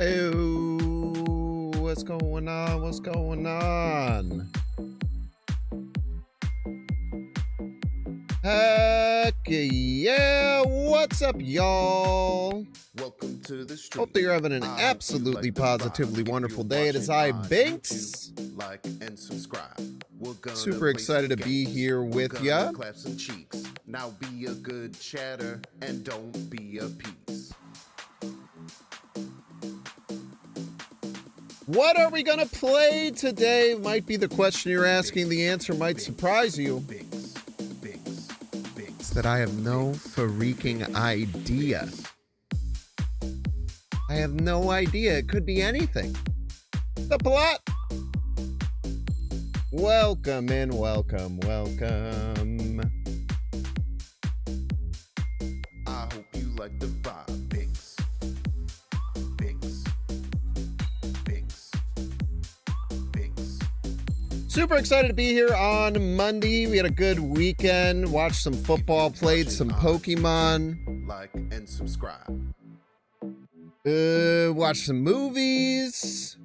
Oh, what's going on? What's going on? Heck yeah! What's up, y'all? Welcome to the stream. Hope that you're having an absolutely positively wonderful day. It is I, Banks. Like and subscribe. Super excited to be here with ya. Clap some cheeks. Now be a good chatter and don't be a piece. What are we gonna play today? Might be the question you're asking. The answer might surprise you. It's that I have no freaking idea. I have no idea. It could be anything. The plot. Welcome in, welcome. I hope you like the vibe, Binks. Binks. Binks. Binks. Super excited to be here on Monday. We had a good weekend. Watched some football, played some Pokemon. Like and subscribe. Watched some movies.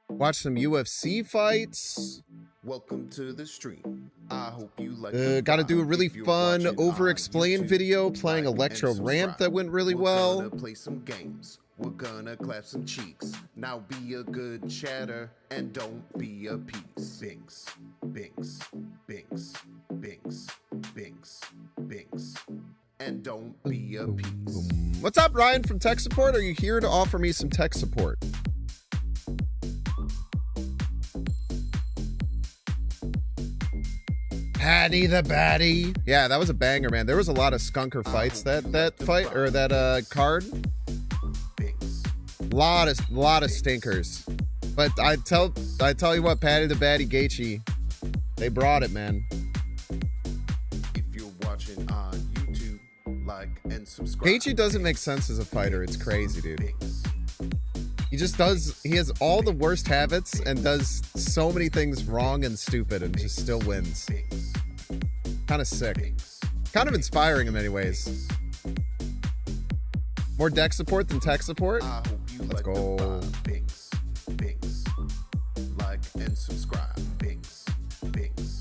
Watched some UFC fights. Welcome to the stream. I hope you like Got to do a really fun over-explain video playing Electro Ramp that went really well. We're gonna play some games. We're gonna clap some cheeks. Now be a good chatter and don't be a piece. Binks, Binks, Binks, Binks, Binks, Binks, and don't be a piece. What's up, Ryan from Tech Support? Are you here to offer me some tech support? Patty the Batty. Yeah, that was a banger, man. There was a lot of skunker fights that fight or that card. Lot of stinkers. But I tell you what, Patty the Batty Gaethje, they brought it, man. If you're watching on YouTube, like and subscribe. Gaethje doesn't make sense as a fighter. It's crazy, dude. He just does. He has all the worst habits and does so many things wrong and stupid and just still wins. Kind of sick. Kind of inspiring in many ways. More deck support than tech support. Let's go. Binks, Binks, like and subscribe. Binks, Binks.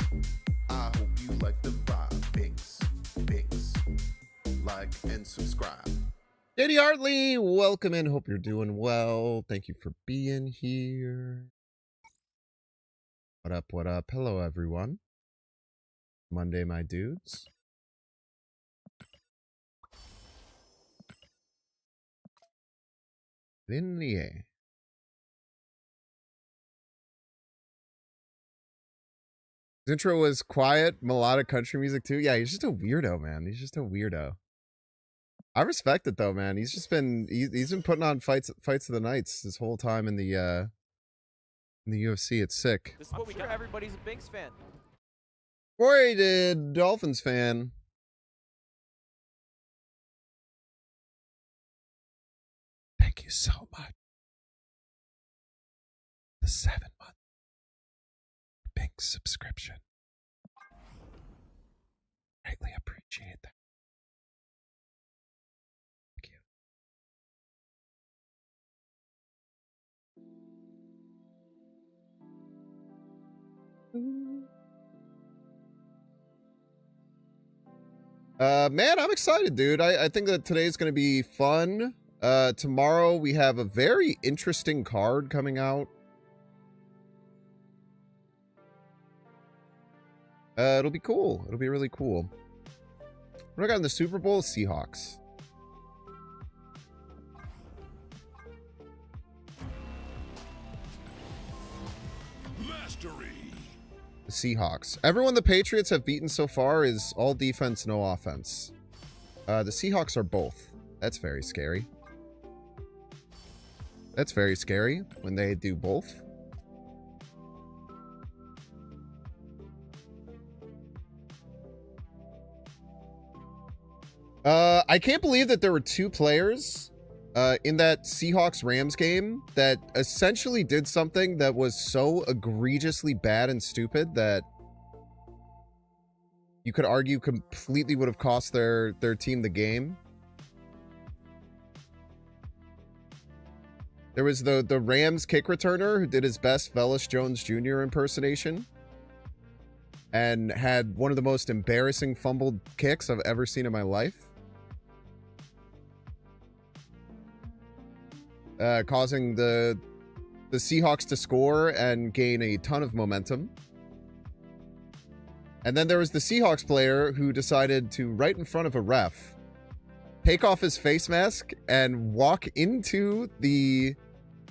I hope you like the vibe. Binks, Binks, like and subscribe. JD Hartley, welcome in. Hope you're doing well. Thank you for being here. What up? What up? Hello, everyone. Monday, my dudes. In the air. His intro was quiet, melodic country music too. Yeah, he's just a weirdo, man. He's just a weirdo. I respect it though, man. He's just been he's been putting on fights of the nights this whole time in the UFC. It's sick. This is what we got. Everybody's a Binks fan. Corey did Dolphins fan. Thank you so much. The 7-month Binks subscription. Greatly appreciate that. Man, I'm excited, dude. I think that today's gonna be fun. Tomorrow we have a very interesting card coming out. It'll be cool. It'll be really cool. What do I got in the Super Bowl? Seahawks. The Seahawks. Everyone the Patriots have beaten so far is all defense, no offense. The Seahawks are both. That's very scary. That's very scary when they do both. I can't believe that there were two players in that Seahawks-Rams game that essentially did something that was so egregiously bad and stupid that you could argue completely would have cost their team the game. There was the Rams kick returner who did his best Velus Jones Jr. impersonation and had one of the most embarrassing fumbled kicks I've ever seen in my life. Causing the Seahawks to score and gain a ton of momentum. And then there was the Seahawks player who decided to, right in front of a ref, take off his face mask and walk into the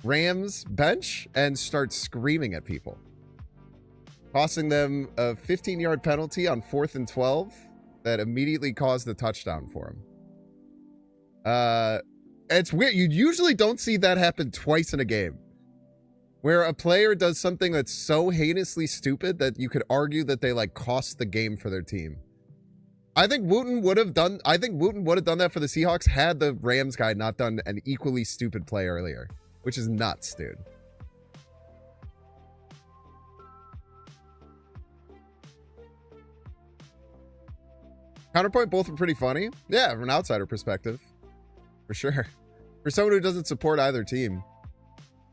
Rams bench and start screaming at people, costing them a 15-yard penalty on 4th and 12 that immediately caused the touchdown for him. It's weird. You usually don't see that happen twice in a game, where a player does something that's so heinously stupid that you could argue that they like cost the game for their team. I think Wooten would have done that for the Seahawks had the Rams guy not done an equally stupid play earlier, which is nuts, dude. Counterpoint, both were pretty funny. Yeah, from an outsider perspective. For sure. For someone who doesn't support either team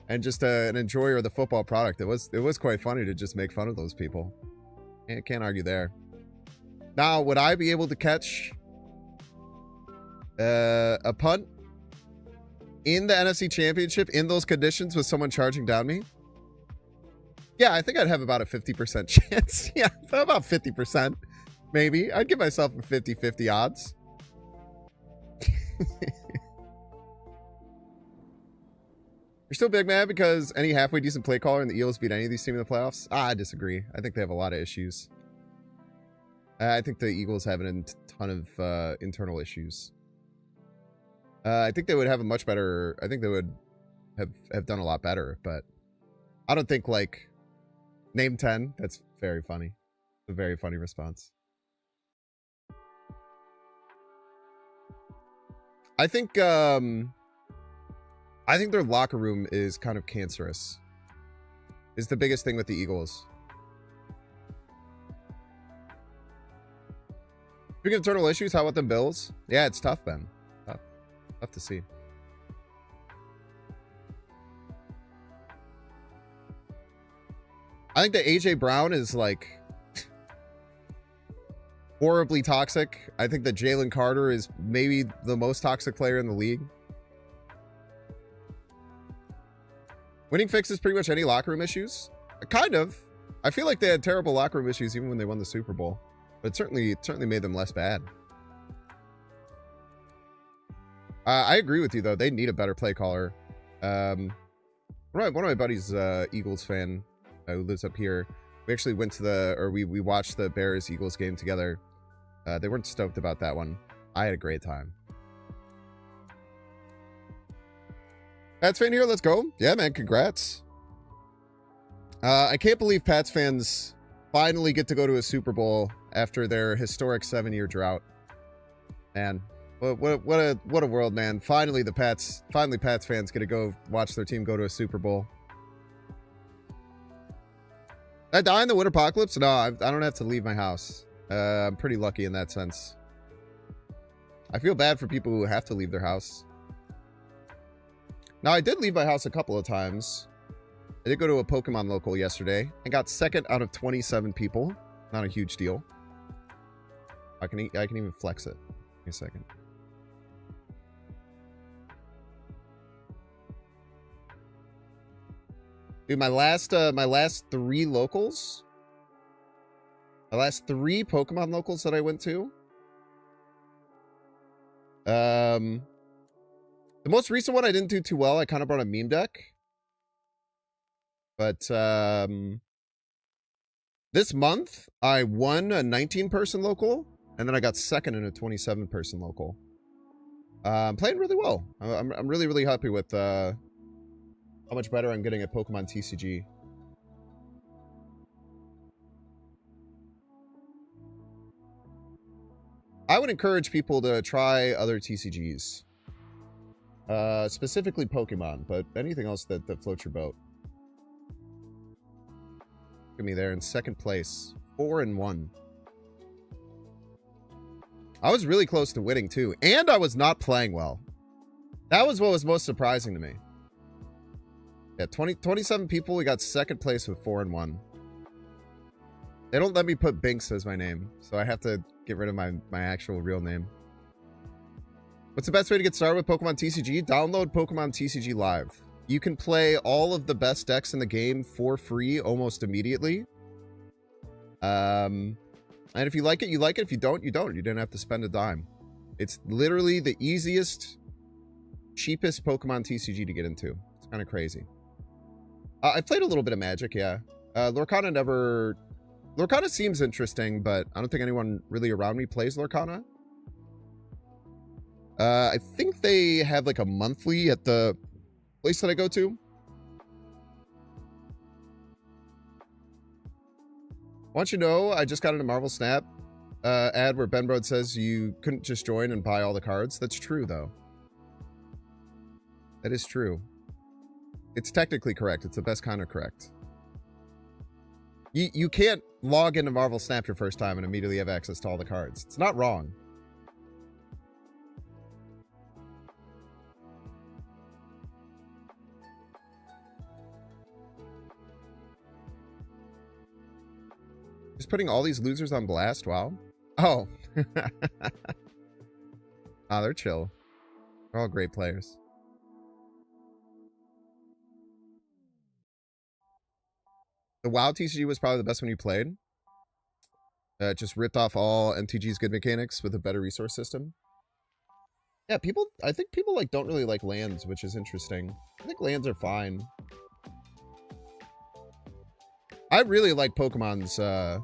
and just an enjoyer of the football product, it was quite funny to just make fun of those people. Can't argue there. Now, would I be able to catch a punt in the NFC Championship in those conditions with someone charging down me? Yeah, I think I'd have about a 50% chance. Yeah, about 50%. Maybe. I'd give myself a 50-50 odds. You're still big mad because any halfway decent play caller in the Eagles beat any of these teams in the playoffs? I disagree. I think they have a lot of issues. I think the Eagles have a ton of internal issues. I think they would have a much better... I think they would have done a lot better, but I don't think, like... Name 10? That's very funny. It's a very funny response. I think their locker room is kind of cancerous. Is the biggest thing with the Eagles. Speaking of internal issues, how about them Bills? Yeah, it's tough, Ben. Tough to see. I think that AJ Brown is like horribly toxic. I think that Jalen Carter is maybe the most toxic player in the league. Winning fixes pretty much any locker room issues. Kind of. I feel like they had terrible locker room issues even when they won the Super Bowl. But it certainly made them less bad. I agree with you, though. They need a better play caller. One of my buddies, Eagles fan, who lives up here, we actually went to we watched the Bears-Eagles game together. They weren't stoked about that one. I had a great time. Pats fan here, let's go. Yeah, man, congrats. I can't believe Pats fans finally get to go to a Super Bowl after their historic 7-year drought. Man, what a world, man. Finally Pats fans get to go watch their team go to a Super Bowl. Did I die in the winter apocalypse? No, I don't have to leave my house. I'm pretty lucky in that sense. I feel bad for people who have to leave their house. Now, I did leave my house a couple of times. I did go to a Pokemon local yesterday and got second out of 27 people. Not a huge deal. I can even flex it. Give me a second. Dude, my last 3 locals. My last 3 Pokemon locals that I went to. The most recent one I didn't do too well. I kind of brought a meme deck. But this month I won a 19-person local, and then I got second in a 27-person local. I'm playing really well. I'm really, really happy with how much better I'm getting at Pokemon TCG. I would encourage people to try other TCGs. Specifically Pokemon, but anything else that floats your boat. Look at me there in second place. 4-1. I was really close to winning too. And I was not playing well. That was what was most surprising to me. Yeah, 27 people. We got second place with 4 and 1. They don't let me put Binks as my name, so I have to get rid of my actual real name. What's the best way to get started with Pokemon TCG? Download Pokemon TCG Live. You can play all of the best decks in the game for free almost immediately. And if you like it, you like it. If you don't, you don't. You didn't have to spend a dime. It's literally the easiest, cheapest Pokemon TCG to get into. It's kind of crazy. I played a little bit of Magic, yeah. Lorcana never... Lorcana seems interesting, but I don't think anyone really around me plays Lorcana. I think they have like a monthly at the place that I go to. Want you to know, I just got into Marvel Snap ad where Ben Brode says you couldn't just join and buy all the cards. That's true, though. That is true. It's technically correct. It's the best kind of correct. You can't log into Marvel Snap your first time and immediately have access to all the cards. It's not wrong. Just putting all these losers on blast, wow. Oh. Ah, they're chill. They're all great players. The WoW TCG was probably the best one you played. It just ripped off all MTG's good mechanics with a better resource system. Yeah, I think people like don't really like lands, which is interesting. I think lands are fine. I really like Pokemon's, I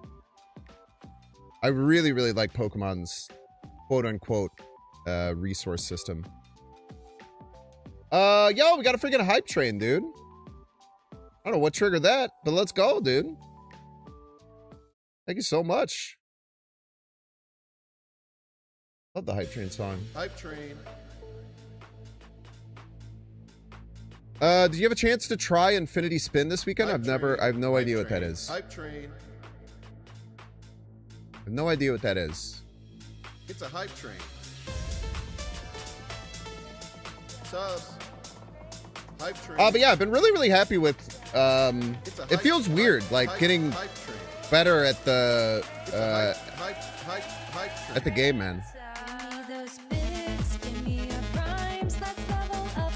really, really like Pokemon's quote-unquote resource system. Yo, we got a freaking hype train, dude. I don't know what triggered that, but let's go, dude. Thank you so much. Love the hype train song. Hype train. Did you have a chance to try Infinity Spin this weekend? I have no idea what that is. Hype train. I have no idea what that is. It's a hype train. Subs. Hype train. But yeah, I've been really, really happy with, it feels weird, like getting better at the, at the game, man.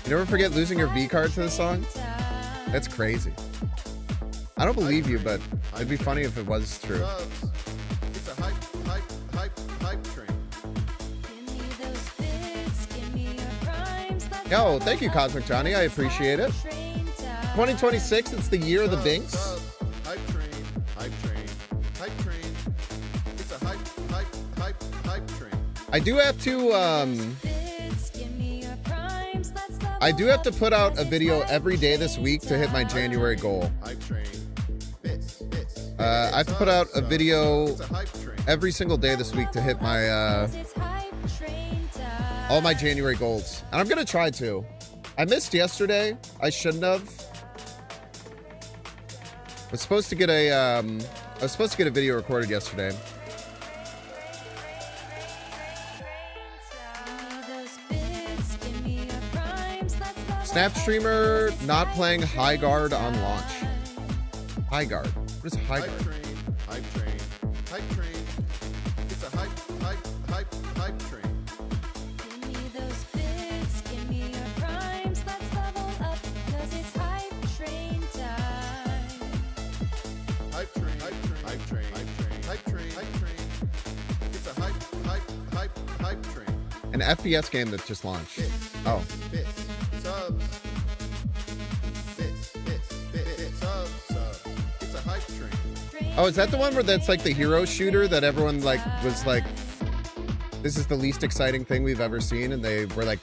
You never forget losing your V card to the song? That's crazy. I don't believe you, but it'd be funny if it was true. It's a hype train. Yo, thank you, Cosmic Johnny. I appreciate it. 2026, it's the year of the Binks. Hype train. Hype train. It's a hype train. I do have to put out a video every day this week to hit my January goal. Hype train. I have to put out a video every single day this week to hit my all my January goals. And I'm gonna try to. I missed yesterday. I shouldn't have. I was supposed to get a video recorded yesterday. Snap streamer not playing High Guard on launch. High Guard. What is High Guard? Hype train. It's a hype train. Give me those bits, give me your primes, let's level up, 'cause it's hype train time. Hype train. It's a hype train. An FPS game that just launched. Oh. Bits. Subs. Bits. Subs. It's a hype train. Oh, is that the one where that's like the hero shooter that everyone like was like, this is the least exciting thing we've ever seen, and they were like,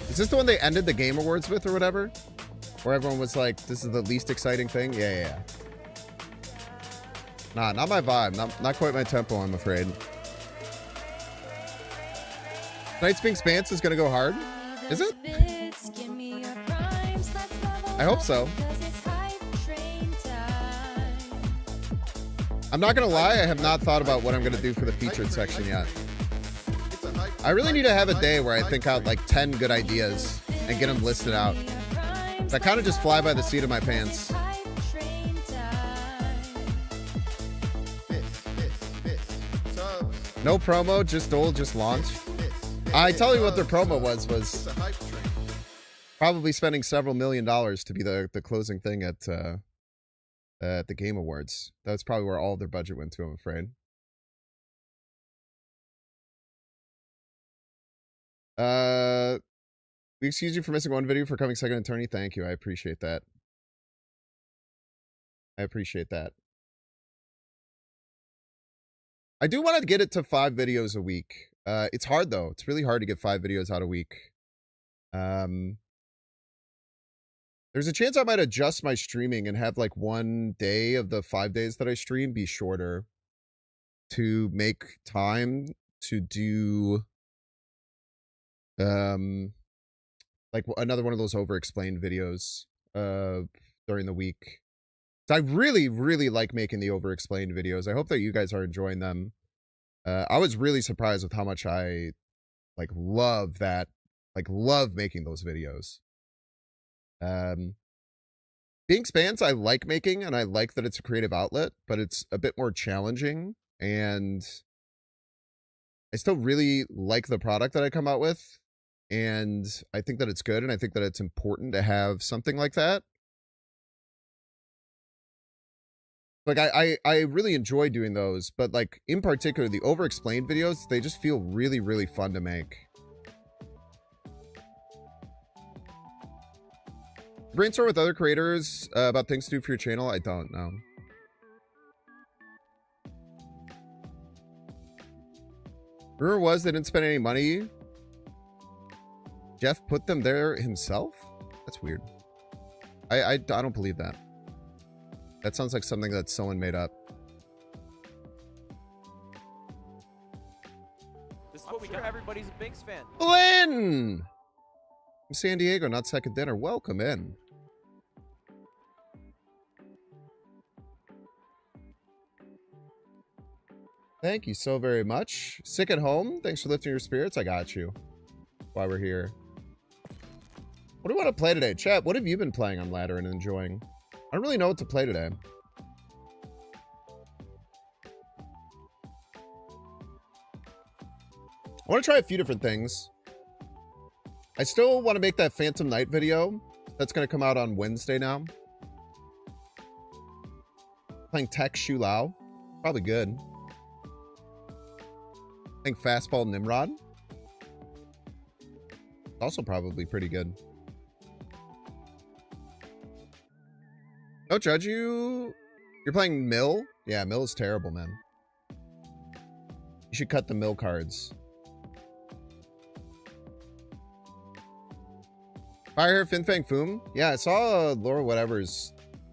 is this the one they ended the Game Awards with or whatever? Where everyone was like, this is the least exciting thing? Yeah. Nah, not my vibe. Not quite my tempo, I'm afraid. Tonight's Binks Bance is gonna go hard? Is it? I hope so. I'm not gonna lie, I have not thought about what I'm gonna do for the featured section yet. I really need to have a day where I think out like 10 good ideas and get them listed out. That kind of just fly by the seat of my pants. No promo, just launch. I tell you what their promo was probably spending several $1 million to be the closing thing at the Game Awards. That's probably where all their budget went to, I'm afraid. We excuse you for missing one video for coming second attorney. Thank you. I appreciate that. I appreciate that. I do want to get it to 5 videos a week. It's hard though. It's really hard to get 5 videos out a week. There's a chance I might adjust my streaming and have like one day of the 5 days that I stream be shorter to make time to do like another one of those over-explained videos during the week. So I really, really like making the over-explained videos. I hope that you guys are enjoying them. I was really surprised with how much I like love making those videos. Being spans I like making, and I like that it's a creative outlet, but it's a bit more challenging, and I still really like the product that I come out with, and I think that it's good, and I think that it's important to have something like that. Like, I really enjoy doing those, but, like, in particular, the over-explained videos, they just feel really, really fun to make. Brainstorm with other creators about things to do for your channel? I don't know. Rumor was they didn't spend any money. Jeff put them there himself? That's weird. I don't believe that. That sounds like something that someone made up. This is what we got. Everybody's a Binks fan. Flynn! From San Diego, not second dinner. Welcome in. Thank you so very much. Sick at home? Thanks for lifting your spirits. I got you. While we're here. What do you want to play today? Chat, what have you been playing on ladder and enjoying? I don't really know what to play today. I want to try a few different things. I still want to make that Phantom Knight video. That's going to come out on Wednesday now. Playing Tech Shu Lao. Probably good. Playing Fastball Nimrod. Also probably pretty good. Don't judge you. You're playing Mill? Yeah, Mill is terrible, man. You should cut the Mill cards. Firehair Finfang Foom? Yeah, I saw Laura Whatever's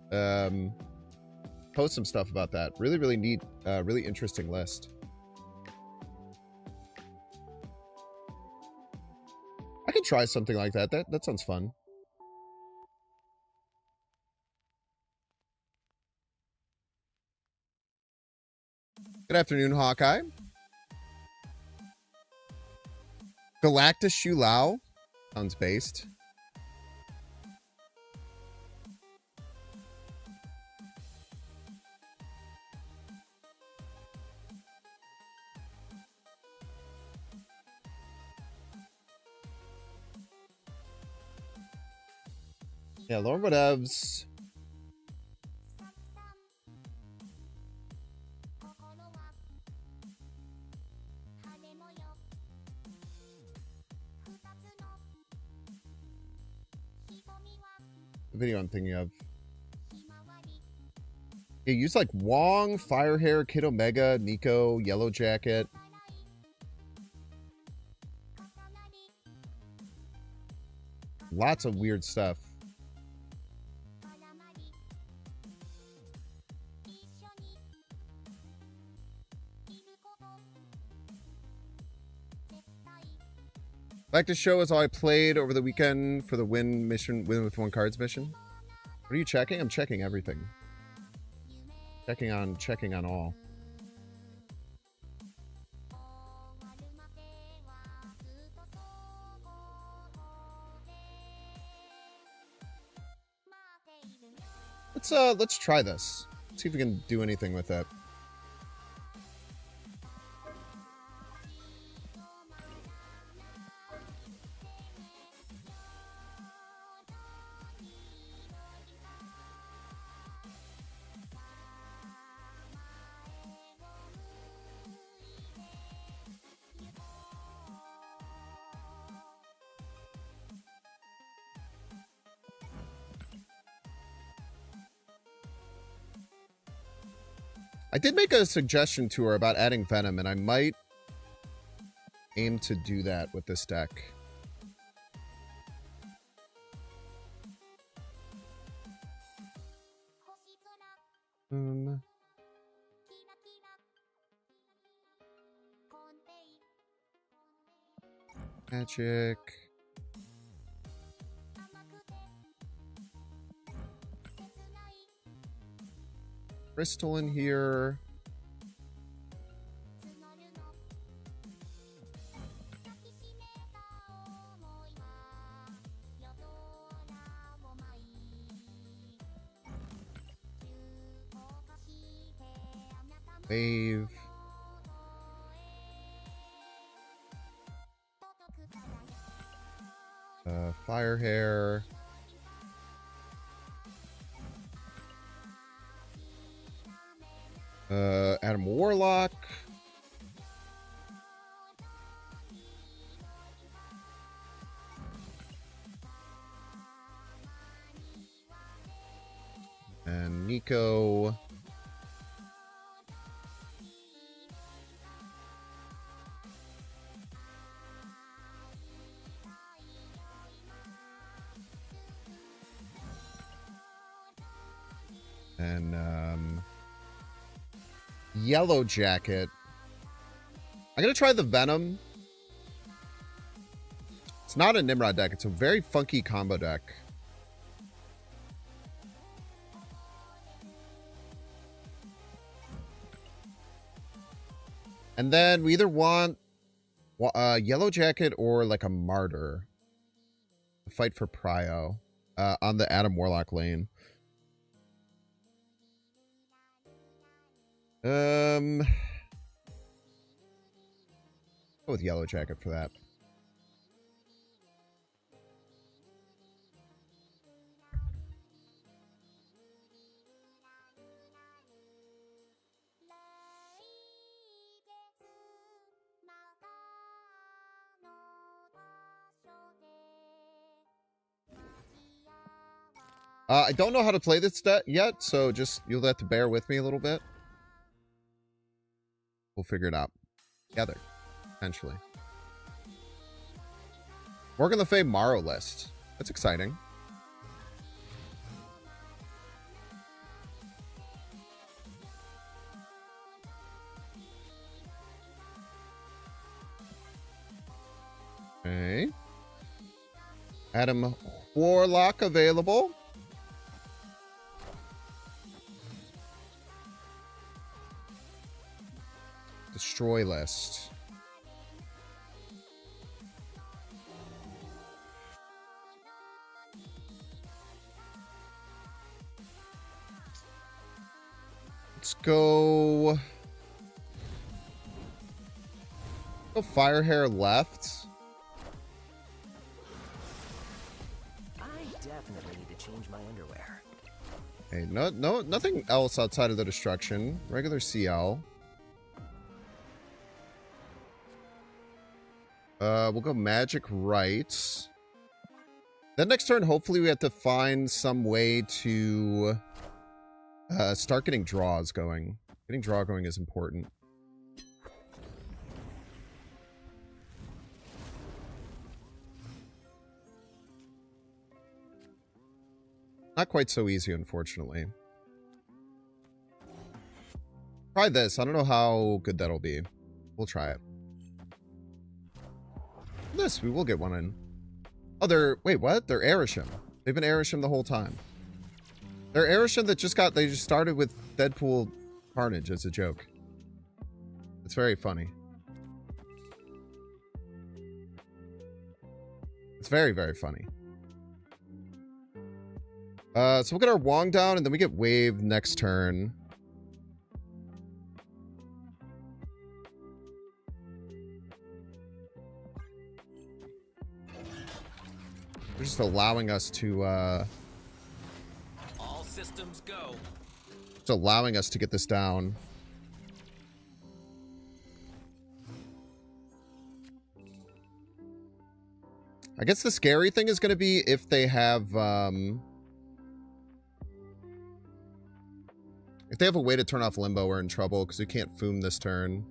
post some stuff about that. Really, really neat, really interesting list. I could try something like that. That sounds fun. Good afternoon, Hawkeye. Galactus Shu Lao? Sounds based. Yeah, Lord Whatevs. The video I'm thinking of. Yeah, use like Wong, Firehair, Kid Omega, Nico, Yellow Jacket. Lots of weird stuff. Like to show us all I played over the weekend for the win with one cards mission. What are you checking? I'm checking everything. Checking on all. Let's try this. See if we can do anything with it. I did make a suggestion to her about adding Venom, and I might aim to do that with this deck. Magic. Crystal in here. Wave. Fire hair. Adam Warlock. And Nico. And Yellow Jacket. I'm gonna try the Venom. It's not a Nimrod deck. It's a very funky combo deck. And then we either want Yellow Jacket or like a Martyr. Fight for Prio on the Adam Warlock lane. Go with Yellow Jacket for that. I don't know how to play this deck yet, so just you'll have to bear with me a little bit. We'll figure it out together, eventually. Morgan Le Fay Morrow list. That's exciting. Okay. Adam Warlock available. Destroy list. Let's go. Go Fire Hair left. I definitely need to change my underwear. Hey, nothing else outside of the destruction. Regular CL. We'll go Magic right. Then next turn, hopefully we have to find some way to start getting draws going. Getting draw going is important. Not quite so easy, unfortunately. Try this. I don't know how good that'll be. We'll try it. This, we will get one in. Oh, they're... Wait, what? They're Airisham. They've been Airisham the whole time. They're Airisham that just got... They just started with Deadpool Carnage as a joke. It's very funny. It's very, very funny. So we'll get our Wong down, and then we get Wave next turn. They're just allowing us to, All systems go. just allowing us to get this down. I guess the scary thing is going to be if they have, if they have a way to turn off Limbo, we're in trouble, because we can't Foom this turn.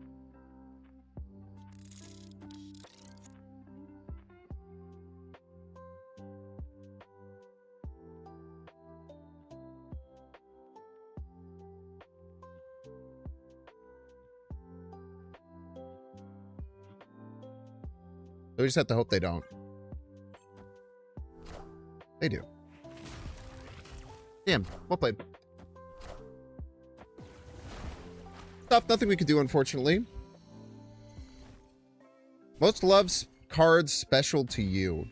So we just have to hope they don't. They do. Damn, well played. Stuff, nothing we could do, unfortunately. Most loves cards special to you.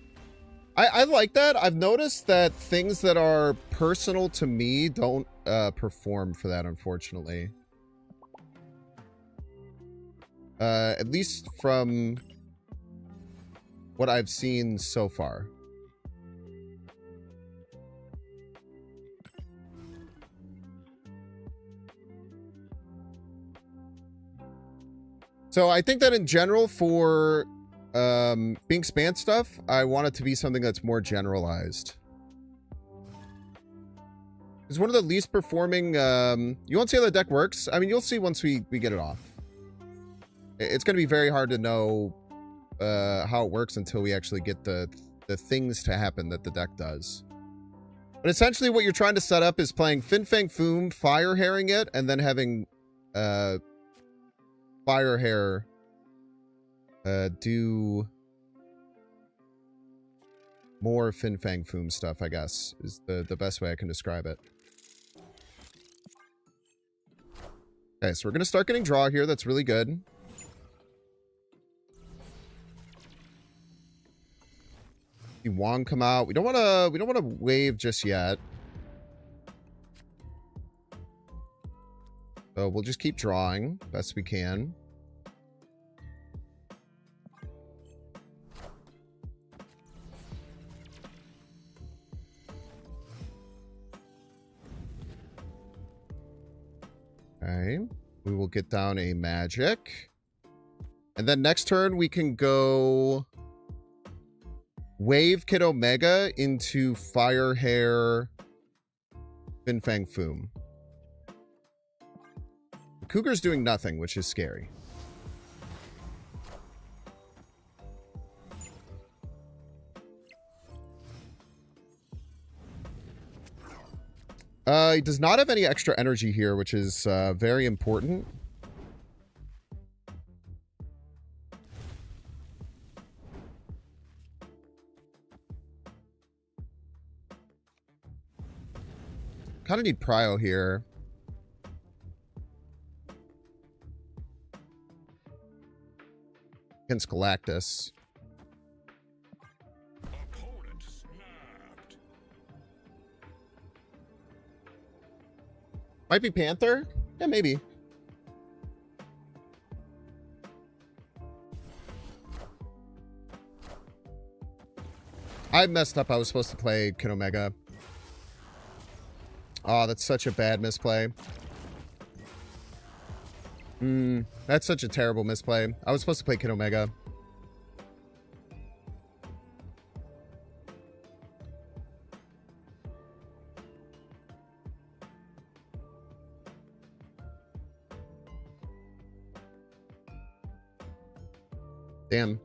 I like that. I've noticed that things that are personal to me don't perform for that, unfortunately. At least from what I've seen so far. So I think that in general for being span stuff, I want it to be something that's more generalized. It's one of the least performing, you won't see how the deck works. I mean, you'll see once we get it off. It's going to be very hard to know how it works until we actually get the things to happen that the deck does. But essentially what you're trying to set up is playing Fin Fang Foom, Fire Hairing it, and then having Fire Hair do more Fin Fang Foom stuff, I guess, is the best way I can describe it. Okay, so we're going to start getting draw here. That's really good. See Wong come out. We don't want to wave just yet. So we'll just keep drawing best we can. Okay, we will get down a magic. And then next turn we can go Wave Kid Omega into Fire Hair Fin Fang Foom. The Cougar's doing nothing, which is scary. He does not have any extra energy here, which is very important. Kind of need Prio here. Against Galactus. Might be Panther? Yeah, maybe. I messed up. I was supposed to play Kid Omega. Oh, that's such a bad misplay. That's such a terrible misplay. I was supposed to play Kid Omega. Damn.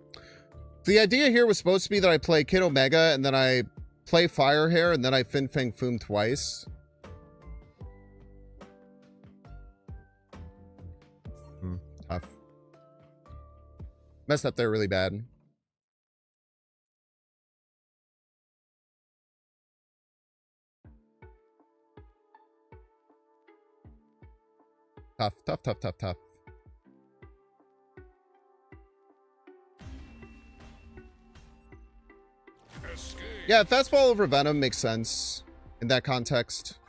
The idea here was supposed to be that I play Kid Omega and then I play Fire Hair and then I Fin Fang Foom twice. Tough. Messed up there really bad. Tough, tough, tough, tough, tough. Yeah, fastball over Venom makes sense. in that context.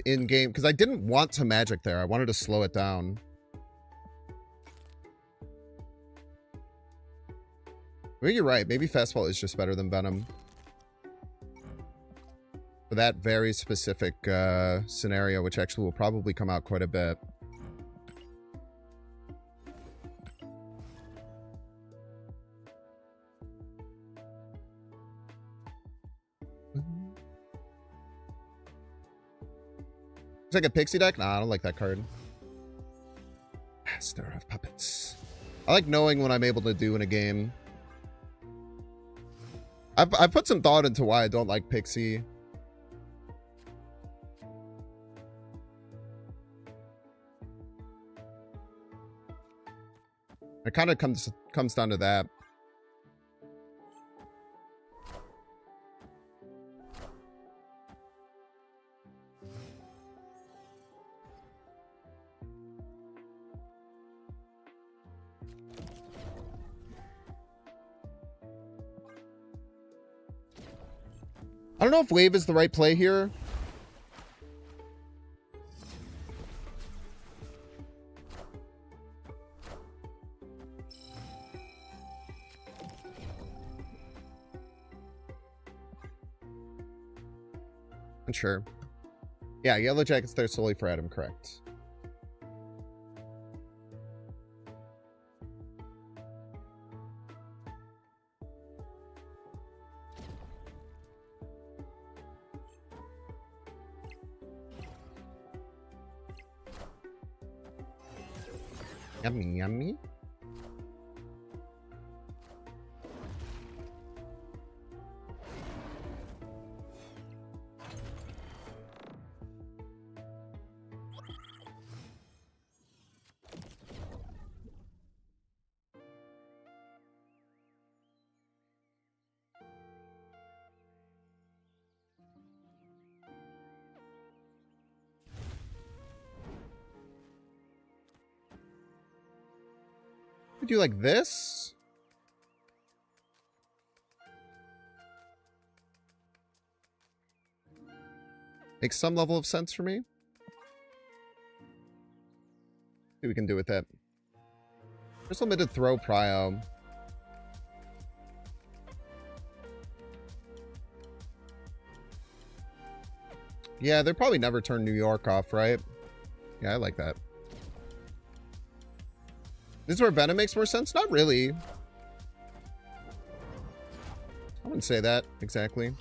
In game, because I didn't want to magic there. I wanted to slow it down. Maybe you're right. Maybe fastball is just better than Venom. For that very specific scenario, which actually will probably come out quite a bit. It's like a pixie deck? Nah, I don't like that card. Master of Puppets. I like knowing what I'm able to do in a game. I've put some thought into why I don't like Pixie. It kind of comes down to that. I don't know if wave is the right play here. Unsure. Yeah, Yellow Jacket's there solely for Adam, correct. Yummy, yummy. Would you like this? Makes some level of sense for me. See what we can do with it. Just limited throw prio. Yeah, they'll probably never turn New York off, right? Yeah, I like that. This is where Venom makes more sense? Not really. I wouldn't say that exactly.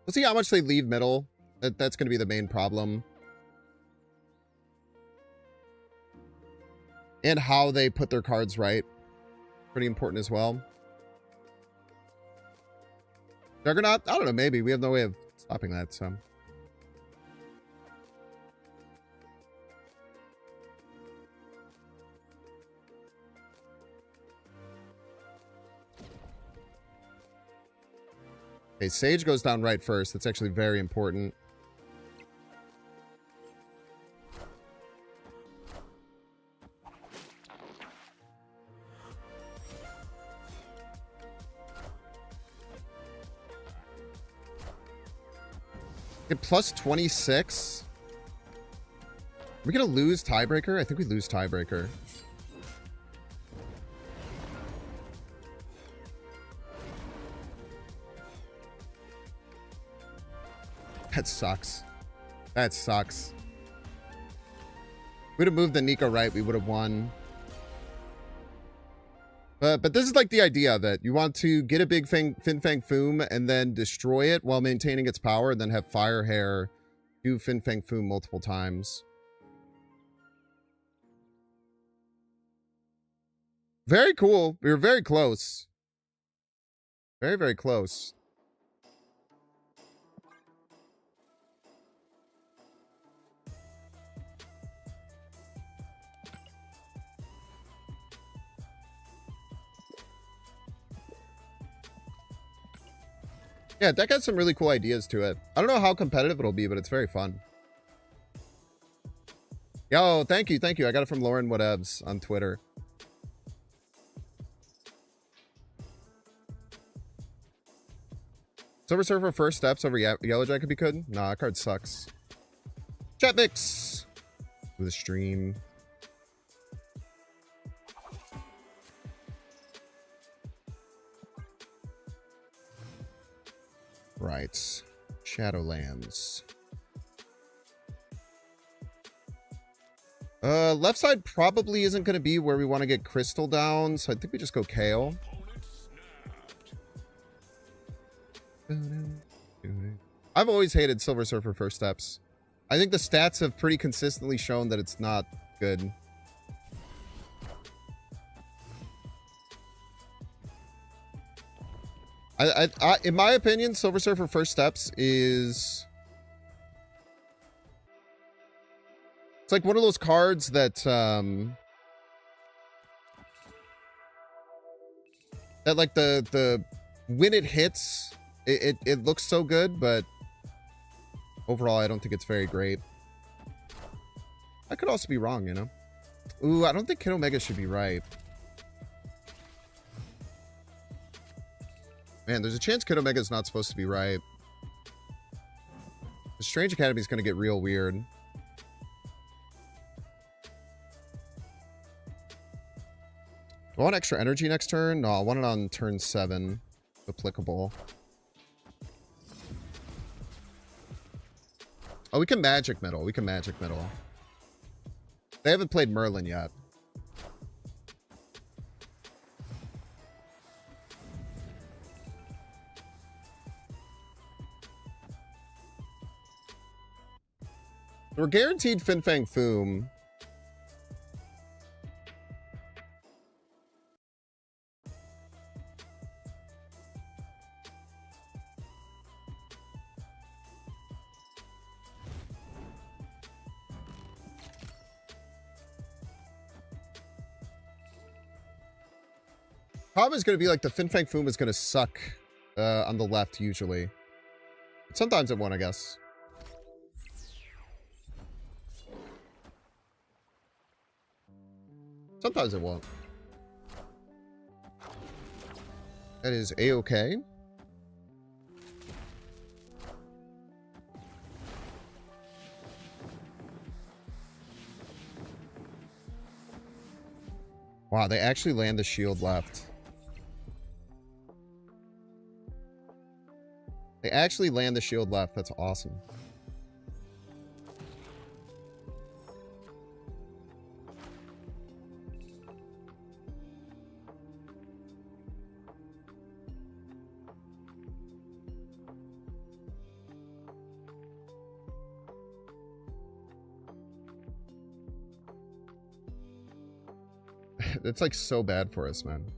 We'll see how much they leave middle. That's going to be the main problem. And how they put their cards right. Pretty important as well. Juggernaut? I don't know, maybe. We have no way of stopping that, so. Okay, Sage goes down right first. That's actually very important. Get plus 26. Are we going to lose tiebreaker? I think we lose tiebreaker. That sucks. That sucks. If we'd have moved the Nico right, we would have won. But this is like the idea that you want to get a big Fin Fang Foom and then destroy it while maintaining its power, and then have Fire Hair do Fin Fang Foom multiple times. Very cool. We were very close. Very, very close. Yeah, deck has some really cool ideas to it. I don't know how competitive it'll be, but it's very fun. Yo, thank you, thank you. I got it from Lauren Whatevs on Twitter. Silver Surfer first steps over Yellow Jacket be good? Nah, that card sucks. Chat mix with a stream. Right. Shadowlands. Left side probably isn't going to be where we want to get Crystal down, so I think we just go Kale. I've always hated Silver Surfer first steps. I think the stats have pretty consistently shown that it's not good. In my opinion, Silver Surfer first steps is... It's like one of those cards that, that like the when it hits, it looks so good, but overall, I don't think it's very great. I could also be wrong, you know? Ooh, I don't think Kid Omega should be right. Man, there's a chance Kid Omega is not supposed to be right. The Strange Academy is going to get real weird. Do I want extra energy next turn? No, I want it on turn 7. Applicable. Oh, we can Magic Middle. We can Magic Middle. They haven't played Merlin yet. We're guaranteed Fin Fang Foom. Problem is going to be like the Fin Fang Foom is going to suck on the left usually. Sometimes it won't, I guess. Sometimes it won't. That is A-okay. Wow, they actually land the shield left. They actually land the shield left. That's awesome. It's like so bad for us, man.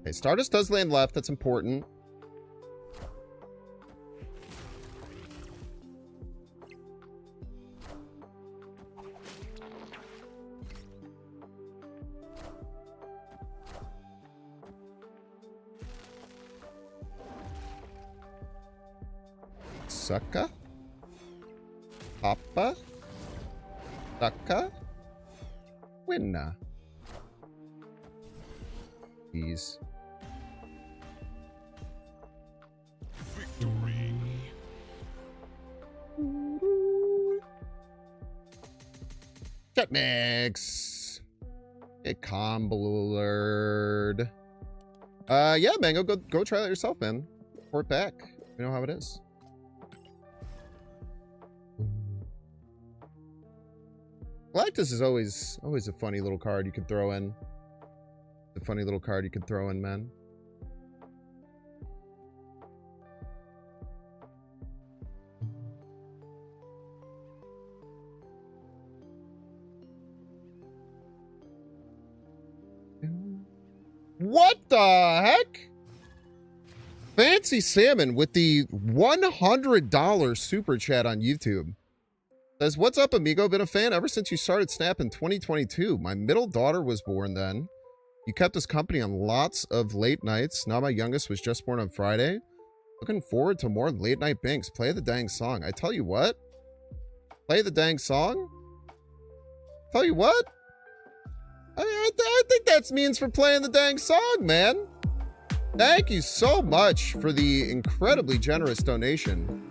Okay, Stardust does land left. That's important. Sucka? Papa? Sucka? Winna? Jeez. Victory. Chat mix. Hey, Comblerd. Yeah, Mango, go try that yourself, man. Report back. You know how it is. Galactus is always a funny little card you can throw in. A funny little card you can throw in, man. What the heck? Fancy Salmon with the $100 super chat on YouTube. Says, what's up, amigo? Been a fan ever since you started Snap in 2022. My middle daughter was born then. You kept us company on lots of late nights. Now my youngest was just born on Friday. Looking forward to more late night binks. Play the dang song. I tell you what. Play the dang song? Tell you what. I think that's means for playing the dang song, man. Thank you so much for the incredibly generous donation.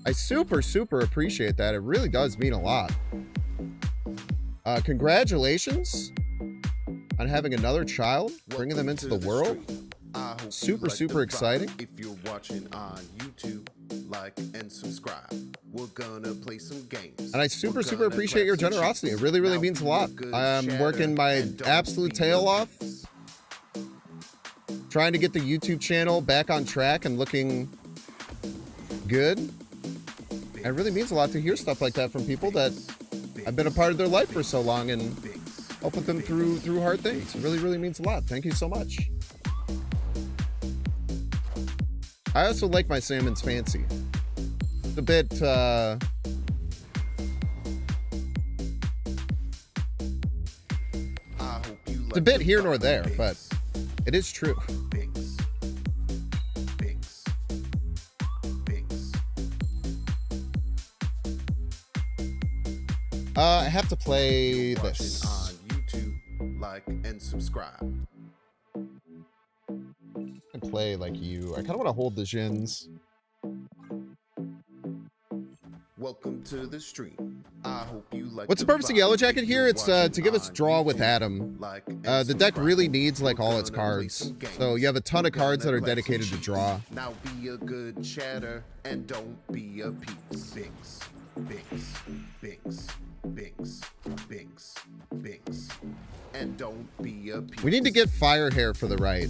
I super, super appreciate that. It really does mean a lot. Congratulations on having another child, bringing them into the world. Super, super exciting. If you're watching on YouTube, like and subscribe. We're gonna play some games. And I super, super appreciate your generosity. It really, really means a lot. I'm working my absolute tail off, trying to get the YouTube channel back on track and looking good. It really means a lot to hear stuff like that from people that I've been a part of their life for so long and help with them through hard things. It really, really means a lot. Thank you so much. I also like my salmon's fancy. It's a bit, it's a bit here nor there, but it is true. I have to play this. On YouTube, like and subscribe. I play like you. I kind of want to hold the Jins. Welcome to the stream. I hope you like. What's the purpose of Yellow Jacket here? It's to give us draw with Adam. The deck really needs like all its cards. So you have a ton of cards that are dedicated to draw. Now be a good chatter and don't be a piece. Binks, binks, binks, binks, binks, binks, and don't be a piece. We need to get Fire Hair for the right.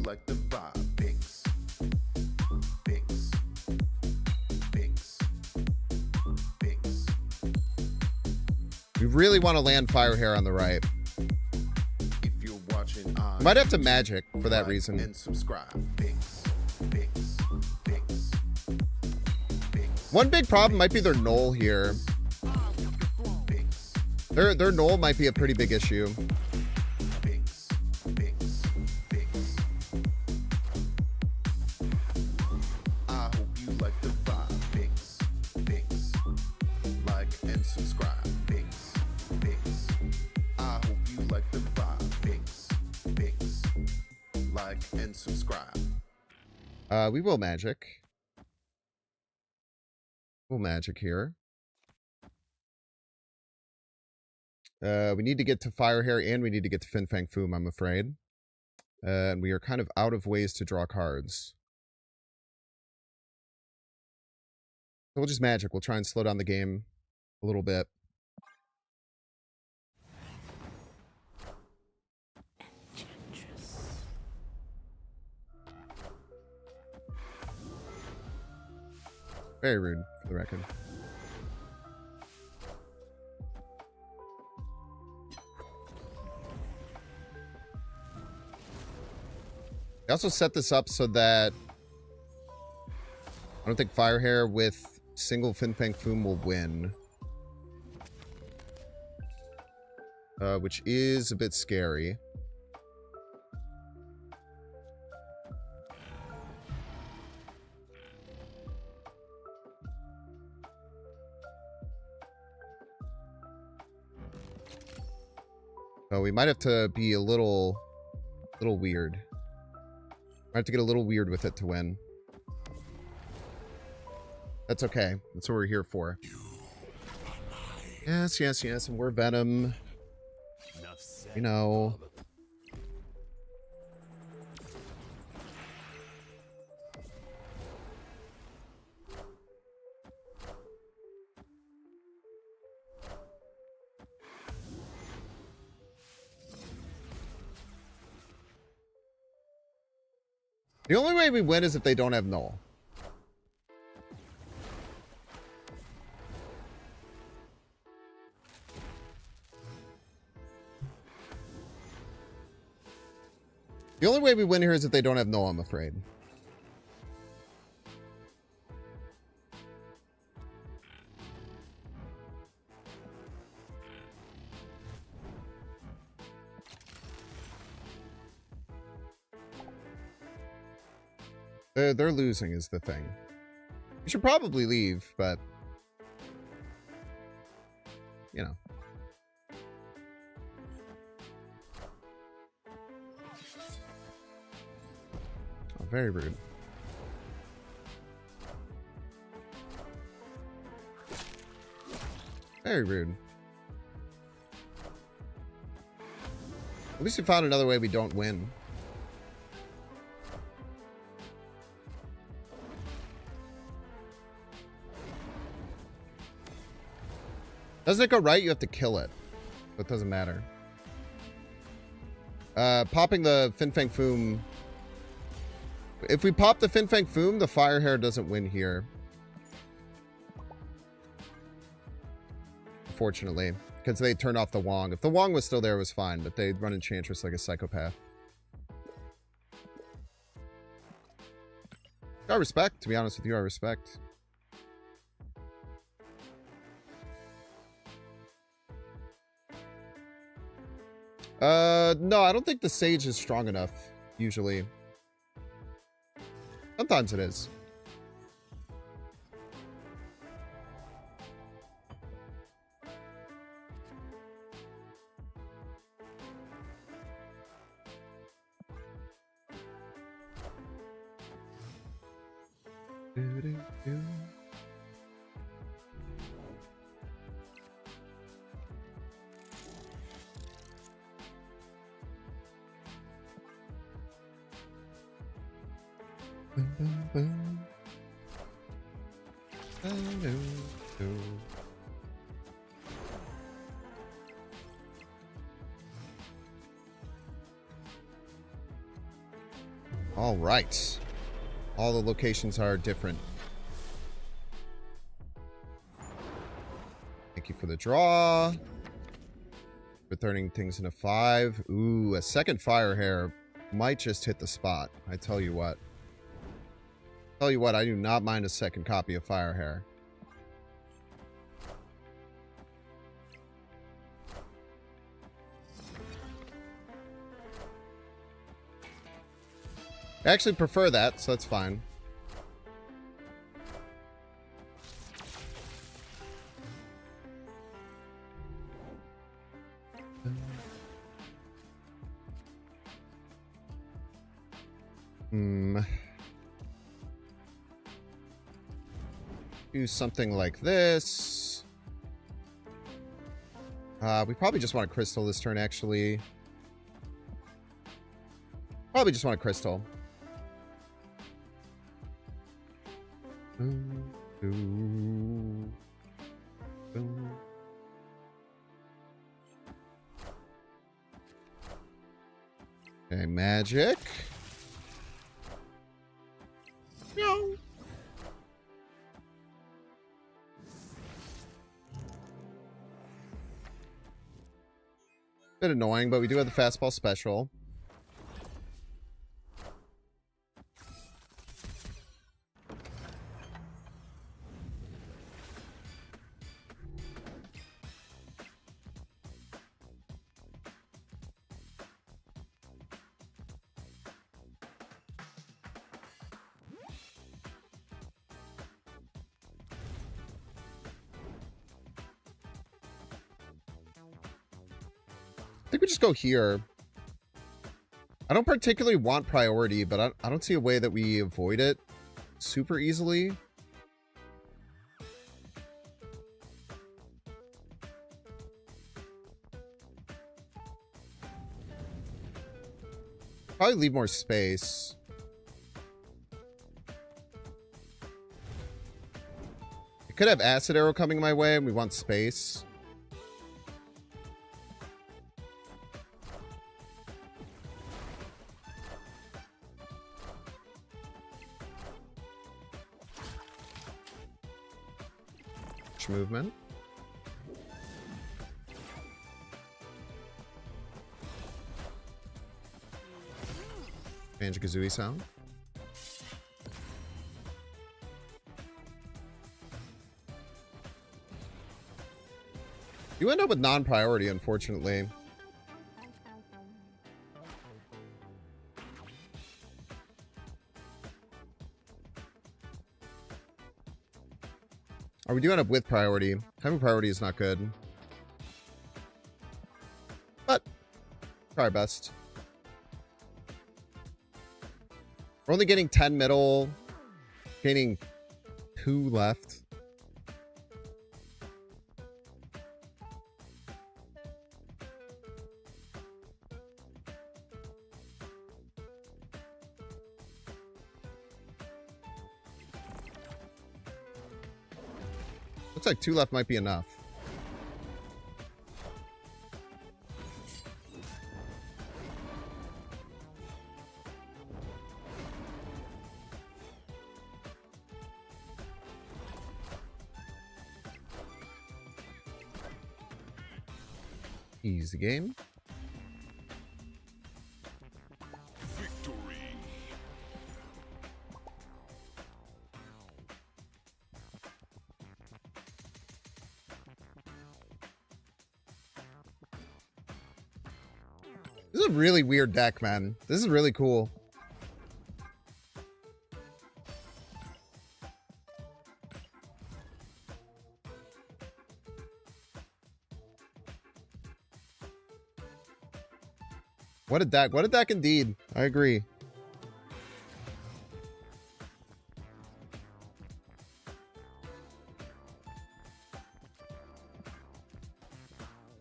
Like the vibe. Binks, binks, binks, binks. We really want to land Fire Hair on the right. If you're watching on, we might have to magic for that like reason. And subscribe. Binks, binks, binks, binks. One big problem might be their null here. Binks, Their null might be a pretty big issue. binks, binks, binks. I hope you like the vibe. Binks, binks. Like and subscribe. Binks, binks. I hope you like the vibe. Binks, binks. Like and subscribe. We will magic. We'll magic here. We need to get to Fire Hair and we need to get to Fin Fang Foom, I'm afraid. And we are kind of out of ways to draw cards. So we'll just magic. We'll try and slow down the game a little bit. Very rude, for the record. I also set this up so that I don't think Fire Hair with single Fin Fang Foom will win. Which is a bit scary. So we might have to be a little weird. I have to get a little weird with it to win. That's okay. That's what we're here for. Yes, yes, yes. And we're Venom. You know. The only way we win is if they don't have null. The only way we win here is if they don't have no, I'm afraid. They're losing is the thing. We should probably leave, but you know. Oh, very rude. Very rude. At least we found another way we don't win. Doesn't it go right? You have to kill it. But it doesn't matter. Popping the Fin Fang Foom. If we pop the Fin Fang Foom, the Fire Hair doesn't win here. Unfortunately. Because they turned off the Wong. If the Wong was still there, it was fine. But they'd run Enchantress like a psychopath. I respect. To be honest with you, I respect. No, I don't think the Sage is strong enough, usually. Sometimes it is. All right. All the locations are different. Thank you for the draw. For turning things into 5. Ooh, a second Fire Hair might just hit the spot. I tell you what. I do not mind a second copy of Fire Hair. I actually prefer that, so that's fine. Do something like this. We probably just want a crystal this turn, actually. Probably just want a crystal. Okay, magic. No. Bit annoying, but we do have the fastball special. I think we just go here. I don't particularly want priority, but I don't see a way that we avoid it super easily. Probably leave more space. I could have Acid Arrow coming my way and we want space. Movement. Banjo-Kazooie sound. You end up with non-priority, unfortunately. Or we do end up with priority. Having priority is not good. But, try our best. We're only getting 10 middle. Gaining 2 left. Looks like 2 left might be enough. Easy game. This is a really weird deck, man. This is really cool. What a deck. What a deck indeed. I agree.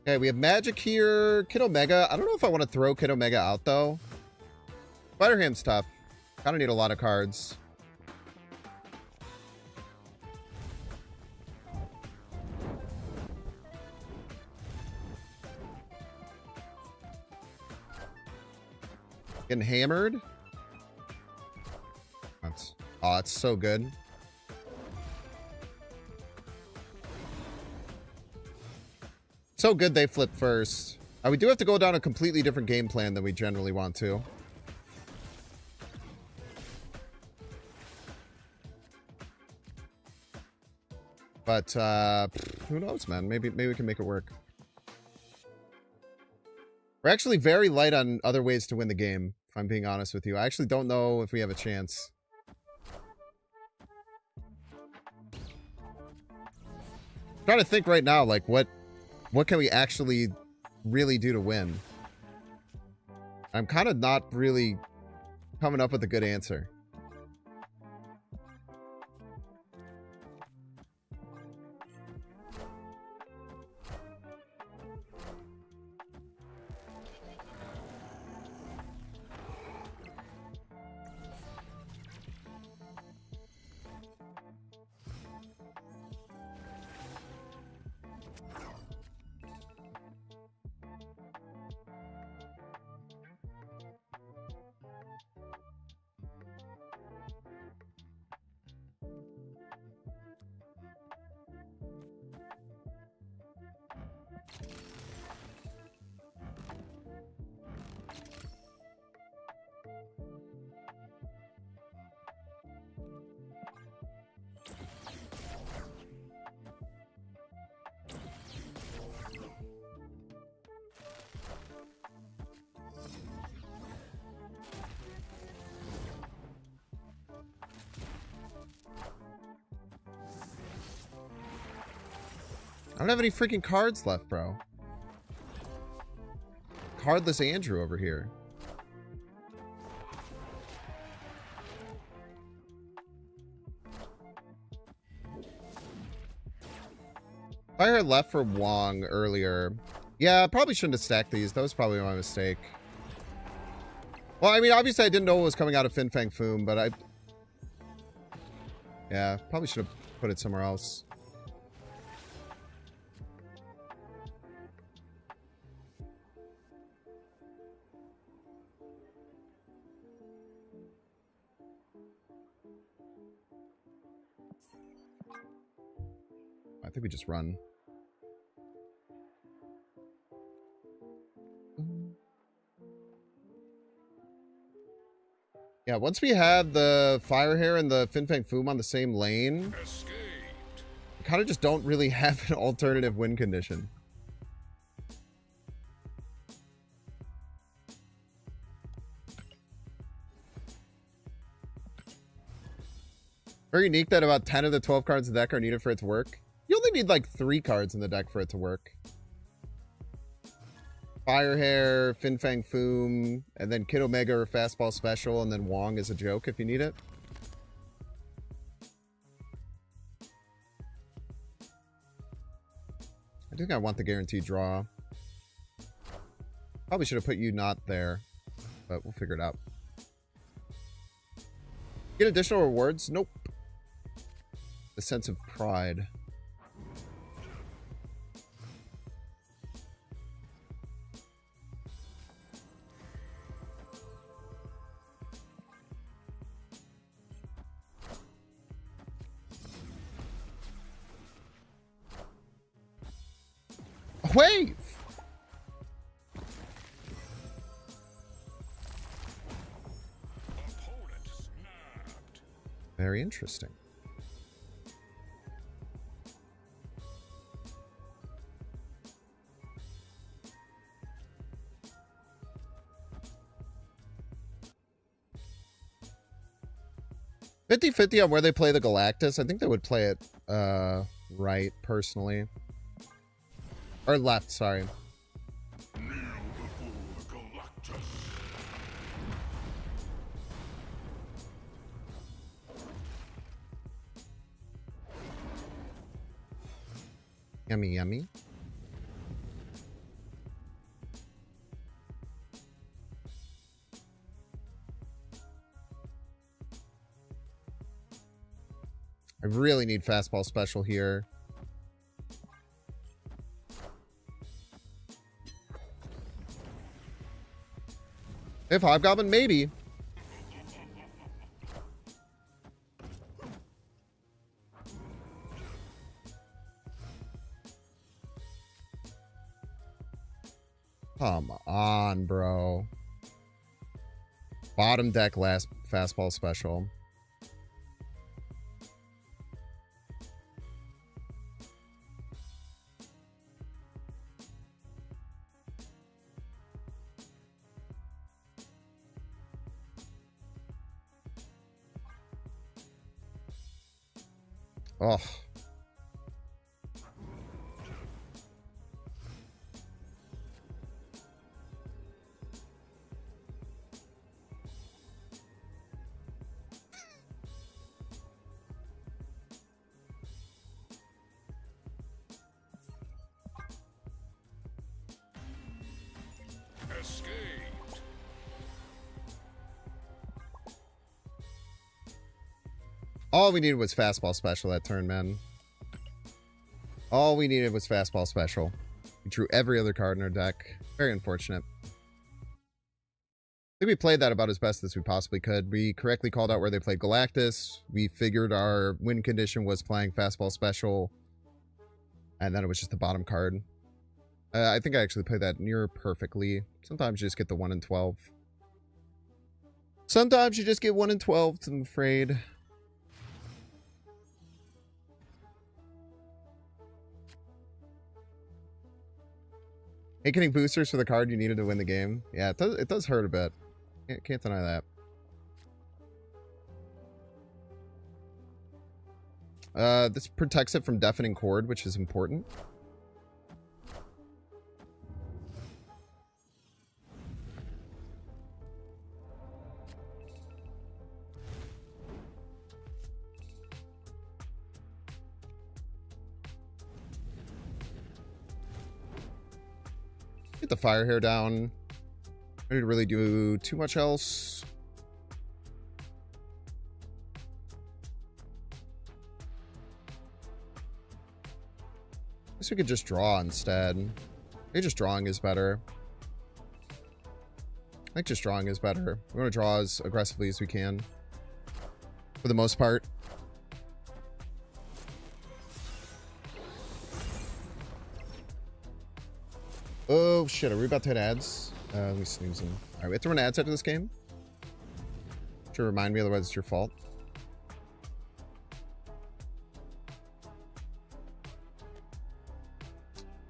Okay, we have Magic here. Kid Omega. I don't know if I want to throw Kid Omega out, though. Spider-Ham's tough. Kind of need a lot of cards. Getting hammered. Oh, it's so good. So good they flip first. We do have to go down a completely different game plan than we generally want to. But who knows, man? Maybe we can make it work. We're actually very light on other ways to win the game, if I'm being honest with you. I actually don't know if we have a chance. I'm trying to think right now, like, what can we actually really do to win? I'm kind of not really coming up with a good answer. I don't have any freaking cards left, bro. Cardless Andrew over here. I heard left for Wong earlier. Yeah, I probably shouldn't have stacked these. That was probably my mistake. Well, I mean, obviously I didn't know what was coming out of Fin Fang Foom, but I... Yeah, probably should have put it somewhere else. I think we just run. Yeah, once we had the Fire Hair and the Fin Fang Foom on the same lane, we kind of just don't really have an alternative win condition. Very unique that about 10 of the 12 cards in the deck are needed for it to work. You only need like 3 cards in the deck for it to work. Fire Hair, Fin Fang Foom, and then Kid Omega or Fastball Special, and then Wong is a joke if you need it. I think I want the guaranteed draw. Probably should have put you not there, but we'll figure it out. Get additional rewards? Nope. The sense of pride. Wave! Very interesting. (50-50) on where they play the Galactus. I think they would play it right, personally. Or left, sorry. Yummy, yummy. I really need Fastball Special here. If Hobgoblin, maybe. Come on, bro. Bottom deck last Fastball Special. Oh. All we needed was Fastball Special that turn, man. All we needed was Fastball Special. We drew every other card in our deck. Very unfortunate. I think we played that about as best as we possibly could. We correctly called out where they played Galactus. We figured our win condition was playing Fastball Special. And then it was just the bottom card. I think I actually played that near perfectly. Sometimes you just get the 1 in 12. Sometimes you just get 1 in 12, I'm afraid. Getting boosters for the card you needed to win the game. Yeah, it does hurt a bit. Can't deny that. This protects it from deafening chord, which is important. Get the Fire Hair down. I didn't really do too much else. I guess we could just draw instead. Maybe just drawing is better. I think just drawing is better. We want to draw as aggressively as we can. For the most part. Oh shit, are we about to hit ads? Let me snooze them. Alright, we have to run ads after this game. To remind me, otherwise it's your fault.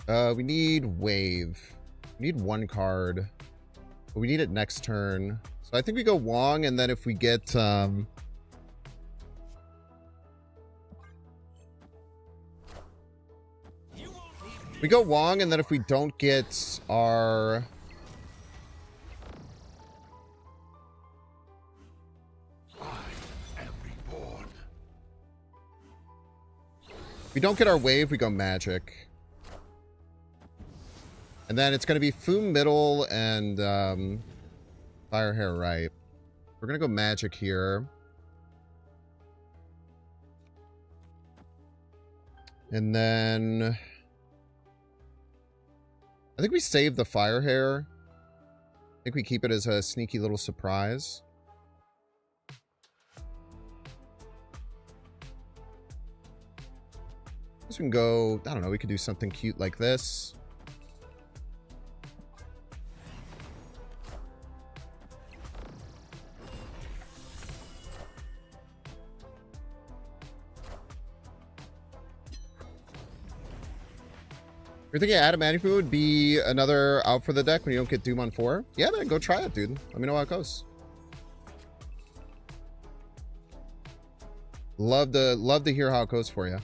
We need wave. We need one card. But we need it next turn. So I think we go Wong, and then if we get we go Wong, and then if we don't get our if we don't get our wave, we go magic. And then it's going to be Foom middle and Fire Hair right. We're going to go magic here. And then I think we save the Fire Hair. I think we keep it as a sneaky little surprise. I guess we can go, I don't know, we could do something cute like this. You're thinking Adamantium would be another out for the deck when you don't get Doom on 4? Yeah, man, go try it, dude. Let me know how it goes. Love to hear how it goes for you.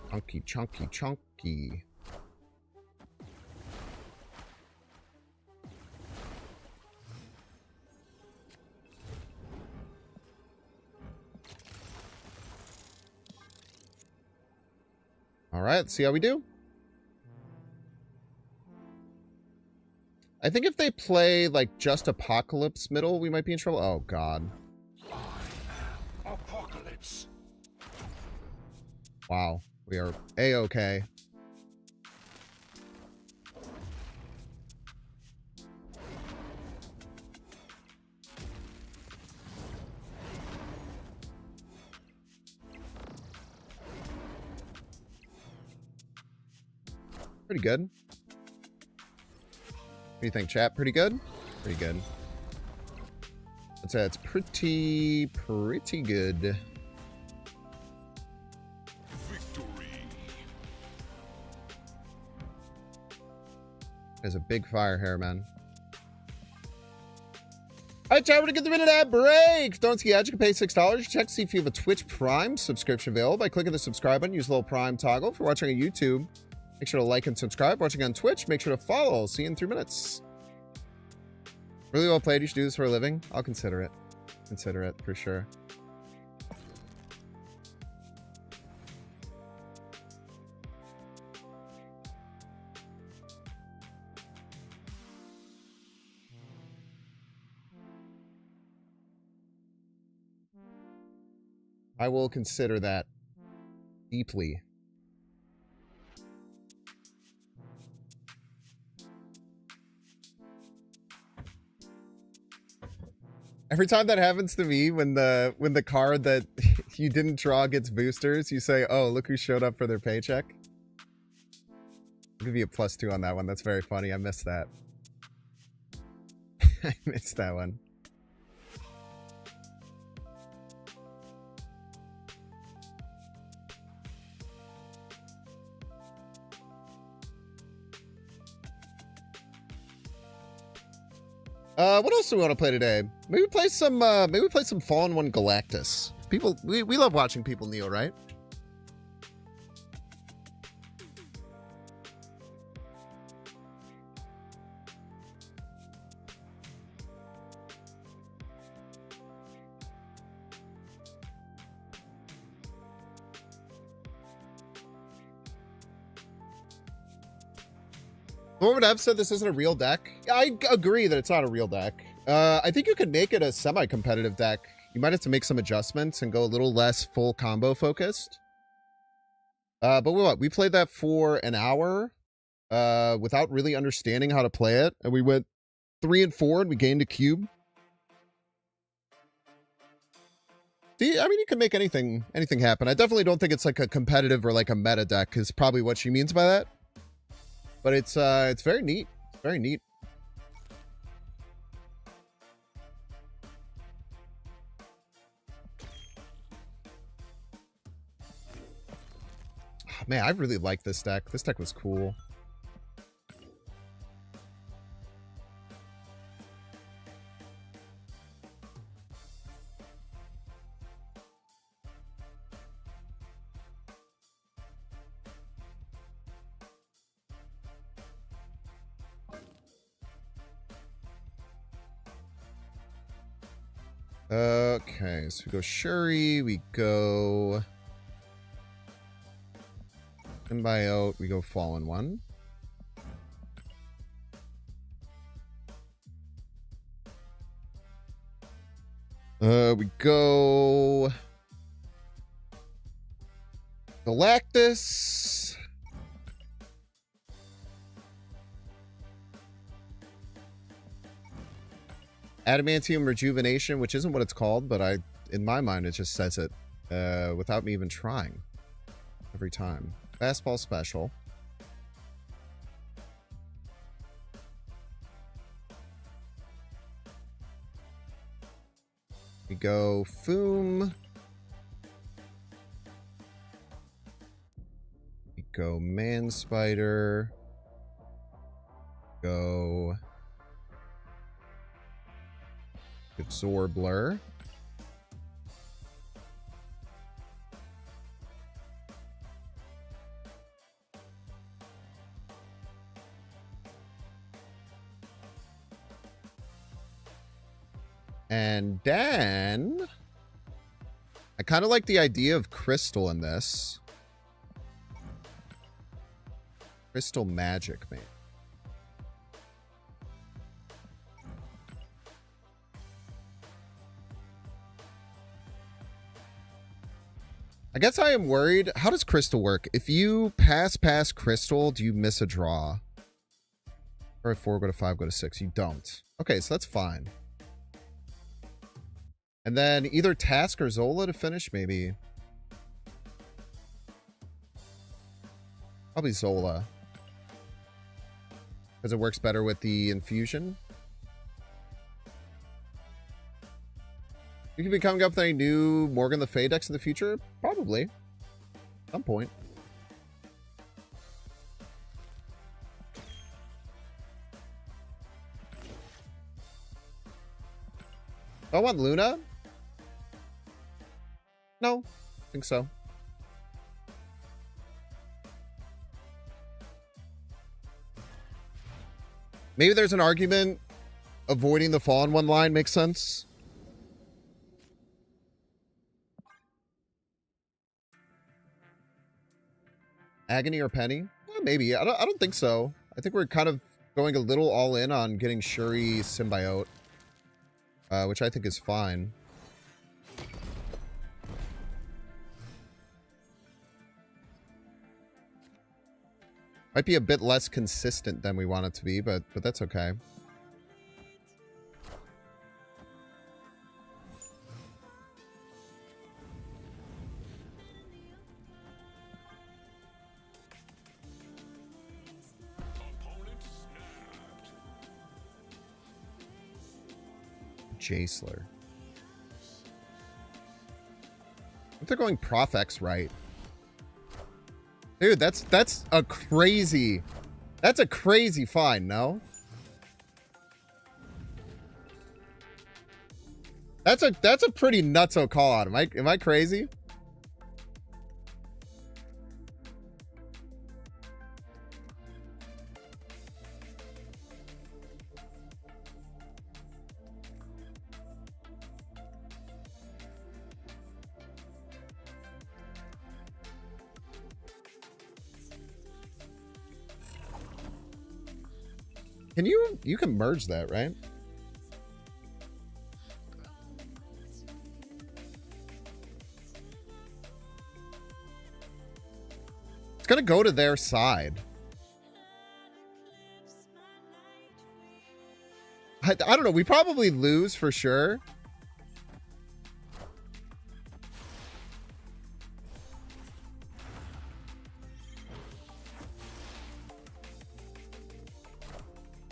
Chunky, chunky, chunky. All right, let's see how we do. I think if they play like just Apocalypse middle, we might be in trouble. Oh God. Apocalypse. Wow. We are A-okay. Pretty good. What do you think, chat? Pretty good? Pretty good. I'd say it's pretty good. There's a big Fire Hair, man. All right, chat, we're going to get the minute ad break. If don't see ads, you can pay $6. Check to see if you have a Twitch Prime subscription available by clicking the subscribe button. Use the little Prime toggle. If you're watching on YouTube, make sure to like and subscribe. Watching on Twitch, make sure to follow. I'll see you in 3 minutes. Really well played. You should do this for a living. I'll consider it. Consider it for sure. I will consider that deeply. Every time that happens to me, when the card that you didn't draw gets boosters, you say, "Oh, look who showed up for their paycheck." I'll give you a +2 on that one. That's very funny. I missed that. I missed that one. What else do we want to play today? Maybe play some Fallen One Galactus. People, we love watching people kneel, right? What Ev said this isn't a real deck. I agree that it's not a real deck. I think you could make it a semi-competitive deck. You might have to make some adjustments and go a little less full combo focused. But we played that for an hour. without really understanding how to play it. And we went 3 and 4 and we gained a cube. See, I mean, you can make anything happen. I definitely don't think it's like a competitive or like a meta deck is probably what she means by that. But it's very neat. It's very neat. Oh, man, I really like this deck. This deck was cool. Okay, so we go Shuri, we go Symbiote, we go Fallen One. We go Galactus. Adamantium Rejuvenation, which isn't what it's called, but in my mind, it just says it without me even trying every time. Fastball Special. We go Foom. We go Man Spider. Go Absorbler. And then I kind of like the idea of Crystal in this. Crystal Magic, man. I guess I am worried. How does Crystal work? If you pass Crystal, do you miss a draw? Or if 4, go to 5, go to 6. You don't. Okay, so that's fine. And then either Task or Zola to finish, maybe. Probably Zola. Because it works better with the infusion. You could be coming up with any new Morgan Le Fay decks in the future? Probably. At some point. Do I want Luna? No, I think so. Maybe there's an argument avoiding the Fallen One line makes sense. Agony or Penny? Maybe. I don't think so. I think we're kind of going a little all in on getting Shuri Symbiote, which I think is fine. Might be a bit less consistent than we want it to be, but that's okay. Jaceler. If they're going Prof-X right. Dude, that's a crazy... That's a crazy find, no? That's a pretty nutso call out. Am I crazy? You can merge that, right? It's gonna go to their side. I don't know. We probably lose for sure.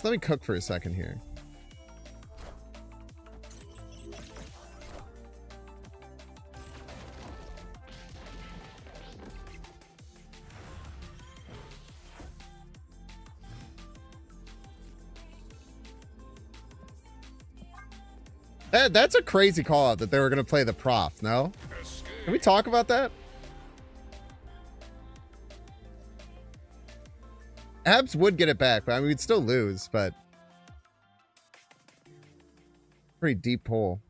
Let me cook for a second here. That's a crazy call out that they were going to play the prof, no? Can we talk about that? Abs would get it back, but I mean, we'd still lose, but... Pretty deep hole.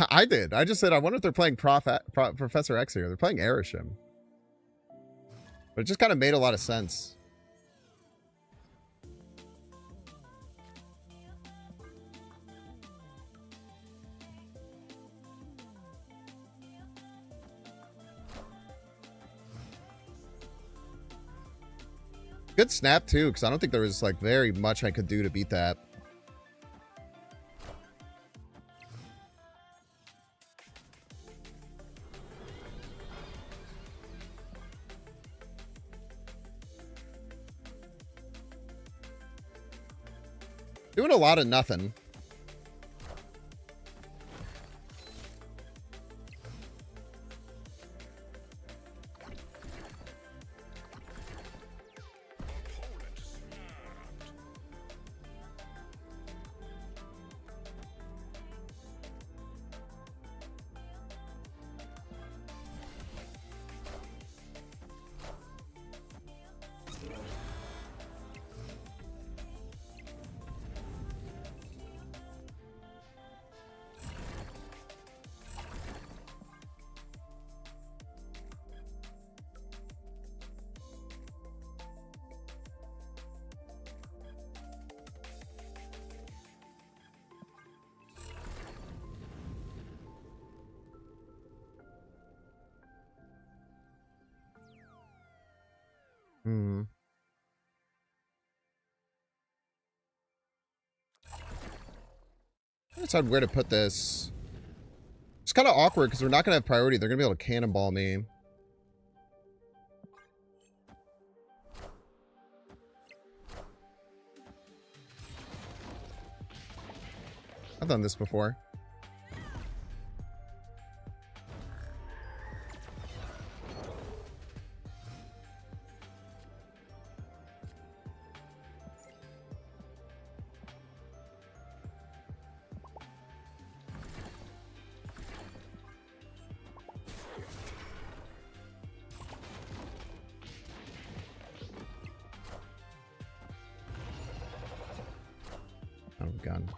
I did. I just said, I wonder if they're playing Professor X here. They're playing Erishim. But it just kind of made a lot of sense. Good snap, too, because I don't think there was, like, very much I could do to beat that. Doing a lot of nothing. I decide where to put this. It's kind of awkward because we're not going to have priority. They're going to be able to cannonball me. I've done this before. Gun.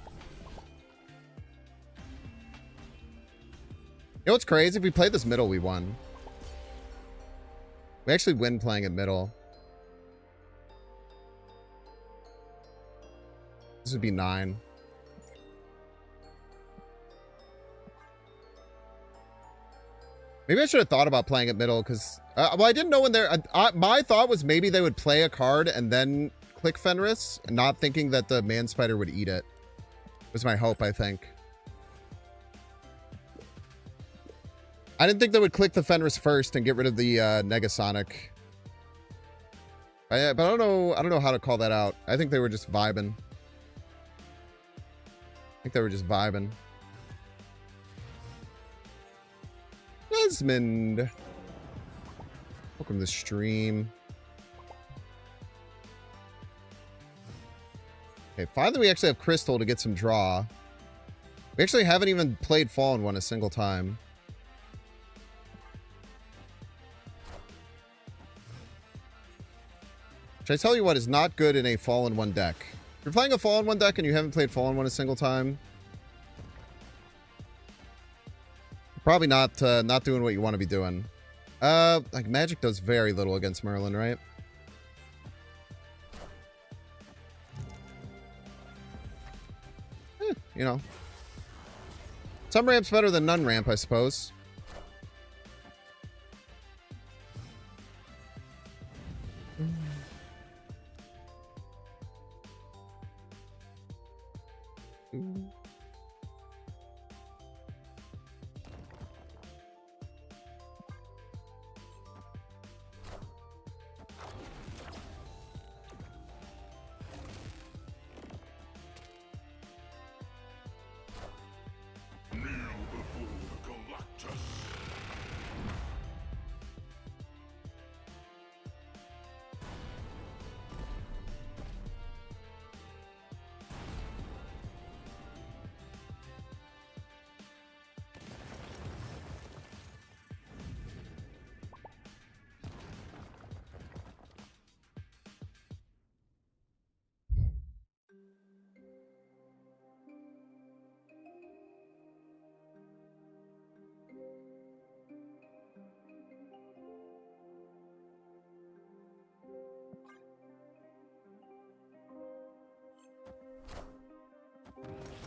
You know what's crazy? If we played this middle, we won. We actually win playing at middle. This would be 9. Maybe I should have thought about playing at middle because, well, I didn't know when they're. My thought was maybe they would play a card and then click Fenris, not thinking that the Man Spider would eat it. Was my hope, I think. I didn't think they would click the Fenris first and get rid of the Negasonic. But I don't know how to call that out. I think they were just vibing. Desmond. Welcome to the stream. Okay, finally we actually have Crystal to get some draw. We actually haven't even played Fallen One a single time. Which I tell you what is not good in a Fallen One deck. If you're playing a Fallen One deck and you haven't played Fallen One a single time, you're probably not doing what you want to be doing. Like Magic does very little against Merlin, right? You know, some ramps better than none ramp, I suppose.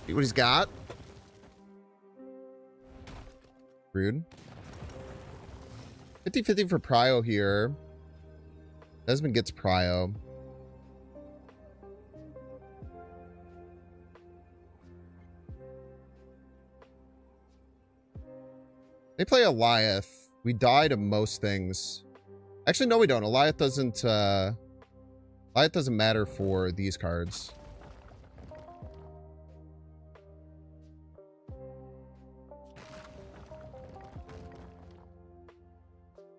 See what he's got. Rude. 50-50 for Prio here. Desmond gets Prio. They play Eliath. We die to most things. Actually, no, we don't. Eliath doesn't matter for these cards.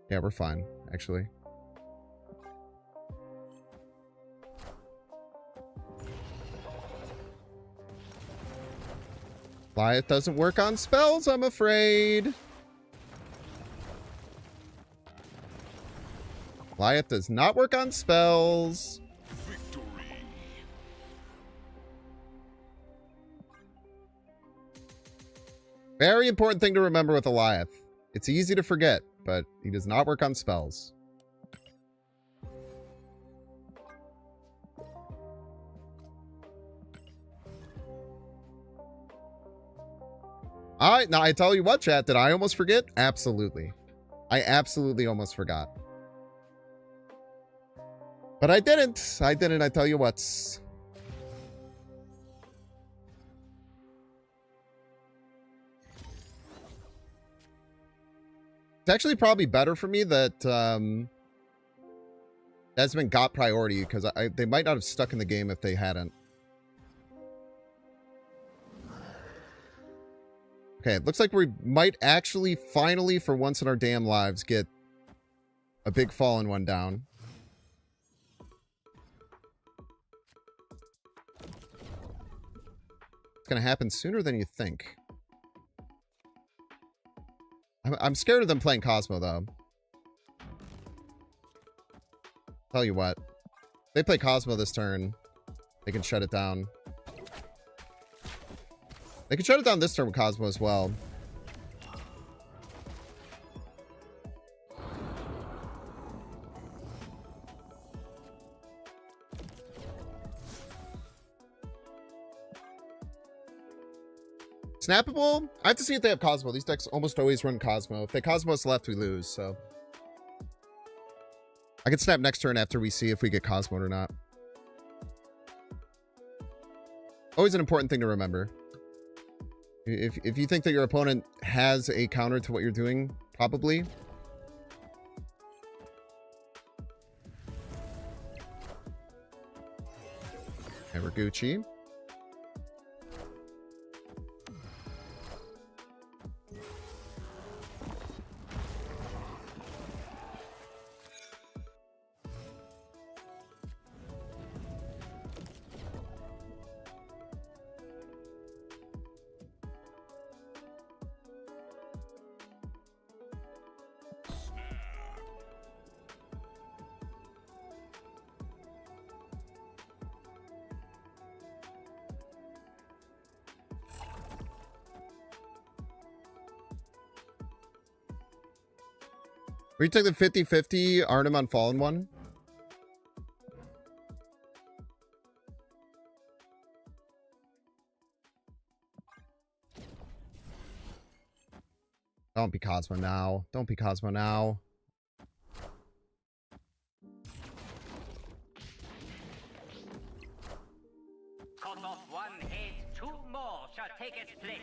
Yeah, we're fine, actually. Eliath doesn't work on spells, I'm afraid. Eliath does not work on spells. Victory. Very important thing to remember with Eliath. It's easy to forget, but he does not work on spells. Now I tell you what, chat, did I almost forget? Absolutely. I absolutely almost forgot. But I didn't. I tell you what. It's actually probably better for me that Desmond got priority, because they might not have stuck in the game if they hadn't. Okay, it looks like we might actually finally, for once in our damn lives, get a big fallen one down. It's going to happen sooner than you think. I'm scared of them playing Cosmo, though. Tell you what. If they play Cosmo this turn, they can shut it down. They can shut it down this turn with Cosmo as well. Snappable? I have to see if they have Cosmo. These decks almost always run Cosmo. If they Cosmo us left, we lose, so. I can snap next turn after we see if we get Cosmo or not. Always an important thing to remember. If you think that your opponent has a counter to what you're doing, probably. And we're Gucci. Will you take the 50-50 Arnim on Fallen one? Don't be Cosmo now. Don't be Cosmo now. Out of 1 age, 2 more shall take its place.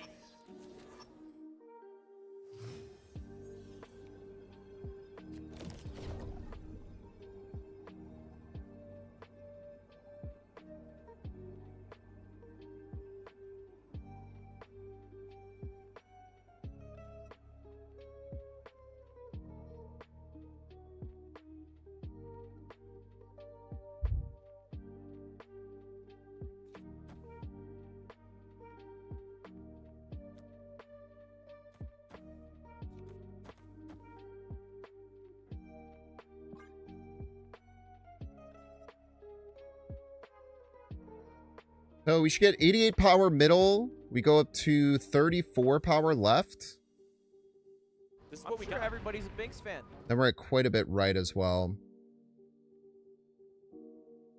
So we should get 88 power middle. We go up to 34 power left. This is what we got. Everybody's a Binks fan. Then we're at quite a bit right as well.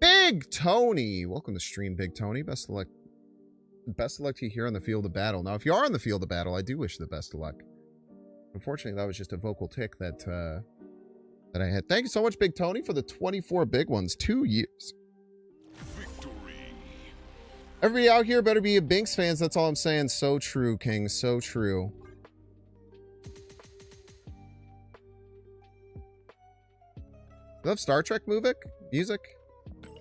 Big Tony! Welcome to stream, Big Tony. Best of luck. Best of luck to you here on the field of battle. Now, if you are on the field of battle, I do wish you the best of luck. Unfortunately, that was just a vocal tick that I had. Thank you so much, Big Tony, for the 24 big ones. 2 years. Everybody out here better be a Binks fans. That's all I'm saying. So true, King. So true. Love Star Trek music? I'm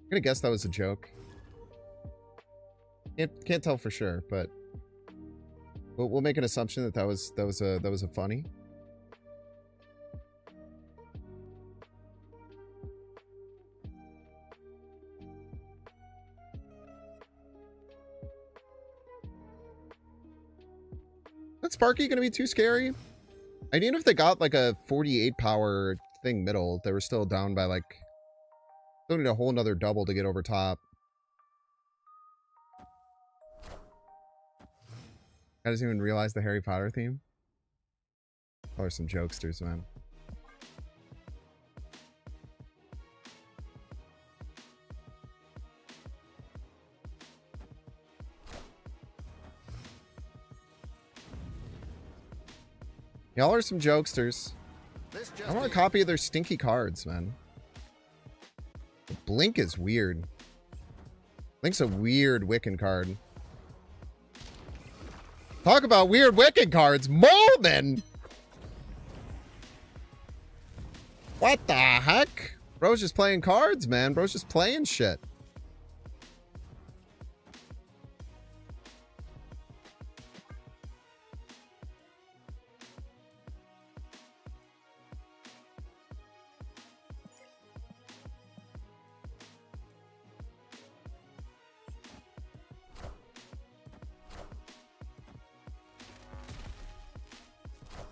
gonna guess that was a joke. Can't tell for sure, but we'll make an assumption that that was a funny. Is Sparky gonna be too scary? I didn't know if they got like a 48 power thing middle. They were still down by like, still need a whole nother double to get over top. I didn't even realize the Harry Potter theme. Oh, there's some jokesters, man. Y'all are some jokesters. I want a copy of their stinky cards, man. The Blink is weird. Blink's a weird Wiccan card. Talk about weird Wiccan cards. Molden! What the heck? Bro's just playing cards, man. Bro's just playing shit.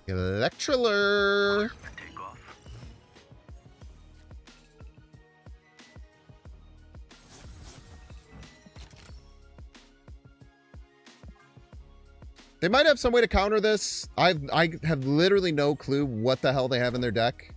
Electriller. They might have some way to counter this. I have literally no clue what the hell they have in their deck.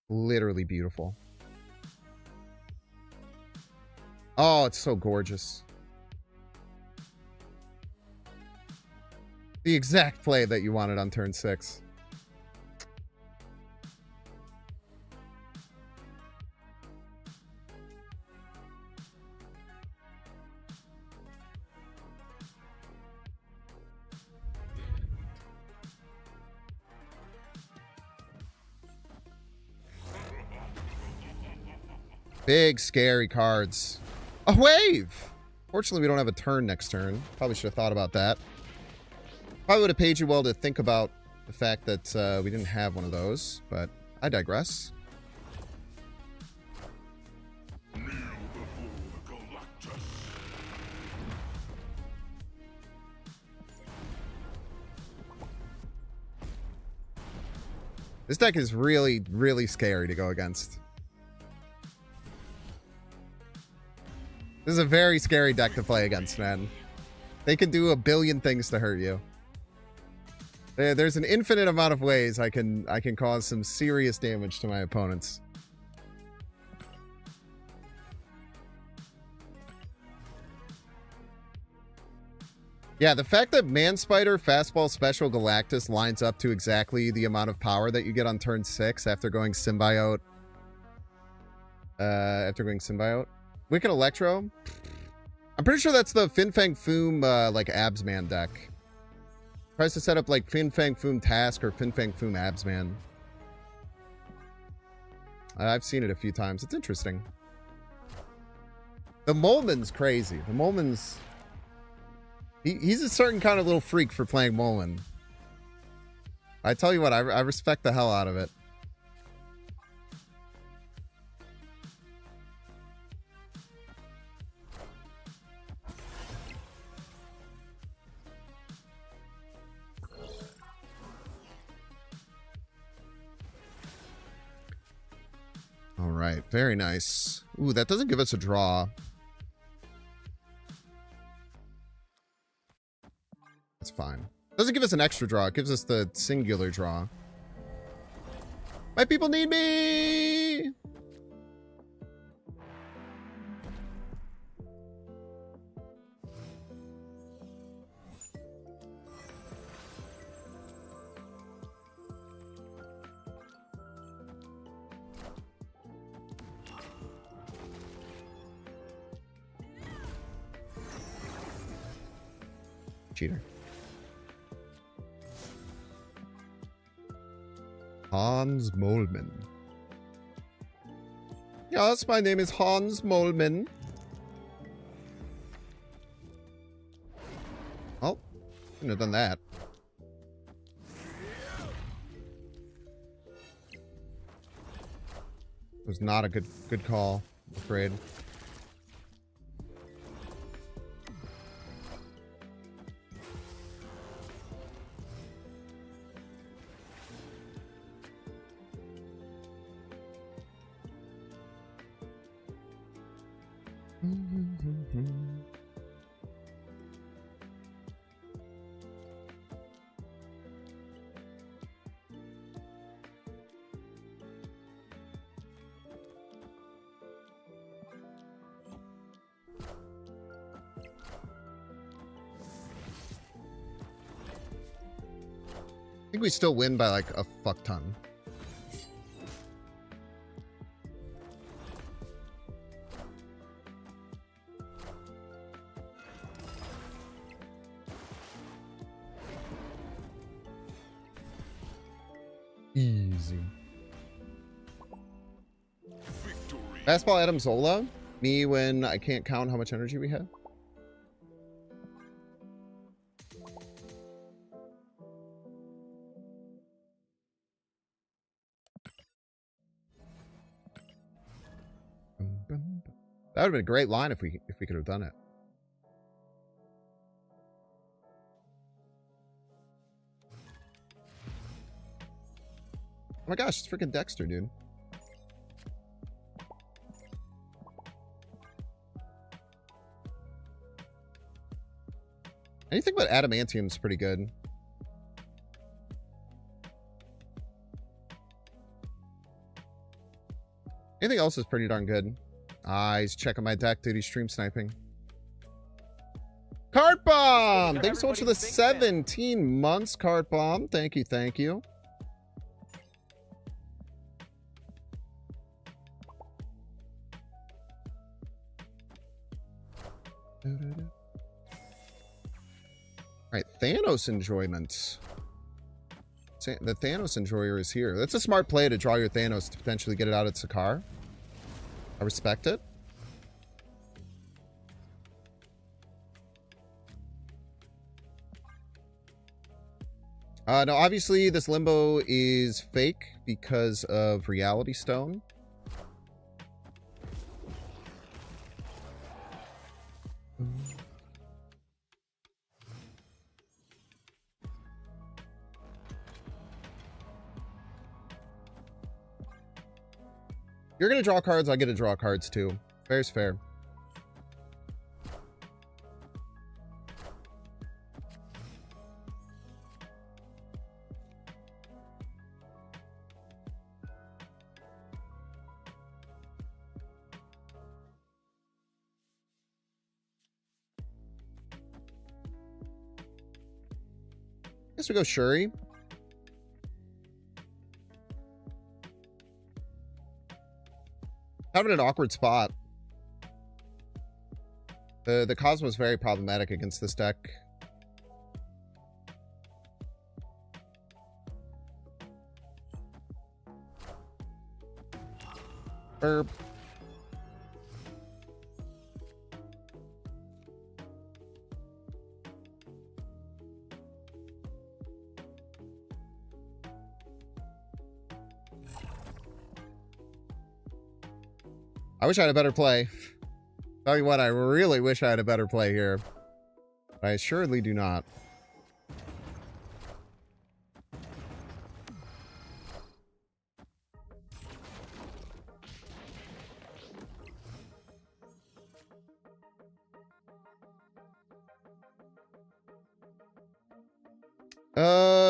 Literally beautiful. Oh, it's so gorgeous. The exact play that you wanted on turn 6. Big scary cards. A wave! Fortunately, we don't have a turn next turn. Probably should have thought about that. Probably would have paid you well to think about the fact that we didn't have one of those, but I digress. This deck is really, really scary to go against. This is a very scary deck to play against, man. They can do a billion things to hurt you. There's an infinite amount of ways I can cause some serious damage to my opponents. Yeah, the fact that Man Spider, Fastball, Special, Galactus lines up to exactly the amount of power that you get on turn 6 after going Symbiote. Wicked Electro. I'm pretty sure that's the Fin Fang Foom, like, Absman deck. Tries to set up, like, Fin Fang Foom Task or Fin Fang Foom Absman. I've seen it a few times. It's interesting. The Molman's crazy. The Molman's... He's a certain kind of little freak for playing Molman. I tell you what, I respect the hell out of it. All right, very nice. Ooh, that doesn't give us a draw. That's fine. Doesn't give us an extra draw. It gives us the singular draw. My people need me! Cheater. Hans Molman. Yes, my name is Hans Molman. Oh, couldn't have done that. It was not a good call, I'm afraid. I think we still win by like a fuck ton. Easy. Fastball Adam Zola. Me when I can't count how much energy we have. That would have been a great line if we could have done it. Oh my gosh, it's freaking Dexter, dude. Anything but Adamantium is pretty good. Anything else is pretty darn good. He's checking my deck, dude. He's stream sniping. Cart Bomb! Thanks so much for the 17 months, Cart Bomb. Thank you, thank you. Alright, Thanos Enjoyment. The Thanos Enjoyer is here. That's a smart play to draw your Thanos to potentially get it out at Sakar. I respect it. No, obviously this Limbo is fake because of Reality Stone. You're going to draw cards, I get to draw cards too. Fair's fair. guess we go Shuri. Kind of in an awkward spot. The Cosmo is very problematic against this deck. Burp. I wish I had a better play. Tell you what, I really wish I had a better play here. But I assuredly do not.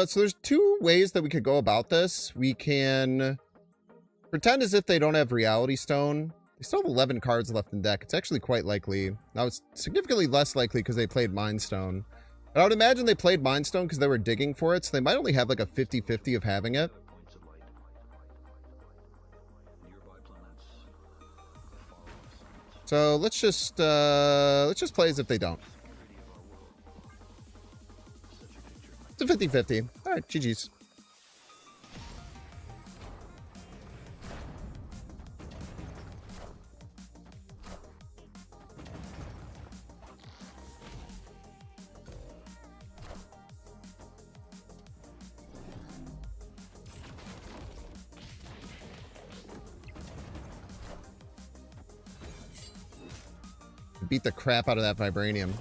So there's two ways that we could go about this. We can pretend as if they don't have Reality Stone. They still have 11 cards left in deck. It's actually quite likely. Now, it's significantly less likely because they played Mind Stone. But I would imagine they played Mind Stone because they were digging for it, so they might only have like a 50-50 of having it. So let's just play as if they don't. It's a 50-50. All right, GG's. Beat the crap out of that Vibranium.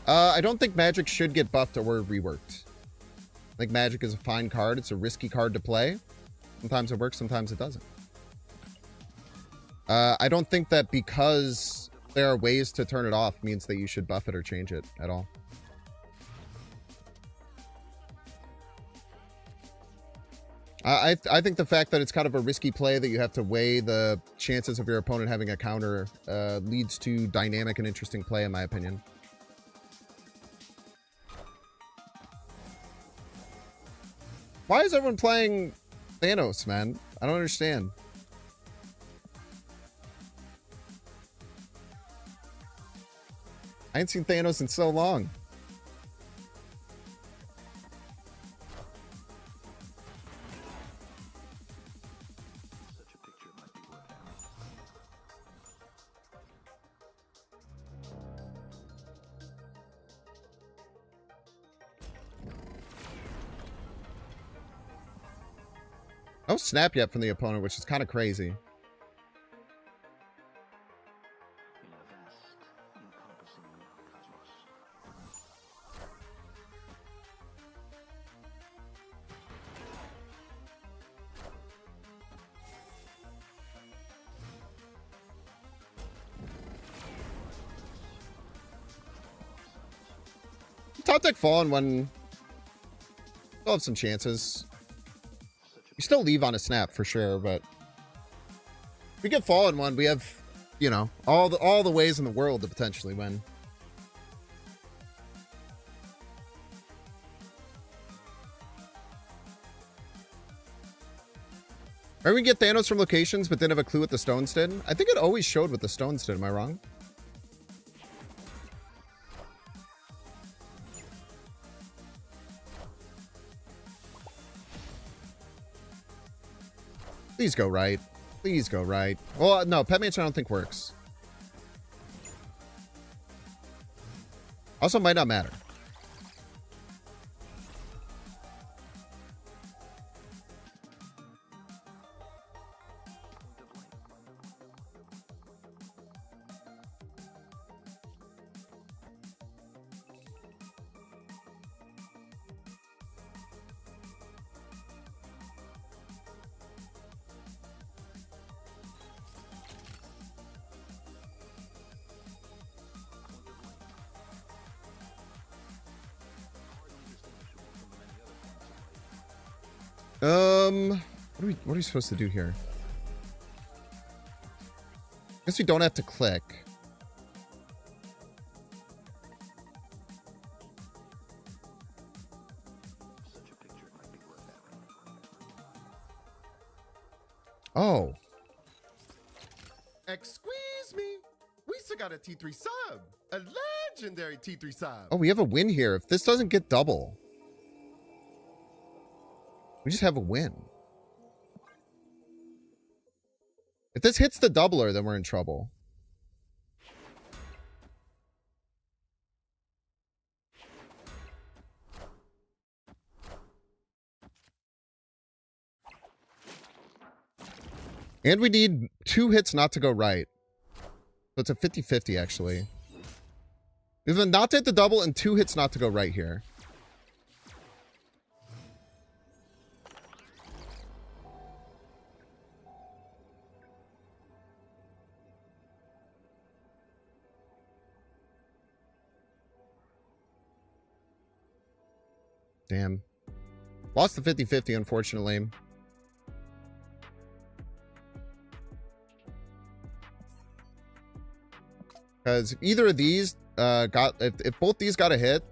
I don't think Magic should get buffed or reworked. I think Magic is a fine card. It's a risky card to play. Sometimes it works, sometimes it doesn't. I don't think that because there are ways to turn it off means that you should buff it or change it at all. I think the fact that it's kind of a risky play that you have to weigh the chances of your opponent having a counter leads to dynamic and interesting play, in my opinion. Why is everyone playing Thanos, man? I don't understand. I ain't seen Thanos in so long. No snap yet from the opponent, which is kind of crazy. Top deck Fallen one still have some chances. We still leave on a snap for sure, but if we get Fallen one, we have, you know, all the ways in the world to potentially win. Or we get Thanos from locations, but didn't have a clue what the stones did. I think it always showed what the stones did. Am I wrong? Please go right. Please go right. Well, no, Pet Mansion I don't think works. Also might not matter. What are we supposed to do here? Guess we don't have to click. Oh. Excuse me. We still got a T3 sub. A legendary T3 sub. Oh, we have a win here. If this doesn't get double, we just have a win. If this hits the doubler, then we're in trouble. And we need 2 hits not to go right. So it's a 50-50, actually. There's a not to hit the double and 2 hits not to go right here. Damn. Lost the 50-50, unfortunately. Because either of these if both these got a hit,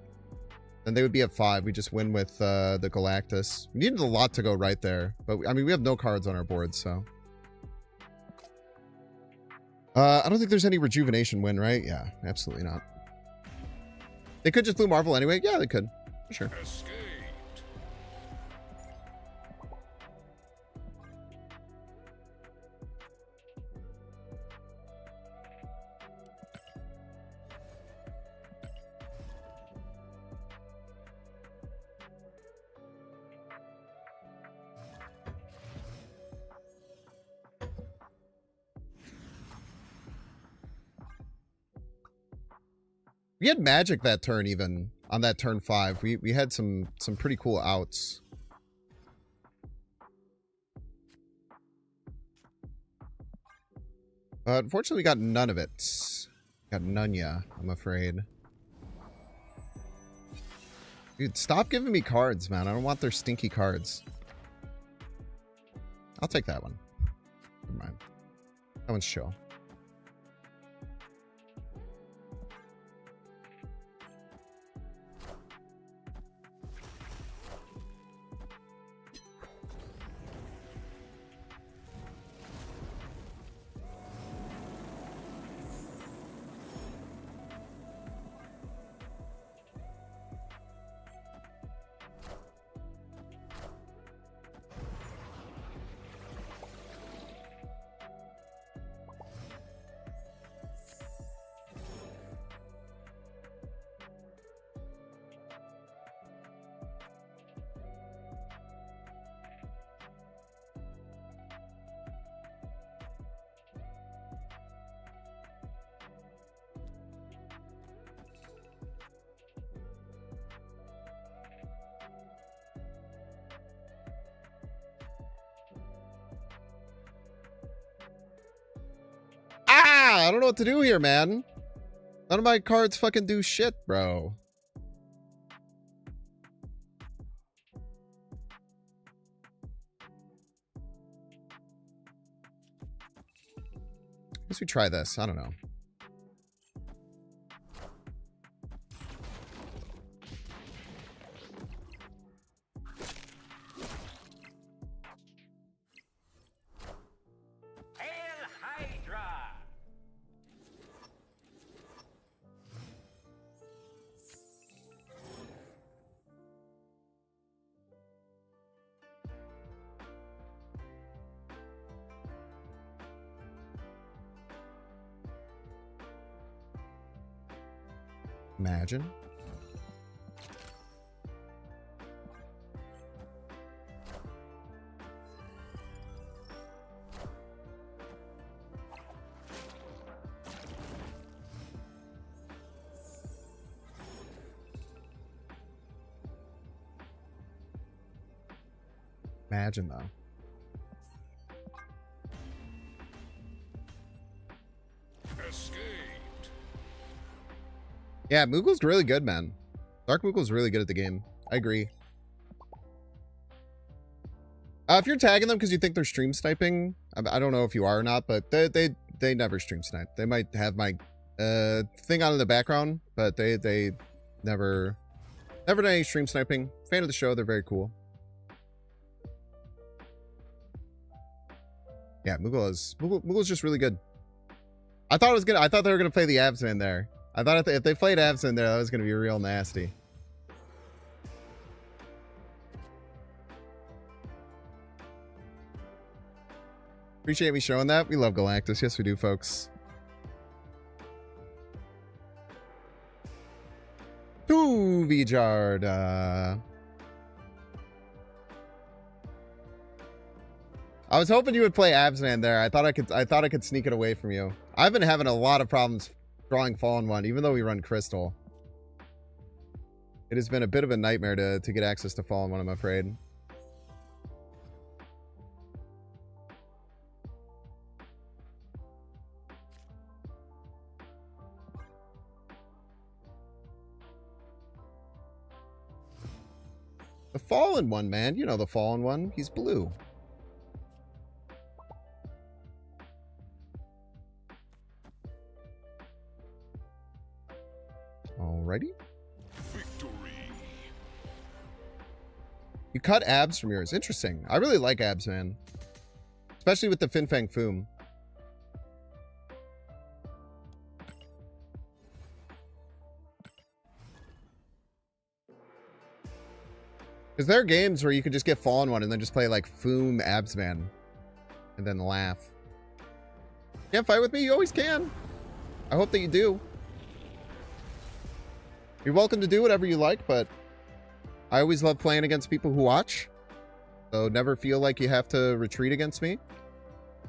then they would be at 5. We just win with the Galactus. We needed a lot to go right there. But, I mean, we have no cards on our board, so. I don't think there's any rejuvenation win, right? Yeah, absolutely not. They could just Blue Marvel anyway. Yeah, they could. For sure. We had magic that turn, even on that turn 5. We had some pretty cool outs. Unfortunately, we got none of it. Got none, yeah, I'm afraid. Dude, stop giving me cards, man. I don't want their stinky cards. I'll take that one. Never mind. That one's chill. I don't know what to do here, man. None of my cards fucking do shit, bro. Guess we try this. I don't know. Hail Hydra! Imagine. Imagine, though. Yeah, Moogle's really good, man. Dark Moogle's really good at the game. I agree. If you're tagging them because you think they're stream sniping, I don't know if you are or not, but they they never stream snipe. They might have my thing on in the background, but they never done any stream sniping. Fan of the show, they're very cool. Yeah, Moogle's just really good. I thought they were gonna play the Absman in there. I thought if they played Absman in there, that was gonna be real nasty. Appreciate me showing that. We love Galactus. Yes, we do, folks. Ooh, Vjard. I was hoping you would play Absman there. I thought I could sneak it away from you. I've been having a lot of problems drawing Fallen One, even though we run Crystal. It has been a bit of a nightmare to get access to Fallen One, I'm afraid. The Fallen One, man. You know the Fallen One. He's blue. Alrighty. Victory. You cut abs from yours. Interesting. I really like abs, man. Especially with the Fin Fang Foom. Because there are games where you could just get Fallen One and then just play like Foom Absman. And then laugh. Can't fight with me? You always can. I hope that you do. You're welcome to do whatever you like, but I always love playing against people who watch. So never feel like you have to retreat against me.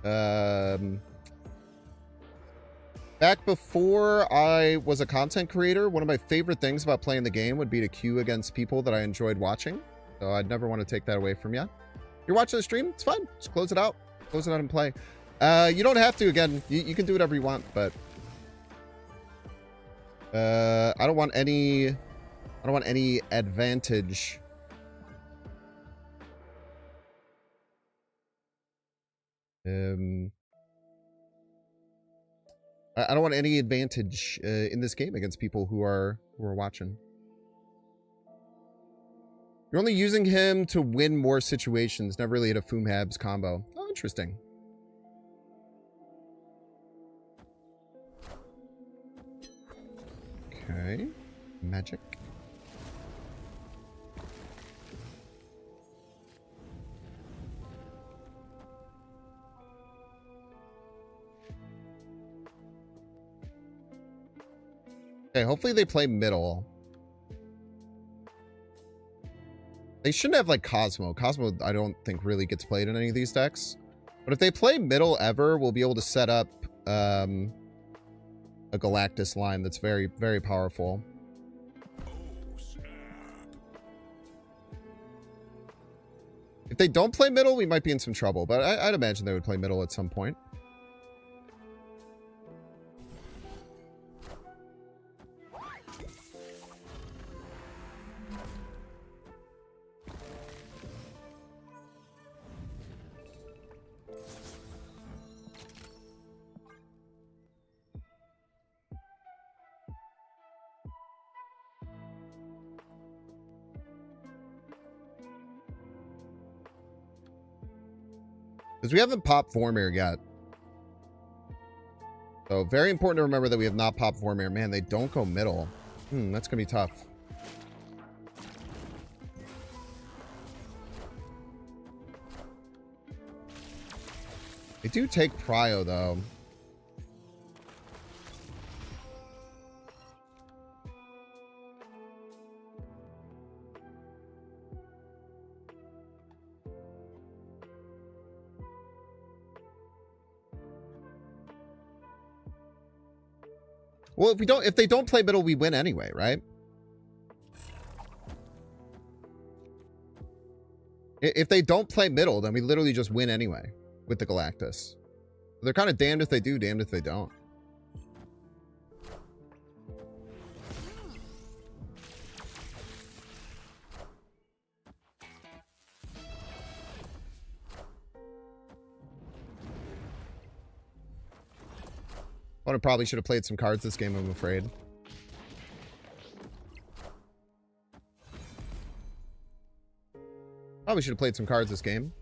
Back before I was a content creator, one of my favorite things about playing the game would be to queue against people that I enjoyed watching. So I'd never want to take that away from you. You're watching the stream? It's fine. Just close it out. Close it out and play. You don't have to. Again, you can do whatever you want, but I don't want any advantage. I don't want any advantage in this game against people who are watching. You're only using him to win more situations, never really hit a Foom Habs combo. Oh, interesting. Okay. Magic. Okay, hopefully they play middle. They shouldn't have like Cosmo. Cosmo, I don't think really gets played in any of these decks. But if they play middle ever, we'll be able to set up a Galactus line that's very, very powerful. If they don't play middle, we might be in some trouble. But I'd imagine they would play middle at some point. Because we haven't popped Vormir yet. So very important to remember that we have not popped Vormir. Man, they don't go middle. That's going to be tough. They do take Prio, though. Well, if they don't play middle, we win anyway, right? If they don't play middle, then we literally just win anyway with the Galactus. They're kind of damned if they do, damned if they don't. Opponent probably should have played some cards this game, I'm afraid. Probably should have played some cards this game.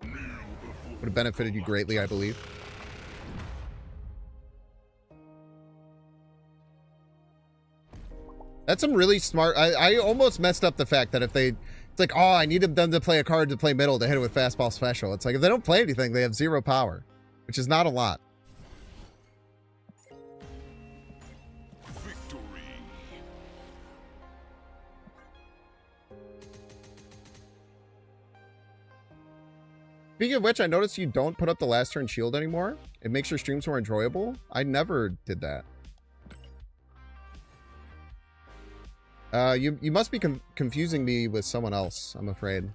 Would have benefited you greatly, I believe. That's some really smart... I almost messed up the fact that if they... It's like, oh, I needed them to play a card to play middle to hit it with fastball special. It's like, if they don't play anything, they have 0 power. Which is not a lot. Speaking of which, I noticed you don't put up the last turn shield anymore. It makes your streams more enjoyable. I never did that. You must be confusing me with someone else, I'm afraid.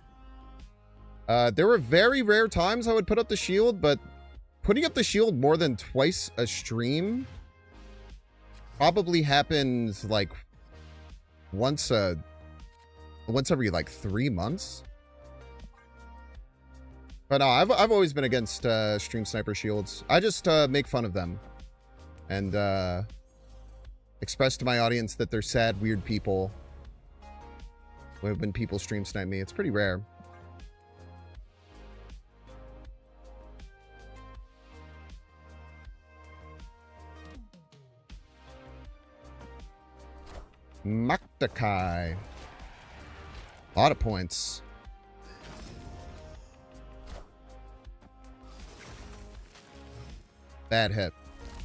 There were very rare times I would put up the shield, but putting up the shield more than twice a stream probably happens like once every like 3 months. But no, I've always been against stream sniper shields. I just make fun of them and express to my audience that they're sad, weird people when people stream snipe me. It's pretty rare. Maktakai. A lot of points. Bad hit.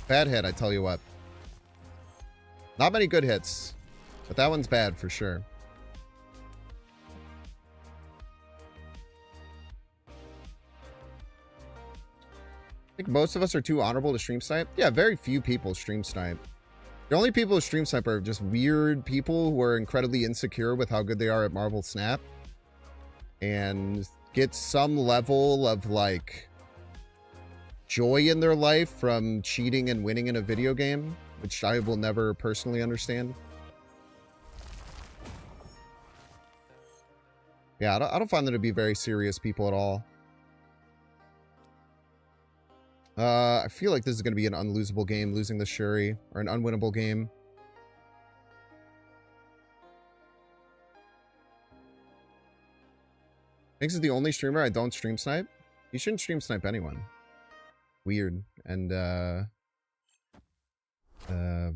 Bad hit, I tell you what. Not many good hits, but that one's bad for sure. I think most of us are too honorable to stream snipe. Yeah, very few people stream snipe. The only people who stream snipe are just weird people who are incredibly insecure with how good they are at Marvel Snap and get some level of like joy in their life from cheating and winning in a video game, which I will never personally understand. Yeah, I don't find them to be very serious people at all. I feel like this is going to be an unlosable game, losing the Shuri, or an unwinnable game. Thanks is the only streamer I don't stream snipe. You shouldn't stream snipe anyone. Weird and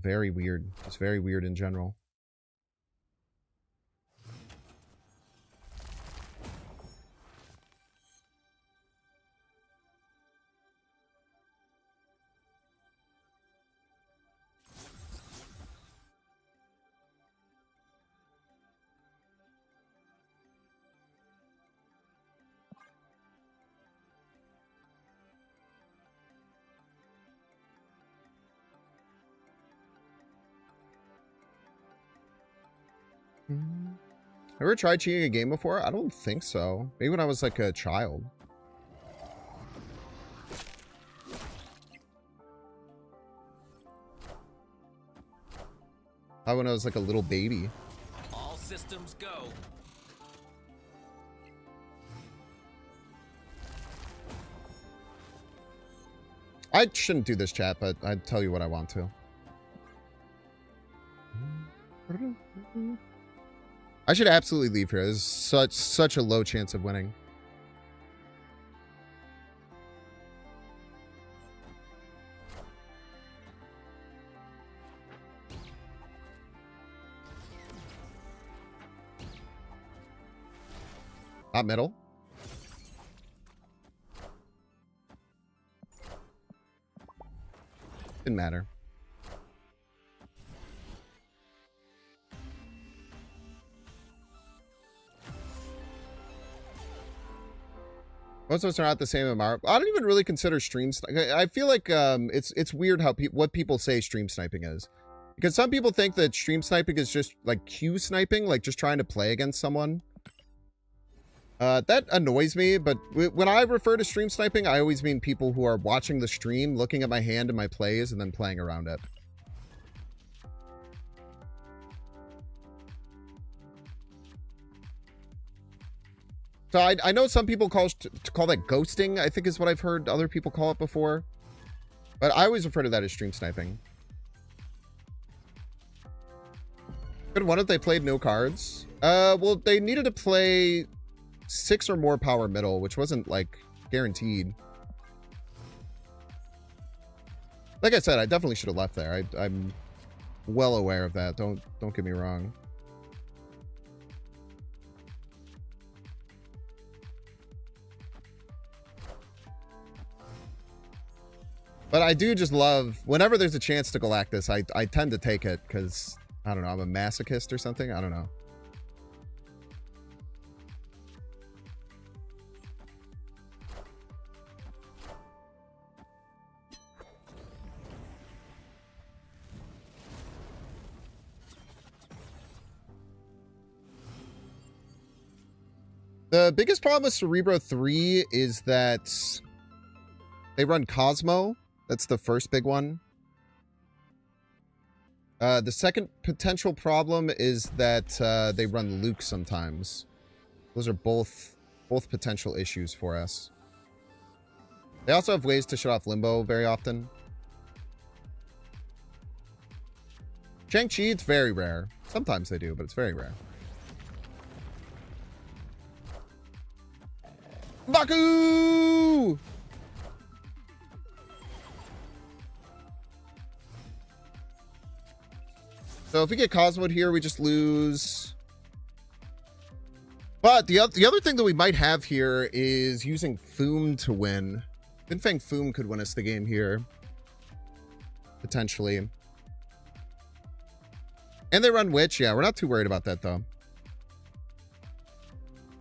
very weird. Just very weird in general. Ever tried cheating a game before? I don't think so. Maybe when I was like a child. Probably when I was like a little baby. All systems go. I shouldn't do this, chat, but I'd tell you what I want to. I should absolutely leave here. There's such a low chance of winning. Not middle. Didn't matter. Most of us are not the same amount. I don't even really consider streams. I feel like it's weird how what people say stream sniping is, because some people think that stream sniping is just like queue sniping, like just trying to play against someone. That annoys me, but when I refer to stream sniping, I always mean people who are watching the stream, looking at my hand and my plays, and then playing around it. So I know some people call that ghosting, I think is what I've heard other people call it before. But I always refer to that as stream sniping. Good one if they played no cards. Well, they needed to play 6 or more power middle, which wasn't like guaranteed. Like I said, I definitely should have left there. I'm well aware of that. Don't get me wrong. But I do just love whenever there's a chance to Galactus, I tend to take it because I don't know, I'm a masochist or something. I don't know. The biggest problem with Cerebro 3 is that they run Cosmo. That's the first big one. The second potential problem is that they run Luke sometimes. Those are both potential issues for us. They also have ways to shut off Limbo very often. Shang-Chi, it's very rare. Sometimes they do, but it's very rare. Baku! So if we get Cosmoed here, we just lose. But the other thing that we might have here is using Foom to win. Finfang Foom could win us the game here. Potentially. And they run Witch. Yeah, we're not too worried about that, though.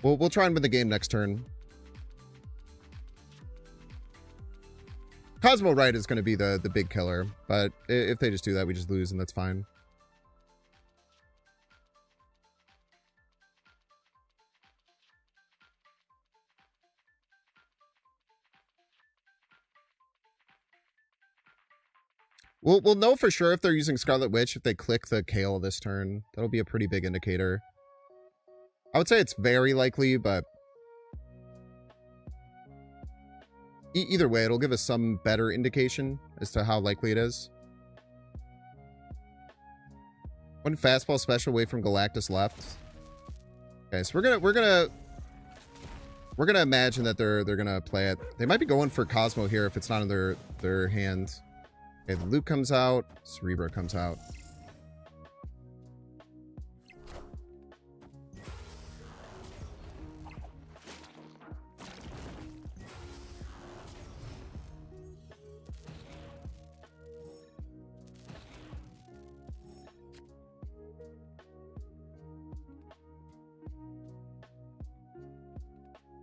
We'll try and win the game next turn. Cosmo Right is going to be the big killer. But if they just do that, we just lose, and that's fine. We'll know for sure if they're using Scarlet Witch if they click the Kale this turn. That'll be a pretty big indicator. I would say it's very likely, but either way, it'll give us some better indication as to how likely it is. One fastball special away from Galactus left. Okay, so we're gonna imagine that they're gonna play it. They might be going for Cosmo here if it's not in their hand. Okay, the Luke comes out. Cerebro comes out.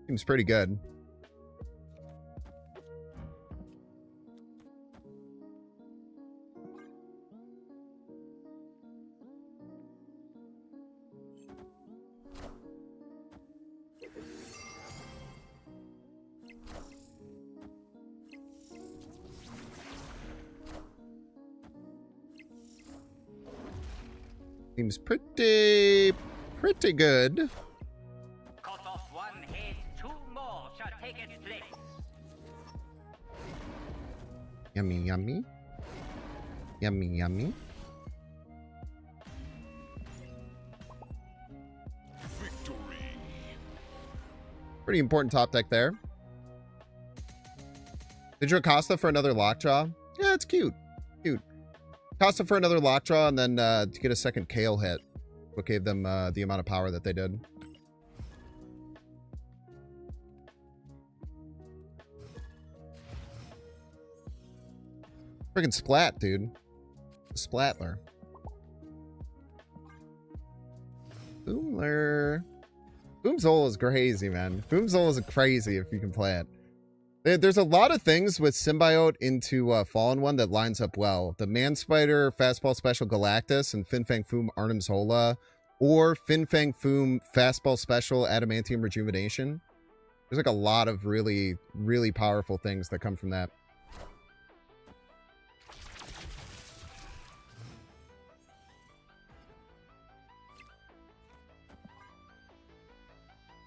Seems pretty good. Seems pretty good. Cut off one head, 2 more shall take its place. Yummy, yummy. Yummy, yummy. Victory. Pretty important top deck there. Did you Acosta for another Lockjaw? Yeah, it's cute. Cute. Acosta for another Lockjaw and then to get a second Kale hit. What gave them the amount of power that they did. Freaking Splat, dude. Splatler. Boomler. Boomzol is crazy, man. Boomzol is crazy if you can play it. There's a lot of things with Symbiote into Fallen One that lines up well. The Man Spider, Fastball Special Galactus, and Finfang Foom Arnim's Hola, or Finfang Foom Fastball Special Adamantium Rejuvenation. There's like a lot of really, really powerful things that come from that.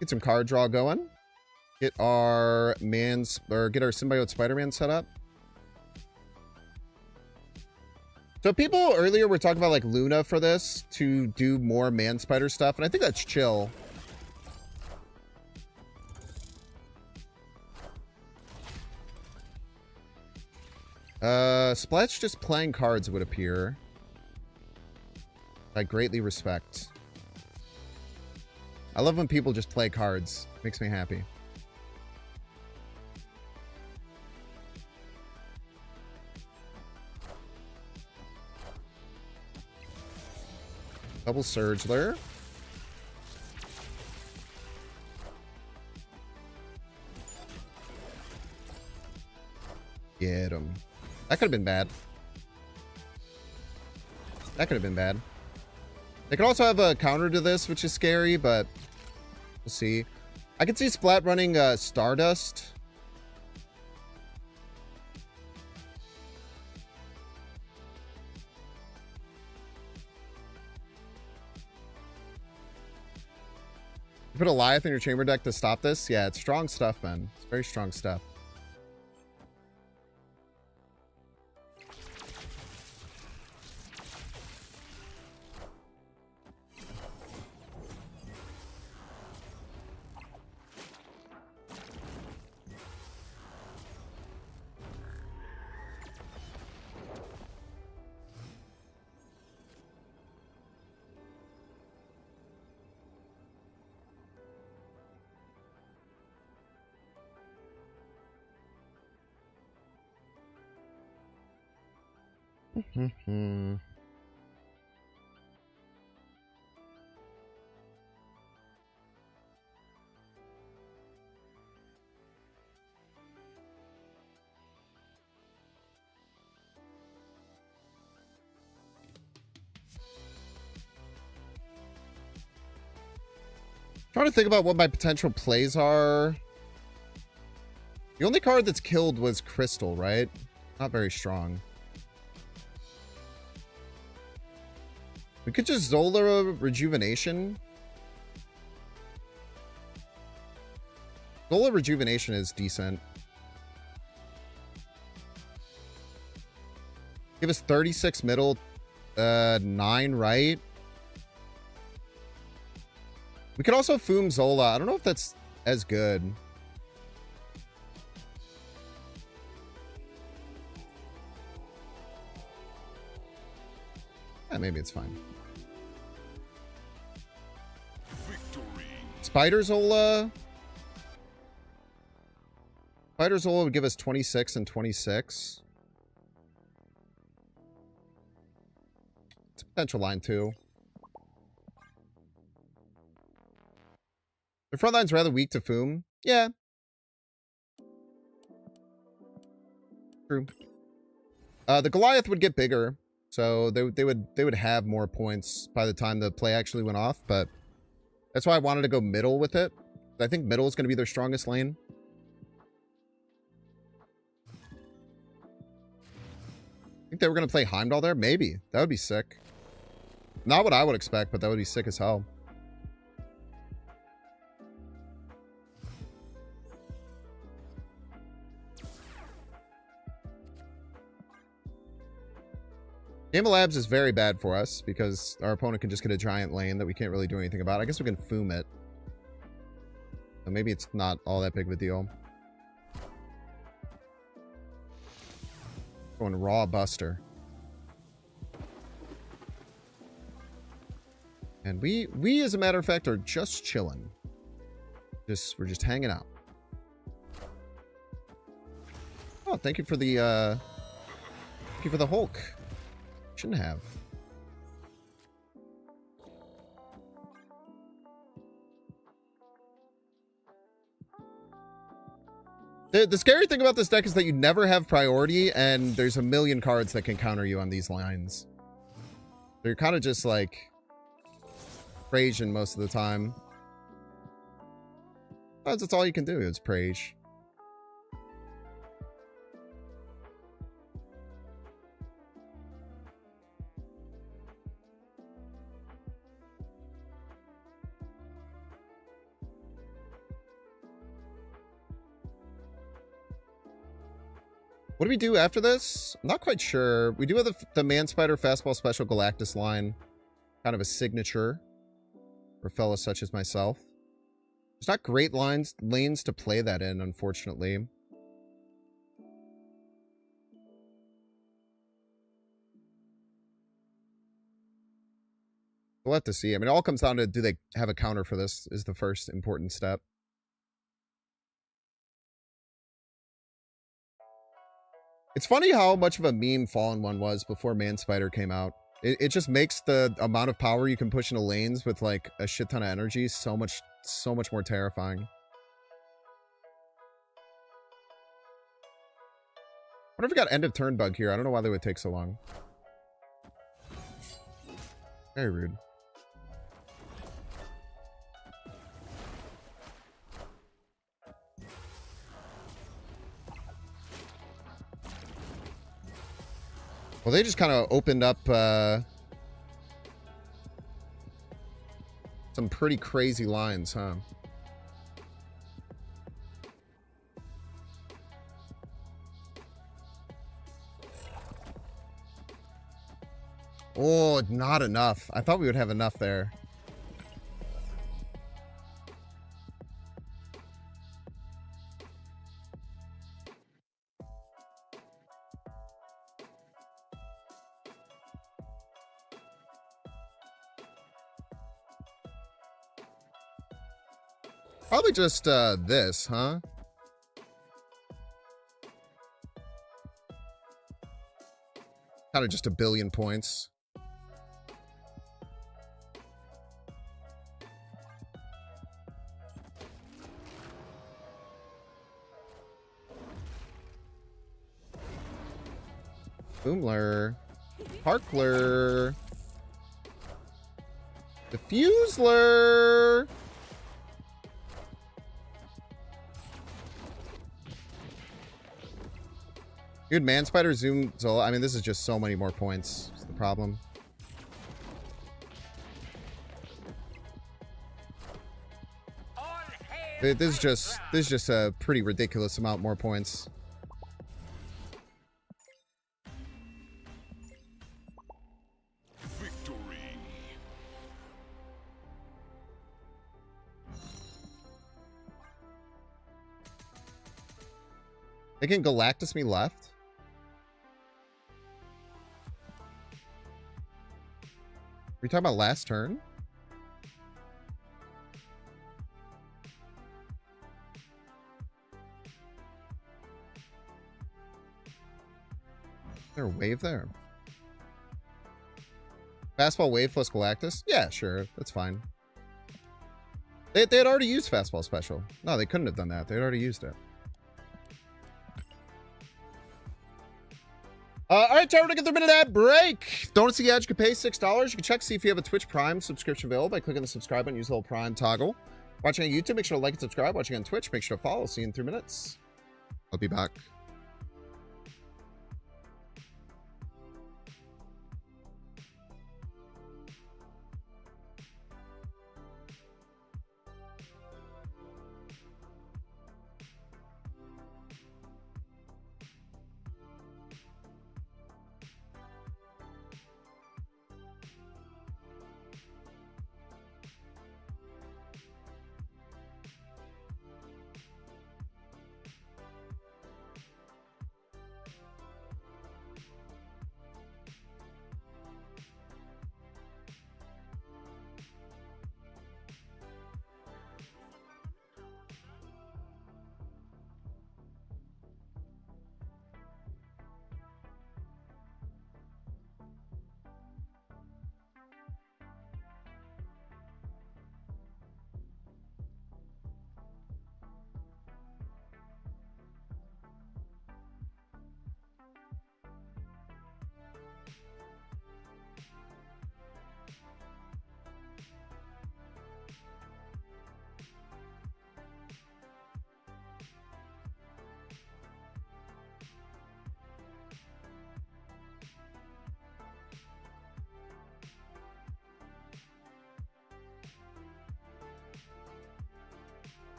Get some card draw going. Get our get our Symbiote Spider-Man set up. So people earlier were talking about like Luna for this to do more man spider stuff, and I think that's chill. Splat's just playing cards, it would appear. I greatly respect. I love when people just play cards. Makes me happy. Double Surgler. Get him. That could have been bad. That could have been bad. They could also have a counter to this, which is scary, but we'll see. I could see Splat running Stardust. You put a Goliath in your chamber deck to stop this? Yeah, it's strong stuff, man. It's very strong stuff. Trying to think about what my potential plays are. The only card that's killed was Crystal, right? Not very strong. We could just Zola Rejuvenation. Zola Rejuvenation is decent. Give us 36 middle, 9 right. We could also Foom Zola. I don't know if that's as good. Yeah, maybe it's fine. Victory. Spider Zola. Spider Zola would give us 26 and 26. It's a potential line too. The front line's rather weak to Foom. Yeah. True. The Goliath would get bigger, so they would have more points by the time the play actually went off, but that's why I wanted to go middle with it. I think middle is going to be their strongest lane. I think they were going to play Heimdall there? Maybe. That would be sick. Not what I would expect, but that would be sick as hell. Game of Labs is very bad for us because our opponent can just get a giant lane that we can't really do anything about. I guess we can Foom it. So maybe it's not all that big of a deal. Going Raw Buster. And we as a matter of fact are just chilling. We're just hanging out. Oh, thank you for the Hulk. Shouldn't have. The scary thing about this deck is that you never have priority, and there's a million cards that can counter you on these lines. So you're kind of just like Prasian most of the time. That's all you can do is Prage. What do we do after this? I'm not quite sure. We do have the Man Spider Fastball Special Galactus line. Kind of a signature for fellas such as myself. There's not great lanes to play that in, unfortunately. We'll have to see. I mean, it all comes down to, do they have a counter for this is the first important step. It's funny how much of a meme Fallen One was before Man Spider came out. It just makes the amount of power you can push into lanes with like a shit ton of energy so much more terrifying. What if we got end of turn bug here? I don't know why they would take so long. Very rude. Well, they just kind of opened up some pretty crazy lines, huh? Oh, not enough. I thought we would have enough there. Probably just this, huh? Kind of just 1 billion points. Boomler. Parkler. Diffusler. Dude, Man Spider Zoom Zola. I mean, this is just so many more points. That's the problem. This is just a pretty ridiculous amount more points. Victory. They can Galactus me left? Are you talking about last turn? Is there a wave there? Fastball wave plus Galactus? Yeah, sure. That's fine. They had already used Fastball Special. No, they couldn't have done that. They had already used it. All right, time to get the minute ad break. Don't see ads, you can pay $6. You can check to see if you have a Twitch Prime subscription available by clicking the subscribe button. Use the little Prime toggle. Watching on YouTube, make sure to like and subscribe. Watching on Twitch, make sure to follow. See you in 3 minutes. I'll be back.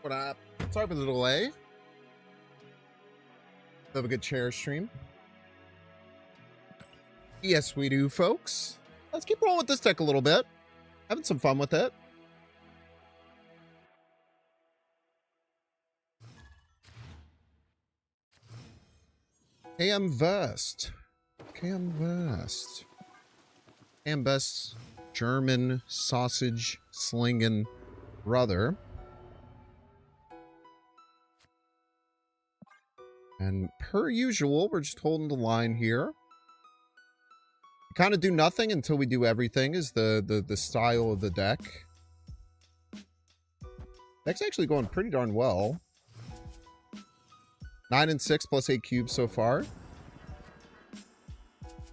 What up? Sorry for the delay. Have a good chair stream. Yes, we do, folks. Let's keep rolling with this deck a little bit. Having some fun with it. KM Vest. KM Vest. KM Vest. German sausage slinging brother. And per usual, we're just holding the line here. Kind of do nothing until we do everything is the style of the deck. Deck's actually going pretty darn well. 9 and 6 plus 8 cubes so far.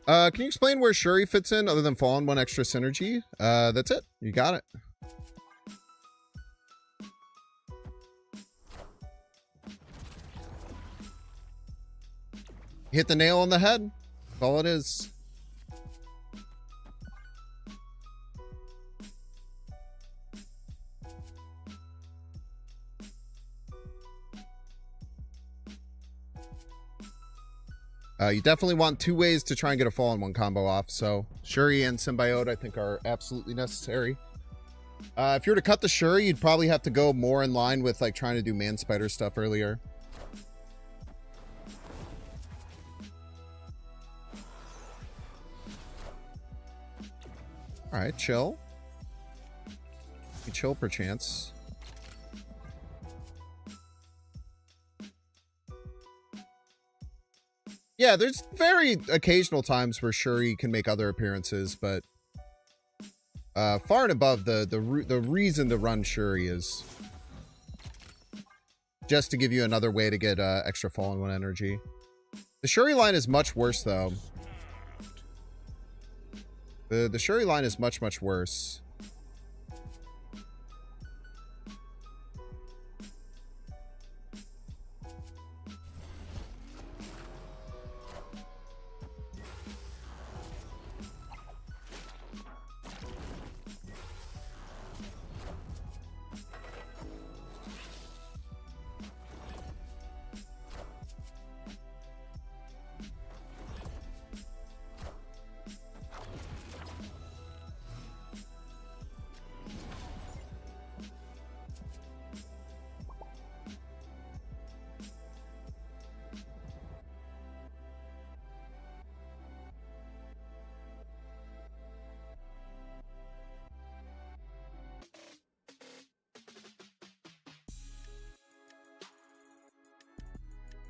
Can you explain where Shuri fits in other than Fallen 1 extra synergy? That's it. You got it. Hit the nail on the head. That's all it is. You definitely want 2 ways to try and get a Fallen 1 combo off. So Shuri and Symbiote I think are absolutely necessary. If you were to cut the Shuri, you'd probably have to go more in line with like trying to do Man Spider stuff earlier. All right, chill. You chill perchance. Yeah, there's very occasional times where Shuri can make other appearances, but far and above the reason to run Shuri is just to give you another way to get extra Fallen 1 energy. The Shuri line is much worse, though. The Shuri line is much, much worse.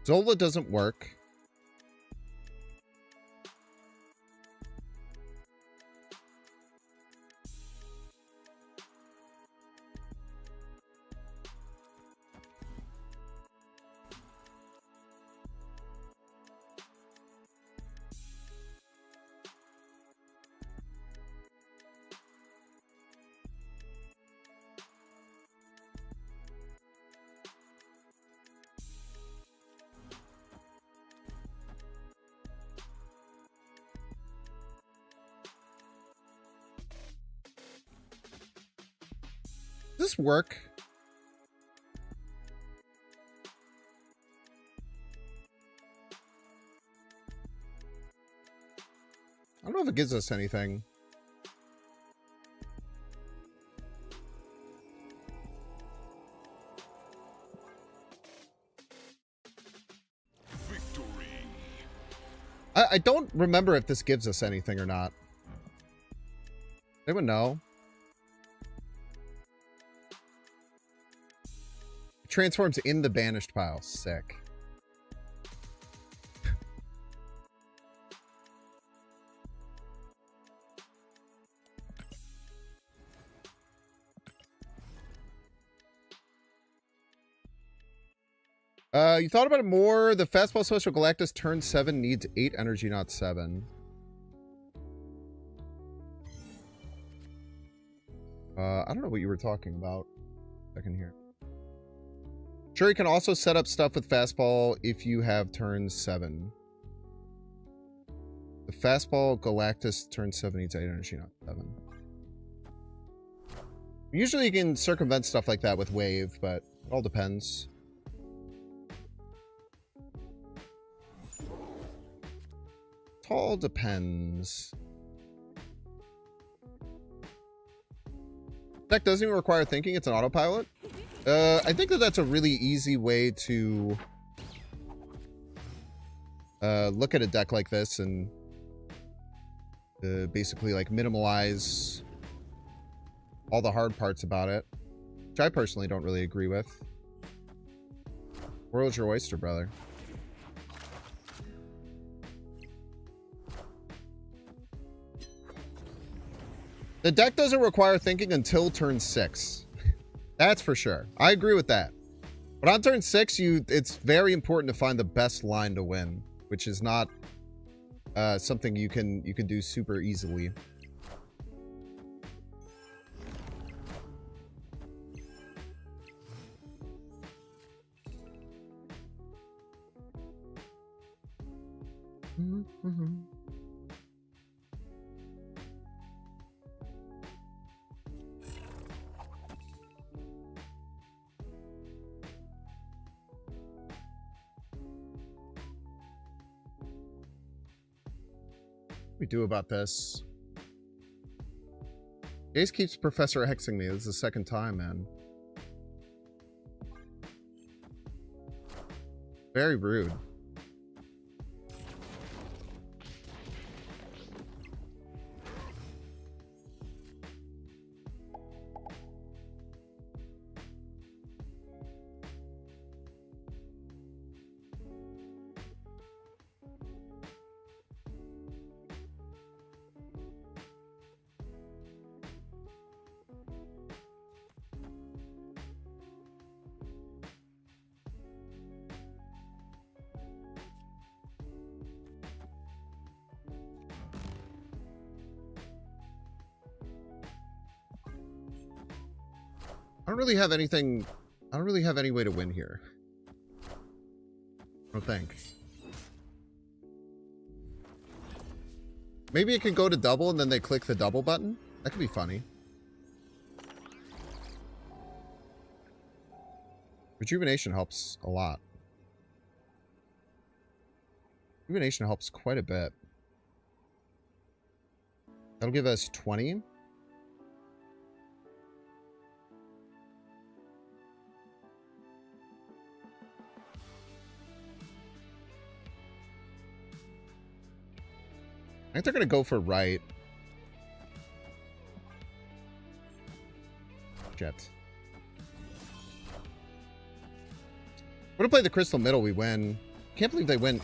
Zola doesn't work. Does this work? I don't know if it gives us anything. Victory. I don't remember if this gives us anything or not. Anyone know? Transforms in the banished pile. Sick. You thought about it more. The fastball Social Galactus turn 7 needs 8 energy, not 7. I don't know what you were talking about. Second here. Sure, you can also set up stuff with fastball if you have turn 7. The fastball Galactus turn 7 needs 8 energy, not 7. Usually you can circumvent stuff like that with wave, but All depends. It all depends. Deck doesn't even require thinking. It's an autopilot. I think that that's a really easy way to look at a deck like this and basically like minimalize all the hard parts about it, which I personally don't really agree with. World's your oyster, brother. The deck doesn't require thinking until turn 6. That's for sure. I agree with that. But on turn 6, it's very important to find the best line to win, which is not something you can do super easily. Mm-hmm. We do about this. Ace keeps Professor Xing me. This is the second time, man. Very rude. I don't really have anything. I don't really have any way to win here. I don't think. Maybe it could go to double and then they click the double button. That could be funny. Rejuvenation helps a lot. Rejuvenation helps quite a bit. That'll give us 20. I think they're going to go for right. Jet. We're going to play the crystal middle, we win. Can't believe they win.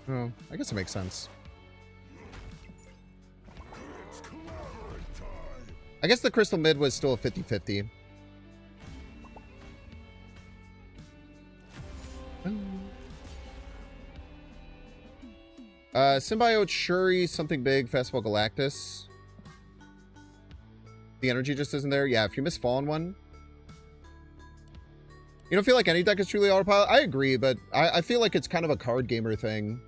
Oh, I guess it makes sense. I guess the crystal mid was still a 50-50. Symbiote, Shuri, something big, Festival Galactus. The energy just isn't there. Yeah, if you miss Fallen One. You don't feel like any deck is truly autopilot? I agree, but I feel like it's kind of a card gamer thing.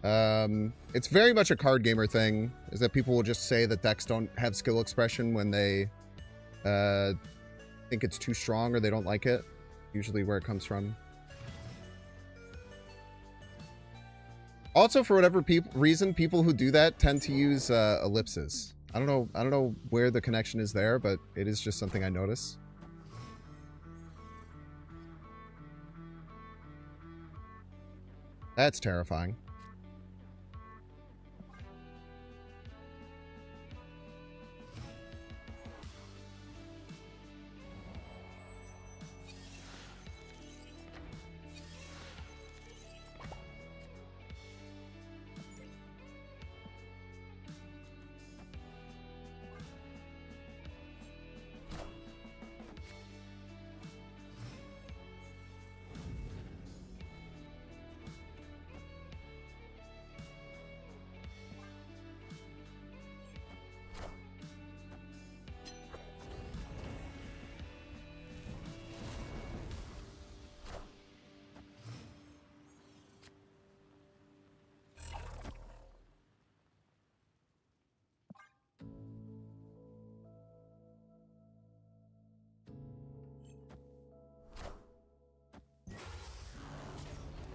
It's very much a card gamer thing, is that people will just say that decks don't have skill expression when they think it's too strong or they don't like it. Usually where it comes from. Also, for whatever reason, people who do that tend to use ellipses. I don't know where the connection is there, but it is just something I notice. That's terrifying.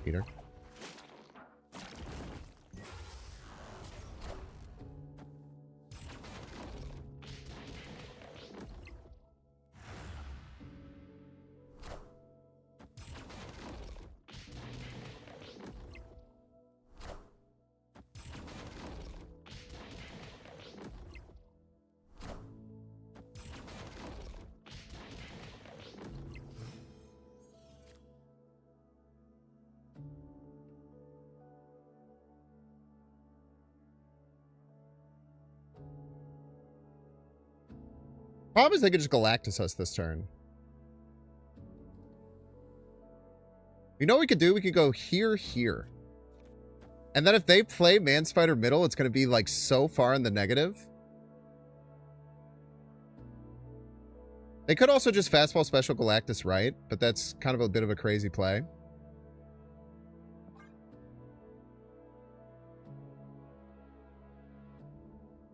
Peter. Problem is they could just Galactus us this turn. You know what we could do? We could go here, here. And then if they play Man Spider middle, it's going to be like so far in the negative. They could also just fastball special Galactus right, but that's kind of a bit of a crazy play.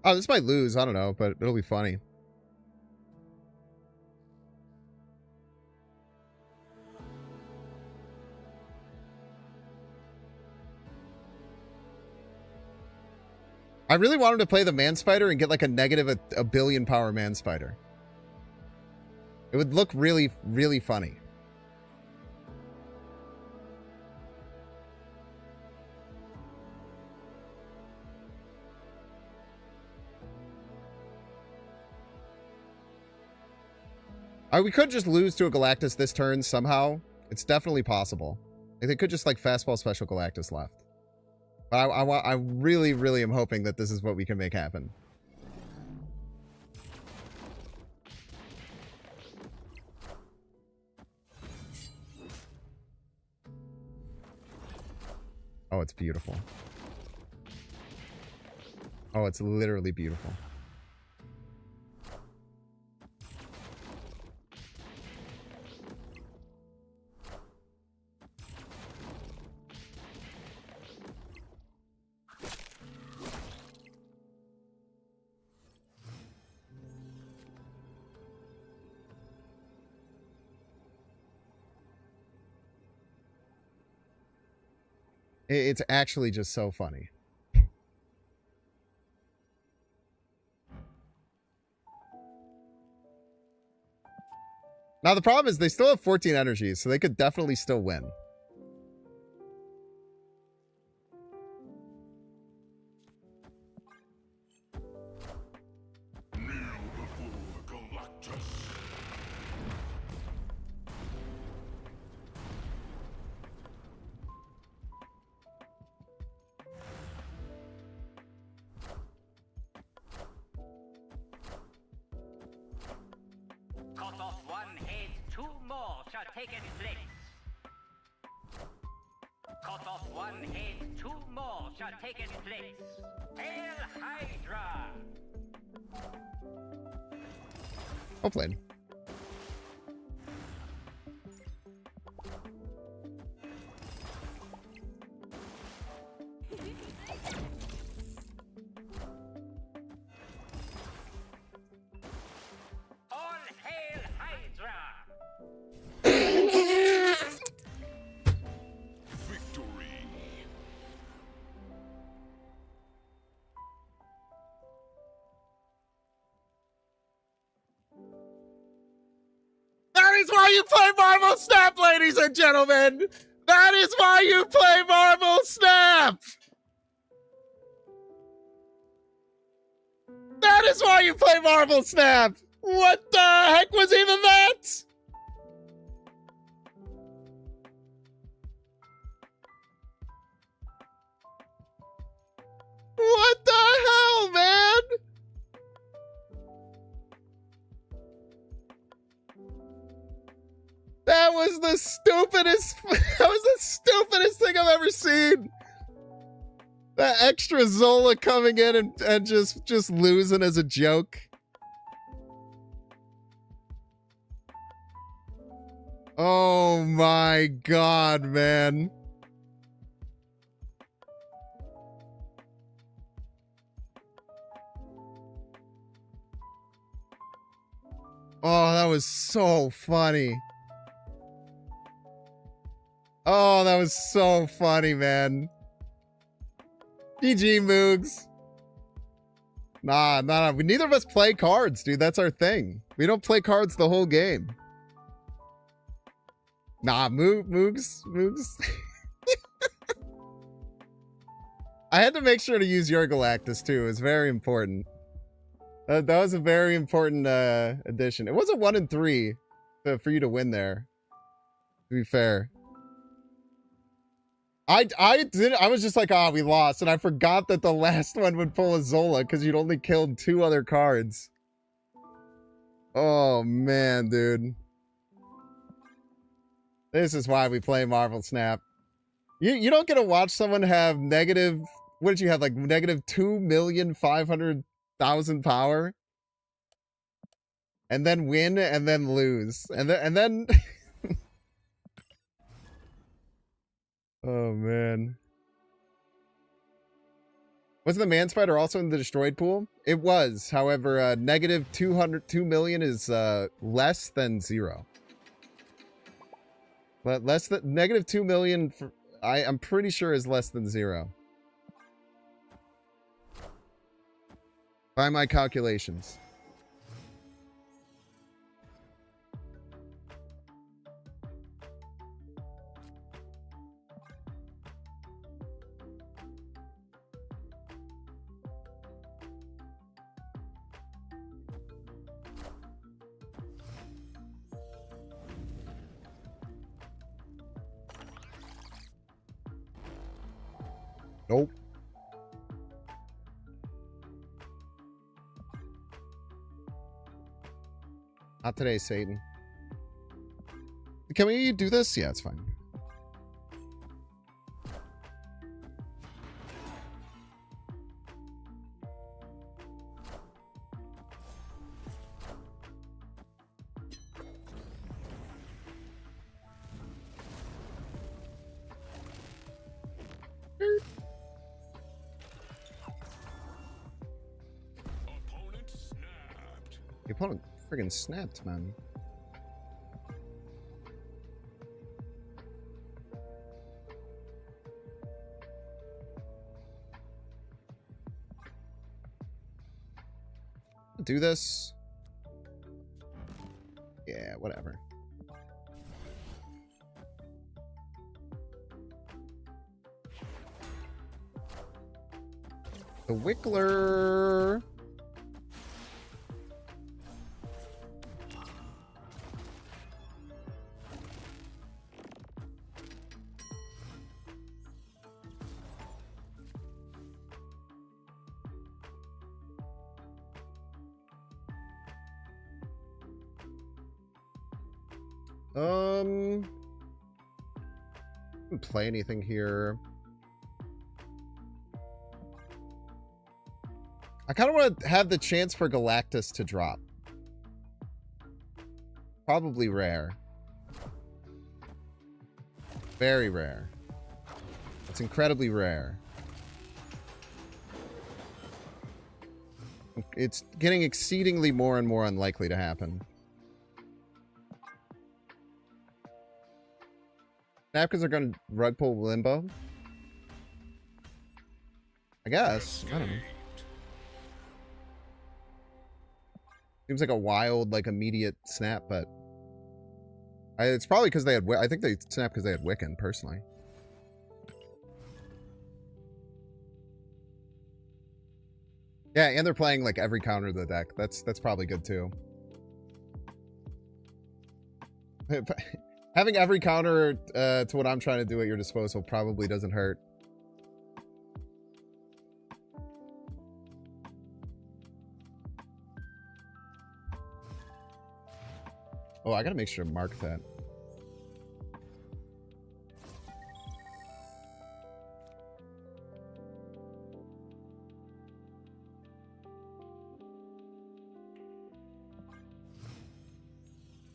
Oh, this might lose. I don't know, but it'll be funny. I really wanted to play the Man Spider and get like a negative a billion power Man Spider. It would look really, really funny. We could just lose to a Galactus this turn somehow. It's definitely possible. Like, they could just like fastball special Galactus left. But I really, really am hoping that this is what we can make happen. Oh, it's beautiful. Oh, it's literally beautiful. It's actually just so funny. Now, the problem is they still have 14 energies, so they could definitely still win. Cut off one head, two more shall take its place. Cut off one head, two more shall take its place. Hail Hydra! Well played. All hail Hydra! That is why you play Marvel Snap, ladies and gentlemen! That is why you play Marvel Snap! That is why you play Marvel Snap! What the heck was even that? What the hell, man? That was the stupidest. That was the stupidest thing I've ever seen. That extra Zola coming in and just losing as a joke. Oh my god, man. Oh, that was so funny. Oh, that was so funny, man. GG, Moogs. Nah. Neither of us play cards, dude. That's our thing. We don't play cards the whole game. Nah, Moogs. I had to make sure to use your Galactus, too. It was very important. That was a very important addition. It was a 1 in 3 for you to win there, to be fair. I was just like, we lost, and I forgot that the last one would pull a Zola because you'd only killed 2 other cards. Oh man, dude. This is why we play Marvel Snap. You don't get to watch someone have negative, what did you have, like negative 2,500,000 power? And then win and then lose. And then oh man. Wasn't the Man Spider also in the destroyed pool? It was. However, negative 2 million is less than 0. But less than negative 2 million for, I'm pretty sure is less than 0. By my calculations. Nope. Not today, Satan. Can we do this? Yeah, it's fine. The opponent friggin' snapped, man. Do this. Yeah, whatever. The Wickler. Didn't play anything here. I kind of want to have the chance for Galactus to drop. Probably rare. Very rare. It's incredibly rare. It's getting exceedingly more and more unlikely to happen. Napkins are going to rug pull Limbo? I guess. I don't know. Seems like a wild, like, immediate snap, but... it's probably because they had... I think they snapped because they had Wiccan, personally. Yeah, and they're playing, like, every counter of the deck. That's probably good, too. Having every counter to what I'm trying to do at your disposal probably doesn't hurt. Oh, I gotta make sure to mark that.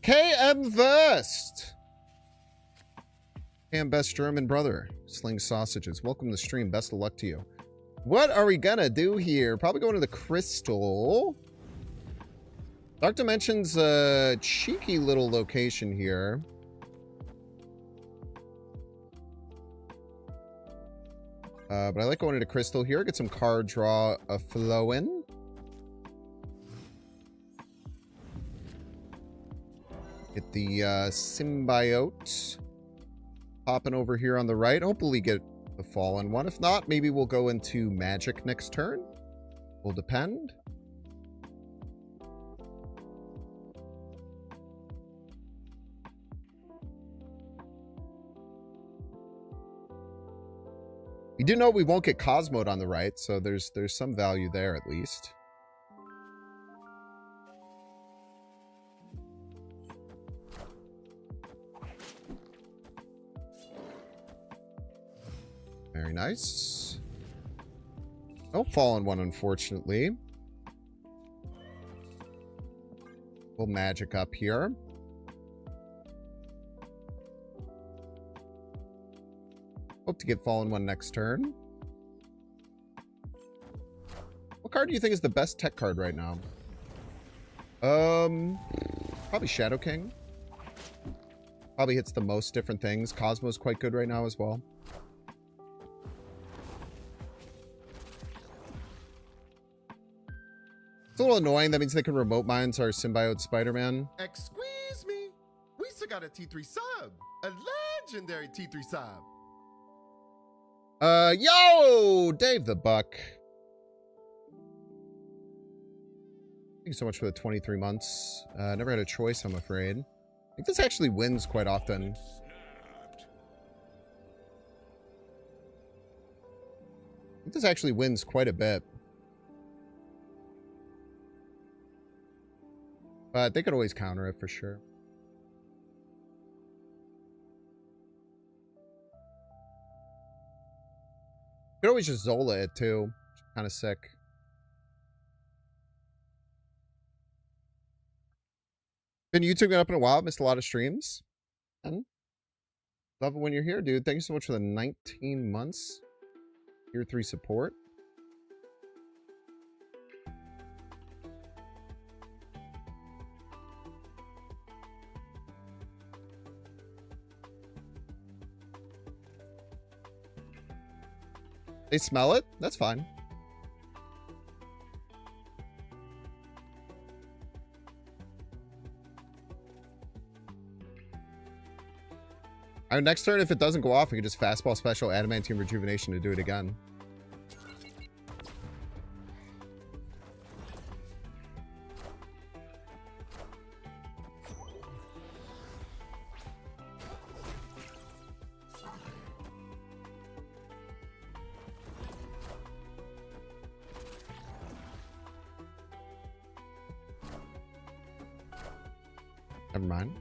KM Vest! KM Best German brother. Sling sausages. Welcome to the stream. Best of luck to you. What are we gonna do here? Probably going to the Crystal. Dark Dimension's a cheeky little location here. But I like going into Crystal here. Get some card draw flowing. Get the Symbiote popping over here on the right. Hopefully get the Fallen one. If not, maybe we'll go into Magic next turn. Will depend. We do know we won't get Cosmode on the right, so there's some value there at least. Very nice. No Fallen one, unfortunately. We'll Magic up here. Hope to get Fallen one next turn. What card do you think is the best tech card right now? Probably Shadow King. Probably hits the most different things. Cosmo's quite good right now as well. It's a little annoying. That means they can remote mines our Symbiote Spider-Man. Excuse me. We still got a T3 sub. A legendary T3 sub. Yo! Dave the Buck. Thank you so much for the 23 months. Never had a choice, I'm afraid. I think this actually wins quite often. I think this actually wins quite a bit. But they could always counter it for sure. Could always just Zola it too. Kind of sick. Been YouTube up in a while. Missed a lot of streams. And love it when you're here, dude. Thank you so much for the 19 months. Tier 3 support. They smell it? That's fine. Our next turn, if it doesn't go off, we can just fastball special Adamantium Rejuvenation to do it again. Never mind.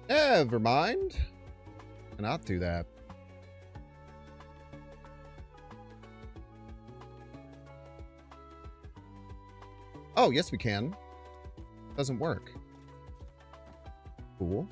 Never mind. Cannot do that. Oh, yes we can. Doesn't work. Cool.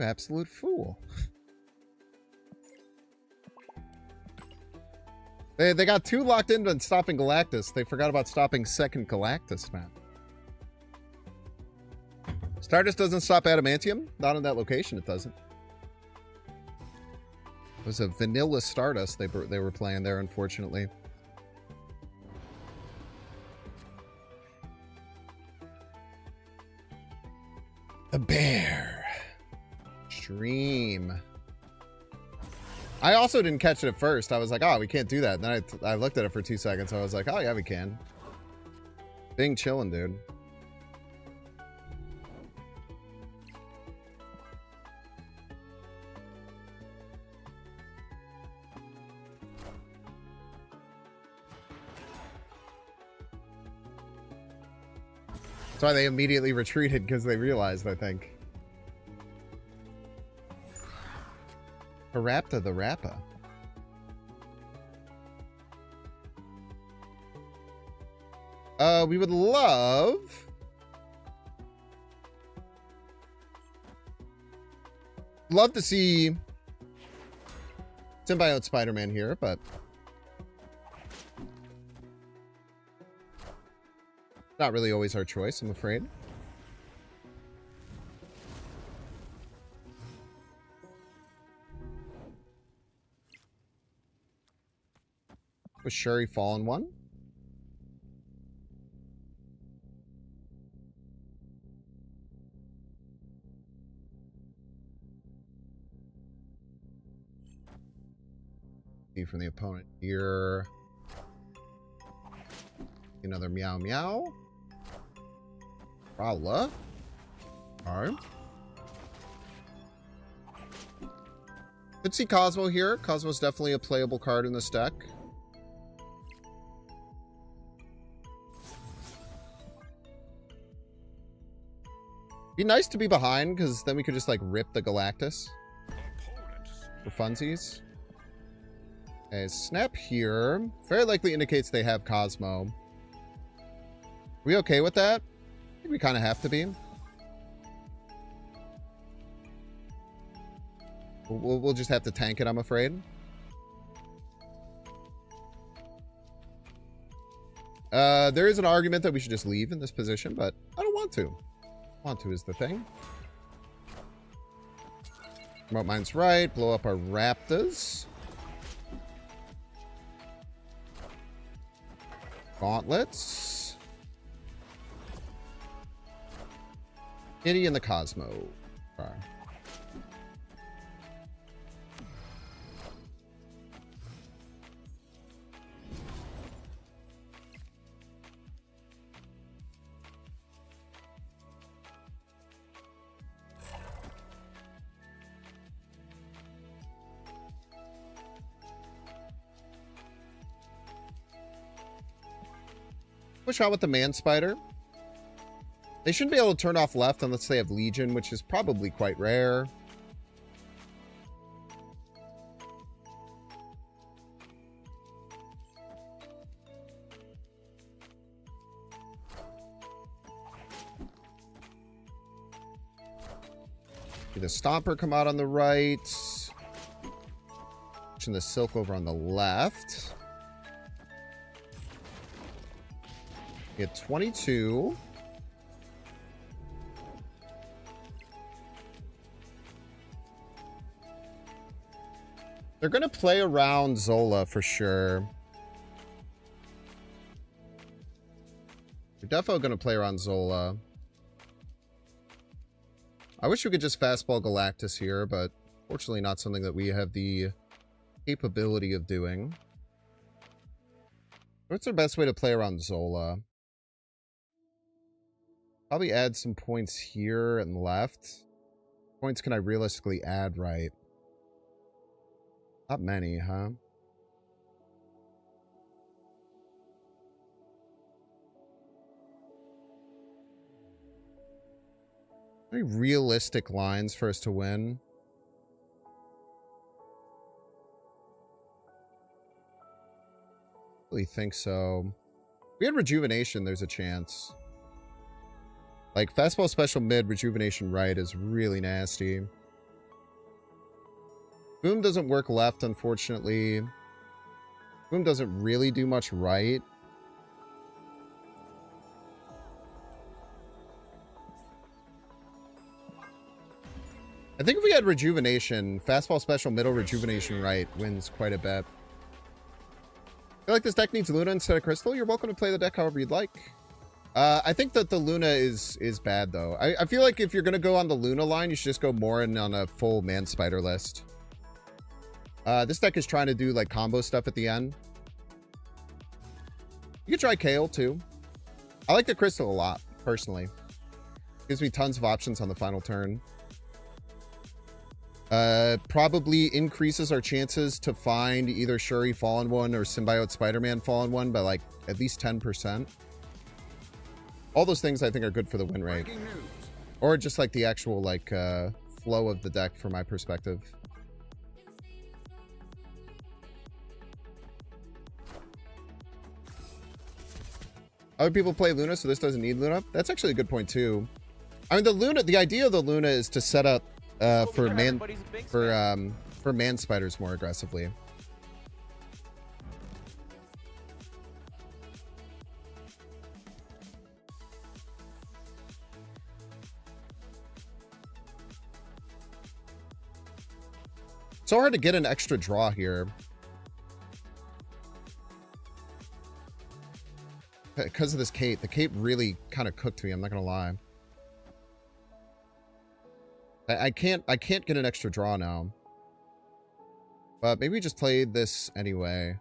Absolute fool. They got too locked into stopping Galactus. They forgot about stopping second Galactus, man. Stardust doesn't stop Adamantium? Not in that location, it doesn't. It was a vanilla Stardust they were playing there, unfortunately. The bear. Stream. I also didn't catch it at first. I was like, oh, we can't do that. And then I looked at it for 2 seconds. I was like, oh, yeah, we can. Being chillin', dude. That's why they immediately retreated, because they realized, I think. Parapta the Rappa. We would love to see Symbiote Spider-Man here, but not really always our choice, I'm afraid. Was Shuri Fallen one? See from the opponent here. Another meow meow. Rala. Alright. Could see Cosmo here. Cosmo's definitely a playable card in this deck. Be nice to be behind, because then we could just, like, rip the Galactus. For funsies. Okay, snap here. Very likely indicates they have Cosmo. We okay with that? I think we kind of have to be. We'll just have to tank it, I'm afraid. There is an argument that we should just leave in this position, but I don't want to. Want to is the thing. Remote mine's right. Blow up our Raptors. Gauntlets. Kitty and the Cosmo. All right. Push out with the Man Spider. They shouldn't be able to turn off left unless they have Legion, which is probably quite rare. See the Stomper come out on the right. Pushing the Silk over on the left. Get 22. They're going to play around Zola for sure. They're definitely going to play around Zola. I wish we could just fastball Galactus here, but fortunately not something that we have the capability of doing. What's our best way to play around Zola? Probably add some points here and left. Points can I realistically add right? Not many, huh? Very realistic lines for us to win. Really think so. If we had Rejuvenation, there's a chance. Like, fastball special mid, Rejuvenation right is really nasty. Boom doesn't work left, unfortunately. Boom doesn't really do much right. I think if we had Rejuvenation, fastball special middle, Rejuvenation right wins quite a bit. I feel like this deck needs Luna instead of Crystal. You're welcome to play the deck however you'd like. I think that the Luna is bad, though. I feel like if you're going to go on the Luna line, you should just go more in on a full Man Spider list. This deck is trying to do, like, combo stuff at the end. You could try Kale, too. I like the Crystal a lot, personally. Gives me tons of options on the final turn. Probably increases our chances to find either Shuri Fallen One or Symbiote Spider-Man Fallen One by, like, at least 10%. All those things I think are good for the win rate. Or just like the actual like flow of the deck from my perspective. Other people play Luna, so this doesn't need Luna. That's actually a good point too. I mean, the idea of the Luna is to set up for man spiders more aggressively. So hard to get an extra draw here. Because of this cape. The cape really kind of cooked me, I'm not gonna lie. I can't get an extra draw now. But maybe we just play this anyway.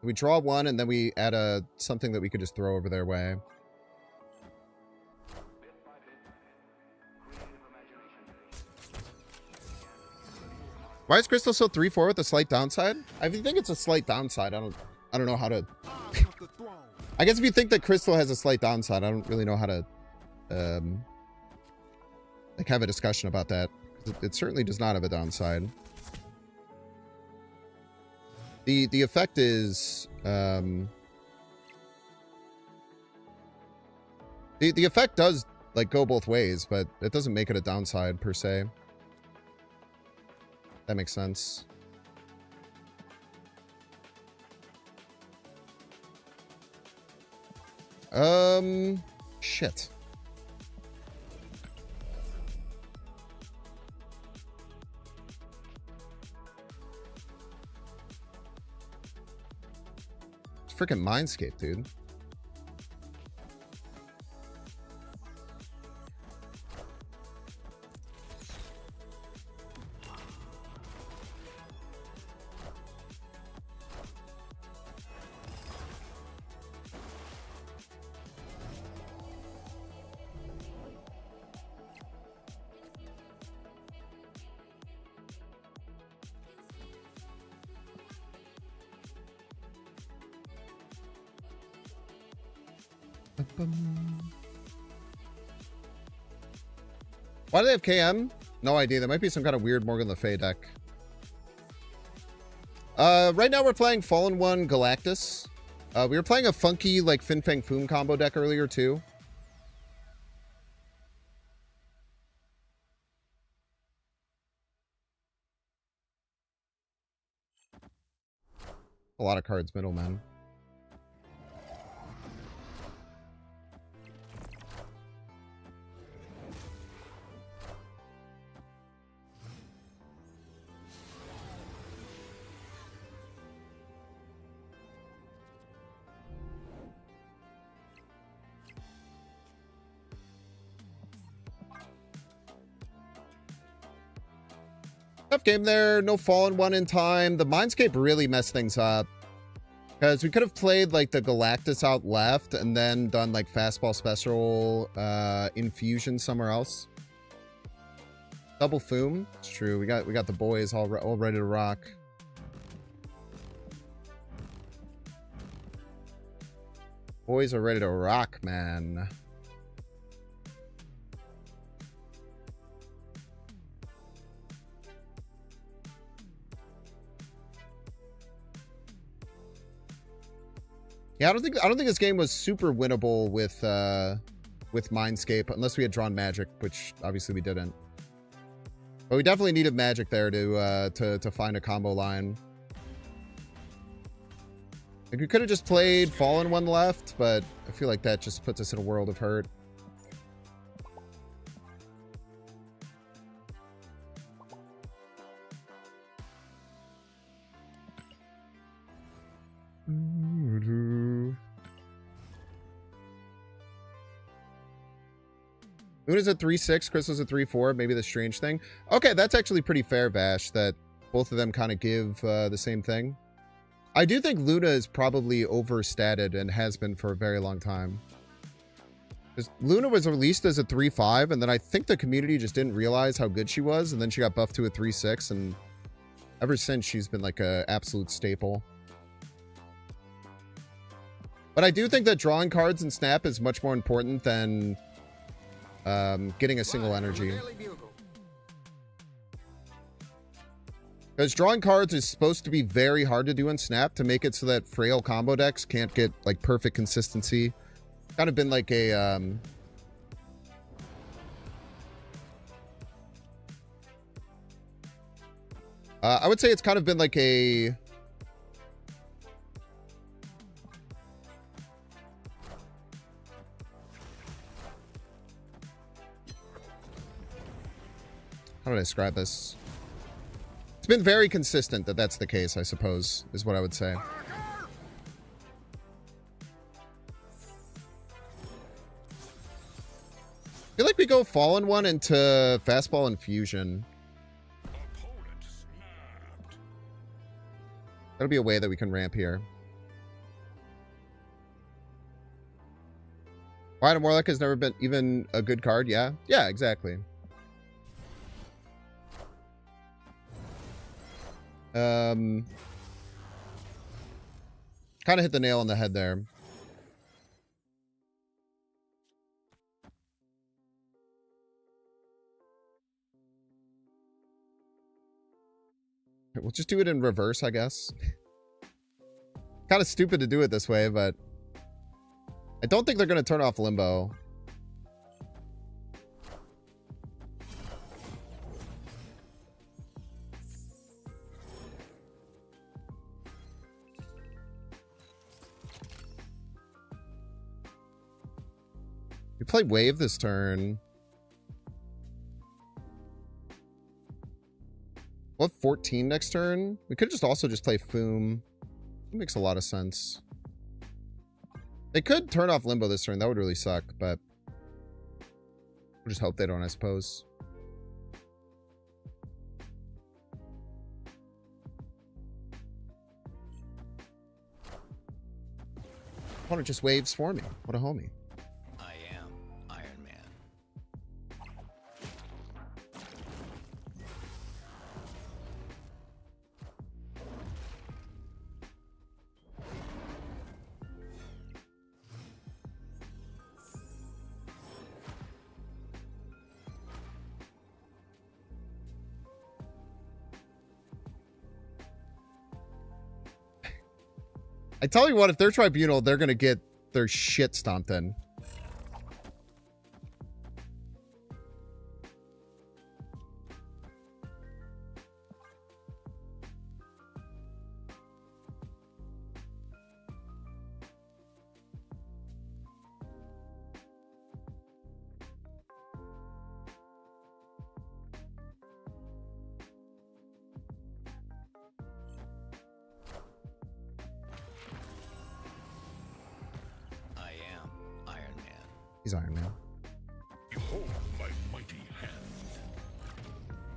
We draw one and then we add something that we could just throw over their way. Why is Crystal still 3-4 with a slight downside? I think it's a slight downside. I don't know how to. I guess if you think that Crystal has a slight downside, I don't really know how to like have a discussion about that. It certainly does not have a downside. The effect is the effect does like go both ways, but it doesn't make it a downside per se. That makes sense. Shit. It's freaking Mindscape, dude. Why do they have KM? No idea. There might be some kind of weird Morgan Le Fay deck. Right now we're playing Fallen One Galactus. We were playing a funky like Fin Fang Foom combo deck earlier too. A lot of cards middle, man. Tough game there. No Fallen One in time. The Mindscape really messed things up. Because we could have played like the Galactus out left and then done like Fastball Special Infusion somewhere else. Double Foom. It's true. We got the boys all ready to rock. Boys are ready to rock, man. Yeah, I don't think this game was super winnable with Mindscape unless we had drawn Magic, which obviously we didn't. But we definitely needed Magic there to find a combo line. Like we could have just played Fallen One left, but I feel like that just puts us in a world of hurt. Luna's at 3-6, Crystal's at 3-4, maybe the strange thing. Okay, that's actually pretty fair, Vash, that both of them kind of give the same thing. I do think Luna is probably overstated and has been for a very long time. Luna was released as a 3-5, and then I think the community just didn't realize how good she was, and then she got buffed to a 3-6, and ever since she's been like an absolute staple. But I do think that drawing cards in Snap is much more important than getting a single energy. Because drawing cards is supposed to be very hard to do in Snap to make it so that frail combo decks can't get like perfect consistency Kind of been like a I would say it's kind of been like a how do I describe this? It's been very consistent that that's the case, I suppose, is what I would say. I feel like we go Fallen One into Fastball and Fusion. That'll be a way that we can ramp here. Why Warlock has never been even a good card? Yeah. Yeah, exactly. Kind of hit the nail on the head there. We'll just do it in reverse, I guess. Kind of stupid to do it this way, but I don't think they're going to turn off Limbo. We play Wave this turn. We'll have 14 next turn. We could just also just play Foom. It makes a lot of sense. They could turn off Limbo this turn. That would really suck, but we'll just hope they don't, I suppose. Opponent just waves for me. What a homie. I am Iron Man. I tell you what, if they're Tribunal, they're going to get their shit stomped in. I am Iron Man. He's Iron Man. Behold my mighty hand.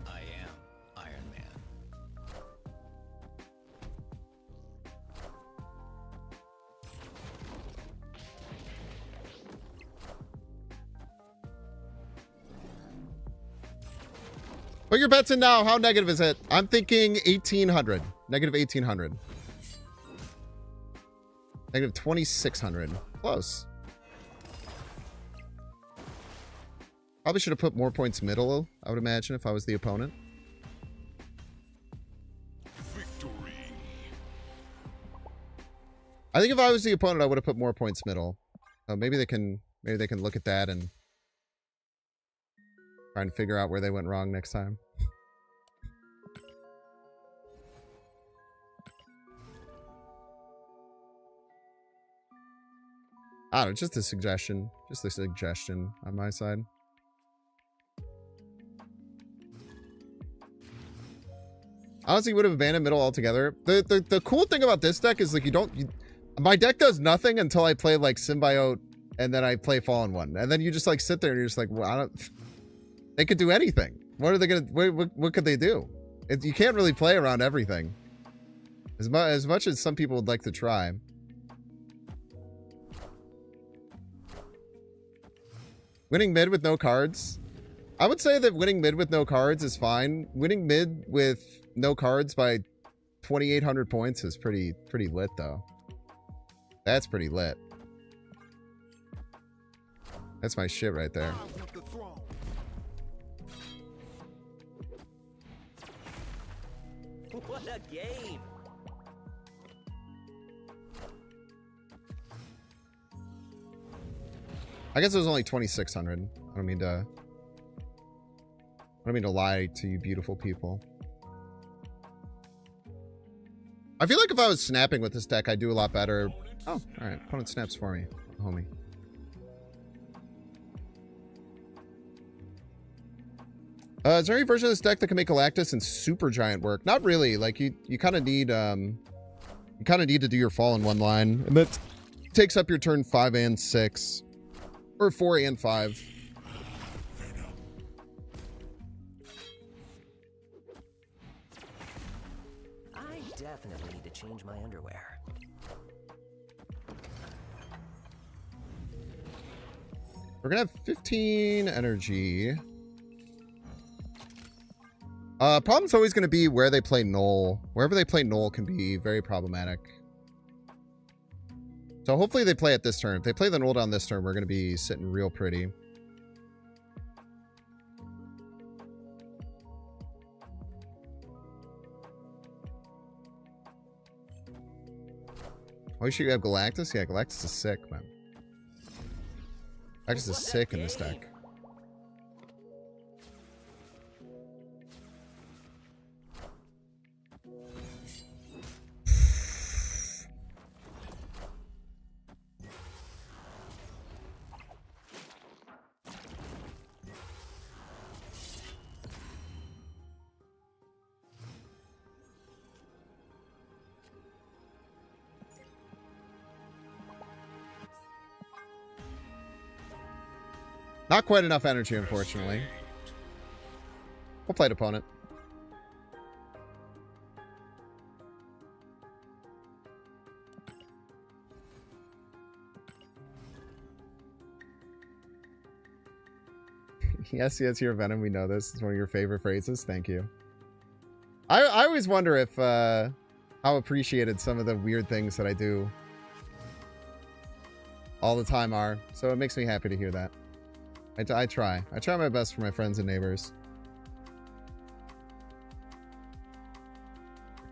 I am Iron Man. Put your bets in now. How negative is it? I'm thinking 1,800. Negative 1,800. Negative 2,600. Close. Probably should have put more points middle, I would imagine, if I was the opponent. Victory. I think if I was the opponent, I would have put more points middle. Maybe they can look at that and try and figure out where they went wrong next time. I don't know, just a suggestion. Just a suggestion on my side. Honestly, would have abandoned middle altogether. The cool thing about this deck is like my deck does nothing until I play like Symbiote and then I play Fallen One. And then you just like sit there and you're just like, well, they could do anything. What are they gonna what could they do? You can't really play around everything. As much as some people would like to try. Winning mid with no cards. I would say that winning mid with no cards is fine. Winning mid with no cards by 2,800 points is pretty lit, though. That's pretty lit. That's my shit right there. What a game! I guess it was only 2,600. I don't mean to lie to you beautiful people. I feel like if I was snapping with this deck, I'd do a lot better. Oh, alright. Opponent snaps for me, homie. Is there any version of this deck that can make Galactus and Super Giant work? Not really. Like, you kind of need, you kind of need to do your fall in one line. And that takes up your turn 5 and 6. Or 4 and 5. I definitely need to change my underwear. We're gonna have 15 energy. Problem's always gonna be where they play Null. Wherever they play Null can be very problematic. So hopefully they play it this turn. If they play the Null down this turn, we're gonna be sitting real pretty. Oh, you should have Galactus? Yeah, Galactus is sick, man. Galactus is sick in this deck. Not quite enough energy, unfortunately. We'll play it, opponent. Yes, yes, you're Venom. We know this. It's one of your favorite phrases. Thank you. I always wonder if how appreciated some of the weird things that I do all the time are. So it makes me happy to hear that. I try. I try my best for my friends and neighbors.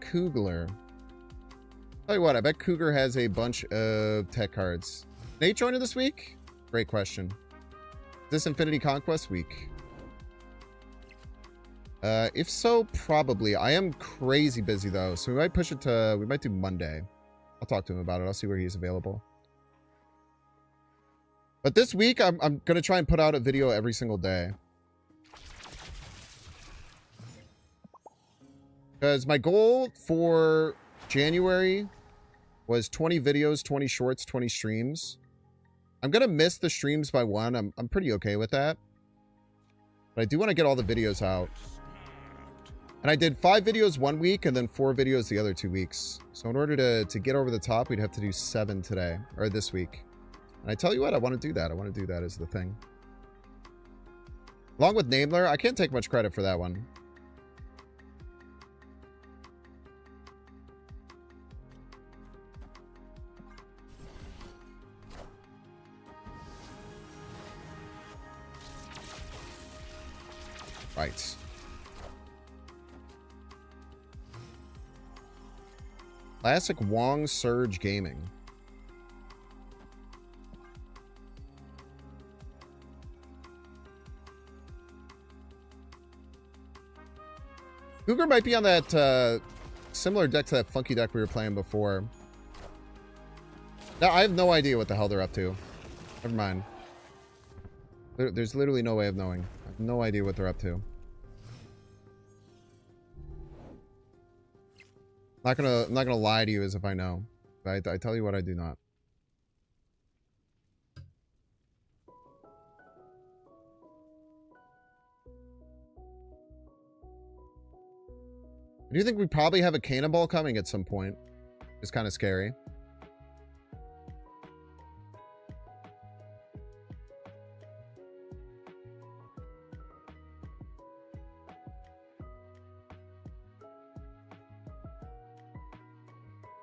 Kugler. Tell you what, I bet Cougar has a bunch of tech cards. Nate joining this week? Great question. Is this Infinity Conquest week? If so, probably. I am crazy busy though, so we might push it to, we might do Monday. I'll talk to him about it. I'll see where he's available. But this week, I'm going to try and put out a video every single day. Because my goal for January was 20 videos, 20 shorts, 20 streams. I'm going to miss the streams by one. I'm pretty okay with that. But I do want to get all the videos out. And I did 5 videos one week and then 4 videos the other 2 weeks. So in order to get over the top, we'd have to do 7 today, or this week. And I tell you what, I want to do that. I want to do that as the thing. Along with Namler, I can't take much credit for that one. Right. Classic Wong Surge Gaming. Cougar might be on that similar deck to that funky deck we were playing before. Now, I have no idea what the hell they're up to. Never mind. There's literally no way of knowing. I have no idea what they're up to. I'm not gonna lie to you as if I know. I tell you what, I do not. I do think we probably have a cannonball coming at some point. It's kind of scary.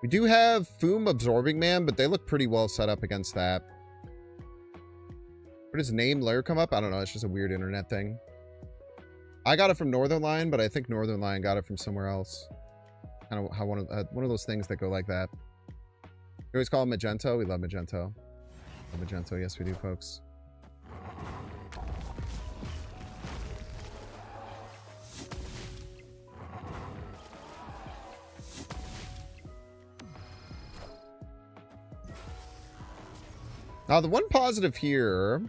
We do have Foom Absorbing Man, but they look pretty well set up against that. Where does Name Lair come up? I don't know. It's just a weird internet thing. I got it from Northern Line, but I think Northern Line got it from somewhere else. Kind of how one of those things that go like that. We always call it Magento. We love Magento. Love Magento. Yes, we do, folks. Now, the one positive here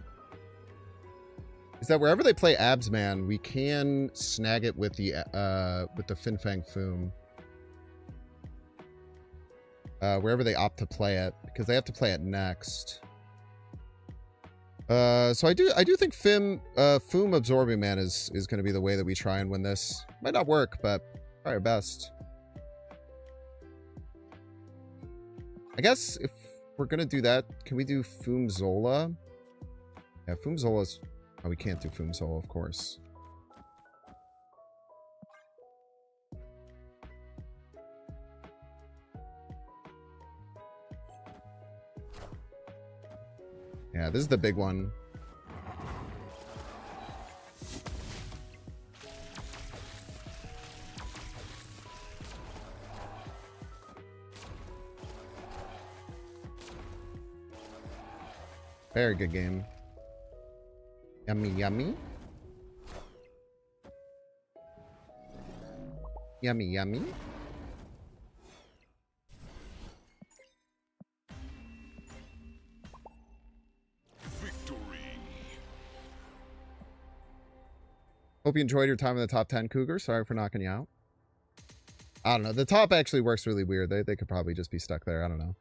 is that wherever they play Absman, we can snag it with the Fin Fang Foom. Wherever they opt to play it, because they have to play it next. So I do think Foom Absorbing Man is going to be the way that we try and win this. Might not work, but try our best. I guess if we're going to do that, can we do Foom Zola? Yeah, Foom Zola's... Oh, we can't do Foom Zola, of course. Yeah, this is the big one. Very good game. Yummy, yummy. Yummy, yummy. Victory. Hope you enjoyed your time in the top 10, Cougar. Sorry for knocking you out. I don't know. The top actually works really weird. They could probably just be stuck there. I don't know.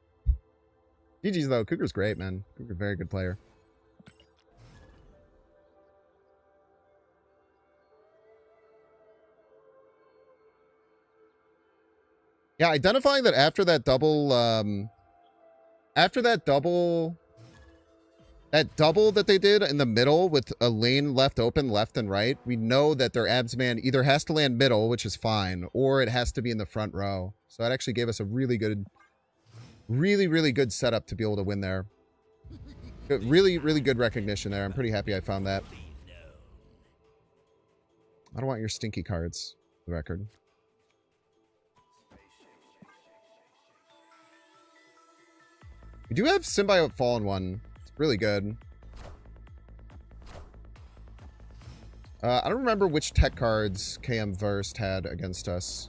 GG's though. Cougar's great, man. Cougar, very good player. Yeah, identifying that after that double, that double that they did in the middle with a lane left open, left and right, we know that their Absman either has to land middle, which is fine, or it has to be in the front row. So that actually gave us a really good, really good setup to be able to win there. Really good recognition there. I'm pretty happy I found that. I don't want your stinky cards, for the record. We do have Symbiote Fallen One. It's really good. I don't remember which tech cards KM Versed had against us.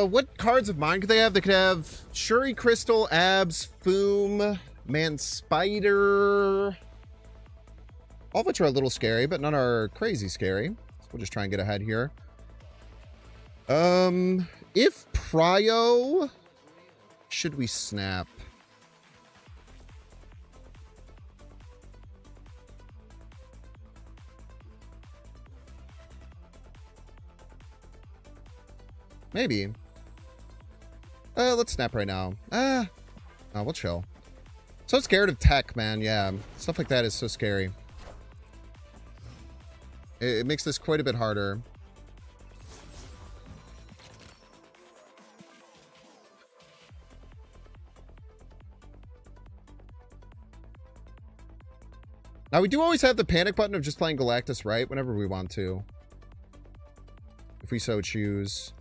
What cards of mine could they have? They could have Shuri Crystal, Abs, Foom, Man Spider. All of which are a little scary, but none are crazy scary. So we'll just try and get ahead here. If Prio, should we snap? Maybe. Let's snap right now. No, we'll chill. So scared of tech, man. Yeah, stuff like that is so scary. It makes this quite a bit harder. Now, we do always have the panic button of just playing Galactus right whenever we want to. If we so choose.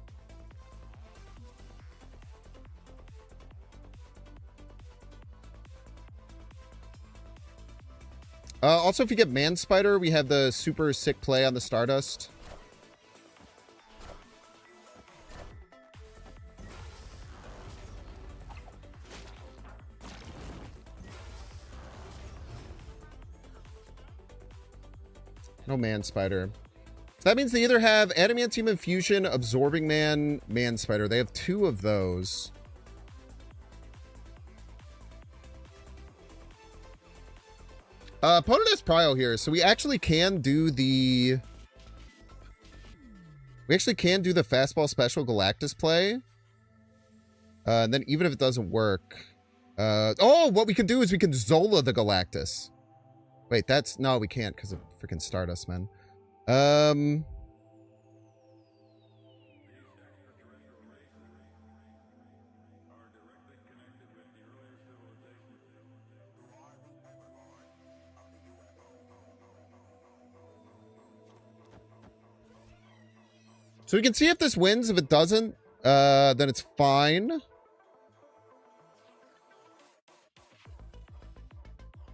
Also, if you get Man Spider, we have the super sick play on the Stardust. No Man Spider. So that means they either have Adamantium Infusion, Absorbing Man, Man Spider. They have two of those. Opponent has Prio here, so we actually can do the... We actually can do the Fastball Special Galactus play. And then even if it doesn't work... oh, what we can do is we can Zola the Galactus. Wait, that's... No, we can't because of freaking Stardust, man. So we can see if this wins. If it doesn't, then it's fine.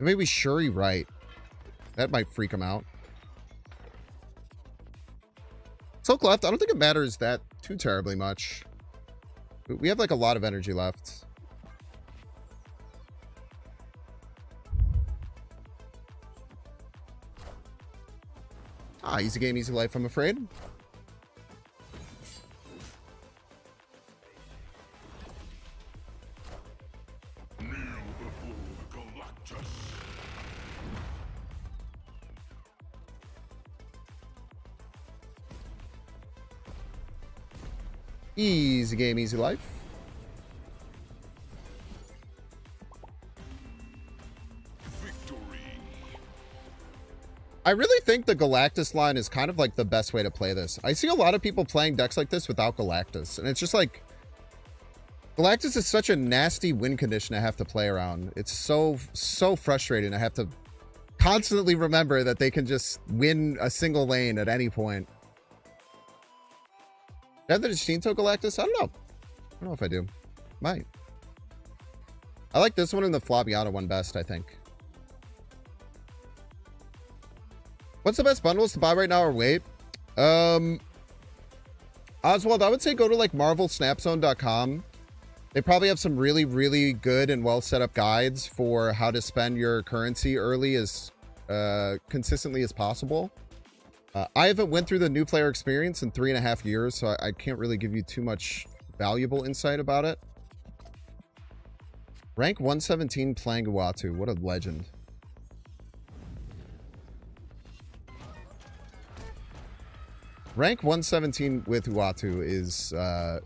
Maybe Shuri right. That might freak him out. Silk left. I don't think it matters that too terribly much. We have like a lot of energy left. Ah, easy game, easy life, I'm afraid. Kneel before Galactus. Easy game, easy life. Victory. I really think the Galactus line is kind of like the best way to play this. I see a lot of people playing decks like this without Galactus, and it's just like Galactus is such a nasty win condition to have to play around. It's so frustrating. I have to constantly remember that they can just win a single lane at any point. Do I have the Distinto Galactus? I don't know. I don't know if I do. Might. I like this one and the Flaviana one best, I think. What's the best bundles to buy right now or wait? Oswald, I would say go to like marvelsnapzone.com. They probably have some really, really good and well set up guides for how to spend your currency early as consistently as possible. I haven't went through the new player experience in 3.5 years, so I can't really give you too much valuable insight about it. Rank 117 playing Uatu. What a legend. Rank 117 with Uatu is,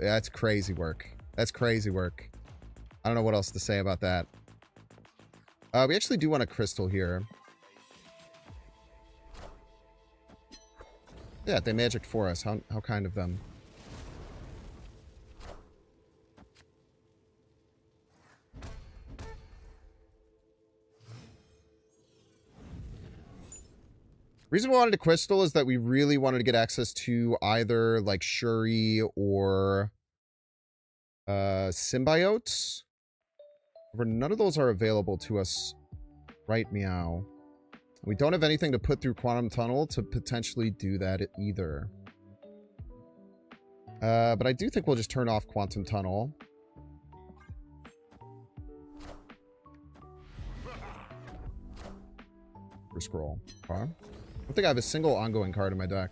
that's crazy work. That's crazy work. I don't know what else to say about that. We actually do want a crystal here. Yeah, they magicked for us. How kind of them. Reason we wanted a crystal is that we really wanted to get access to either like Shuri or symbiotes. However, none of those are available to us right meow. We don't have anything to put through Quantum Tunnel to potentially do that either. But I do think we'll just turn off Quantum Tunnel. For scroll. Okay. I don't think I have a single ongoing card in my deck.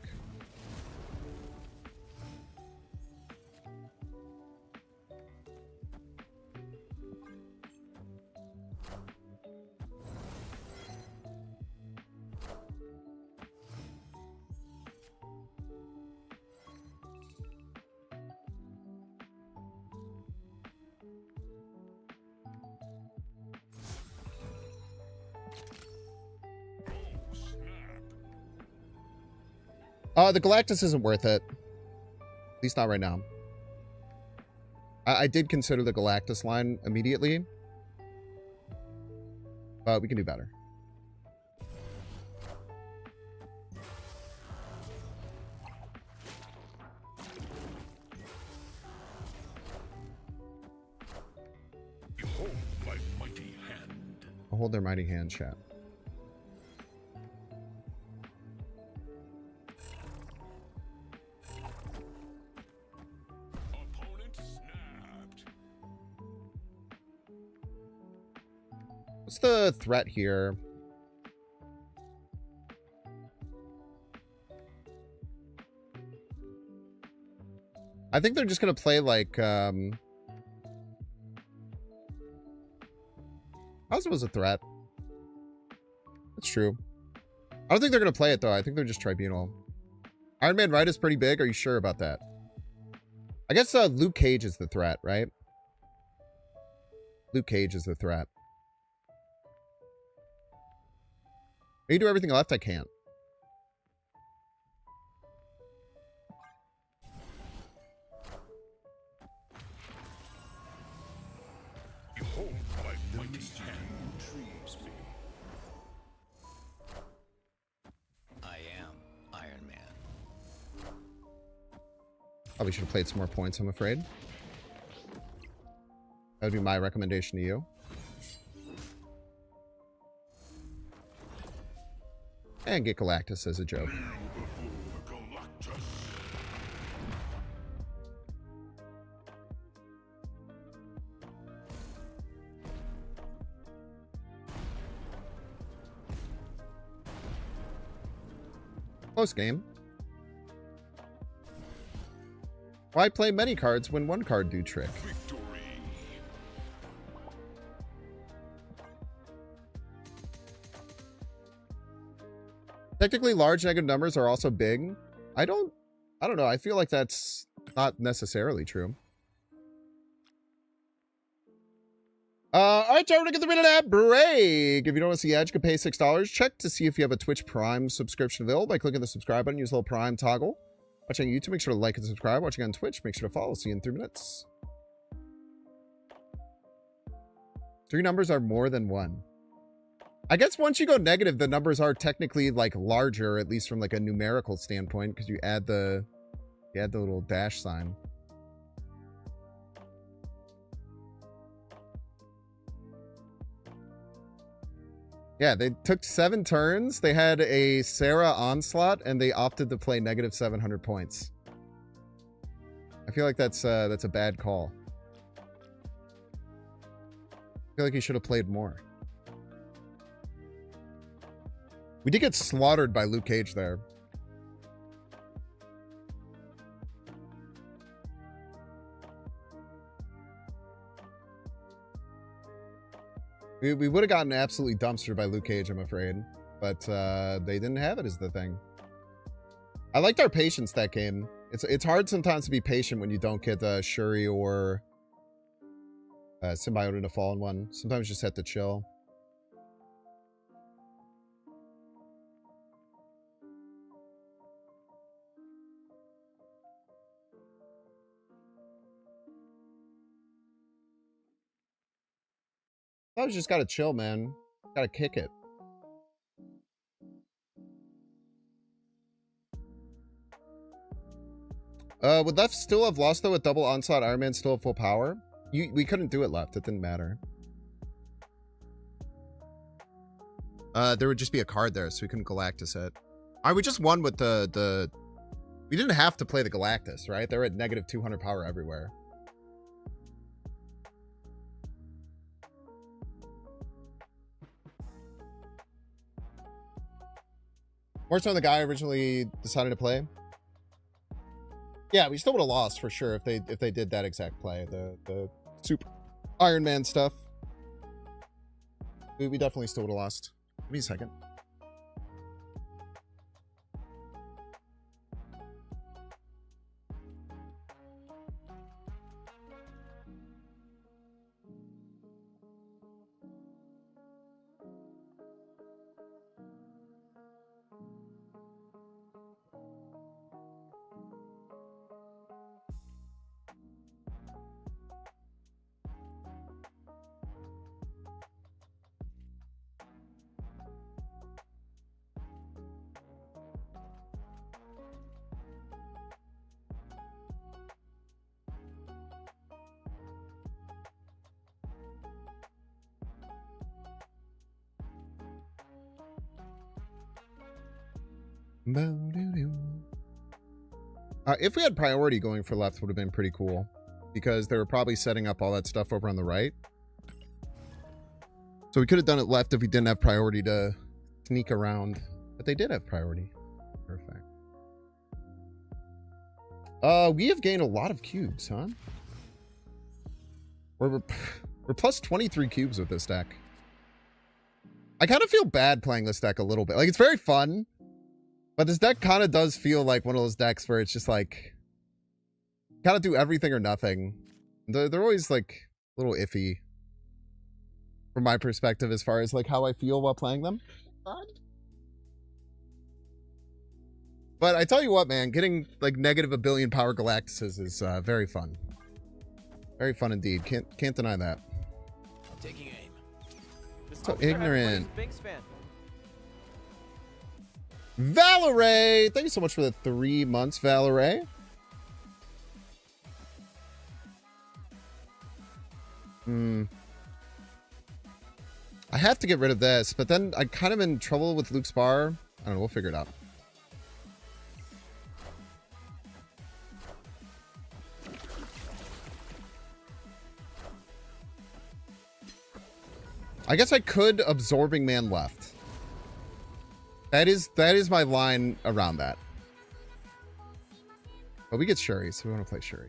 The Galactus isn't worth it. At least not right now. I did consider the Galactus line immediately. But we can do better. Behold my mighty hand. I'll hold their mighty hand, chat. Opponent snapped. What's the threat here? I think they're just going to play like, How's was a threat? That's true. I don't think they're going to play it, though. I think they're just Tribunal. Iron Man Right is pretty big. Are you sure about that? I guess Luke Cage is the threat, right? Luke Cage is the threat. Can you do everything left? I can't. Behold my mighty hand. Intrigues me. I am Iron Man. Probably should have played some more points, I'm afraid. That would be my recommendation to you. And get Galactus as a joke. Galactus. Close game. Why play many cards when one card do trick? Victory. Technically, large negative numbers are also big. I don't know. I feel like that's not necessarily true. Alright, time to get the rid of that break. If you don't want to see ads, you can pay $6. Check to see if you have a Twitch Prime subscription available by clicking the subscribe button. Use the little Prime toggle. Watching on YouTube, make sure to like and subscribe. Watching on Twitch, make sure to follow. See you in 3 minutes. 3 numbers are more than 1. I guess once you go negative, the numbers are technically like larger, at least from like a numerical standpoint, because you add the little dash sign. Yeah, they took 7 turns. They had a Sarah onslaught, and they opted to play negative 700 points. I feel like that's a bad call. I feel like he should have played more. We did get slaughtered by Luke Cage there. We would have gotten absolutely dumpstered by Luke Cage, I'm afraid. But they didn't have it, is the thing. I liked our patience that game. It's hard sometimes to be patient when you don't get Shuri or Symbiote in a Fallen one. Sometimes you just have to chill. I was just gotta chill, man. Gotta kick it. Would Left still have lost though with double onslaught? Iron Man still have full power? We couldn't do it Left. It didn't matter. There would just be a card there, so we couldn't Galactus it. We just won with the. We didn't have to play the Galactus, right? They're at negative 200 power everywhere. More so the guy originally decided to play. Yeah, we still would have lost for sure if they did that exact play. The super Iron Man stuff. We definitely still would have lost. Give me a second. If we had priority going for Left, would have been pretty cool, because they were probably setting up all that stuff over on the right. So we could have done it Left if we didn't have priority to sneak around, but they did have priority. Perfect. We have gained a lot of cubes, huh? We're plus 23 cubes with this deck. I kind of feel bad playing this deck a little bit. Like, it's very fun. But this deck kind of does feel like one of those decks where it's just like, kind of do everything or nothing. They're always like a little iffy from my perspective as far as like how I feel while playing them. But I tell you what, man, getting like negative 1 billion power Galactuses is very fun. Very fun indeed. Can't deny that. I'm taking aim. So ignorant. Binks fan. Valerie! Thank you so much for the 3 months, Valerie. I have to get rid of this, but then I'm kind of in trouble with Luke's bar. I don't know. We'll figure it out. I guess I could Absorbing Man left. That is my line around that. But we get Shuri, so we want to play Shuri.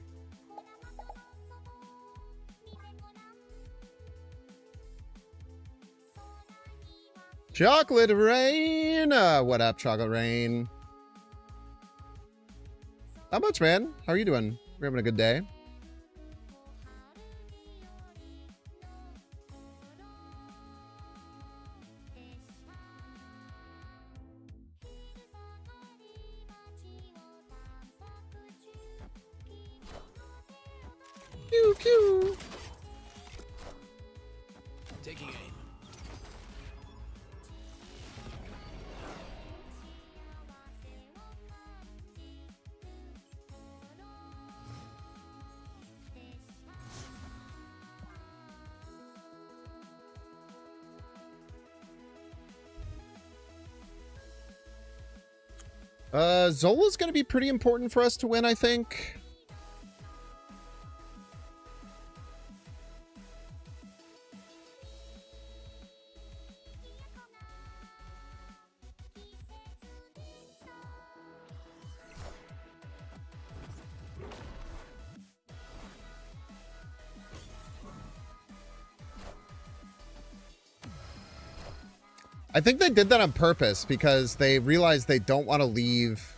Chocolate Rain! What up, Chocolate Rain? Not much, man. How are you doing? We're having a good day. Pew, pew. Taking aim. Zola's going to be pretty important for us to win, I think. I think they did that on purpose because they realized they don't want to leave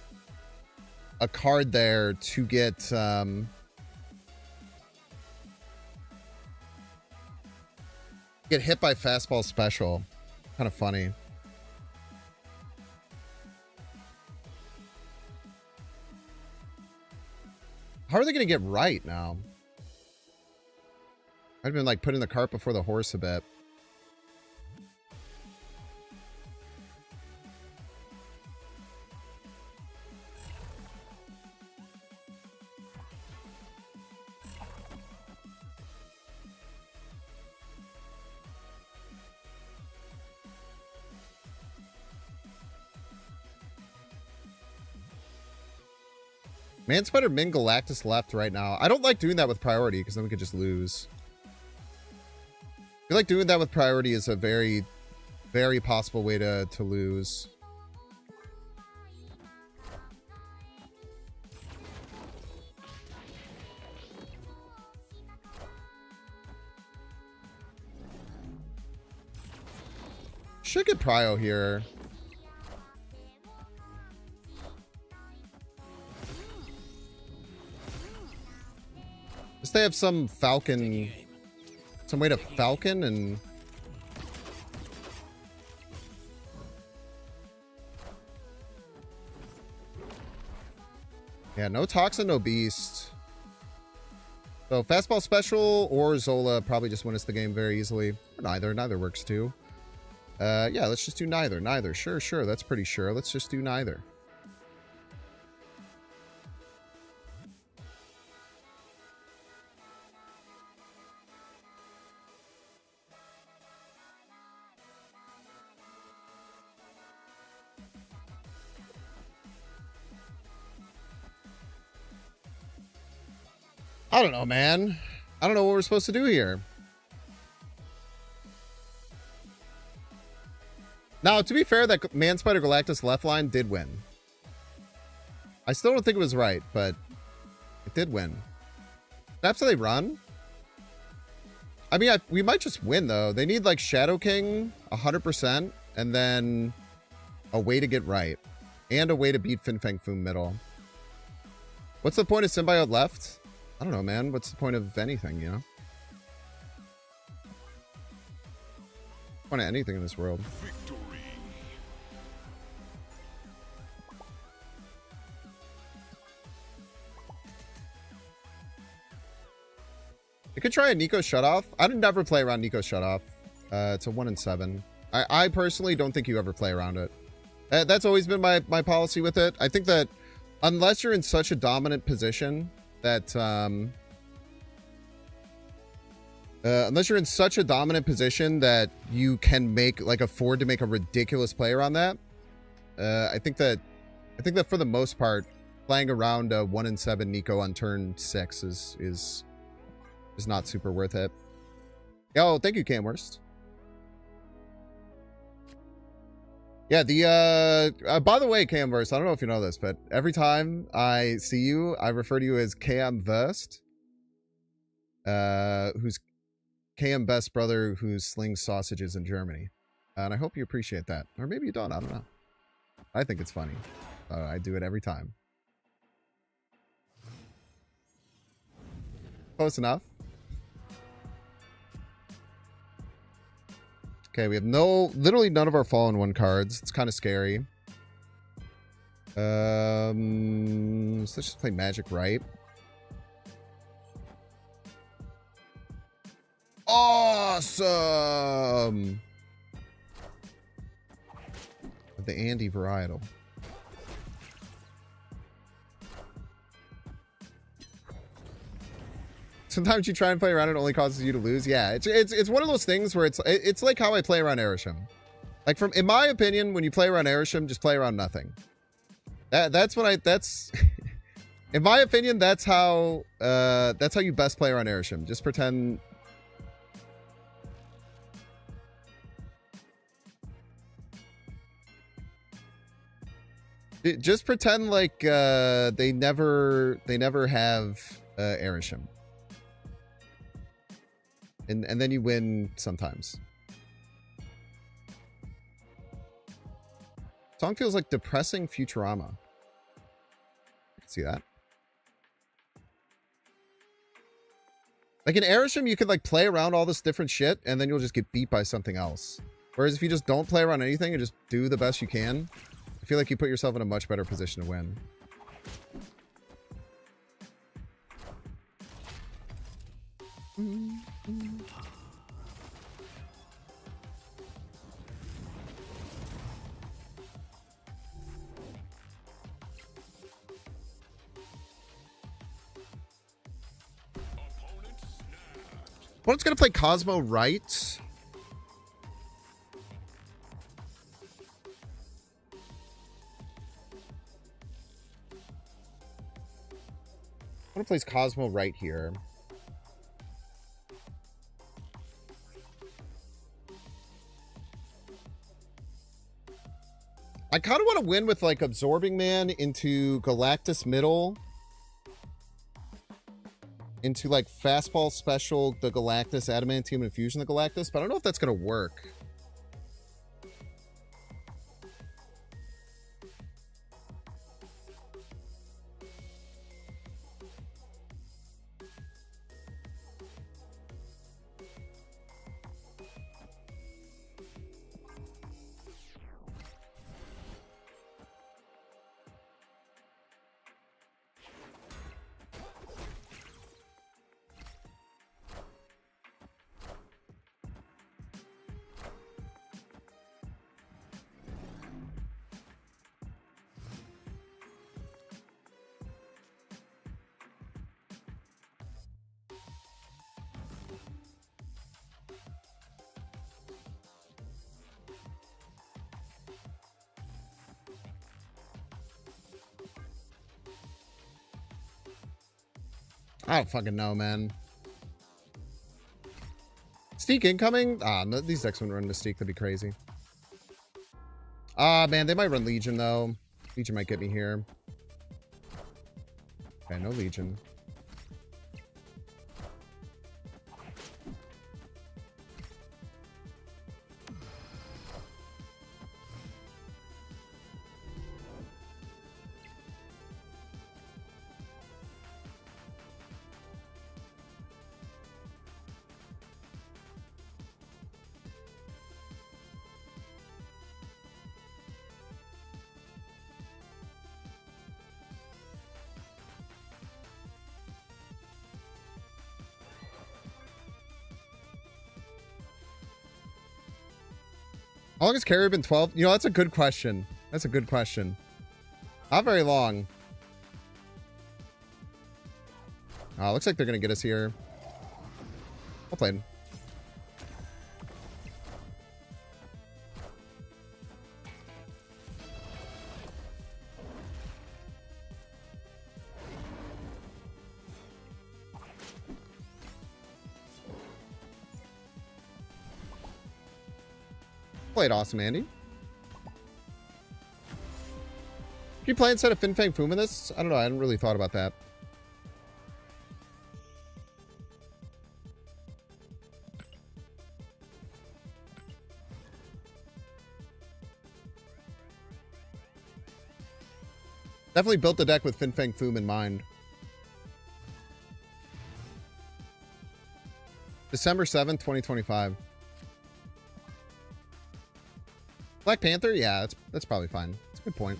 a card there to get hit by fastball special. Kind of funny. How are they going to get right now? I've been like putting the cart before the horse a bit. Man Spider Min Galactus left right now. I don't like doing that with priority because then we could just lose. I feel like doing that with priority is a very, very possible way to lose. Should get Prio here. They have some Falcon, some way to Falcon and yeah, no Toxin, no Beast. So fastball special or Zola probably just win us the game very easily. Or neither works too. Yeah, let's just do neither. Sure, that's pretty sure. Let's just do neither. I don't know, man. I don't know what we're supposed to do here. Now, to be fair, that Man Spider Galactus left line did win. I still don't think it was right, but it did win. Perhaps they run? I mean, we might just win, though. They need, like, Shadow King 100%, and then a way to get right. And a way to beat Fin Fang Foom middle. What's the point of Symbiote left? I don't know, man. What's the point of anything, you know? Point of anything in this world. Victory. You could try a Nico Shutoff. I'd never play around Nico Shutoff. It's a 1 in 7. I personally don't think you ever play around it. That's always been my policy with it. I think that unless you're in such a dominant position that Unless you're in such a dominant position that you can afford to make a ridiculous play around that. I think that for the most part, playing around a 1-7 Nico on turn 6 is not super worth it. Oh, thank you, Camworst. Yeah, by the way, Camworst, I don't know if you know this, but every time I see you, I refer to you as Camworst, who's KM Best brother who slings sausages in Germany. And I hope you appreciate that. Or maybe you don't, I don't know. I think it's funny. I do it every time. Close enough. Okay, we have literally none of our Fallen One cards. It's kind of scary. So let's just play Magic Right. Awesome! The Andy varietal. Sometimes you try and play around, it only causes you to lose. Yeah, it's one of those things where it's like how I play around Erisham. Like in my opinion, when you play around Erisham, just play around nothing. That's in my opinion, that's how you best play around Erisham. Just pretend. Just pretend like they never have Erisham. And then you win sometimes. Song feels like depressing Futurama. I can see that. Like in Erisham, you could like play around all this different shit, and then you'll just get beat by something else. Whereas if you just don't play around anything and just do the best you can, I feel like you put yourself in a much better position to win. Well, it's gonna play Cosmo right. I'm gonna place Cosmo right here. I kind of want to win with like Absorbing Man into Galactus middle. Into like Fastball Special, the Galactus, Adamantium Infusion, the Galactus, but I don't know if that's going to work. I don't fucking know, man. Steak incoming? Ah, no, these decks wouldn't run Mystique. That'd be crazy. Ah, man, they might run Legion, though. Legion might get me here. Okay, no Legion. How long has carrier been 12? You know, that's a good question. That's a good question. Not very long. Looks like they're going to get us here. Well played. Played awesome, Andy. Can you play instead of Fin Fang Foom in this? I don't know. I hadn't really thought about that. Definitely built the deck with Fin Fang Foom in mind. December 7th, 2025. Black Panther? Yeah, that's probably fine. That's a good point.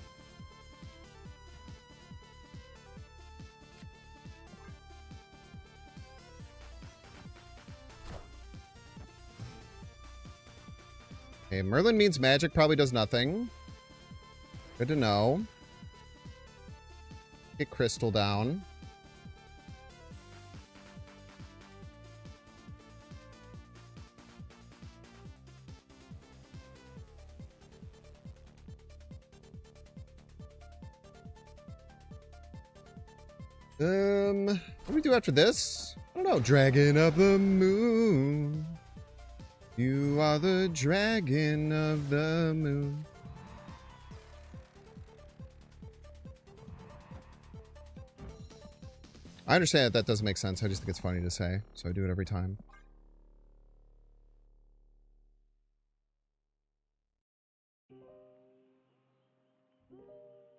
Okay, Merlin means magic probably does nothing. Good to know. Get Crystal down. What do we do after this? I don't know. Dragon of the Moon. You are the dragon of the moon. I understand that doesn't make sense. I just think it's funny to say, so I do it every time.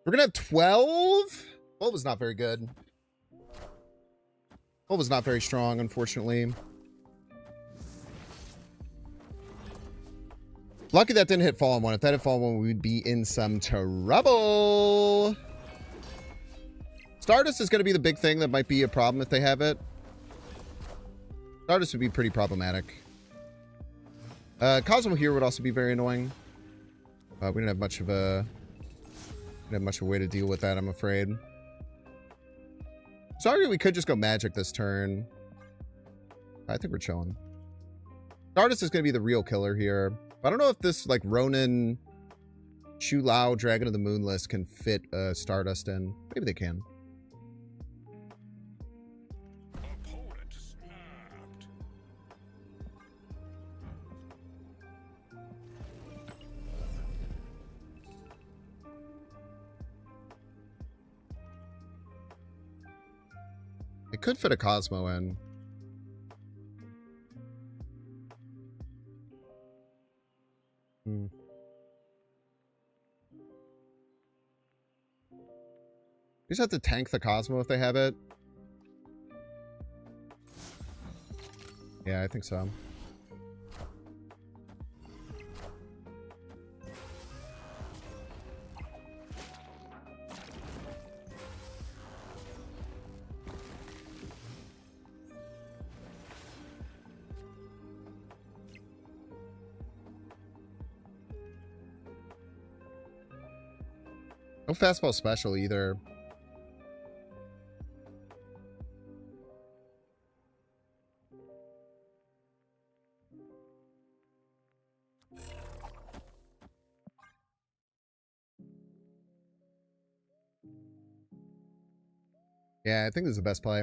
We're gonna have 12? 12 was not very good. 12 was not very strong, unfortunately. Lucky that didn't hit Fallen One. If that had Fallen One, we would be in some trouble. Stardust is going to be the big thing that might be a problem if they have it. Stardust would be pretty problematic. Cosmo here would also be very annoying. We didn't have much of a way to deal with that, I'm afraid. Sorry, we could just go magic this turn. I think we're chilling. Stardust is going to be the real killer here. I don't know if this, like, Ronin, Shu Lao, Dragon of the Moon list can fit Stardust in. Maybe they can. Opponent snapped. It could fit a Cosmo in. You just have to tank the Cosmo if they have it. Yeah, I think so. No fastball special either. Yeah, I think this is the best play.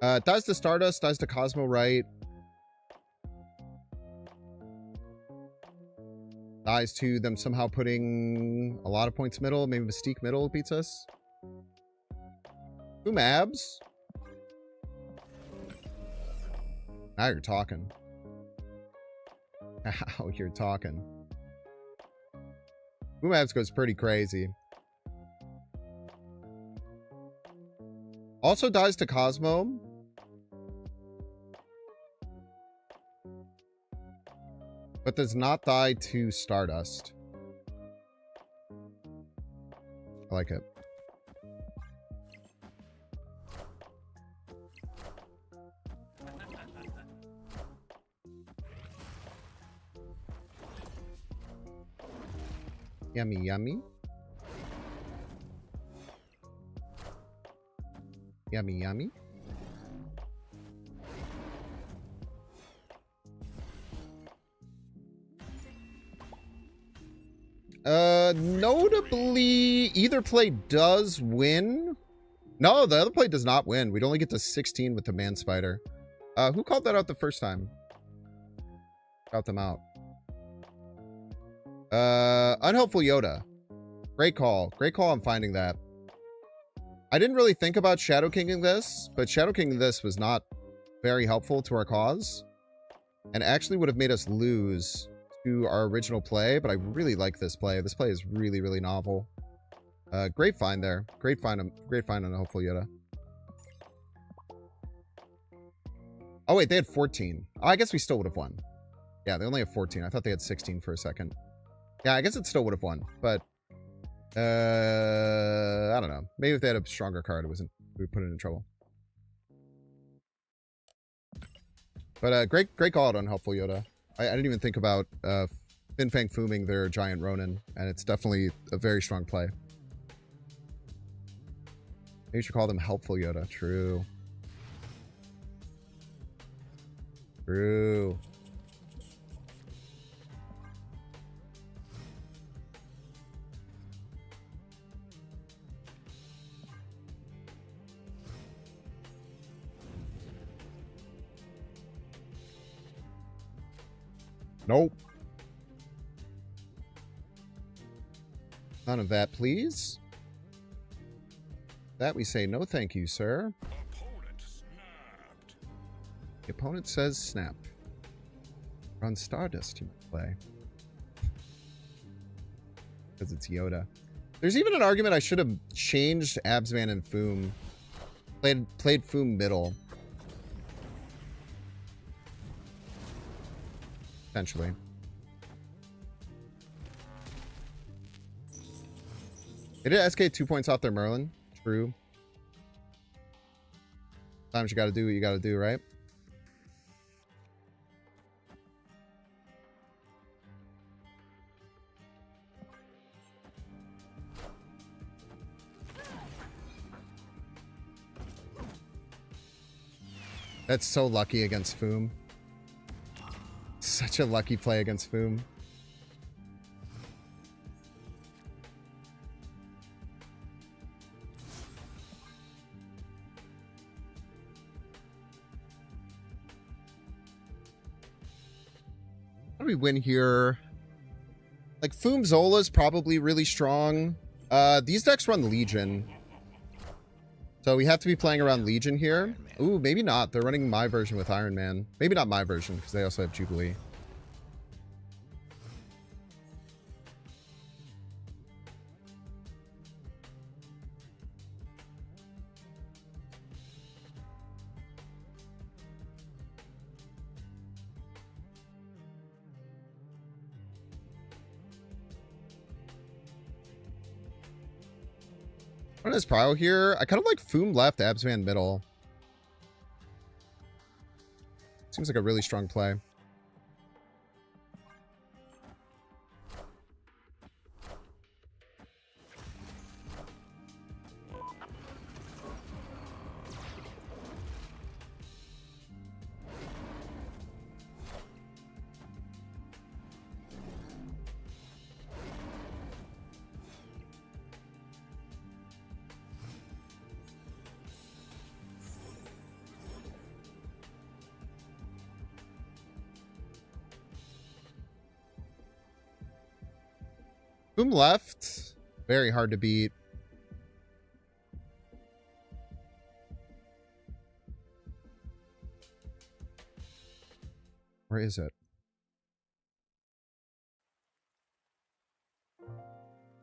Dies to Stardust, dies to Cosmo right. Dies to them somehow putting a lot of points middle. Maybe Mystique middle beats us. Two Mabs. Now you're talking. Now you're talking. Boomabs goes pretty crazy. Also dies to Cosmo. But does not die to Stardust. I like it. Yummy, yummy. Yummy, yummy. Notably, either play does win. No, the other play does not win. We'd only get to 16 with the Man Spider. Who called that out the first time? Got them out. Unhelpful Yoda. Great call. Great call on finding that. I didn't really think about Shadow Kinging this, but Shadow Kinging this was not very helpful to our cause. And actually would have made us lose to our original play, but I really like this play. This play is really, really novel. Great find there. Great find on Unhelpful Yoda. Oh, wait, they had 14. Oh, I guess we still would have won. Yeah, they only have 14. I thought they had 16 for a second. Yeah, I guess it still would have won, but I don't know. Maybe if they had a stronger card, we would put it in trouble. But great call out on Helpful Yoda. I didn't even think about Fin Fang Fooming their Giant Ronin, and it's definitely a very strong play. Maybe you should call them Helpful Yoda. True. True. Nope. None of that, please. That we say no thank you, sir. Opponent snapped. The opponent says snap. Run Stardust, you play. Because it's Yoda. There's even an argument I should have changed Absman and Foom. Played Foom middle. Potentially. They did SK 2 points off their Merlin. True. Sometimes you gotta do what you gotta do, right? That's so lucky against Foom. Such a lucky play against Foom. How do we win here? Like, Foom Zola's probably really strong. These decks run Legion. So we have to be playing around Legion here. Ooh, maybe not. They're running my version with Iron Man. Maybe not my version, because they also have Jubilee. What is Prio here? I kind of like Foom left, Absman middle. Seems like a really strong play. Boom left. Very hard to beat. Where is it?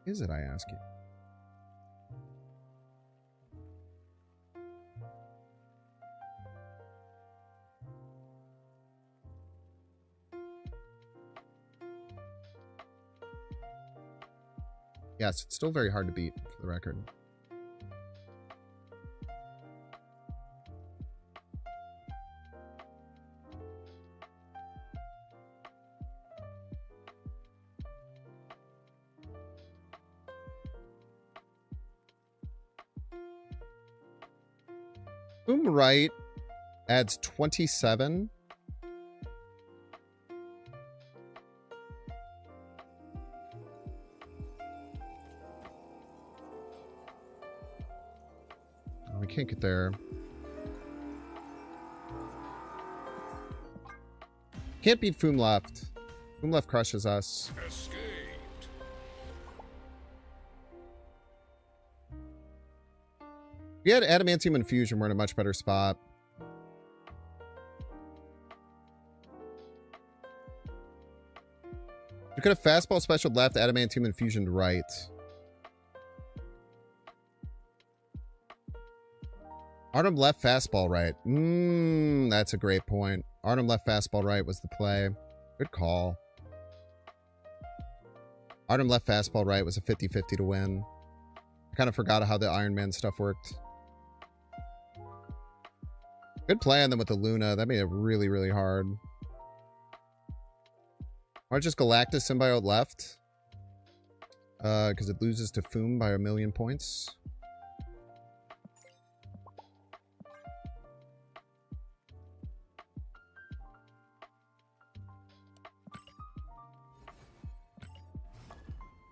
Is it, I ask you? Yes, it's still very hard to beat, for the record. Boom right adds 27. We can't get there. Can't beat Foom left. Foom left crushes us. Escaped. If we had Adamantium and Fusion, we're in a much better spot. You could have fastball special left, Adamantium and Fusion right. Artem left, fastball right. That's a great point. Artem left, fastball right was the play. Good call. Artem left, fastball right was a 50-50 to win. I kind of forgot how the Iron Man stuff worked. Good play on them with the Luna. That made it really, really hard. Or just Galactus Symbiote left. Because it loses to Foom by 1,000,000 points.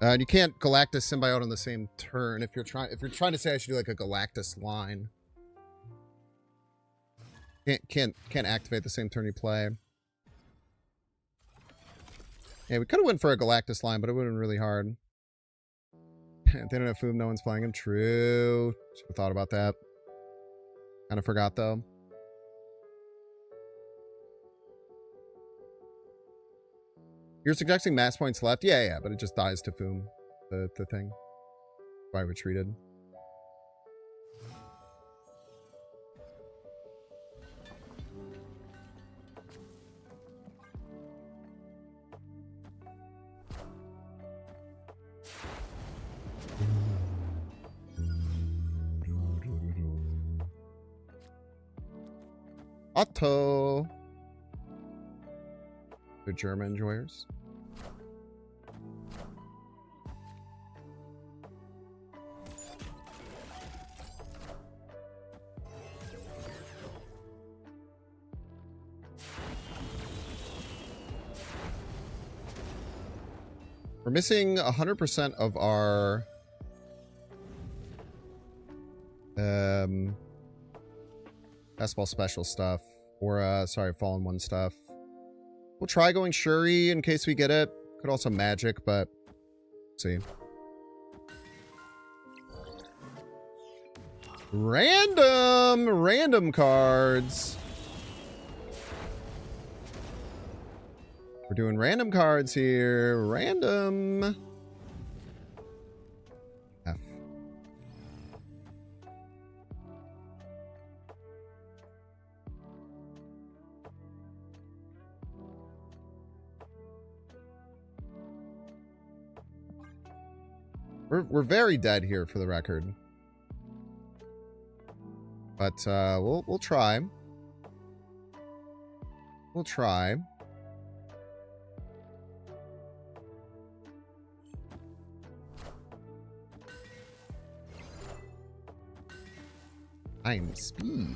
You can't Galactus Symbiote on the same turn if you're trying to say I should do like a Galactus line. Can't activate the same turn you play. Yeah, we could have went for a Galactus line, but it would have been really hard. They don't have Foom, no one's playing him. True. Should have thought about that. Kind of forgot though. You're suggesting mass points left? Yeah, but it just dies to Foom, the thing. Why I retreated. Otto. The German enjoyers. We're missing 100% of our fastball special stuff, or sorry, Fallen One stuff. We'll try going Shuri in case we get it. Could also Magic, but let's see. Random cards. We're doing random cards here. Random. F. We're very dead here for the record. But we'll try. We'll try. I'm speed.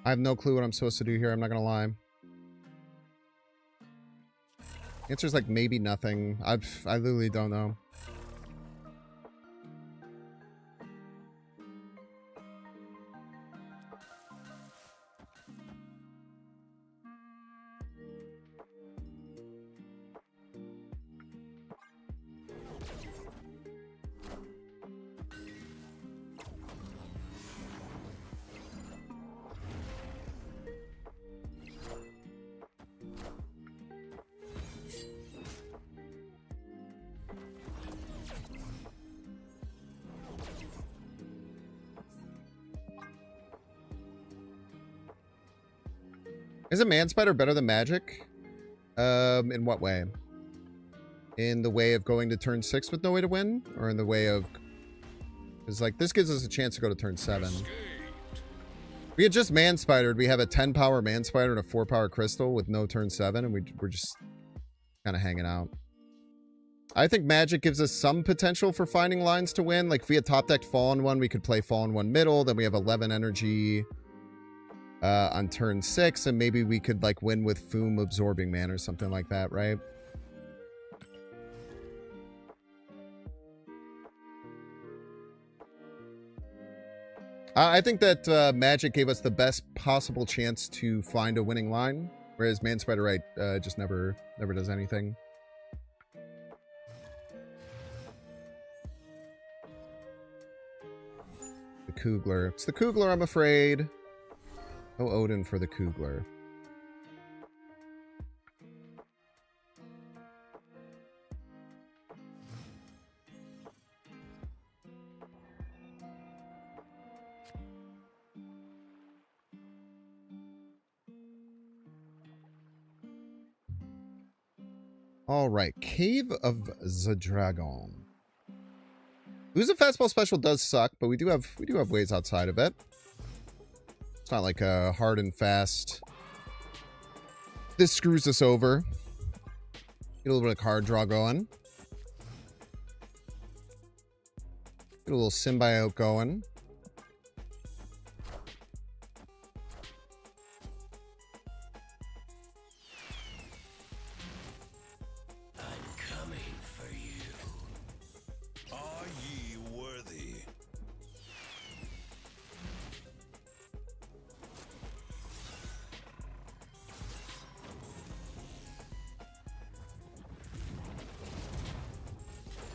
I have no clue what I'm supposed to do here. I'm not gonna lie. Answer's like maybe nothing. I literally don't know. Is a Man Spider better than Magic? In what way? In the way of going to turn 6 with no way to win? Or in the way of... Because, like, this gives us a chance to go to turn 7. If we had just Man Spidered, we have a 10 power Man Spider and a 4 power Crystal with no turn 7, and we're just kind of hanging out. I think Magic gives us some potential for finding lines to win. Like if we had top decked Fallen One, we could play Fallen One middle. Then we have 11 energy on turn 6, and maybe we could like win with Foom Absorbing Man or something like that, right? I think that Magic gave us the best possible chance to find a winning line, whereas Man Spider Right just never does anything. The Kugler. It's the Kugler, I'm afraid. No Odin for the Kugler. All right, Cave of the Dragon. Losing fastball special does suck, but we do have ways outside of it. It's not like a hard and fast. This screws us over. Get a little bit of card draw going. Get a little symbiote going. Are ye worthy?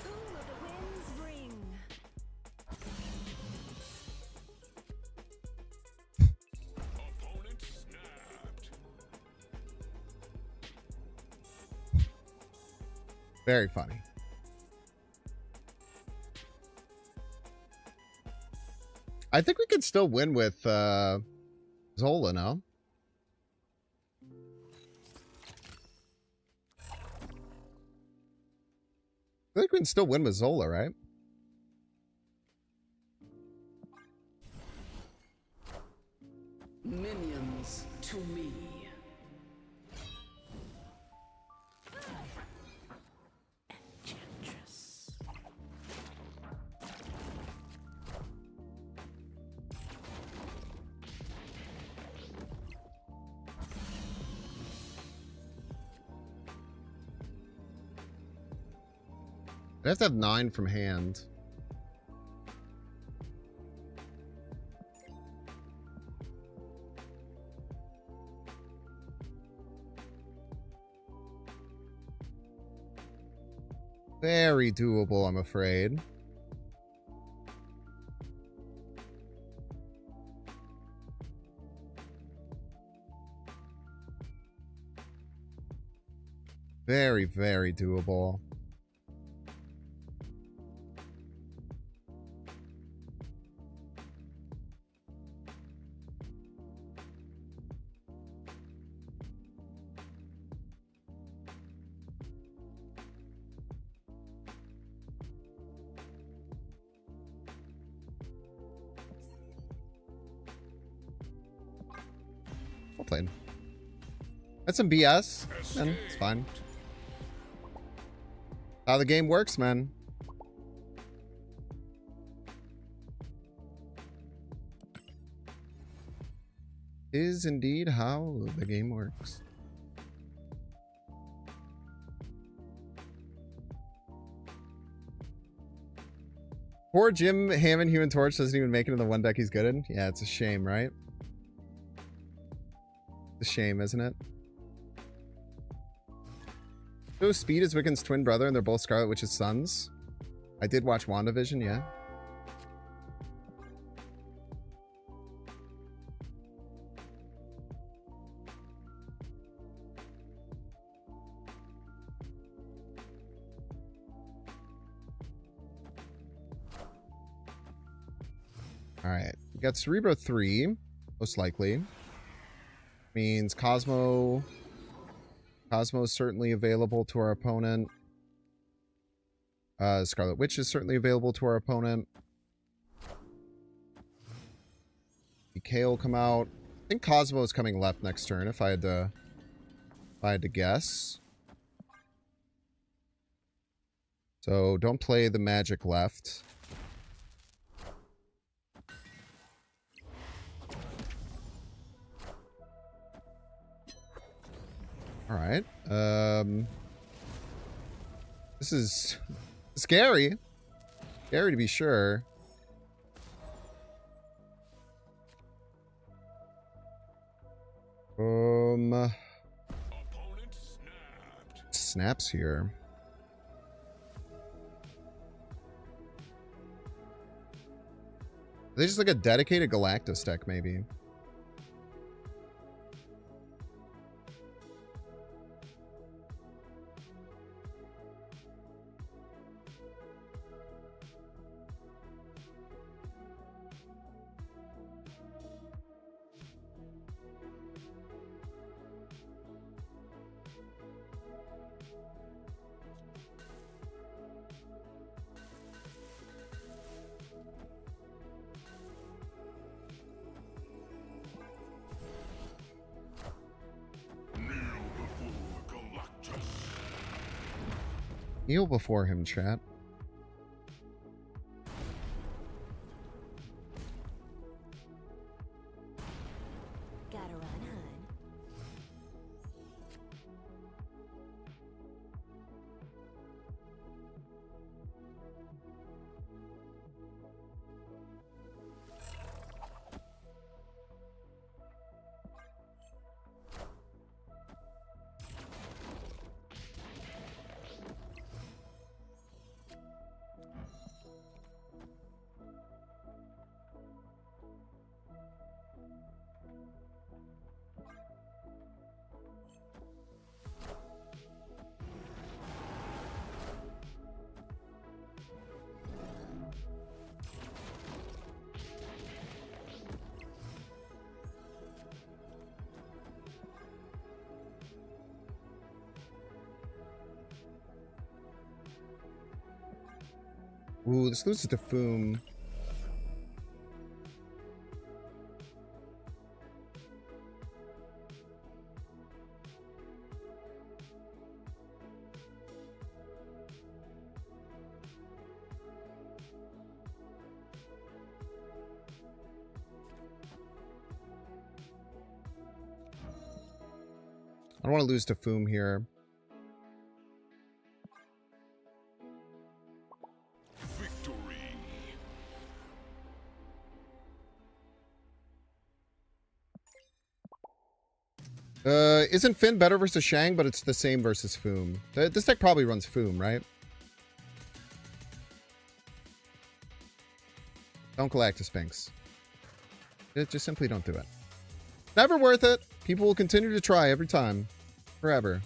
Ooh, the winds bring. Opponent snapped. Very funny. I think we could still win with Zola, no? I think we can still win with Zola, right? Minions to me. Enchantress. I have to have 9 from hand. Very doable, I'm afraid. Very, very doable. Well played. That's some BS, man. It's fine. How the game works, man. Is indeed how the game works. Poor Jim Hammond Human Torch doesn't even make it in the one deck he's good in. Yeah, it's a shame, right? It's a shame, isn't it? So Speed is Wiccan's twin brother, and they're both Scarlet Witch's sons. I did watch WandaVision, yeah. Alright. We got Cerebro 3, most likely. Means Cosmo is certainly available to our opponent. Scarlet Witch is certainly available to our opponent. DK will come out. I think Cosmo is coming left next turn if I had to guess. So don't play the magic left. All right. This is scary. Scary to be sure. Opponent snapped. Snaps here. Are they just like a dedicated Galactus deck, maybe? Kneel before Galactus. Kneel before him, chat. Gotta run, hun. Ooh, this loses to Foom. I don't want to lose to Foom here. Victory. Isn't Finn better versus Shang, but it's the same versus Foom. This deck probably runs Foom, right? Don't Galactus Sphinx. Just simply don't do it. Never worth it. People will continue to try every time. Forever.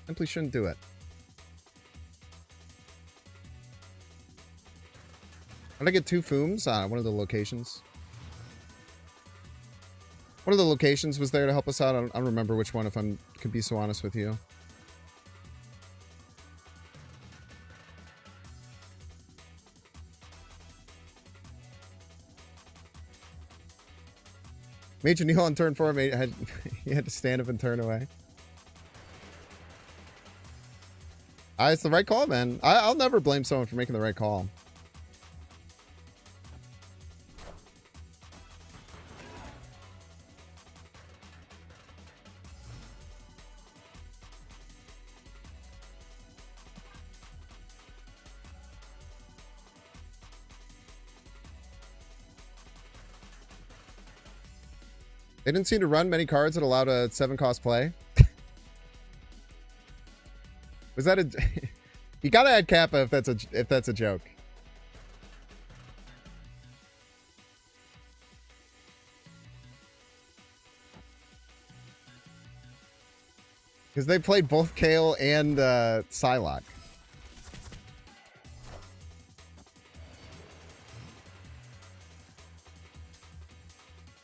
Simply shouldn't do it. Did I get 2 Fooms? One of the locations. One of the locations was there to help us out. I don't remember which one, if I could be so honest with you. Major Neil on turn 4, he had to stand up and turn away. It's the right call, man. I'll never blame someone for making the right call. They didn't seem to run many cards that allowed a 7-cost play. Was that a... You gotta add Kappa if that's a joke. Because they played both Kale and Psylocke.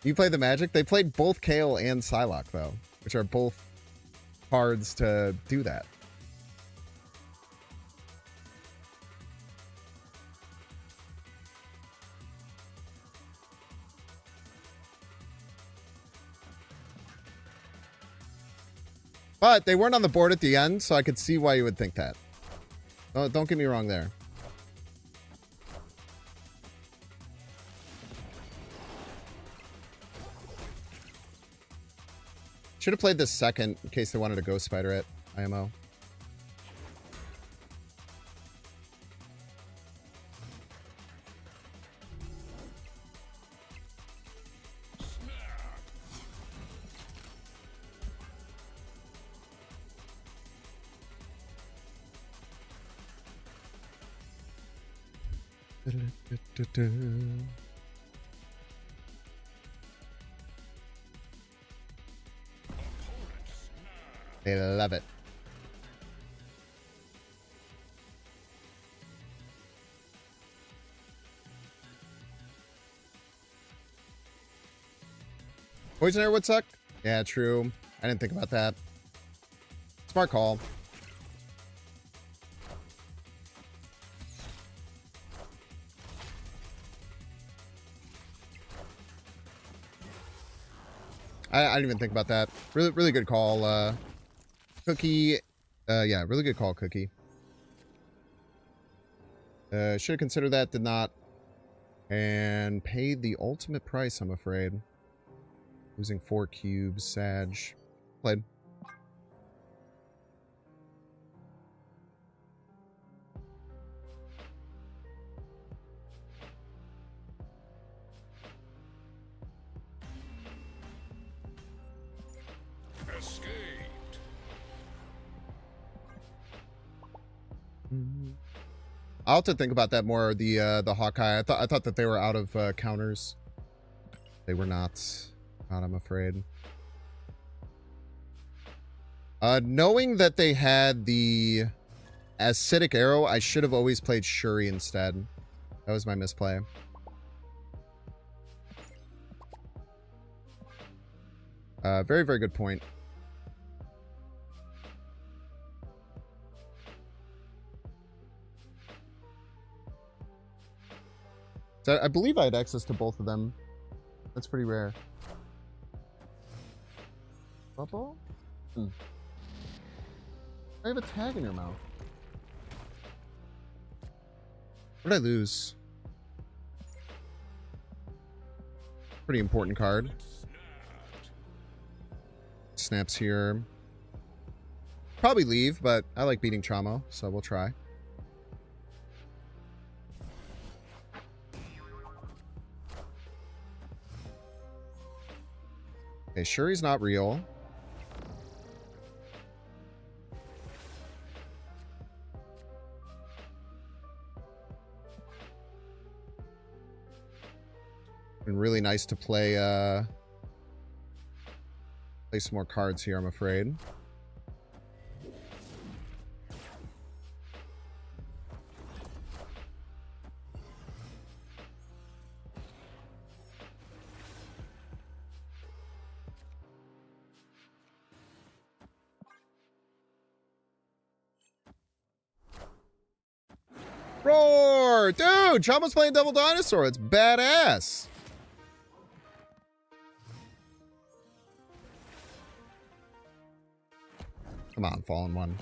You play the Magic? They played both Kale and Psylocke, though, which are both cards to do that. But they weren't on the board at the end, so I could see why you would think that. Oh, don't get me wrong there. Should have played this second in case they wanted to Ghost Spider it. IMO. They love it. Poison Air would suck? Yeah, true. I didn't think about that. Smart call. I didn't even think about that. Really, really good call, Cookie. Yeah, really good call, Cookie. Should have considered that, did not. And paid the ultimate price, I'm afraid. Losing 4 cubes, Sag. Played. Escaped. I'll have to think about that more. The Hawkeye. I thought that they were out of counters. They were not. Not, I'm afraid. Knowing that they had the acidic arrow, I should have always played Shuri instead. That was my misplay. Very, very good point. So I believe I had access to both of them. That's pretty rare. Bubble? I have a tag in your mouth. What did I lose? Pretty important card. Snaps here. Probably leave, but I like beating Chamo, so we'll try. Okay, Shuri's not real. Been really nice to play play some more cards here, I'm afraid. Roar! Dude, Chama's playing Double Dinosaur. It's badass. Come on, Fallen One.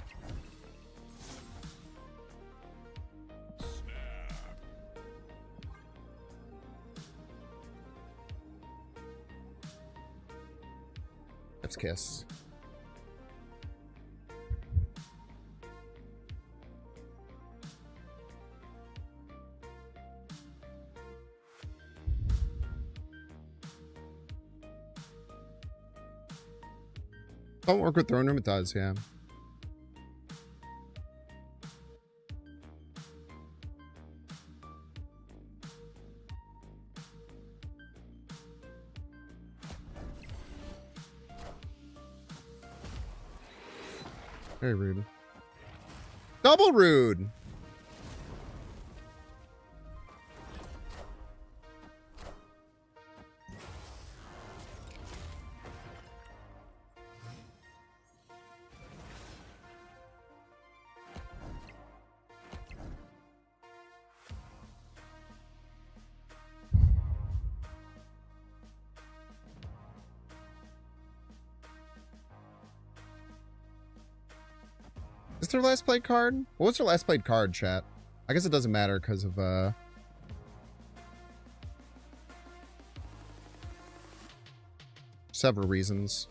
Let's kiss. Don't work with Throne Room, it does, yeah. Very rude. Double rude! this their last played card? What was their last played card, chat? I guess it doesn't matter because of several reasons.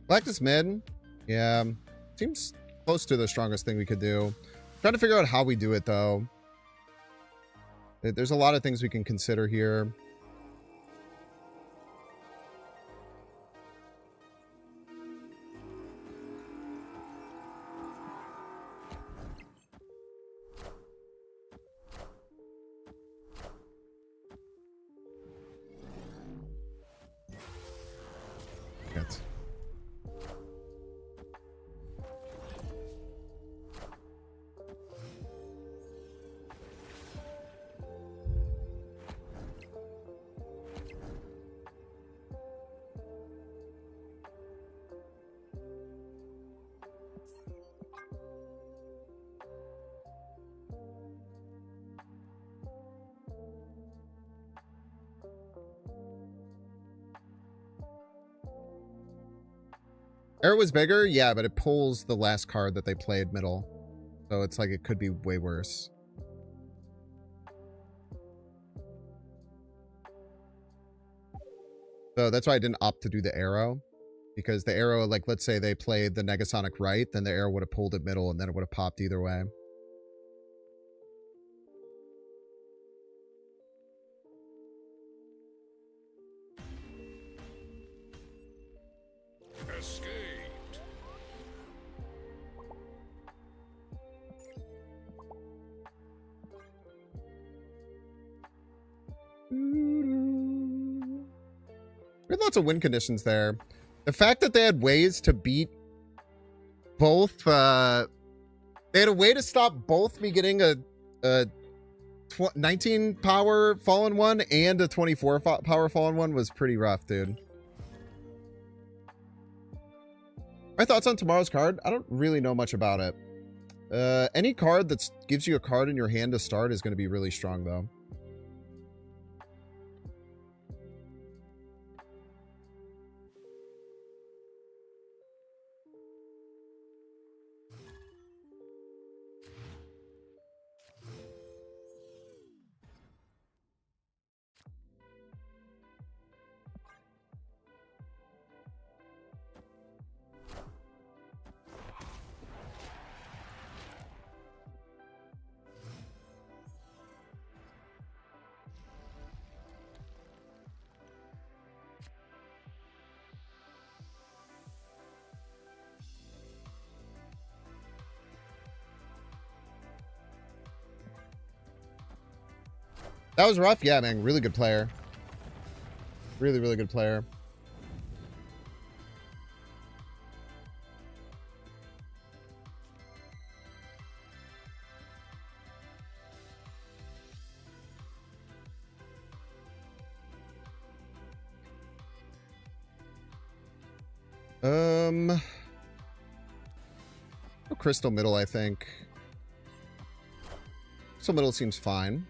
Galactus mid. Yeah. Seems close to the strongest thing we could do. Trying to figure out how we do it, though. There's a lot of things we can consider here. Yes. Arrow was bigger, yeah, but it pulls the last card that they played middle. So it's like it could be way worse. So that's why I didn't opt to do the arrow. Because the arrow, like, let's say they played the Negasonic right, then the arrow would have pulled it middle, and then it would have popped either way. Escaped. We had lots of win conditions there. The fact that they had ways to beat both, they had a way to stop both me getting a 19 power fallen one and a 24 power fallen one was pretty rough, dude. My thoughts on tomorrow's card? I don't really know much about it. Any card that gives you a card in your hand to start is going to be really strong, though. That was rough. Yeah, man. Really good player. Really, really good player. Crystal middle, I think. Crystal middle seems fine.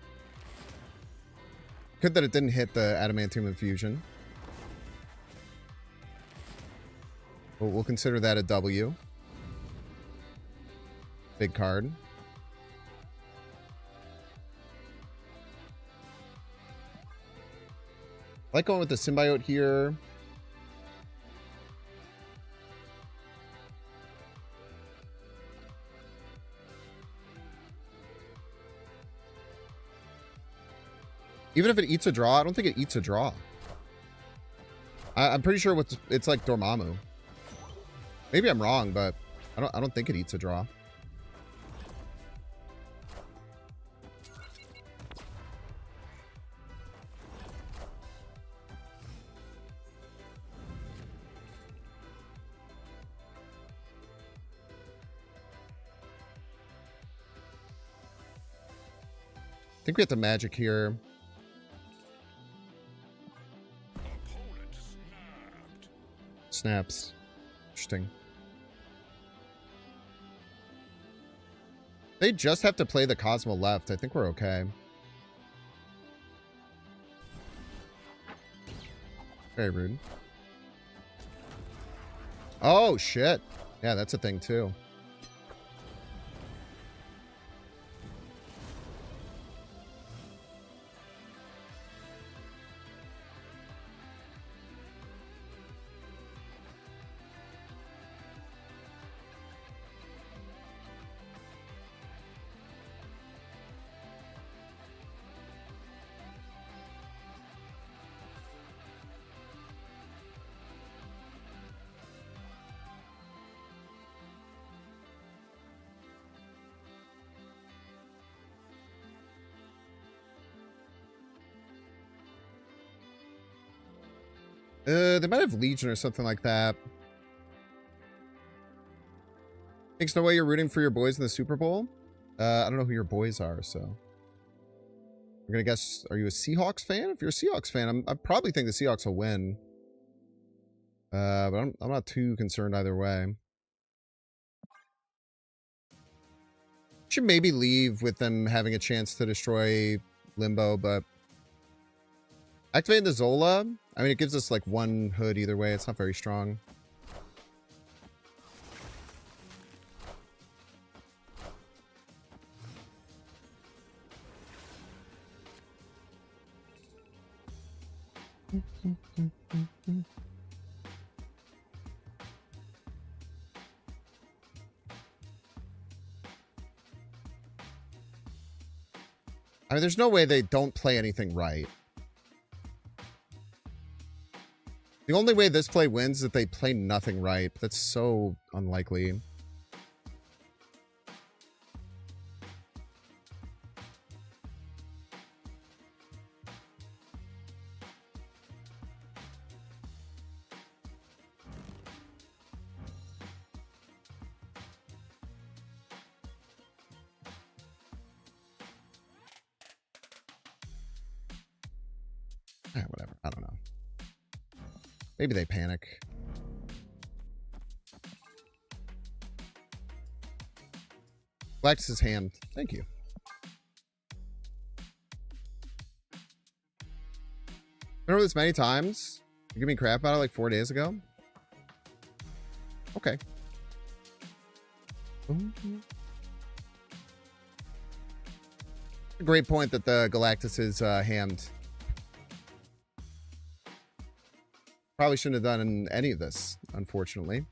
Good that it didn't hit the adamantium infusion. But we'll consider that a W. Big card. I like going with the symbiote here. Even if it eats a draw, I don't think it eats a draw. I'm pretty sure it's like Dormammu. Maybe I'm wrong, but I don't think it eats a draw. think we have the magic here. Opponent snapped. Snaps. Interesting. They just have to play the Cosmo left. I think we're okay. Very rude. Oh, shit. Yeah, that's a thing, too. They might have Legion or something like that. Thanks, no way you're rooting for your boys in the Super Bowl? I don't know who your boys are, so. I'm gonna guess, are you a Seahawks fan? If you're a Seahawks fan, I probably think the Seahawks will win. But I'm not too concerned either way. Should maybe leave with them having a chance to destroy Limbo, but activating the Zola, I mean, it gives us like one hood either way. It's not very strong. I mean, there's no way they don't play anything right. The only way this play wins is if they play nothing right. But that's so unlikely. Whatever. I don't know. Maybe they panic. Lex's hand. Thank you. Remember this many times? You give me crap about it like 4 days ago? Okay. A great point that the Galactus is hammed. Probably shouldn't have done any of this, unfortunately.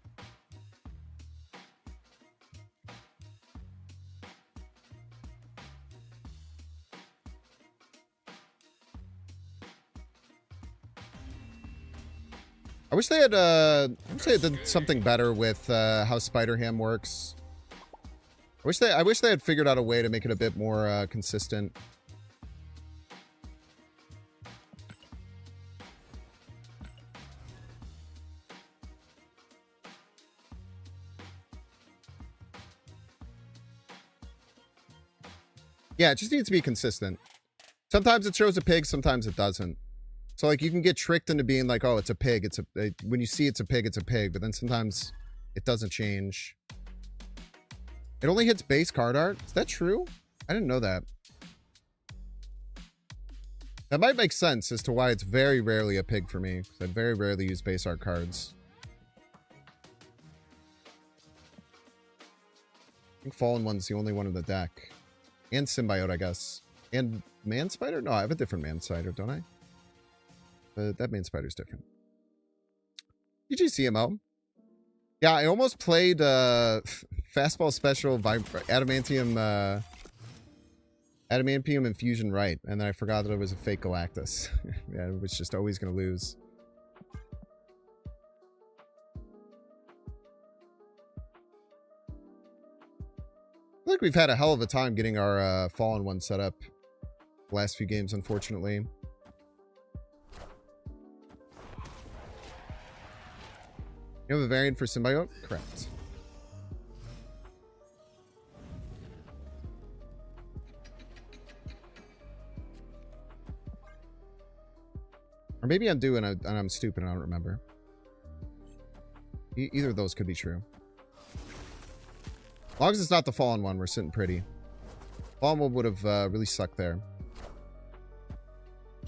I wish they had done something better with how Spider Ham works. I wish they had figured out a way to make it a bit more consistent. Yeah, it just needs to be consistent. Sometimes it shows a pig, sometimes it doesn't. So like you can get tricked into being like, oh, it's a pig. When you see it's a pig, but then sometimes it doesn't change. It only hits base card art. Is that true? I didn't know that. That might make sense as to why it's very rarely a pig for me, because I very rarely use base art cards. I think Fallen One's the only one in the deck. And Symbiote, I guess. And Man Spider? No, I have a different Man Spider, don't I? That Man Spider's different. GG CMO. Yeah, I almost played Fastball Special Adamantium Infusion right, and then I forgot that it was a fake Galactus. Yeah, it was just always going to lose. I feel like we've had a hell of a time getting our Fallen One set up the last few games, unfortunately. You have a variant for Symbiote? Correct. maybe I'm doing and I'm stupid and I don't remember. Either of those could be true. As long as it's not the fallen one, we're sitting pretty. Fallen one would have really sucked there.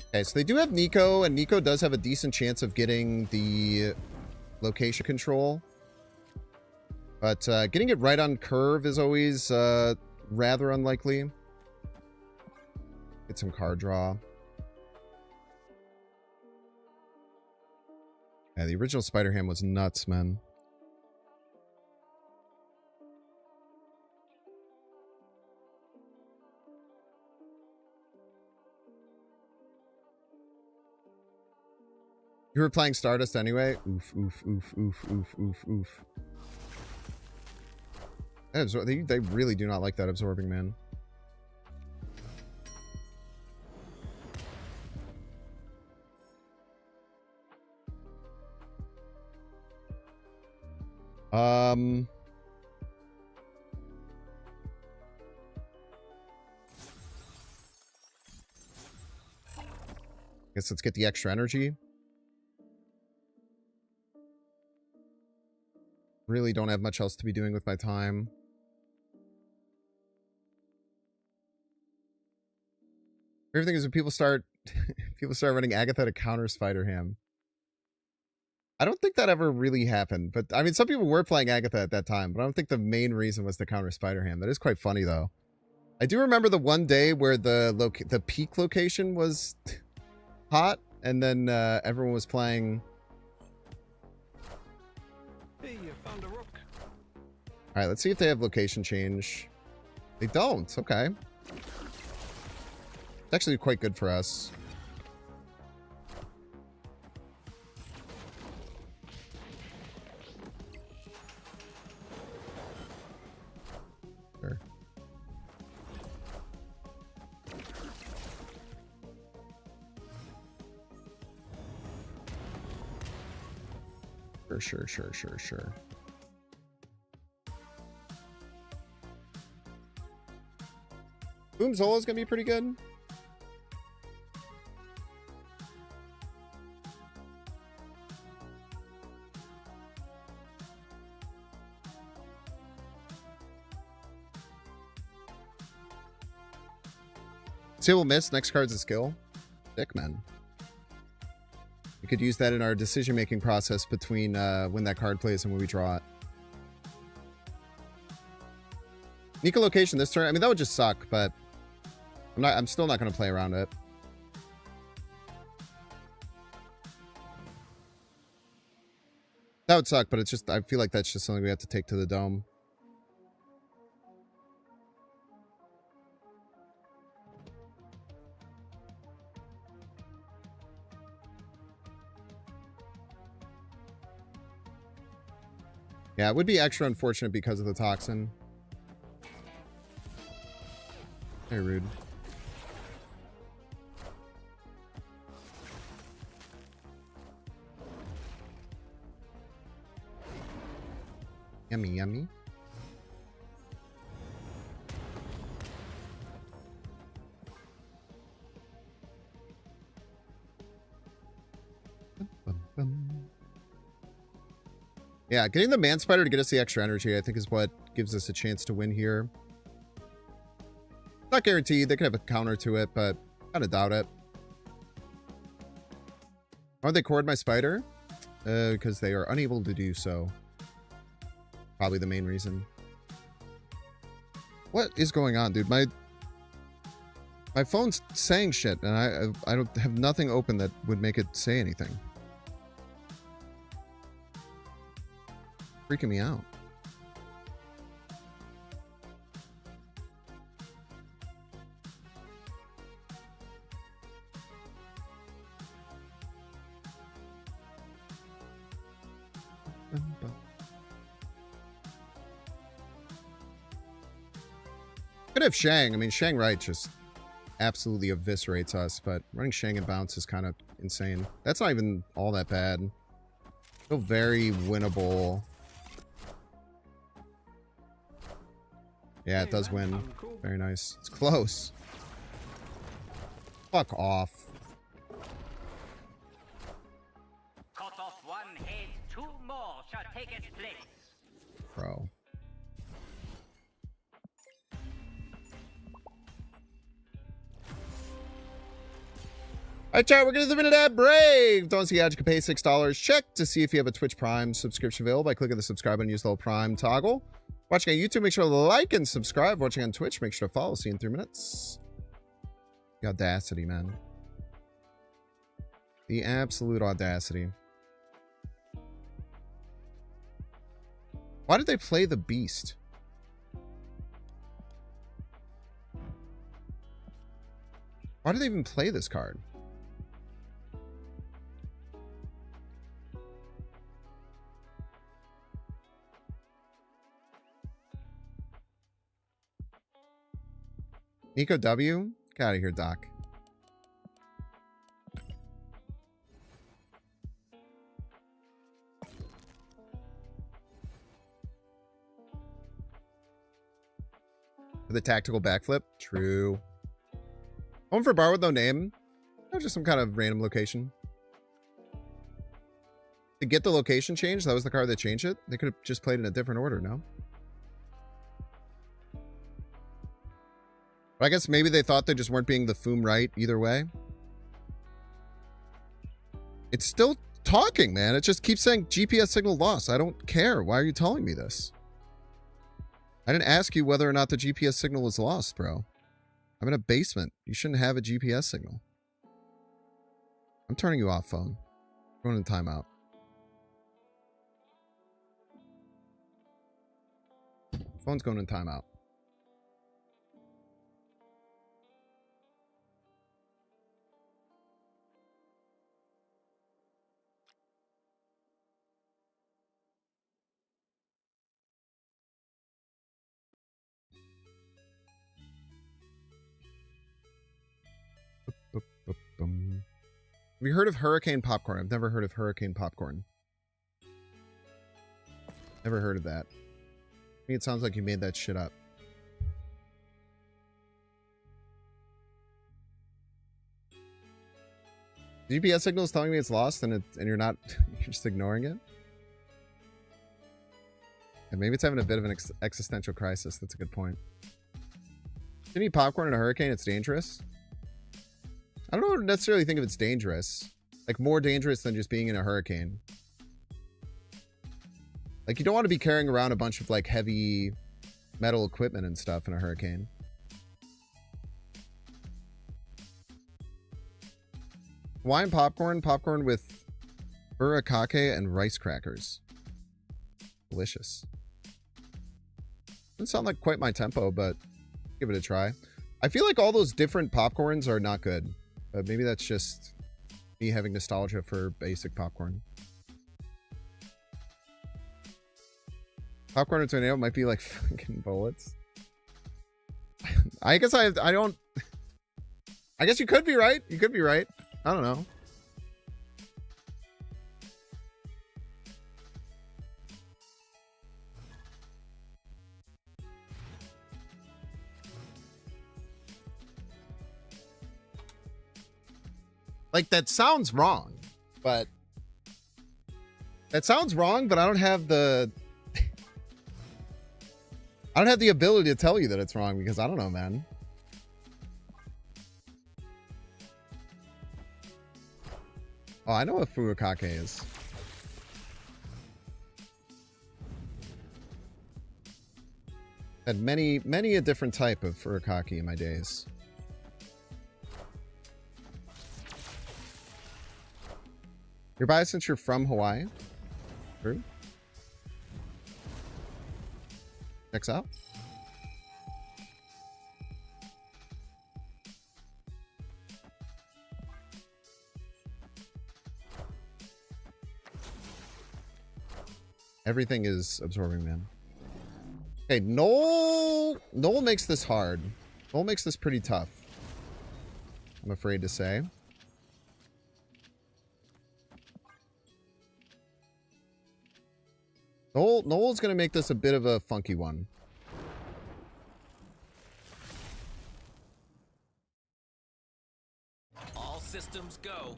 Okay, so they do have Nico, and Nico does have a decent chance of getting the location control. But getting it right on curve is always rather unlikely. Get some card draw. Yeah, the original Spider-Ham was nuts, man. You were playing Stardust anyway? Oof, oof, oof, oof, oof, oof, oof. They really do not like that absorbing, man. Guess let's get the extra energy. Really don't have much else to be doing with my time. Everything is when people start running Agatha to counter Spider-Ham. I don't think that ever really happened, but I mean, some people were playing Agatha at that time, but I don't think the main reason was to counter Spider-Ham. That is quite funny, though. I do remember the one day where the peak location was hot, and then everyone was playing. Hey, you found a rook. All right, let's see if they have location change. They don't. Okay. It's actually quite good for us. Sure. Sure. Boom Zola's gonna be pretty good. See, we'll miss. Next card's a skill. Sick, man. We could use that in our decision-making process between when that card plays and when we draw it. Nico location this turn. I mean, that would just suck, but I'm still not going to play around it. That would suck, but it's just, I feel like that's just something we have to take to the dome. Yeah, it would be extra unfortunate because of the toxin. Very rude. Yummy, yummy. Yeah, getting the Man Spider to get us the extra energy, I think, is what gives us a chance to win here. Not guaranteed. They could have a counter to it, but kind of doubt it. Why don't they cord my spider? Because they are unable to do so. Probably the main reason. What is going on, dude? My phone's saying shit, and I don't have nothing open that would make it say anything. Freaking me out. Could have Shang. I mean, Shang Right just absolutely eviscerates us, but running Shang and Bounce is kind of insane. That's not even all that bad. Still very winnable. Yeah, it does win. Very nice. It's close. Fuck off. one head, two more shall take its place. Bro. All right, chat, we're going to the minute ad break. Don't see how you can pay $6. Check to see if you have a Twitch Prime subscription available by clicking the subscribe and use the little Prime toggle. Watching on YouTube, make sure to like and subscribe. Watching on Twitch, make sure to follow. See you in 3 minutes. The audacity, man. The absolute audacity. Why did they play the Beast? Why did they even play this card? Nico W? Get out of here, Doc. The tactical backflip? True. Home for bar with no name? Or just some kind of random location? To get the location changed, that was the card that changed it? They could have just played in a different order, no? But I guess maybe they thought they just weren't being the Foom right either way. It's still talking, man. It just keeps saying GPS signal lost. I don't care. Why are you telling me this? I didn't ask you whether or not the GPS signal was lost, bro. I'm in a basement. You shouldn't have a GPS signal. I'm turning you off, phone. Going in timeout. Phone's going in timeout. Have you heard of hurricane popcorn? I've never heard of hurricane popcorn. Never heard of that. I think it sounds like you made that shit up. GPS signal is telling me it's lost and you're not, you're just ignoring it? And maybe it's having a bit of an existential crisis. That's a good point. If you eat popcorn in a hurricane, it's dangerous. I don't necessarily think of it's dangerous. Like, more dangerous than just being in a hurricane. Like, you don't want to be carrying around a bunch of, like, heavy metal equipment and stuff in a hurricane. Hawaiian popcorn. Popcorn with burakake and rice crackers. Delicious. Doesn't sound like quite my tempo, but give it a try. I feel like all those different popcorns are not good. But maybe that's just me having nostalgia for basic popcorn. Popcorn and tornado might be like fucking bullets. I guess I don't... I guess you could be right. You could be right. I don't know. Like, that sounds wrong, but... That sounds wrong, but I don't have the... I don't have the ability to tell you that it's wrong, because I don't know, man. Oh, I know what furikake is. Had many a different type of furikake in my days. You're biased since you're from Hawaii? True. Checks out. Everything is absorbing, man. Okay, Noel makes this hard. Noel makes this pretty tough, I'm afraid to say. Noel's going to make this a bit of a funky one. All systems go.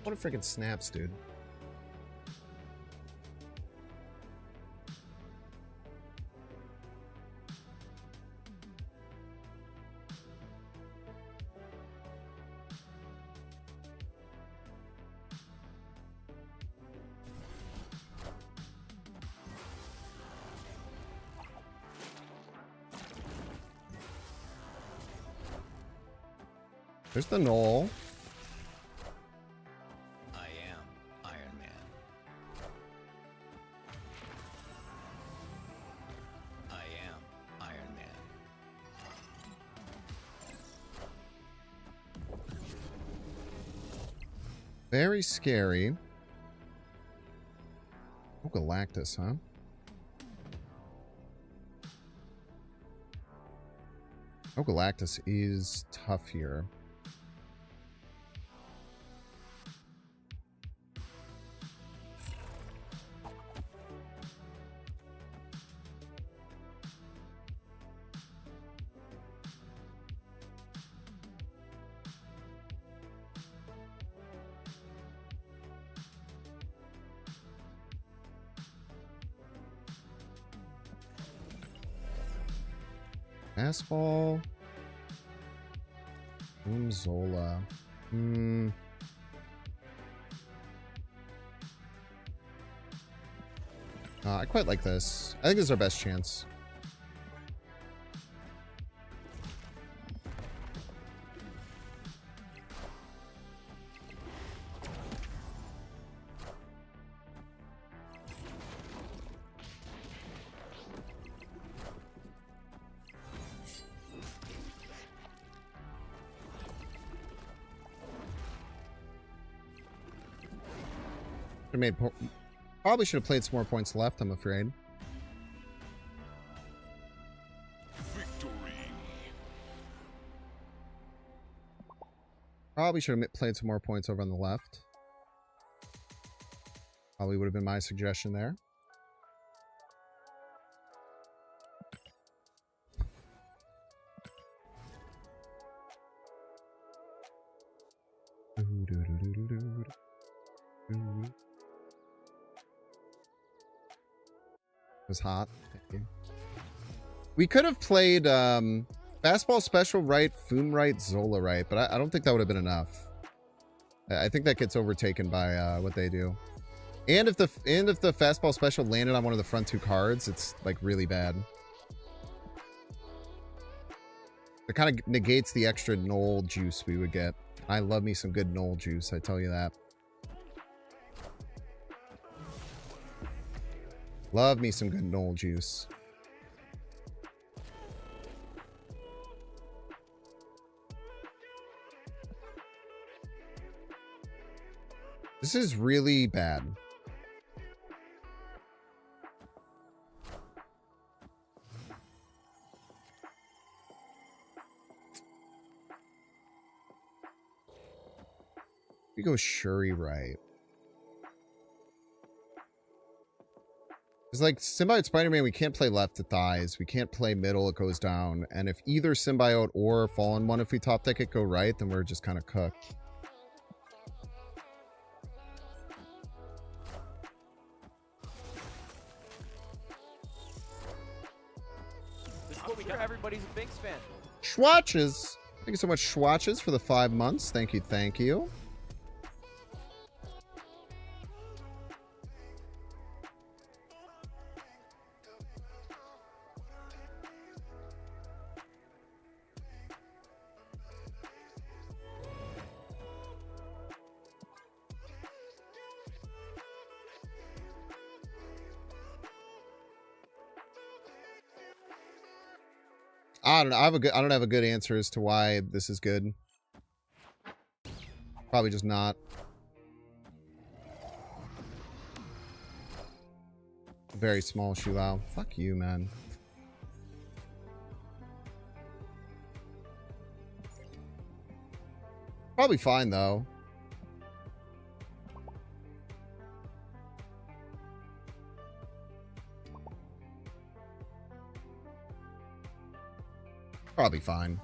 What a freaking snaps, dude. There's the Knoll. I am Iron Man. I am Iron Man. Very scary. Oh, Galactus, huh? Oh, Galactus is tough here. Fastball. Zola. I quite like this. I think this is our best chance. Probably should have played some more points left, I'm afraid. Victory. Probably should have played some more points over on the left. Probably would have been my suggestion there. It was hot. Thank you. We could have played Fastball Special right, Foom right, Zola right, but I don't think that would have been enough. I think that gets overtaken by what they do. And if the Fastball Special landed on one of the front two cards, it's like really bad. It kind of negates the extra Knoll juice we would get. I love me some good Knoll juice, I tell you that. Love me some good Knoll juice. This is really bad. We go Shuri right. It's like Symbiote Spider-Man, we can't play left, it dies. We can't play middle, it goes down. And if either Symbiote or Fallen One, if we top deck it, go right, then we're just kind of cooked. This is what we got. Everybody's a Binks fan. Schwatches! Thank you so much, Schwatches, for the 5 months. Thank you, thank you. I don't know. I don't have a good answer as to why this is good. Probably just not. Very small Shulao. Fuck you, man. Probably fine though. Probably fine.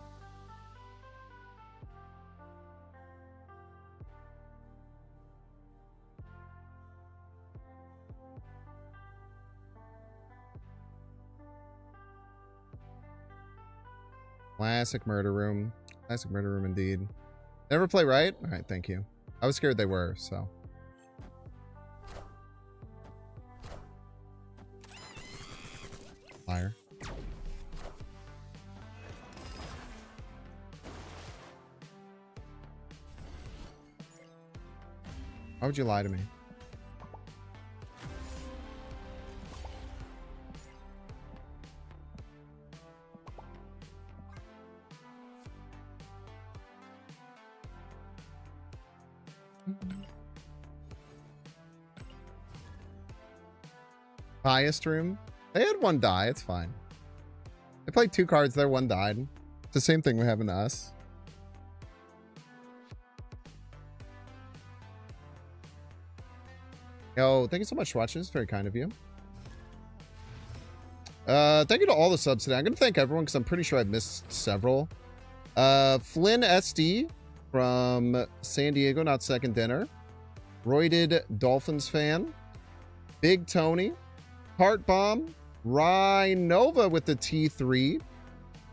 Classic murder room. Classic murder room indeed. Never play right? All right, thank you. I was scared they were, so. Liar. Why would you lie to me? Highest room? They had one die. It's fine. They played 2 cards there. One died. It's the same thing happened to us. Yo, thank you so much for watching. It's very kind of you. Thank you to all the subs today. I'm going to thank everyone because I'm pretty sure I've missed several. Flynn SD from San Diego, not second dinner. Roided Dolphins fan. Big Tony. Heart Bomb. Rhinova with the T3.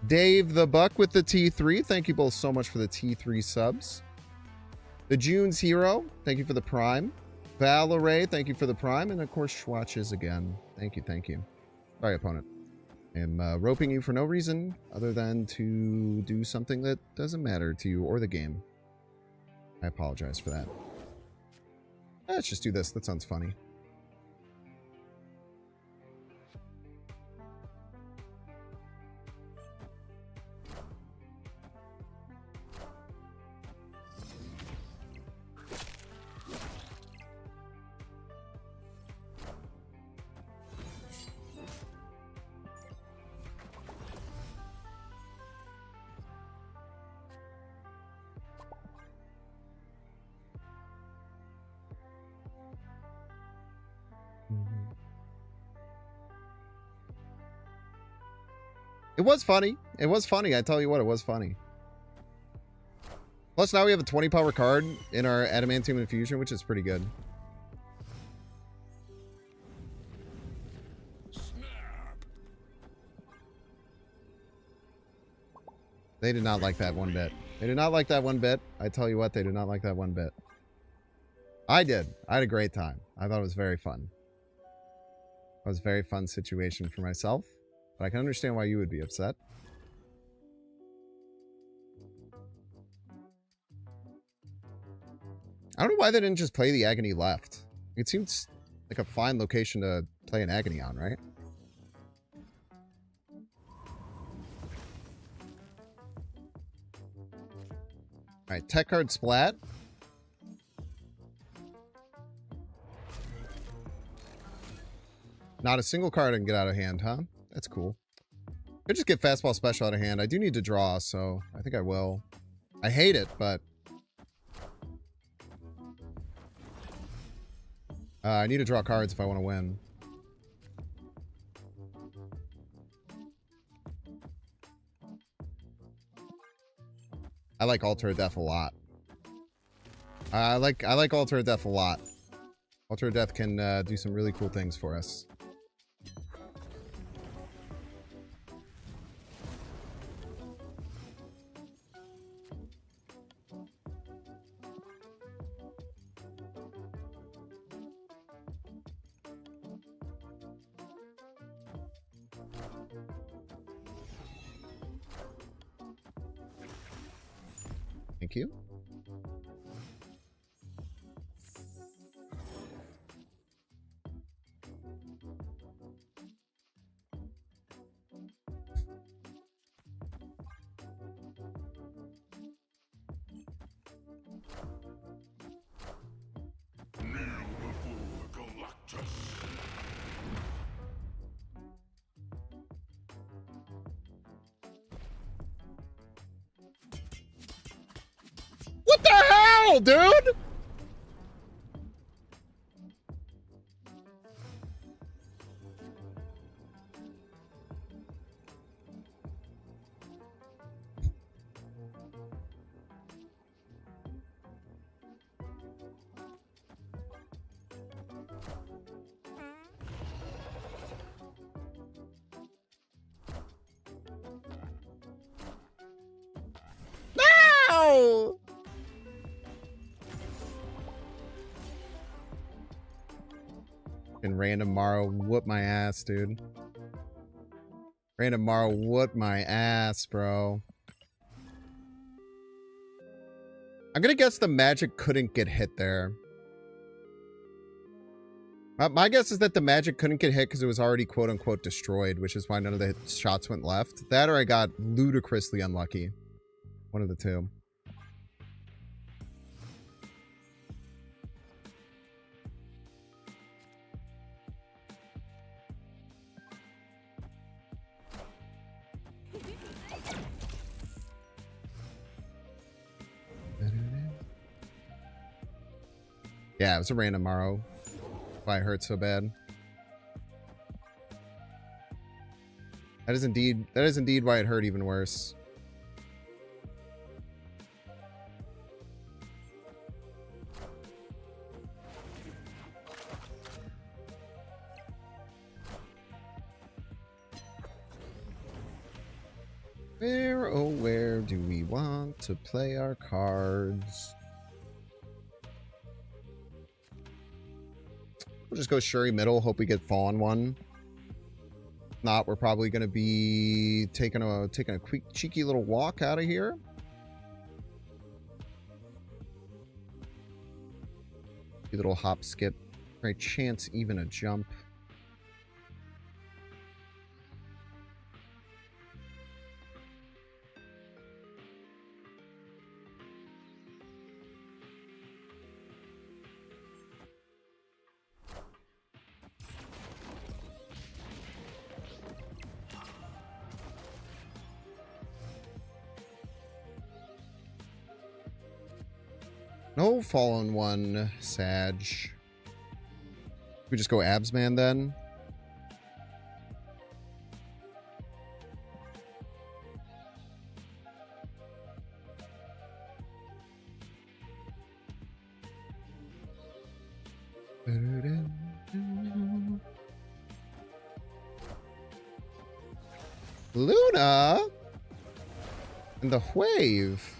Dave the Buck with the T3. Thank you both so much for the T3 subs. The June's Hero. Thank you for the Prime. Valerie, thank you for the Prime. And of course, Schwatches again. Thank you, thank you. Sorry, opponent. I'm roping you for no reason other than to do something that doesn't matter to you or the game. I apologize for that. Let's just do this. That sounds funny. It was funny. It was funny. I tell you what, it was funny. Plus, now we have a 20 power card in our Adamantium Infusion, which is pretty good. They did not like that one bit. They did not like that one bit. I tell you what, they did not like that one bit. I did. I had a great time. I thought it was very fun. It was a very fun situation for myself. But I can understand why you would be upset. I don't know why they didn't just play the Agony left. It seems like a fine location to play an Agony on, right? Alright, tech card splat. Not a single card I can get out of hand, huh? That's cool. Could just get fastball special out of hand. I do need to draw, so I think I will. I hate it, but I need to draw cards if I want to win. I like Altar of Death a lot. I like Altar of Death a lot. Altar of Death can do some really cool things for us. Thank you. What the hell, dude? And Random Morrow whoop my ass, dude. Random Morrow whoop my ass, bro. I'm gonna guess the magic couldn't get hit there. My guess is that the magic couldn't get hit because it was already quote-unquote destroyed, which is why none of the shots went left. That or I got ludicrously unlucky. One of the two. Yeah, it was a random Morrow. Why it hurt so bad. That is indeed why it hurt even worse. Where, oh where do we want to play our cards? We'll just go Shuri middle, hope we get Fawn one. If not, we're probably going to be taking a quick cheeky little walk out of here. A little hop skip. Right chance even a jump. No fallen one, Sag. We just go Absman then. Luna and the wave.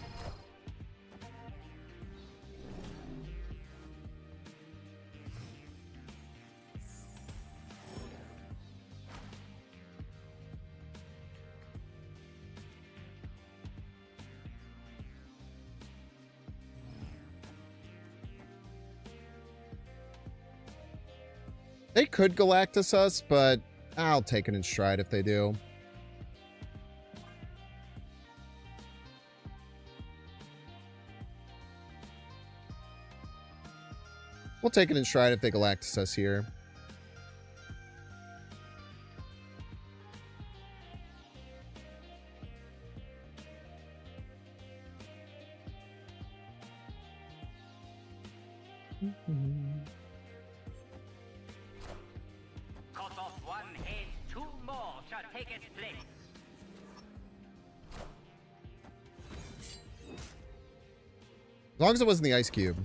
They could Galactus us, but I'll take it in stride if they do. We'll take it in stride if they Galactus us here. Cut off one head, two more shall take its place. As long as it wasn't the Ice Cube.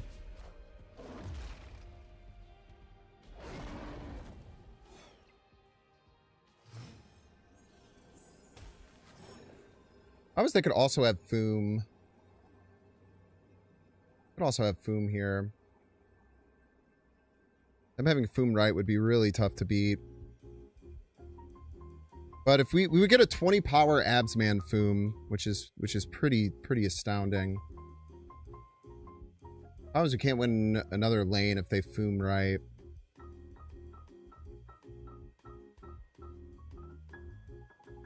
I was thinking also have Foom. Could also have Foom here. Them having Foom right would be really tough to beat. But if we would get a 20 power Absman Foom, which is pretty astounding. Problems we can't win another lane if they Foom right.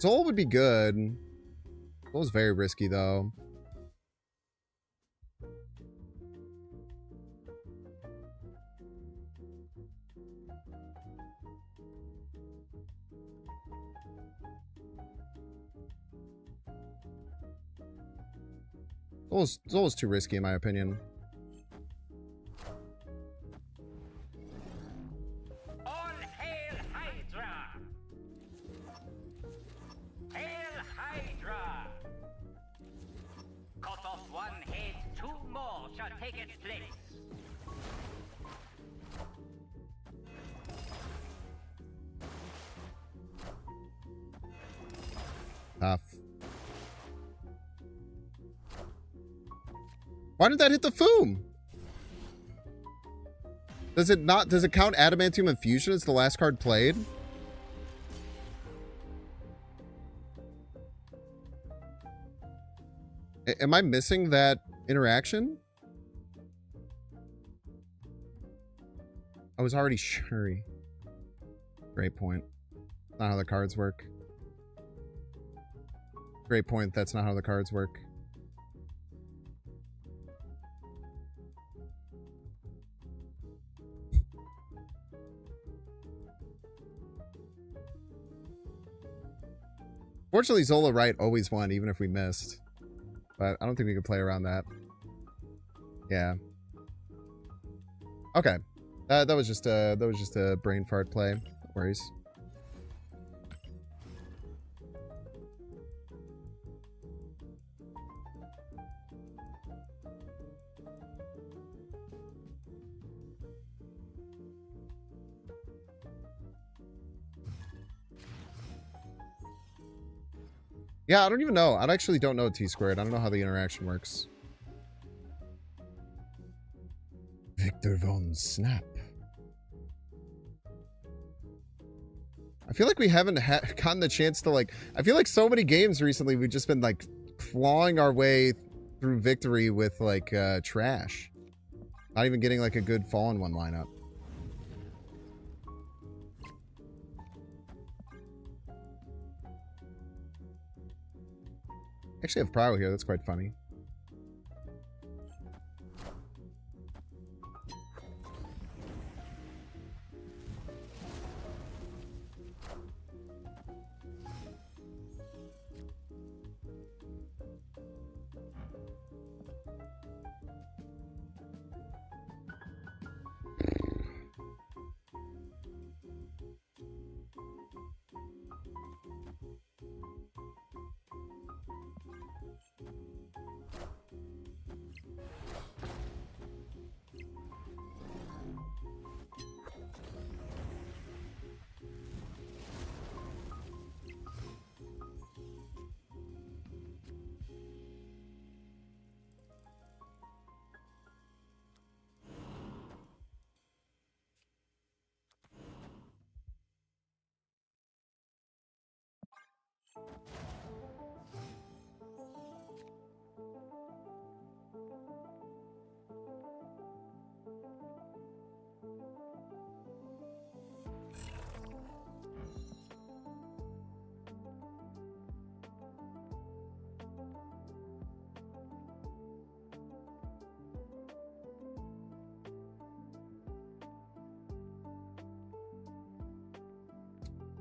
Zol would be good. Zol's very risky though. Zol's too risky in my opinion. All hail Hydra! Hail Hydra! Cut off one head, two more shall take its place. Tough. Why did that hit the Foom? Does it not? Does it count Adamantium Infusion as the last card played? Am I missing that interaction? I was already Shuri. Great point. Not how the cards work. Great point. That's not how the cards work. Fortunately, Zola Wright always won, even if we missed. But I don't think we could play around that. Yeah. Okay. That was just a brain fart play. No worries. Yeah, I don't even know. I actually don't know T-squared. I don't know how the interaction works. Victor Von Snap. I feel like we haven't gotten the chance to, like... I feel like so many games recently we've just been, like, clawing our way through victory with, like, trash. Not even getting, like, a good Fallen One lineup. Actually, I have Prow here. That's quite funny.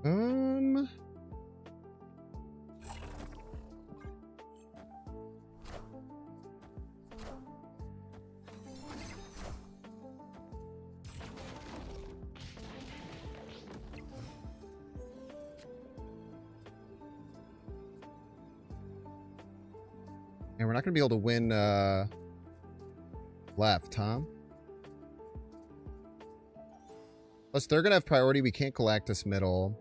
And we're not going to be able to win left, huh? Plus, they're going to have priority. We can't Galactus middle.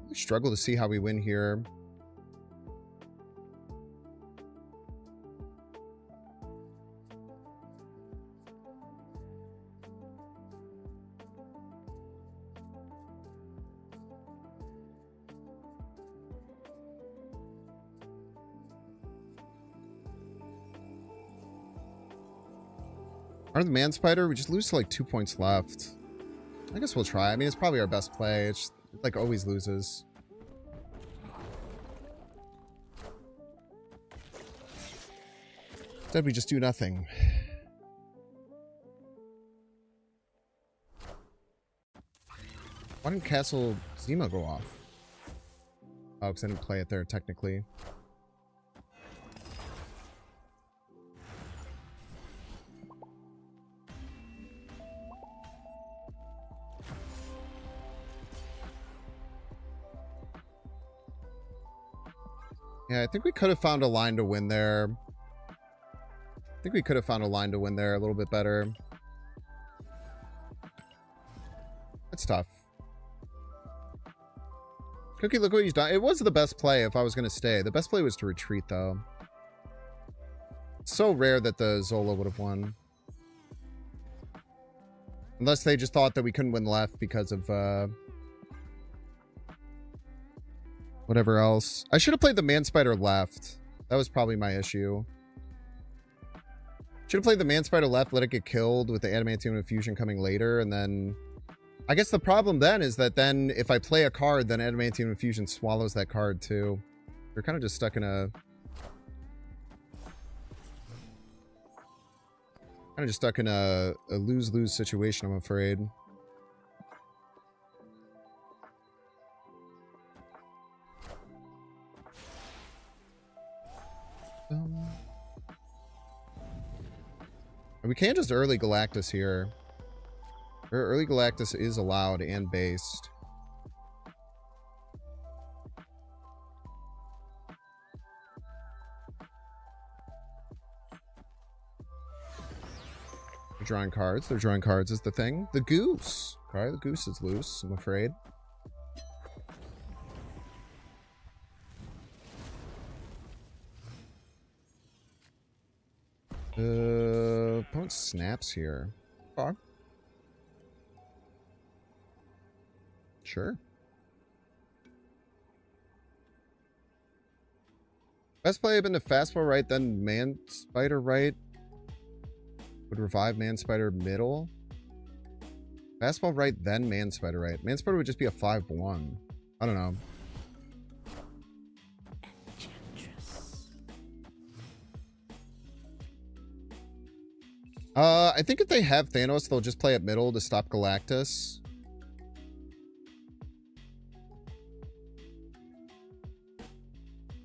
I struggle to see how we win here. Are the Man Spider? We just lose to like 2 points left. I guess we'll try. I mean, it's probably our best play. It's just, it, like, always loses. Instead, we just do nothing. Why didn't Castle Zima go off? Oh, because I didn't play it there, technically. Yeah, I think we could have found a line to win there. I think we could have found a line to win there a little bit better. That's tough. Cookie, look what he's done. It was the best play if I was going to stay. The best play was to retreat, though. It's so rare that the Zola would have won. Unless they just thought that we couldn't win left because of whatever else. I should have played the Man Spider left. That was probably my issue. Should have played the Man Spider left, let it get killed with the Adamantium Infusion coming later, and then... I guess the problem then is that then if I play a card, then Adamantium Infusion swallows that card too. You're kind of just stuck in a... Kind of just stuck in a lose-lose situation, I'm afraid. We can't just early Galactus here. Early Galactus is allowed and based. They're drawing cards. They're drawing cards is the thing. The goose. Alright, the goose is loose, I'm afraid. Opponent snaps here. Okay. Sure. Best play had been the fastball right, then Man Spider right. Would revive Man Spider middle. Fastball right, then Man Spider right. Man Spider would just be a 5-1. I don't know. I think if they have Thanos, they'll just play at middle to stop Galactus.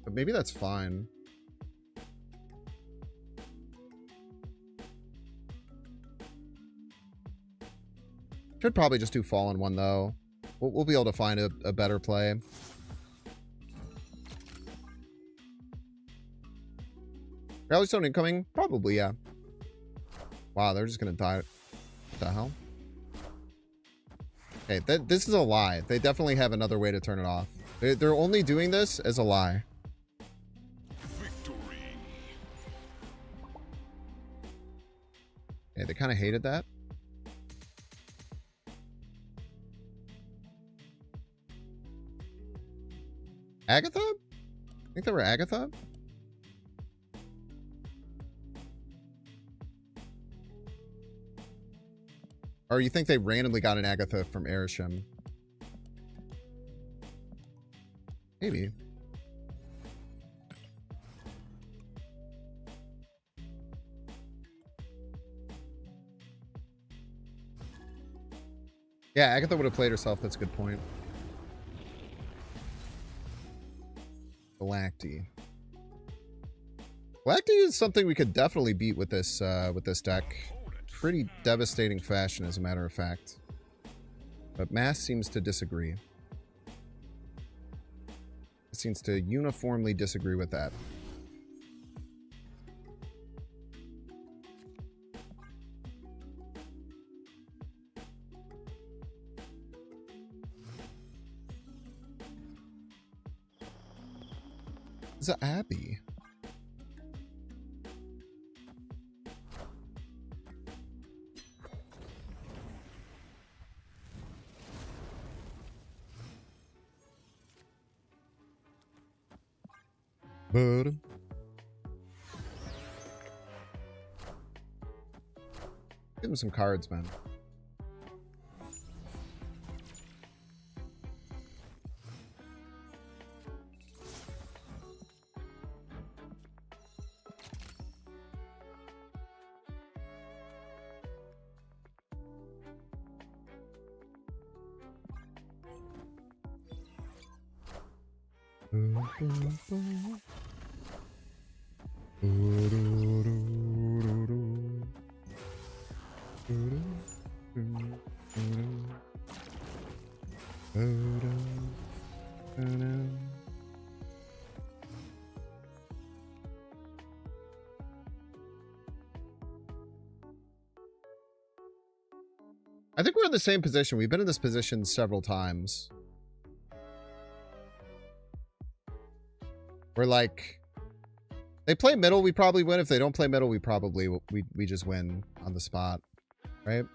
But maybe that's fine. Should probably just do Fallen One, though. We'll be able to find a better play. Rally Stone incoming? Probably, yeah. Wow, they're just gonna die. What the hell? Okay, this is a lie. They definitely have another way to turn it off. They're only doing this as a lie. Victory. Okay, they kind of hated that. Agatha? I think they were Agatha? Or you think they randomly got an Agatha from Erisham? Maybe. Yeah, Agatha would have played herself. That's a good point. Galacti. Galacti is something we could definitely beat with this deck. Pretty devastating fashion, as a matter of fact. But Mass seems to disagree. It seems to uniformly disagree with that. It's an Abby. But give him some cards, man. I think we're in the same position. We've been in this position several times. We're like, they play middle, we probably win. If they don't play middle, we probably we just win on the spot, right?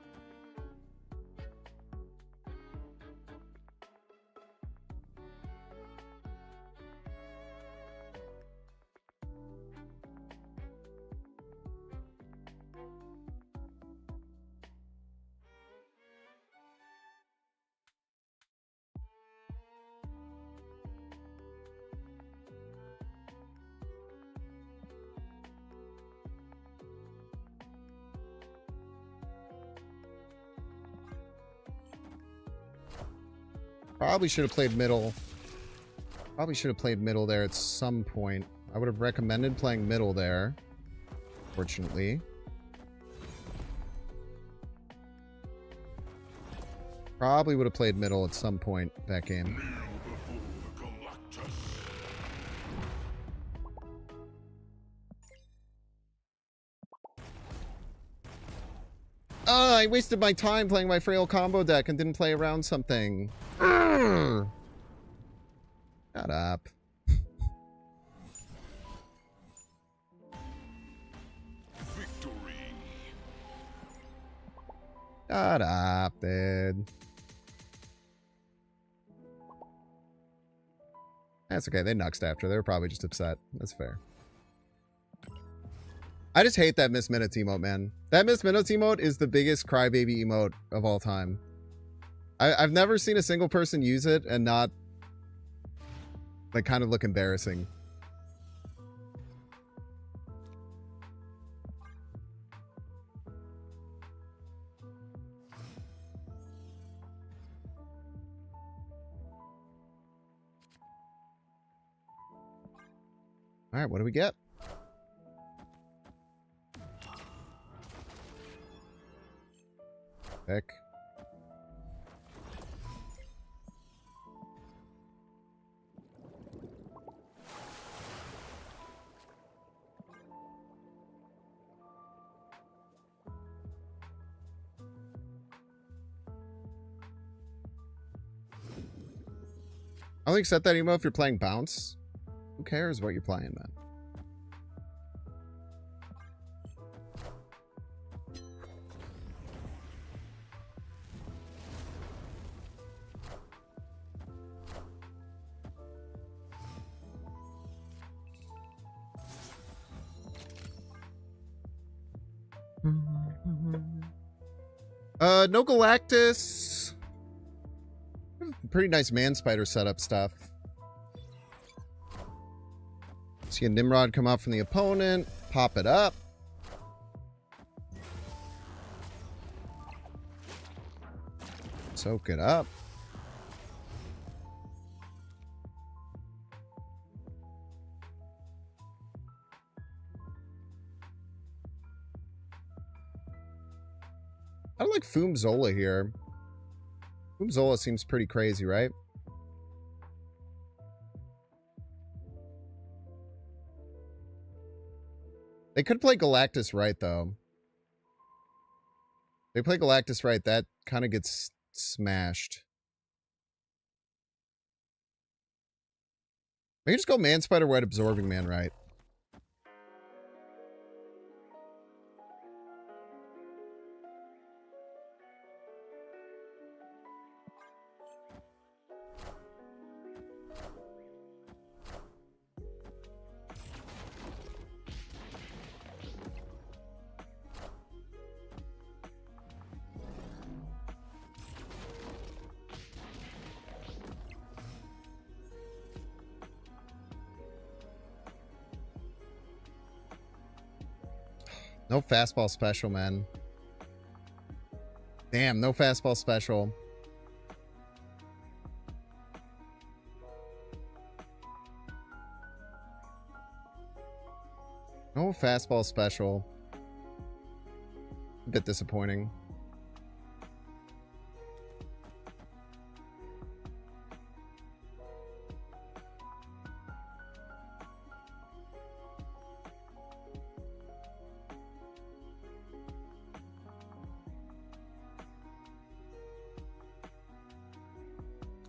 Probably should have played middle. Probably should have played middle there at some point. I would have recommended playing middle there. Fortunately. Probably would have played middle at some point that game. I wasted my time playing my frail combo deck and didn't play around something. Shut up. Victory. Shut up, dude. That's okay. They nuxed after. They were probably just upset. That's fair. I just hate that Miss Minutes emote, man. That Miss Minutes emote is the biggest crybaby emote of all time. I've never seen a single person use it and not, like, kind of look embarrassing. All right, what do we get? Pick. I only accept that emo if you're playing bounce. Who cares what you're playing, man? No Galactus. Pretty nice man spider setup stuff. See a Nimrod come out from the opponent, pop it up. Soak it up. I like Foom Zola here. Foom Zola seems pretty crazy, right? They could play Galactus right, though. They play Galactus right, that kind of gets smashed. Maybe just go Man Spider White Absorbing Man right. No fastball special, man. Damn, no fastball special. No fastball special. A bit disappointing.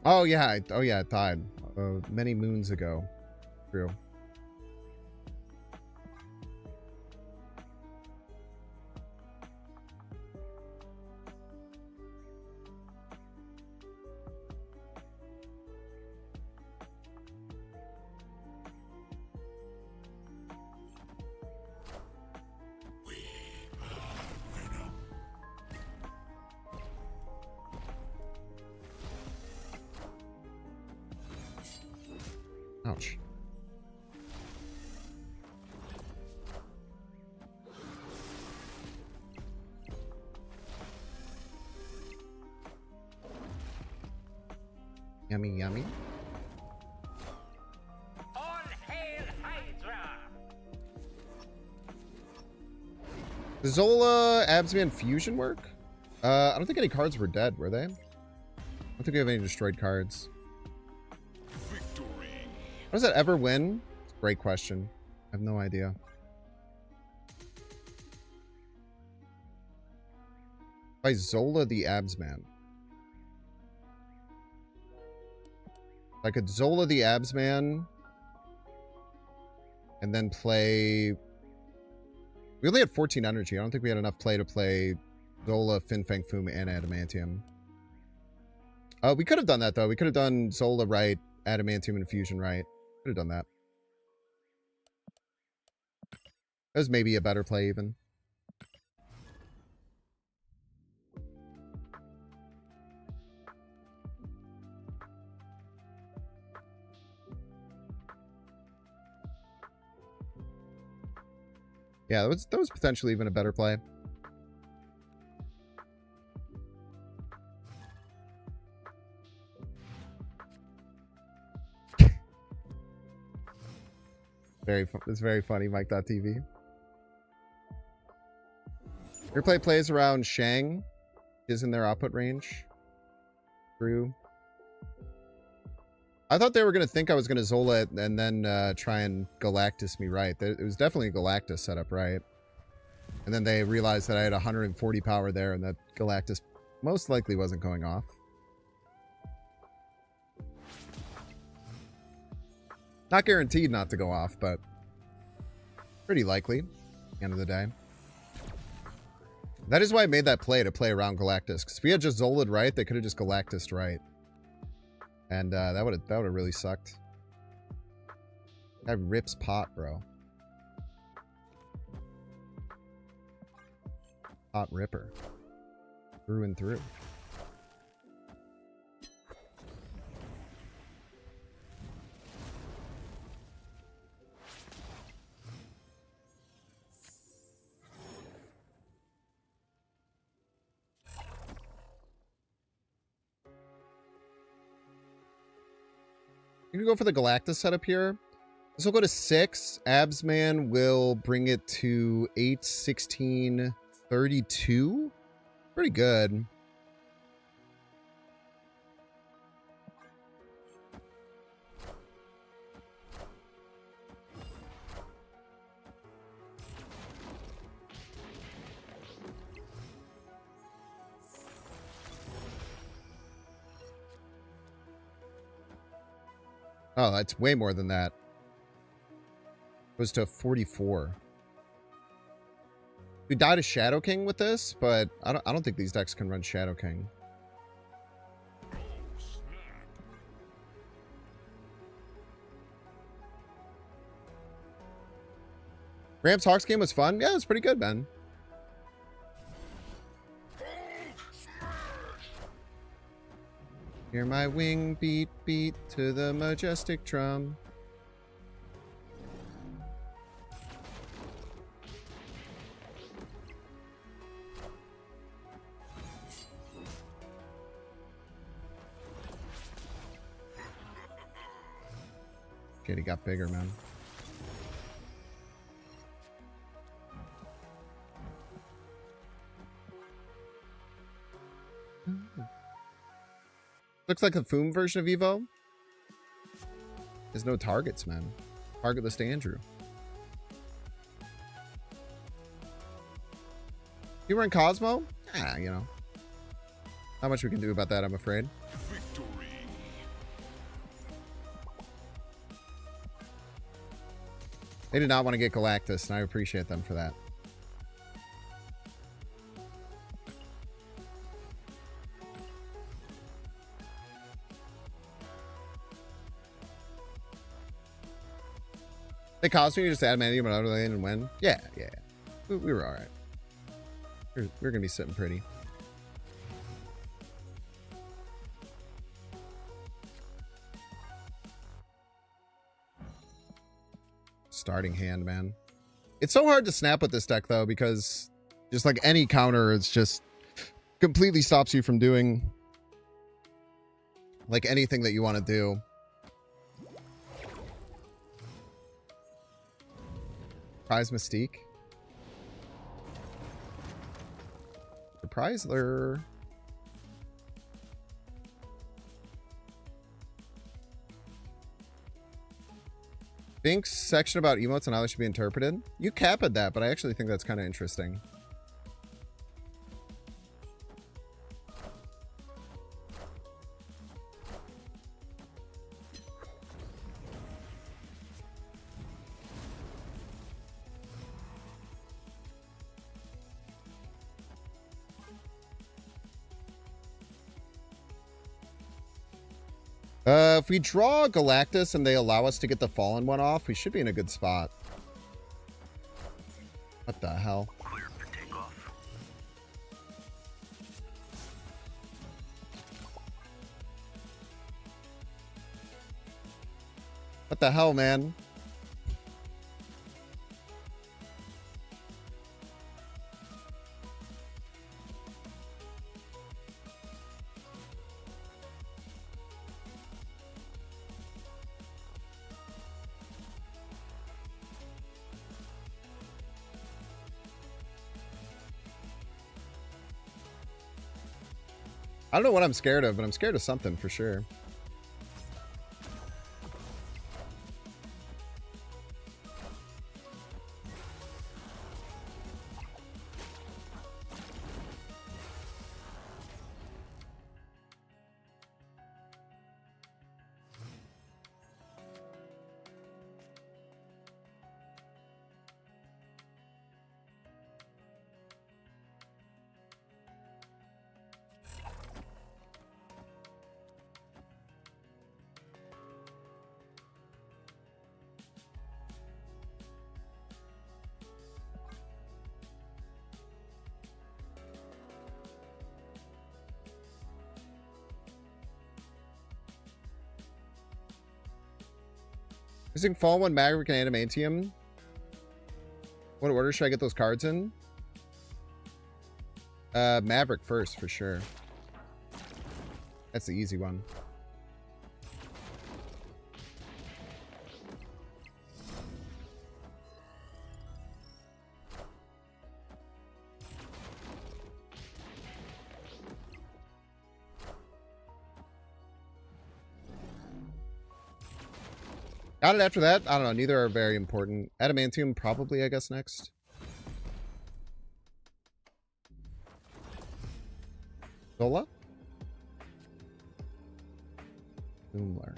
Oh yeah, it died many moons ago. True. Ouch. Yummy, yummy. All hail Hydra! Does Zola Absman fusion work? I don't think any cards were dead, were they? I don't think we have any destroyed cards. Victory. How does that ever win? It's a great question. I have no idea. By Zola the Absman. I could Zola the Absman and then play... We only had 14 energy. I don't think we had enough play to play Zola, Fin Fang Foom, and Adamantium. We could have done that, though. We could have done Zola right, Adamantium, and Fusion right. Could have done that. That was maybe a better play, even. Yeah, that was potentially even a better play. It's very funny, Mike.tv. Your play plays around Shang. Is in their output range. True. I thought they were going to think I was going to Zola it and then try and Galactus me right. It was definitely a Galactus setup, right? And then they realized that I had 140 power there and that Galactus most likely wasn't going off. Not guaranteed not to go off, but pretty likely at the end of the day. That is why I made that play, to play around Galactus. Because if we had just Zola'd right, they could have just Galactus'd right. And that would have really sucked. That rips pot, bro. Pot ripper. Through and through. You can go for the Galactus setup here. This will go to 6. Absman will bring it to 8, 16, 32. Pretty good. Oh, that's way more than that. It was to 44. We died a Shadow King with this, but I don't think these decks can run Shadow King. Rams Hawks game was fun. Yeah, it was pretty good, man. Hear my wing beat, beat to the majestic drum. Shit, he got bigger, man. Looks like the Foom version of Evo. There's no targets, man. Targetless Andrew. You run Cosmo? Ah, you know. Not much we can do about that, I'm afraid. Victory. They did not want to get Galactus, and I appreciate them for that. They cost me just adamantium and other lane and win. Yeah. We were all right. We're gonna be sitting pretty. Starting hand, man. It's so hard to snap with this deck though, because just like any counter, it's just completely stops you from doing like anything that you want to do. Prize Mystique. Surprise lure. Bink's section about emotes and how they should be interpreted. You cap at that, but I actually think that's kind of interesting. If we draw Galactus and they allow us to get the Fallen one off, we should be in a good spot. What the hell? Clear for takeoff. What the hell, man? I don't know what I'm scared of, but I'm scared of something for sure. Using Fall 1 Maverick and Adamantium. What order should I get those cards in? Maverick first, for sure. That's the easy one. Got it after that? I don't know. Neither are very important. Adamantium probably, I guess, next. Zola? Boomler.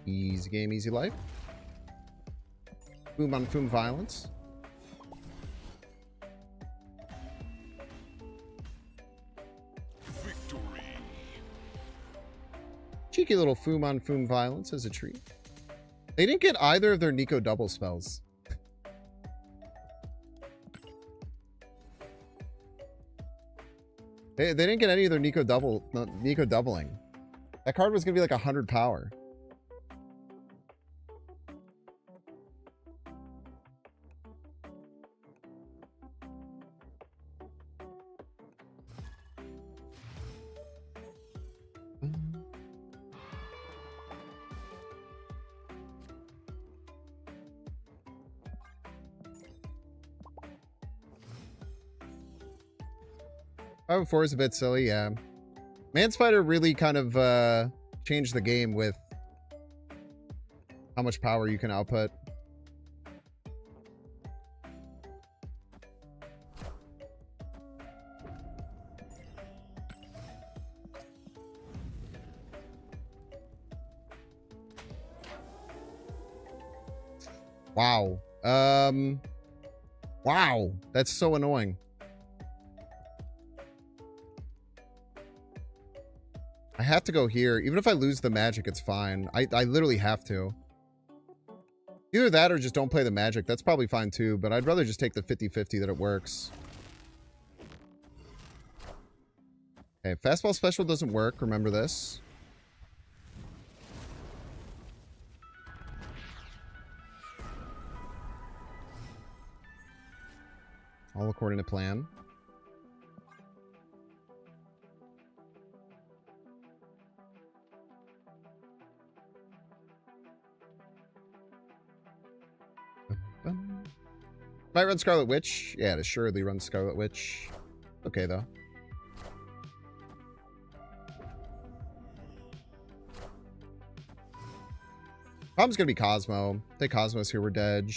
Easy game, easy life. Boom on Foom Violence. Victory. Cheeky little Foom on Foom Violence as a treat. They didn't get either of their Nico double spells. They didn't get any of their Nico doubling. That card was gonna be like 100 power. 504 is a bit silly, yeah. Man Spider really kind of changed the game with how much power you can output. Wow. Wow. That's so annoying. I have to go here. Even if I lose the magic, it's fine. I literally have to. Either that or just don't play the magic. That's probably fine too, but I'd rather just take the 50-50 that it works. Okay, fastball special doesn't work. Remember this. All according to plan. Might run Scarlet Witch. Yeah, it assuredly runs Scarlet Witch. Okay, though. Problem's gonna be Cosmo. I think Cosmo's here, we're dead.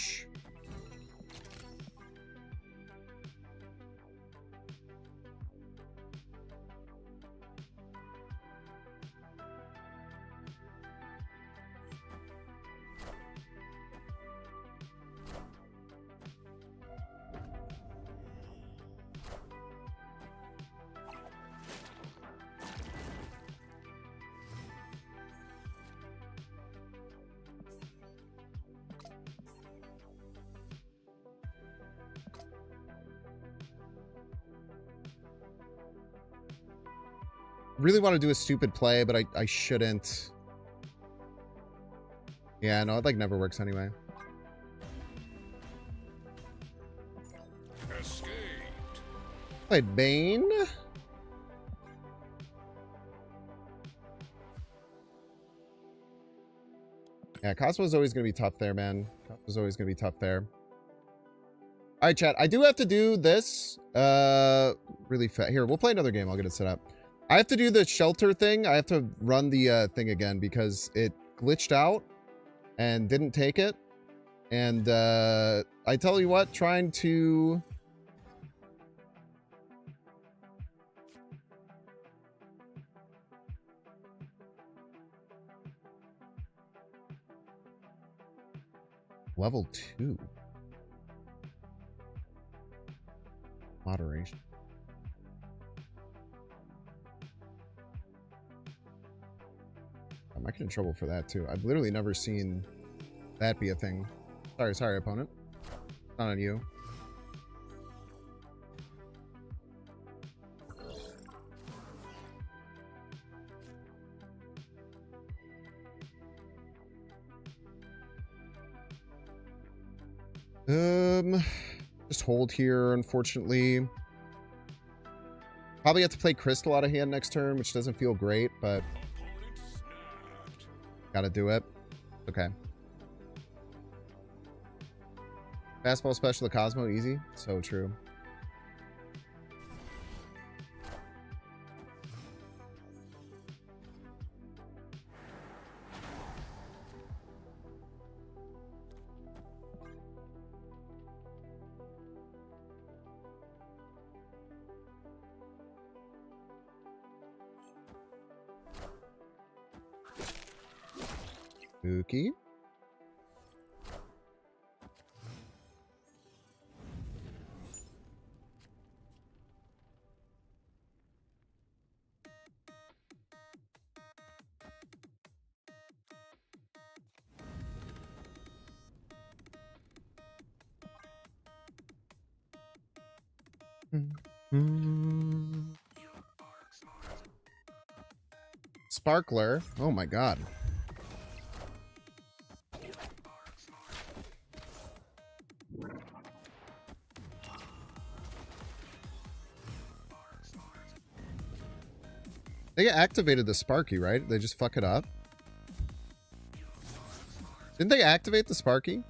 Really want to do a stupid play, but I shouldn't. Yeah, no, it like never works anyway. Escaped. Played Bane. Yeah, Cosmo's always going to be tough there, man. Cosmo's always going to be tough there. All right, chat. I do have to do this. Really fast. Here, we'll play another game. I'll get it set up. I have to do the shelter thing. I have to run the thing again because it glitched out and didn't take it. And I tell you what, trying to... Level 2. Moderation. I might get in trouble for that too. I've literally never seen that be a thing. Sorry, opponent. Not on you. Just hold here, unfortunately. Probably have to play Crystal out of hand next turn, which doesn't feel great, but gotta do it. Okay. Fastball special to Cosmo, easy. So true. Spooky. Sparkler. Oh my god. They activated the Sparky, right? They just fuck it up. Didn't they activate the Sparky?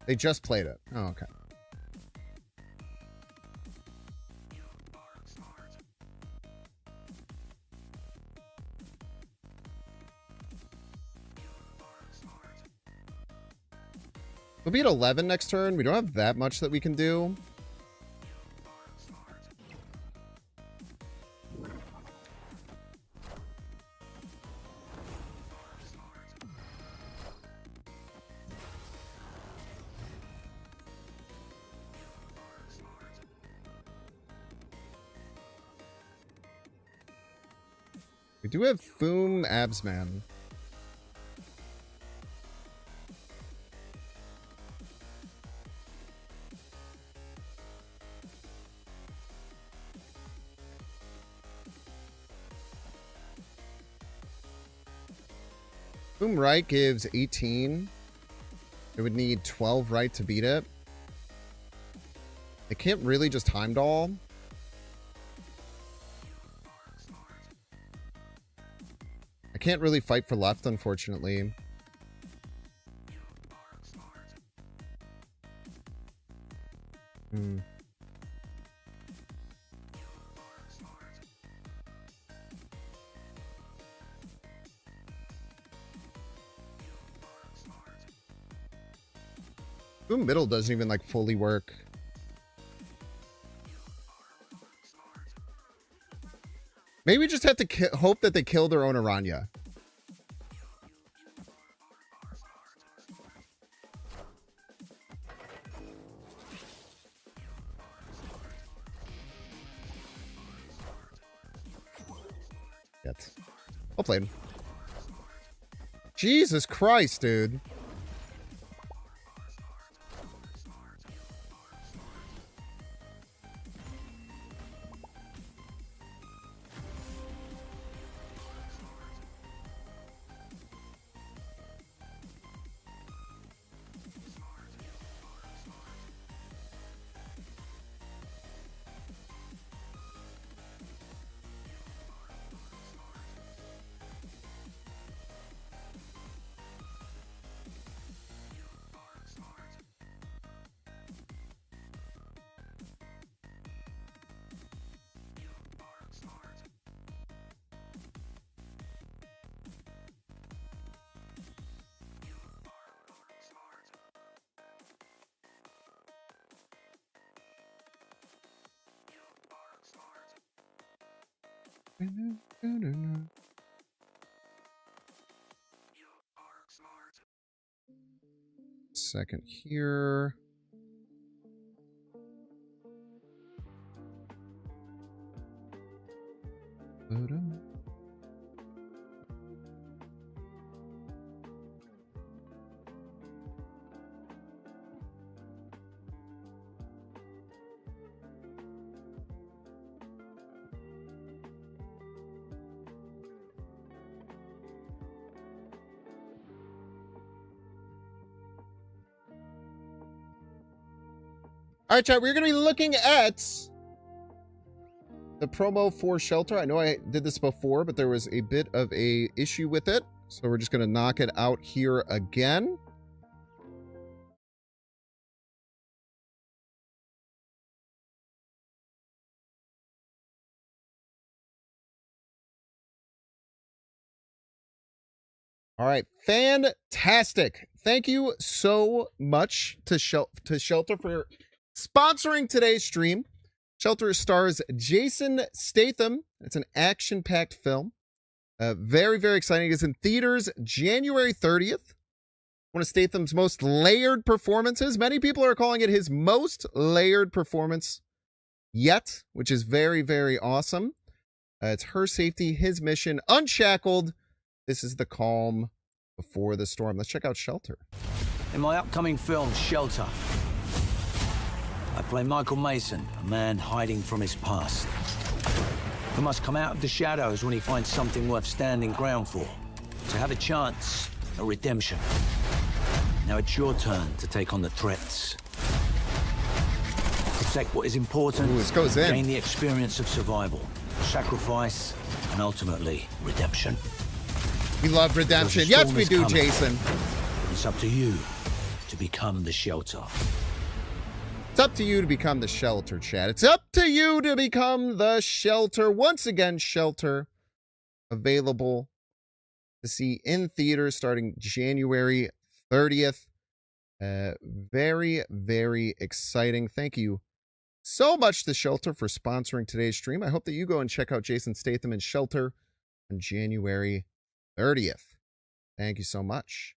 They just played it. Oh, okay. We'll be at 11 next turn. We don't have that much that we can do. We do have Foom Absman. Boom right gives 18. It would need 12 right to beat it. It can't really just Heimdall. I can't really fight for left, unfortunately. Boom middle doesn't even like fully work. Maybe we just have to hope that they kill their own Aranya. Yet. I'll play him. Jesus Christ, dude. Second here. All right, chat, we're going to be looking at the promo for Shelter. I know I did this before, but there was a bit of a issue with it. So we're just going to knock it out here again. All right, fantastic. Thank you so much to Shelter for sponsoring today's stream. Shelter stars Jason Statham. It's an action-packed film. Very, very exciting. It's in theaters January 30th. One of Statham's most layered performances. Many people are calling it his most layered performance yet, which is very, very awesome. It's her safety, his mission, unshackled. This is the calm before the storm. Let's check out Shelter. In my upcoming film, Shelter, I play Michael Mason, a man hiding from his past, who must come out of the shadows when he finds something worth standing ground for, to have a chance, a redemption. Now it's your turn to take on the threats. Protect what is important, Ooh, this goes in. Gain the experience of survival, sacrifice, and ultimately, redemption. We love redemption. Yes, we do, coming. Jason. It's up to you to become the shelter. It's up to you to become the shelter, Chad. It's up to you to become the shelter. Once again, Shelter available to see in theaters starting January 30th. Very, very exciting. Thank you so much to Shelter for sponsoring today's stream. I hope that you go and check out Jason Statham and Shelter on January 30th. Thank you so much.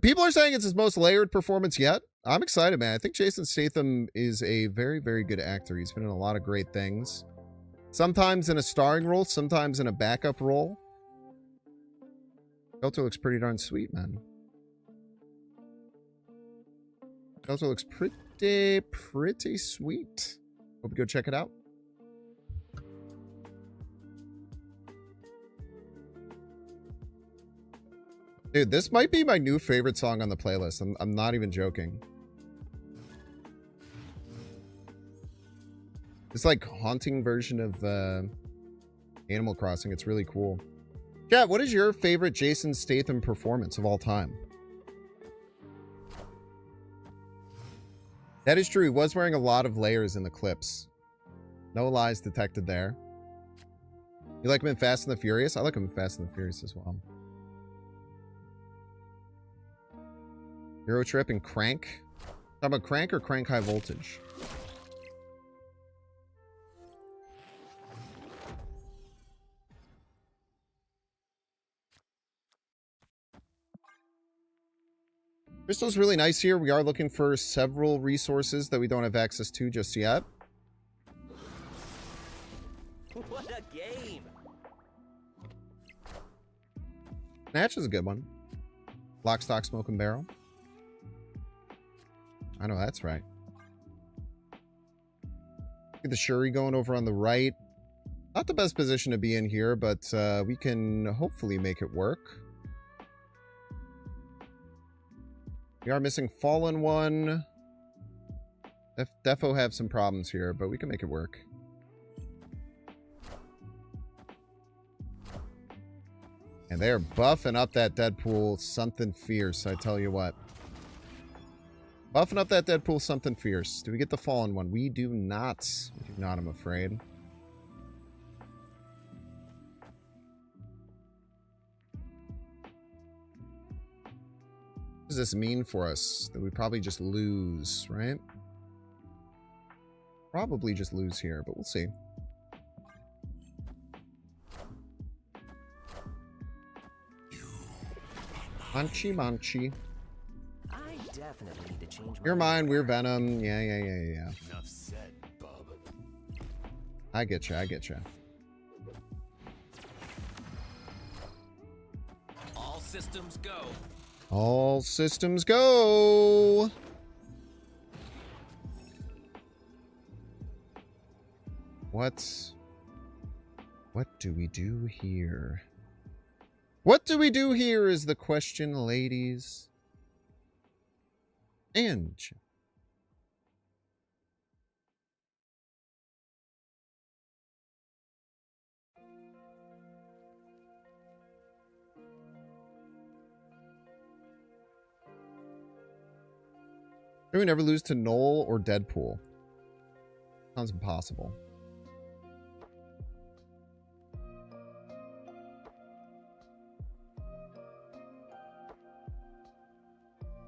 People are saying it's his most layered performance yet. I'm excited, man. I think Jason Statham is a very, very good actor. He's been in a lot of great things. Sometimes in a starring role, sometimes in a backup role. Shelter looks pretty darn sweet, man. Shelter looks pretty sweet. Hope you go check it out. Dude, this might be my new favorite song on the playlist. I'm not even joking. It's like haunting version of Animal Crossing. It's really cool. Chat, what is your favorite Jason Statham performance of all time? That is true. He was wearing a lot of layers in the clips. No lies detected there. You like him in Fast and the Furious? I like him in Fast and the Furious as well. Euro Trip and Crank. Talking about Crank or Crank High Voltage? Crystal's really nice here. We are looking for several resources that we don't have access to just yet. What a game! Snatch is a good one. Lock, Stock, Smoke, and Barrel. I know that's right. Get the Shuri going over on the right. Not the best position to be in here, but we can hopefully make it work. We are missing Fallen One. Defo have some problems here, but we can make it work. And they're buffing up that Deadpool something fierce, I tell you what. Buffing up that Deadpool something fierce. Do we get the Fallen One? We do not. We do not, I'm afraid. What does this mean for us? That we probably just lose, right? Probably just lose here, but we'll see. Manchi, Manchi. I definitely need to change my You're mine, we're Venom. Yeah. Enough said, bub. I get you, I get you. All systems go. All systems go. What do we do here? What do we do here is the question, ladies and gentlemen. Do we never lose to Noel or Deadpool? Sounds impossible.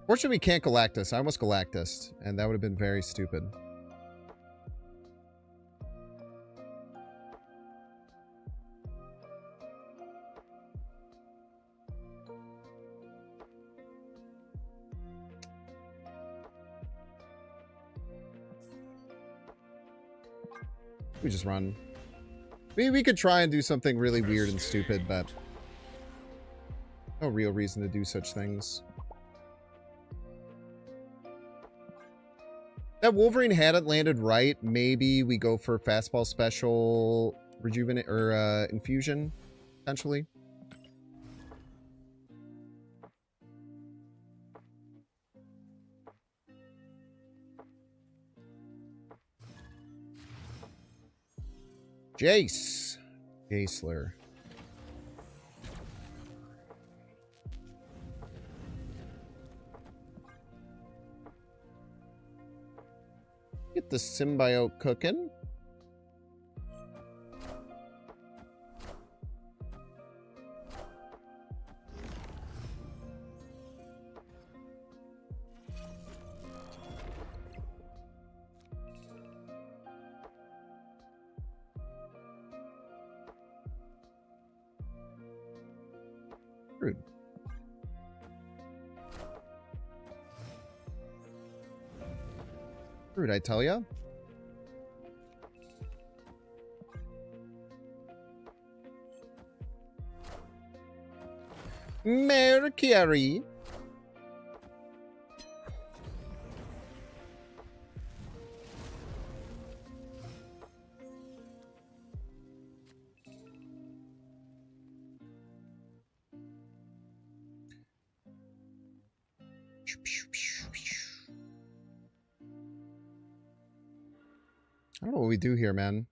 Fortunately, we can't Galactus. I almost Galactus, and that would have been very stupid. We just run. We could try and do something really weird and stupid, but no real reason to do such things. That Wolverine hadn't landed right. Maybe we go for fastball special rejuvenate or infusion, potentially. Jace. Jaceler. Get the symbiote cooking. Rude. Rude, I tell ya. Mercury. I don't know what we do here, man.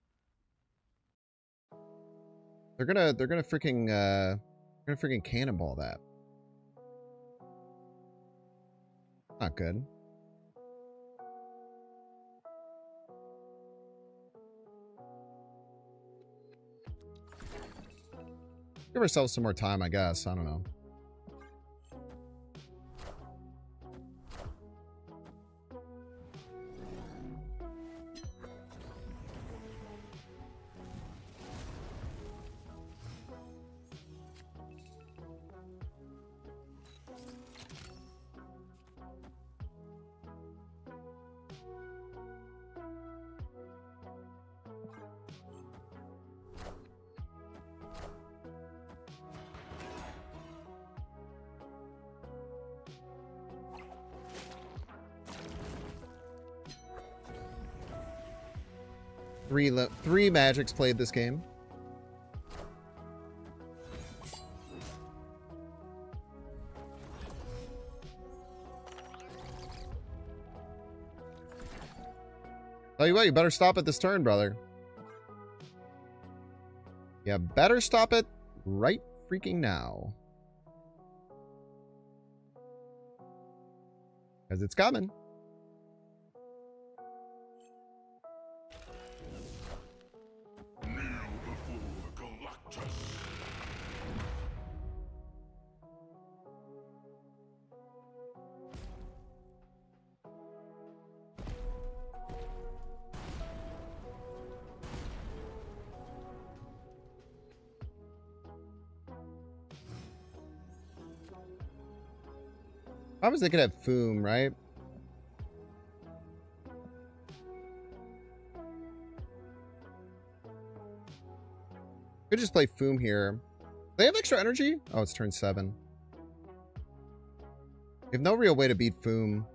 They're gonna freaking cannonball that. Not good. Give ourselves some more time, I guess. I don't know. Three Magics played this game. Tell you what, you better stop it this turn, brother. You better stop it right freaking now. Because it's coming. I was thinking of Foom, right? Could just play Foom here. They have extra energy? Oh, it's turn 7. You have no real way to beat Foom.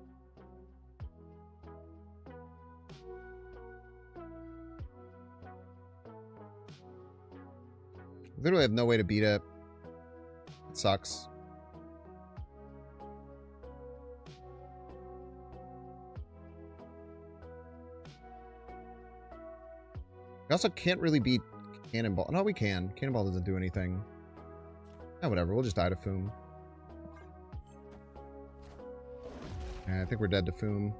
Literally have no way to beat it. It sucks. We also can't really beat Cannonball. No, we can. Cannonball doesn't do anything. Yeah, whatever. We'll just die to Foom. Yeah, I think we're dead to Foom.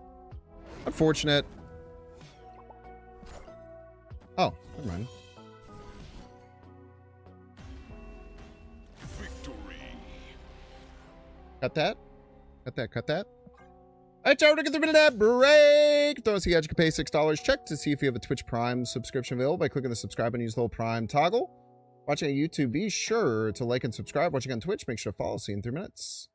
Unfortunate. Oh, never mind. Victory. Cut that. Cut that. Cut that. Alright, y'all, we're gonna get through that break. Don't see how you can pay $6. Check to see if you have a Twitch Prime subscription available by clicking the subscribe and use the little Prime toggle. Watching on YouTube, be sure to like and subscribe. Watching on Twitch, make sure to follow. See you in 3 minutes.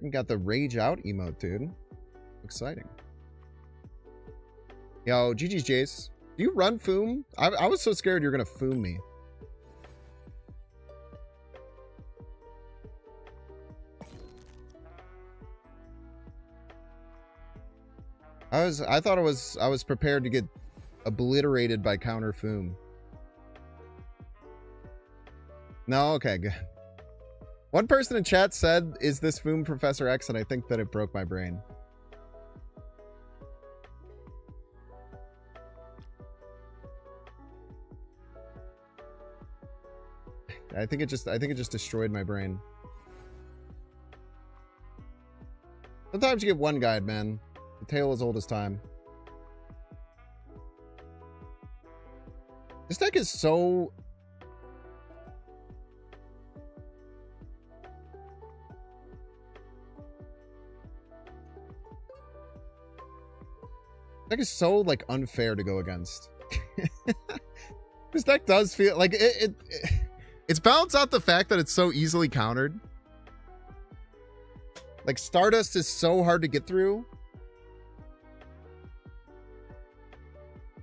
We got the Rage Out emote, dude. Exciting. Yo, GG's Jace. Do you run Foom? I was so scared you're gonna Foom me. I thought I was prepared to get obliterated by counter Foom. No, okay, good. One person in chat said, "Is this Foom Professor X?" and I think that it broke my brain. I think it just destroyed my brain. Sometimes you get one guide, man. The tale as old as time. This deck is so... Deck is so like unfair to go against. This deck does feel like it's balanced out the fact that it's so easily countered. Like Stardust is so hard to get through.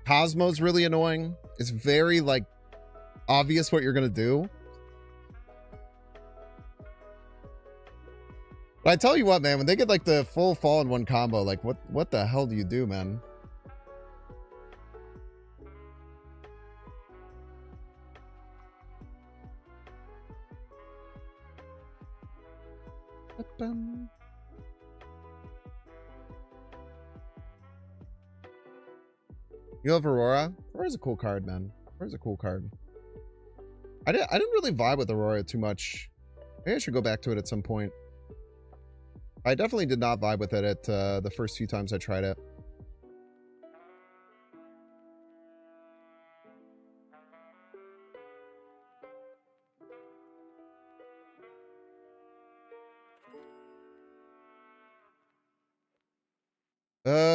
Cosmo's really annoying. It's very like obvious what you're gonna do. But I tell you what, man, when they get like the full fall in one combo, like what the hell do you do, man? You love Aurora? Aurora's a cool card, man. Aurora's a cool card. I didn't really vibe with Aurora too much. Maybe I should go back to it at some point. I definitely did not vibe with it at the first few times I tried it.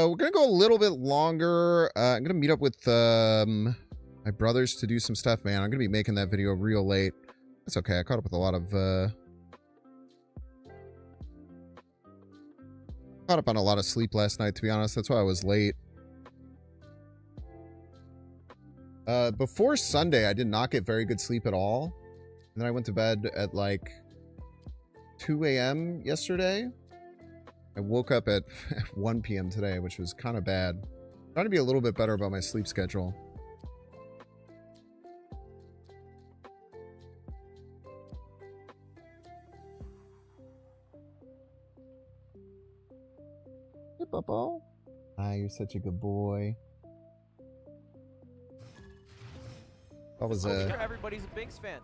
We're gonna go a little bit longer. I'm gonna meet up with my brothers to do some stuff, man. I'm gonna be making that video real late. That's okay. I caught up with a lot of caught up on a lot of sleep last night, to be honest. That's why I was late. Before Sunday, I did not get very good sleep at all. And then I went to bed at like 2 a.m. yesterday. I woke up at 1 p.m. today, which was kind of bad. I'm trying to be a little bit better about my sleep schedule. Hey, Bubble. Ah, you're such a good boy. That was I'm sure everybody's a Binks fan.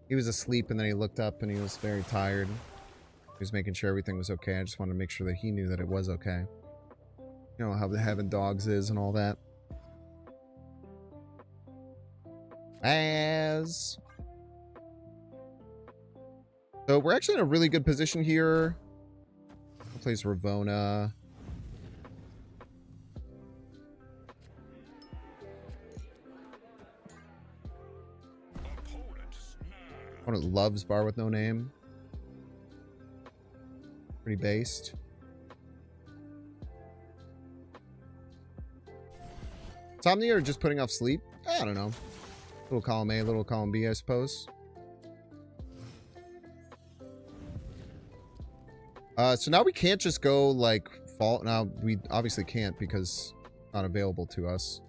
He was asleep and then he looked up and he was very tired. He was making sure everything was okay. I just wanted to make sure that he knew that it was okay. You know how the having dogs is and all that. As so we're actually in a really good position here. Plays Ravona. Opponent loves Bar with No Name. Pretty based. Insomnia or just putting off sleep? I don't know. Little column A, little column B, I suppose. So now we can't just go like fall. Now we obviously can't because it's not available to us.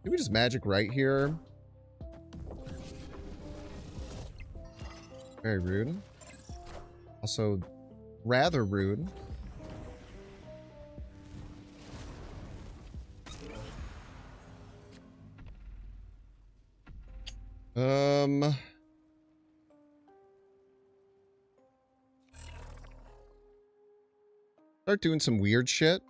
Can we just magic right here? Very rude. Also, rather rude. Start doing some weird shit.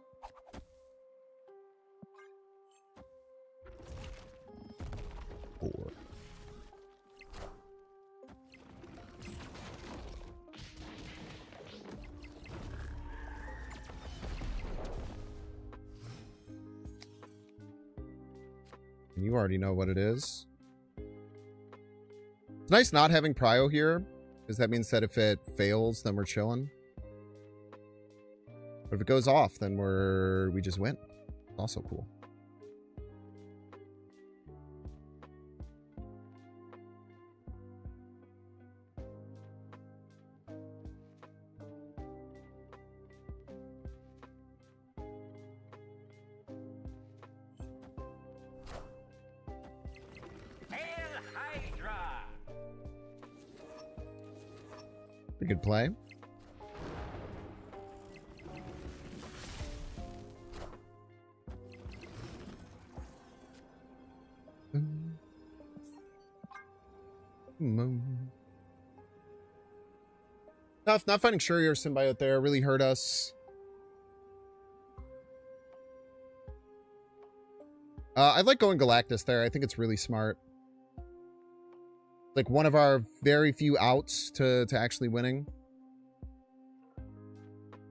You already know what it is. It's nice not having Prio here, because that means that if it fails, then we're chilling. But if it goes off, then we just win. It's also cool. Pretty good play. Not finding Shuri or Symbiote there really hurt us. I like going Galactus there. I think it's really smart. Like one of our very few outs to actually winning.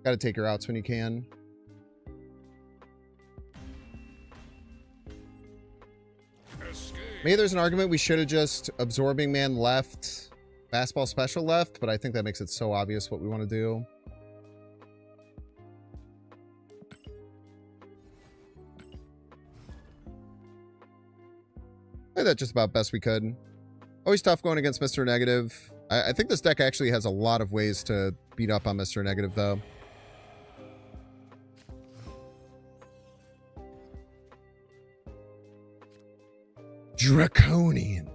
Got to take your outs when you can. Maybe there's an argument we should have just Absorbing Man left, Fastball Special left, but I think that makes it so obvious what we want to do. I did that just about best we could. Always tough going against Mr. Negative. I think this deck actually has a lot of ways to beat up on Mr. Negative, though. Draconian.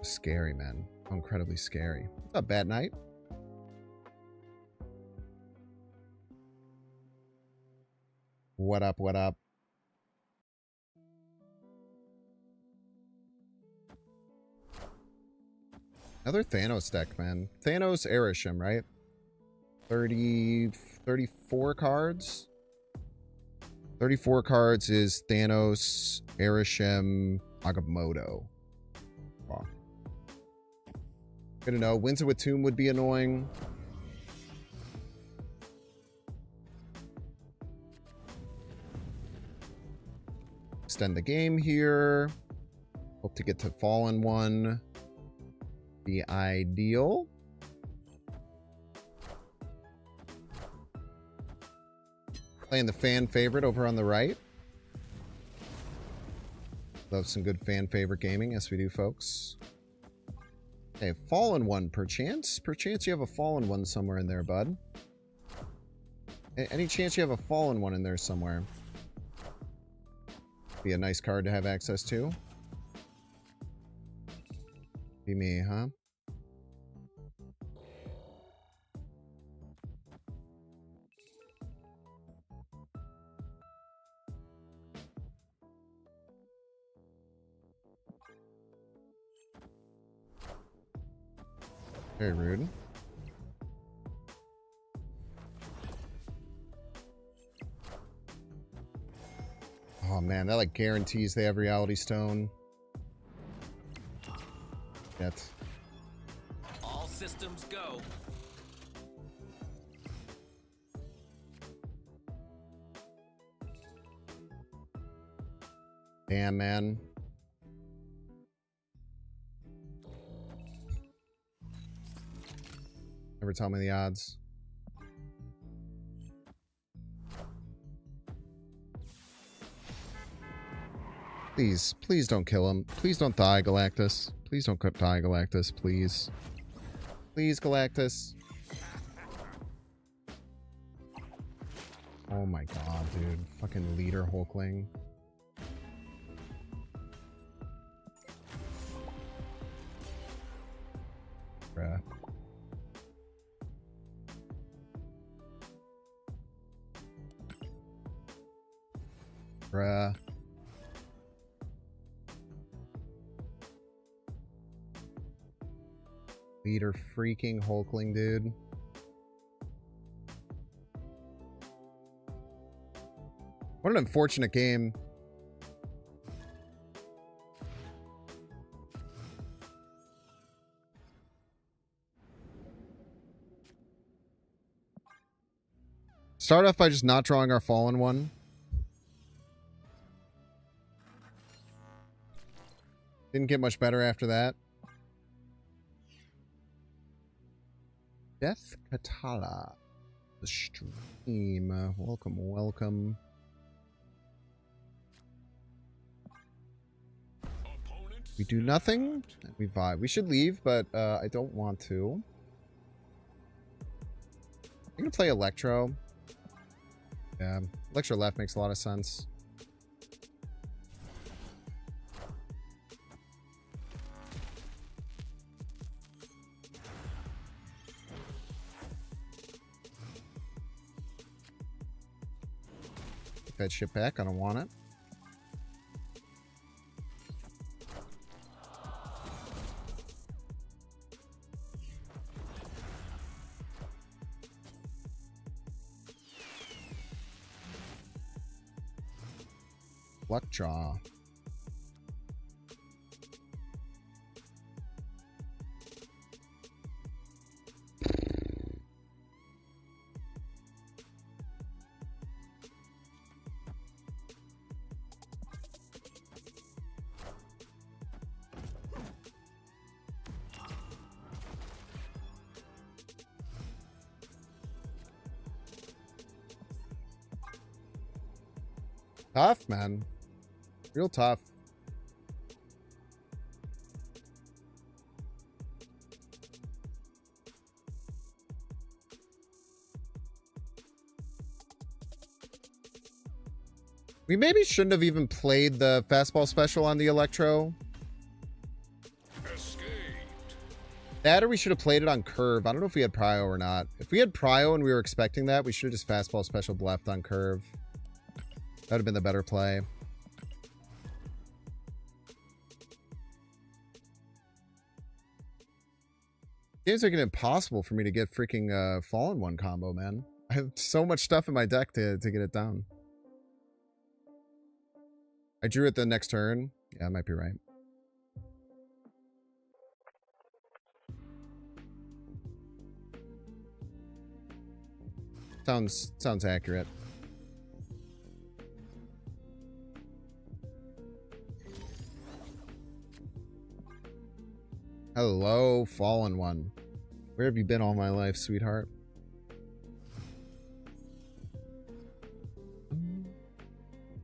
Scary, man. Incredibly scary. What's up, Bad Night? What up, what up? Another Thanos deck, man. Thanos Erisham, right? 34 cards? 34 cards is Thanos, Erisham, Agamotto. Wow. Good to know. Wins it with Tomb would be annoying. Extend the game here. Hope to get to Fallen One. Be ideal. Playing the fan favorite over on the right. Love some good fan favorite gaming. Yes, we do, folks. Hey, Fallen One, perchance? Perchance you have a Fallen One somewhere in there, bud. Any chance you have a Fallen One in there somewhere? Be a nice card to have access to. Be me, huh? Very rude. Oh man, that like guarantees they have Reality Stone. Yet. All systems go. Damn, man. Never tell me the odds. Please, please don't kill him. Please don't die, Galactus. Please don't die, Galactus, please. Please, Galactus. Oh my god, dude. Fucking leader Hulkling. Bruh. Bruh. Leader freaking Hulkling, dude. What an unfortunate game. Start off by just not drawing our Fallen One. Didn't get much better after that. Death Katala. The stream. Welcome, welcome. We do nothing. We vibe. We should leave, but I don't want to. I'm gonna play Electro. Yeah, Electro left makes a lot of sense. Take that shit back. I don't want it. Luckjaw. Tough, man. Real tough. We maybe shouldn't have even played the fastball special on the Electro. Escaped. That or we should have played it on curve. I don't know if we had prio or not. If we had prio and we were expecting that, we should have just fastball special left on curve. That would have been the better play. Game's making it impossible for me to get freaking Fallen One combo, man. I have so much stuff in my deck to get it down. I drew it the next turn. Yeah, I might be right. Sounds accurate. Hello, Fallen One. Where have you been all my life, sweetheart?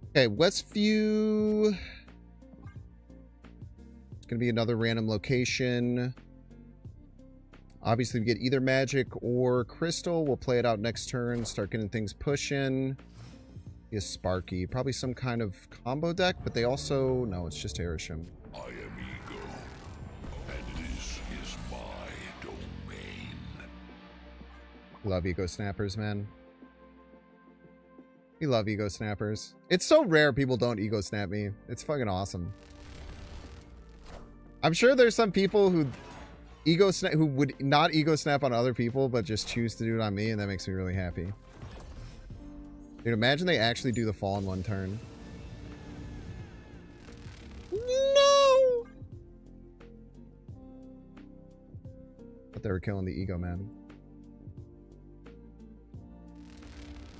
Okay, Westview. It's gonna be another random location. Obviously, we get either Magic or Crystal. We'll play it out next turn. Start getting things pushing. Is Sparky. Probably some kind of combo deck, but they also... No, it's just Airsham. I am Ego, and this is my domain. Love Ego Snappers, man. We love Ego Snappers. It's so rare people don't Ego Snap me. It's fucking awesome. I'm sure there's some people who who would not Ego Snap on other people, but just choose to do it on me, and that makes me really happy. Dude, imagine they actually do the Fallen One turn. No! But they were killing the Ego, man.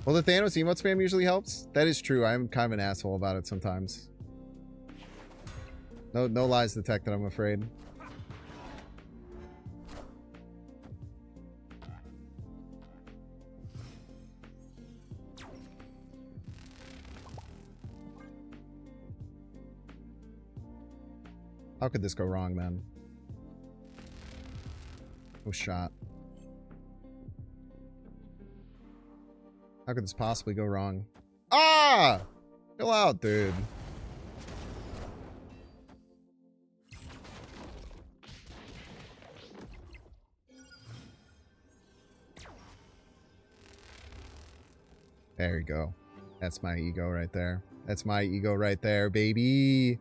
Well, the Thanos emote spam usually helps. That is true. I'm kind of an asshole about it sometimes. No lies detected, I'm afraid. How could this go wrong, man? No shot. How could this possibly go wrong? Ah! Chill out, dude. There you go. That's my ego right there. That's my ego right there, baby.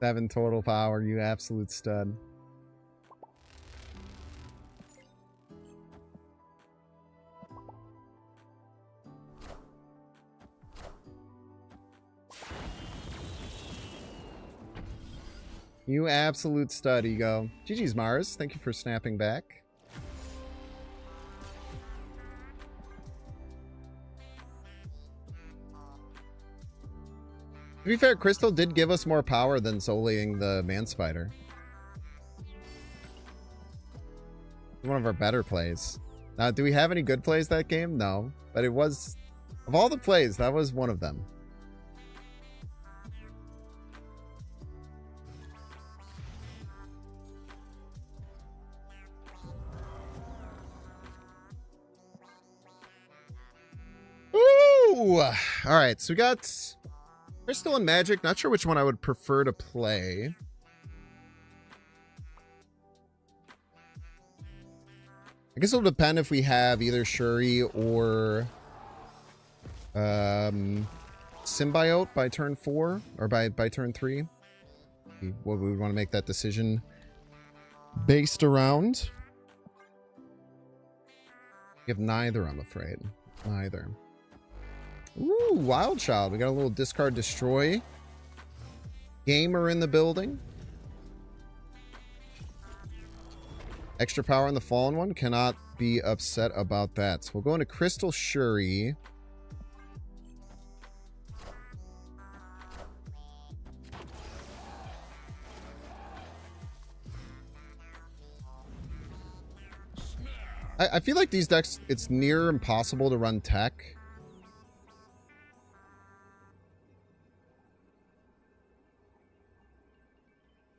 7 total power, you absolute stud. You absolute stud, Ego. GG's, Mars. Thank you for snapping back. To be fair, Crystal did give us more power than soloing the Man Spider. One of our better plays. Now, do we have any good plays that game? No. But it was... Of all the plays, that was one of them. Ooh! Alright, so we got... Crystal and Magic. Not sure which one I would prefer to play. I guess it'll depend if we have either Shuri or Symbiote by turn 4 or by turn 3. What we would want to make that decision based around. We have neither, I'm afraid. Neither. Ooh, Wild Child. We got a little discard destroy. Gamer in the building. Extra power on the fallen one. Cannot be upset about that. So we'll go into Crystal Shuri. I feel like these decks, it's near impossible to run tech.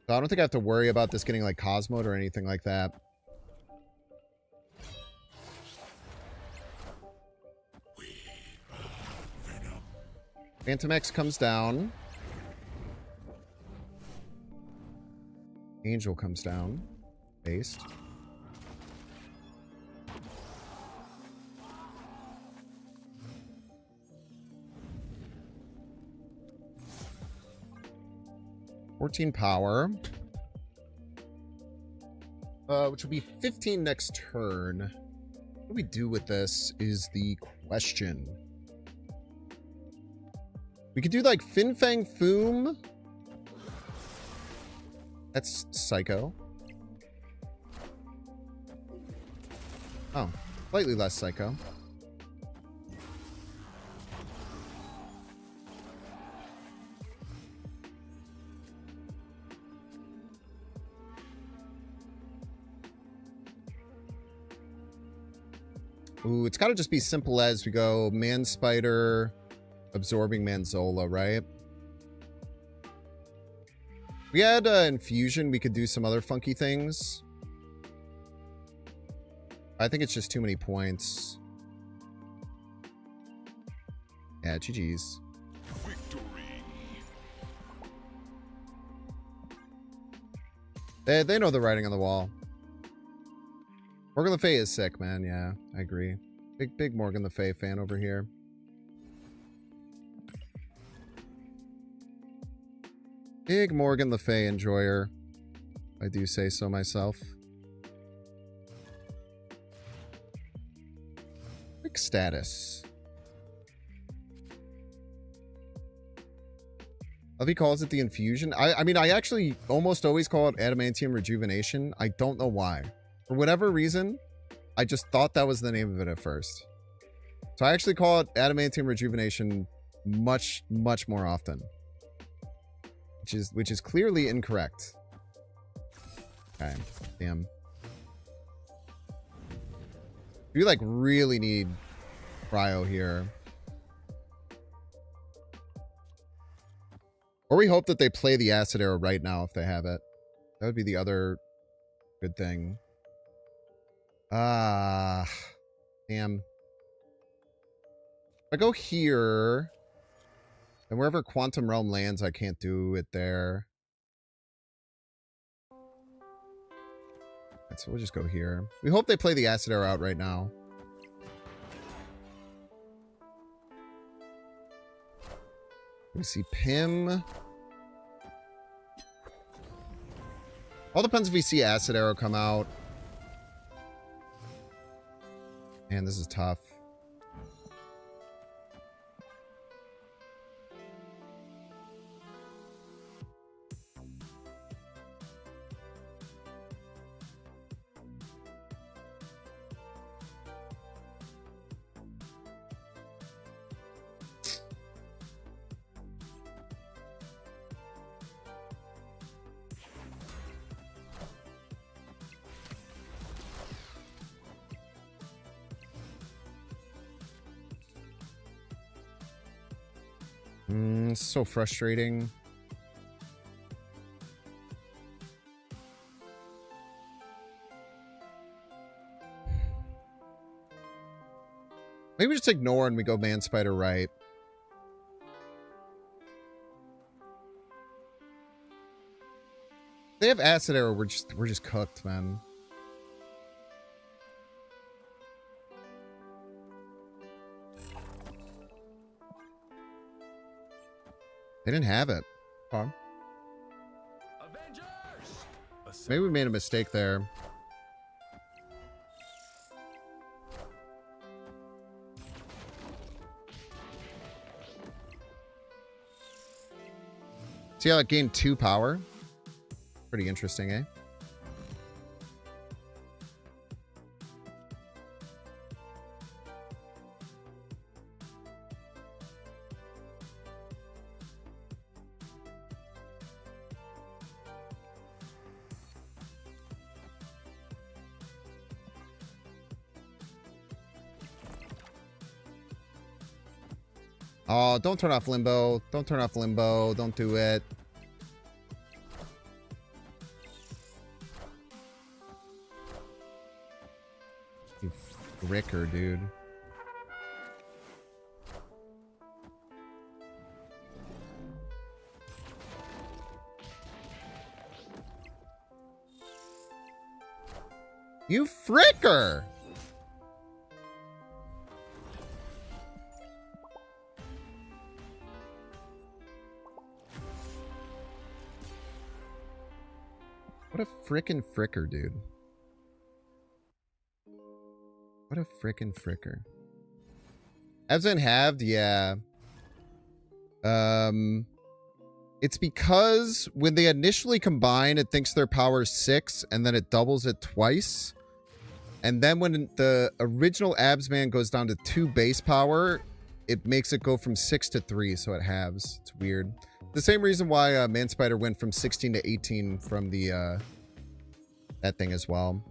So I don't think I have to worry about this getting like Cosmoed or anything like that. Phantom X comes down. Angel comes down. Based. $14 power. Which will be 15 next turn. What do we do with this is the question. We could do like Fin Fang Foom. That's Psycho. Oh, slightly less Psycho. Ooh, it's got to just be simple as we go Man Spider, absorbing Manzola, right? We had Infusion. We could do some other funky things. I think it's just too many points. Yeah, GG's. They know the writing on the wall. Morgan Le Fay is sick, man. Yeah, I agree. Big Morgan Le Fay fan over here. Big Morgan Le Fay enjoyer. I do say so myself. Quick status. He calls it the Infusion. I mean, I actually almost always call it Adamantium Rejuvenation. I don't know why. For whatever reason, I just thought that was the name of it at first. So I actually call it Adamantium Rejuvenation much more often. Which is clearly incorrect. Okay. Damn. You like really need Cryo here. Or we hope that they play the Acid Arrow right now if they have it. That would be the other good thing. Ah, damn. If I go here, and wherever Quantum Realm lands, I can't do it there. Right, so we'll just go here. We hope they play the Acid Arrow out right now. We see Pim. All depends if we see Acid Arrow come out. Man, this is tough. So frustrating. Maybe we just ignore and we go Man Spider right. They have Acid Arrow, we're just cooked, man. They didn't have it. Huh? Maybe we made a mistake there. See how it gained 2 power? Pretty interesting, eh? Oh, don't turn off Limbo. Don't turn off Limbo. Don't do it. You fricker, dude. You fricker! What a frickin' fricker, dude. What a frickin' fricker. As in halved, yeah. It's because when they initially combine, it thinks their power is 6, and then it doubles it twice. And then when the original Abs Man goes down to 2 base power, it makes it go from 6 to 3, so it halves. It's weird. The same reason why Man Spider went from 16 to 18 from the that thing as well.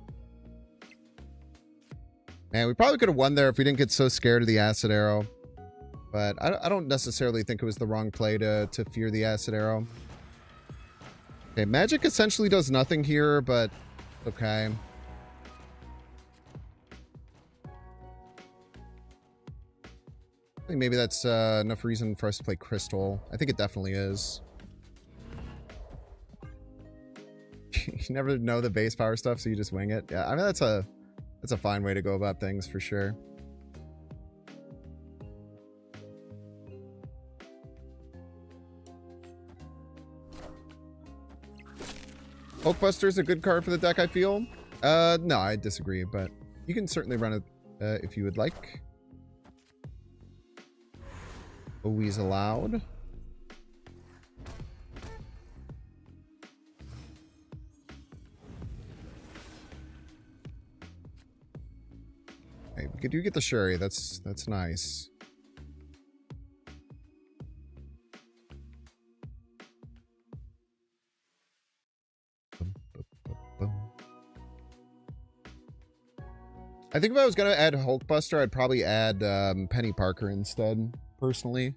Man, we probably could have won there if we didn't get so scared of the acid arrow. But I don't necessarily think it was the wrong play to fear the acid arrow. Okay, magic essentially does nothing here, but okay. I think maybe that's enough reason for us to play Crystal. I think it definitely is. You never know the base power stuff, so you just wing it. Yeah, I mean, that's a fine way to go about things for sure. Hulkbuster is a good card for the deck, I feel. No, I disagree, but you can certainly run it if you would like. Always allowed. Okay, we do get the Shuri. That's nice. I think if I was going to add Hulkbuster, I'd probably add Penny Parker instead, personally.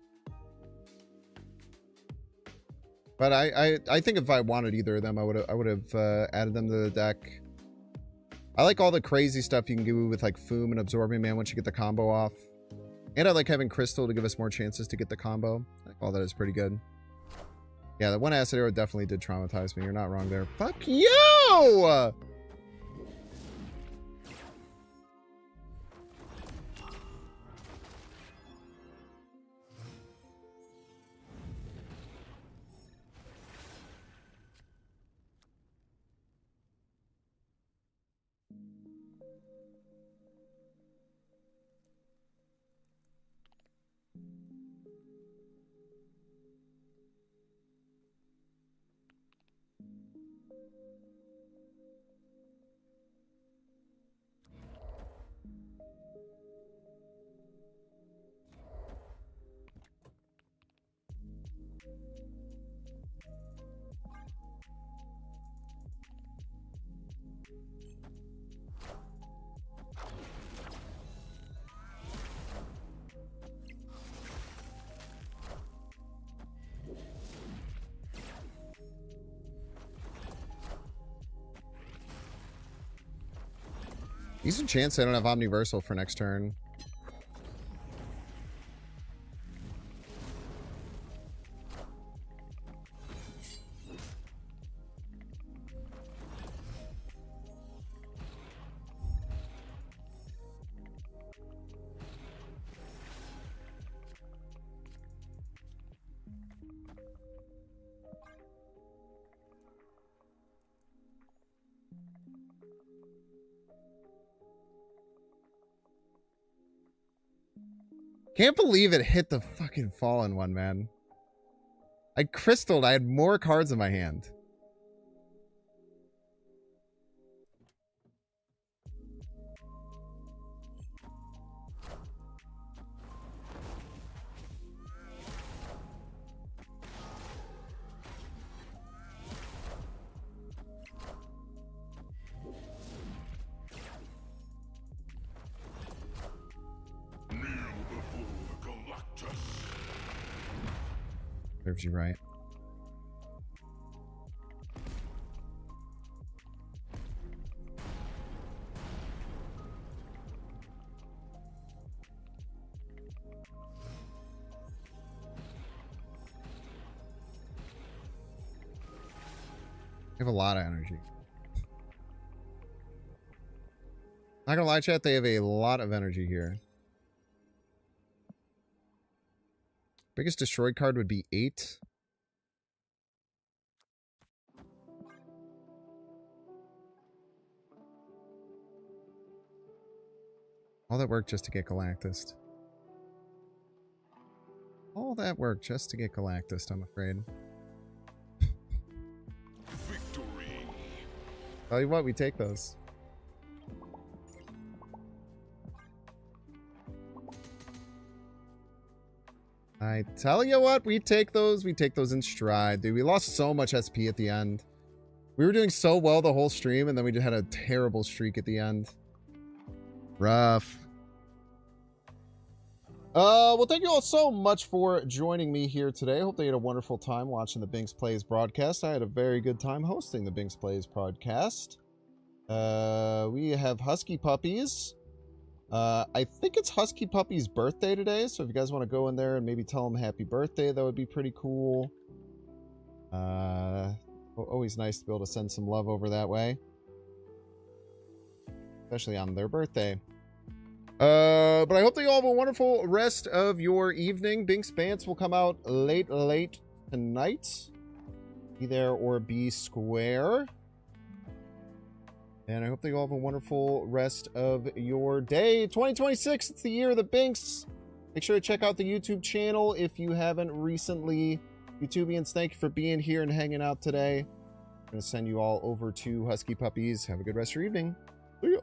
But I think if I wanted either of them, I would have added them to the deck. I like all the crazy stuff you can do with like Foom and Absorbing Man once you get the combo off. And I like having Crystal to give us more chances to get the combo. I think all that is pretty good. Yeah, that one acid arrow definitely did traumatize me. You're not wrong there. Fuck you! Decent chance I don't have Omniversal for next turn. Can't believe it hit the fucking fallen one, man. I crystalled. I had more cards in my hand. Serves you right. They have a lot of energy. Not gonna lie, chat, they have a lot of energy here. Biggest destroyed card would be 8. All that work just to get Galactus. All that work just to get Galactus, I'm afraid. Victory. Tell you what, we take those. I tell you what, we take those. We take those in stride, dude. We lost so much SP at the end. We were doing so well the whole stream, and then we just had a terrible streak at the end. Rough. Well, thank you all so much for joining me here today. I hope that you had a wonderful time watching the Binks Plays broadcast. I had a very good time hosting the Binks Plays broadcast. We have Husky Puppies. I think it's Husky Puppy's birthday today, so if you guys want to go in there and maybe tell him happy birthday, that would be pretty cool. Always nice to be able to send some love over that way. Especially on their birthday. But I hope that you all have a wonderful rest of your evening. Binks Bants will come out late tonight. Be there or be square. And I hope that you all have a wonderful rest of your day. 2026, it's the year of the Binks. Make sure to check out the YouTube channel if you haven't recently. YouTubians, thank you for being here and hanging out today. I'm going to send you all over to Husky Puppies. Have a good rest of your evening. See ya.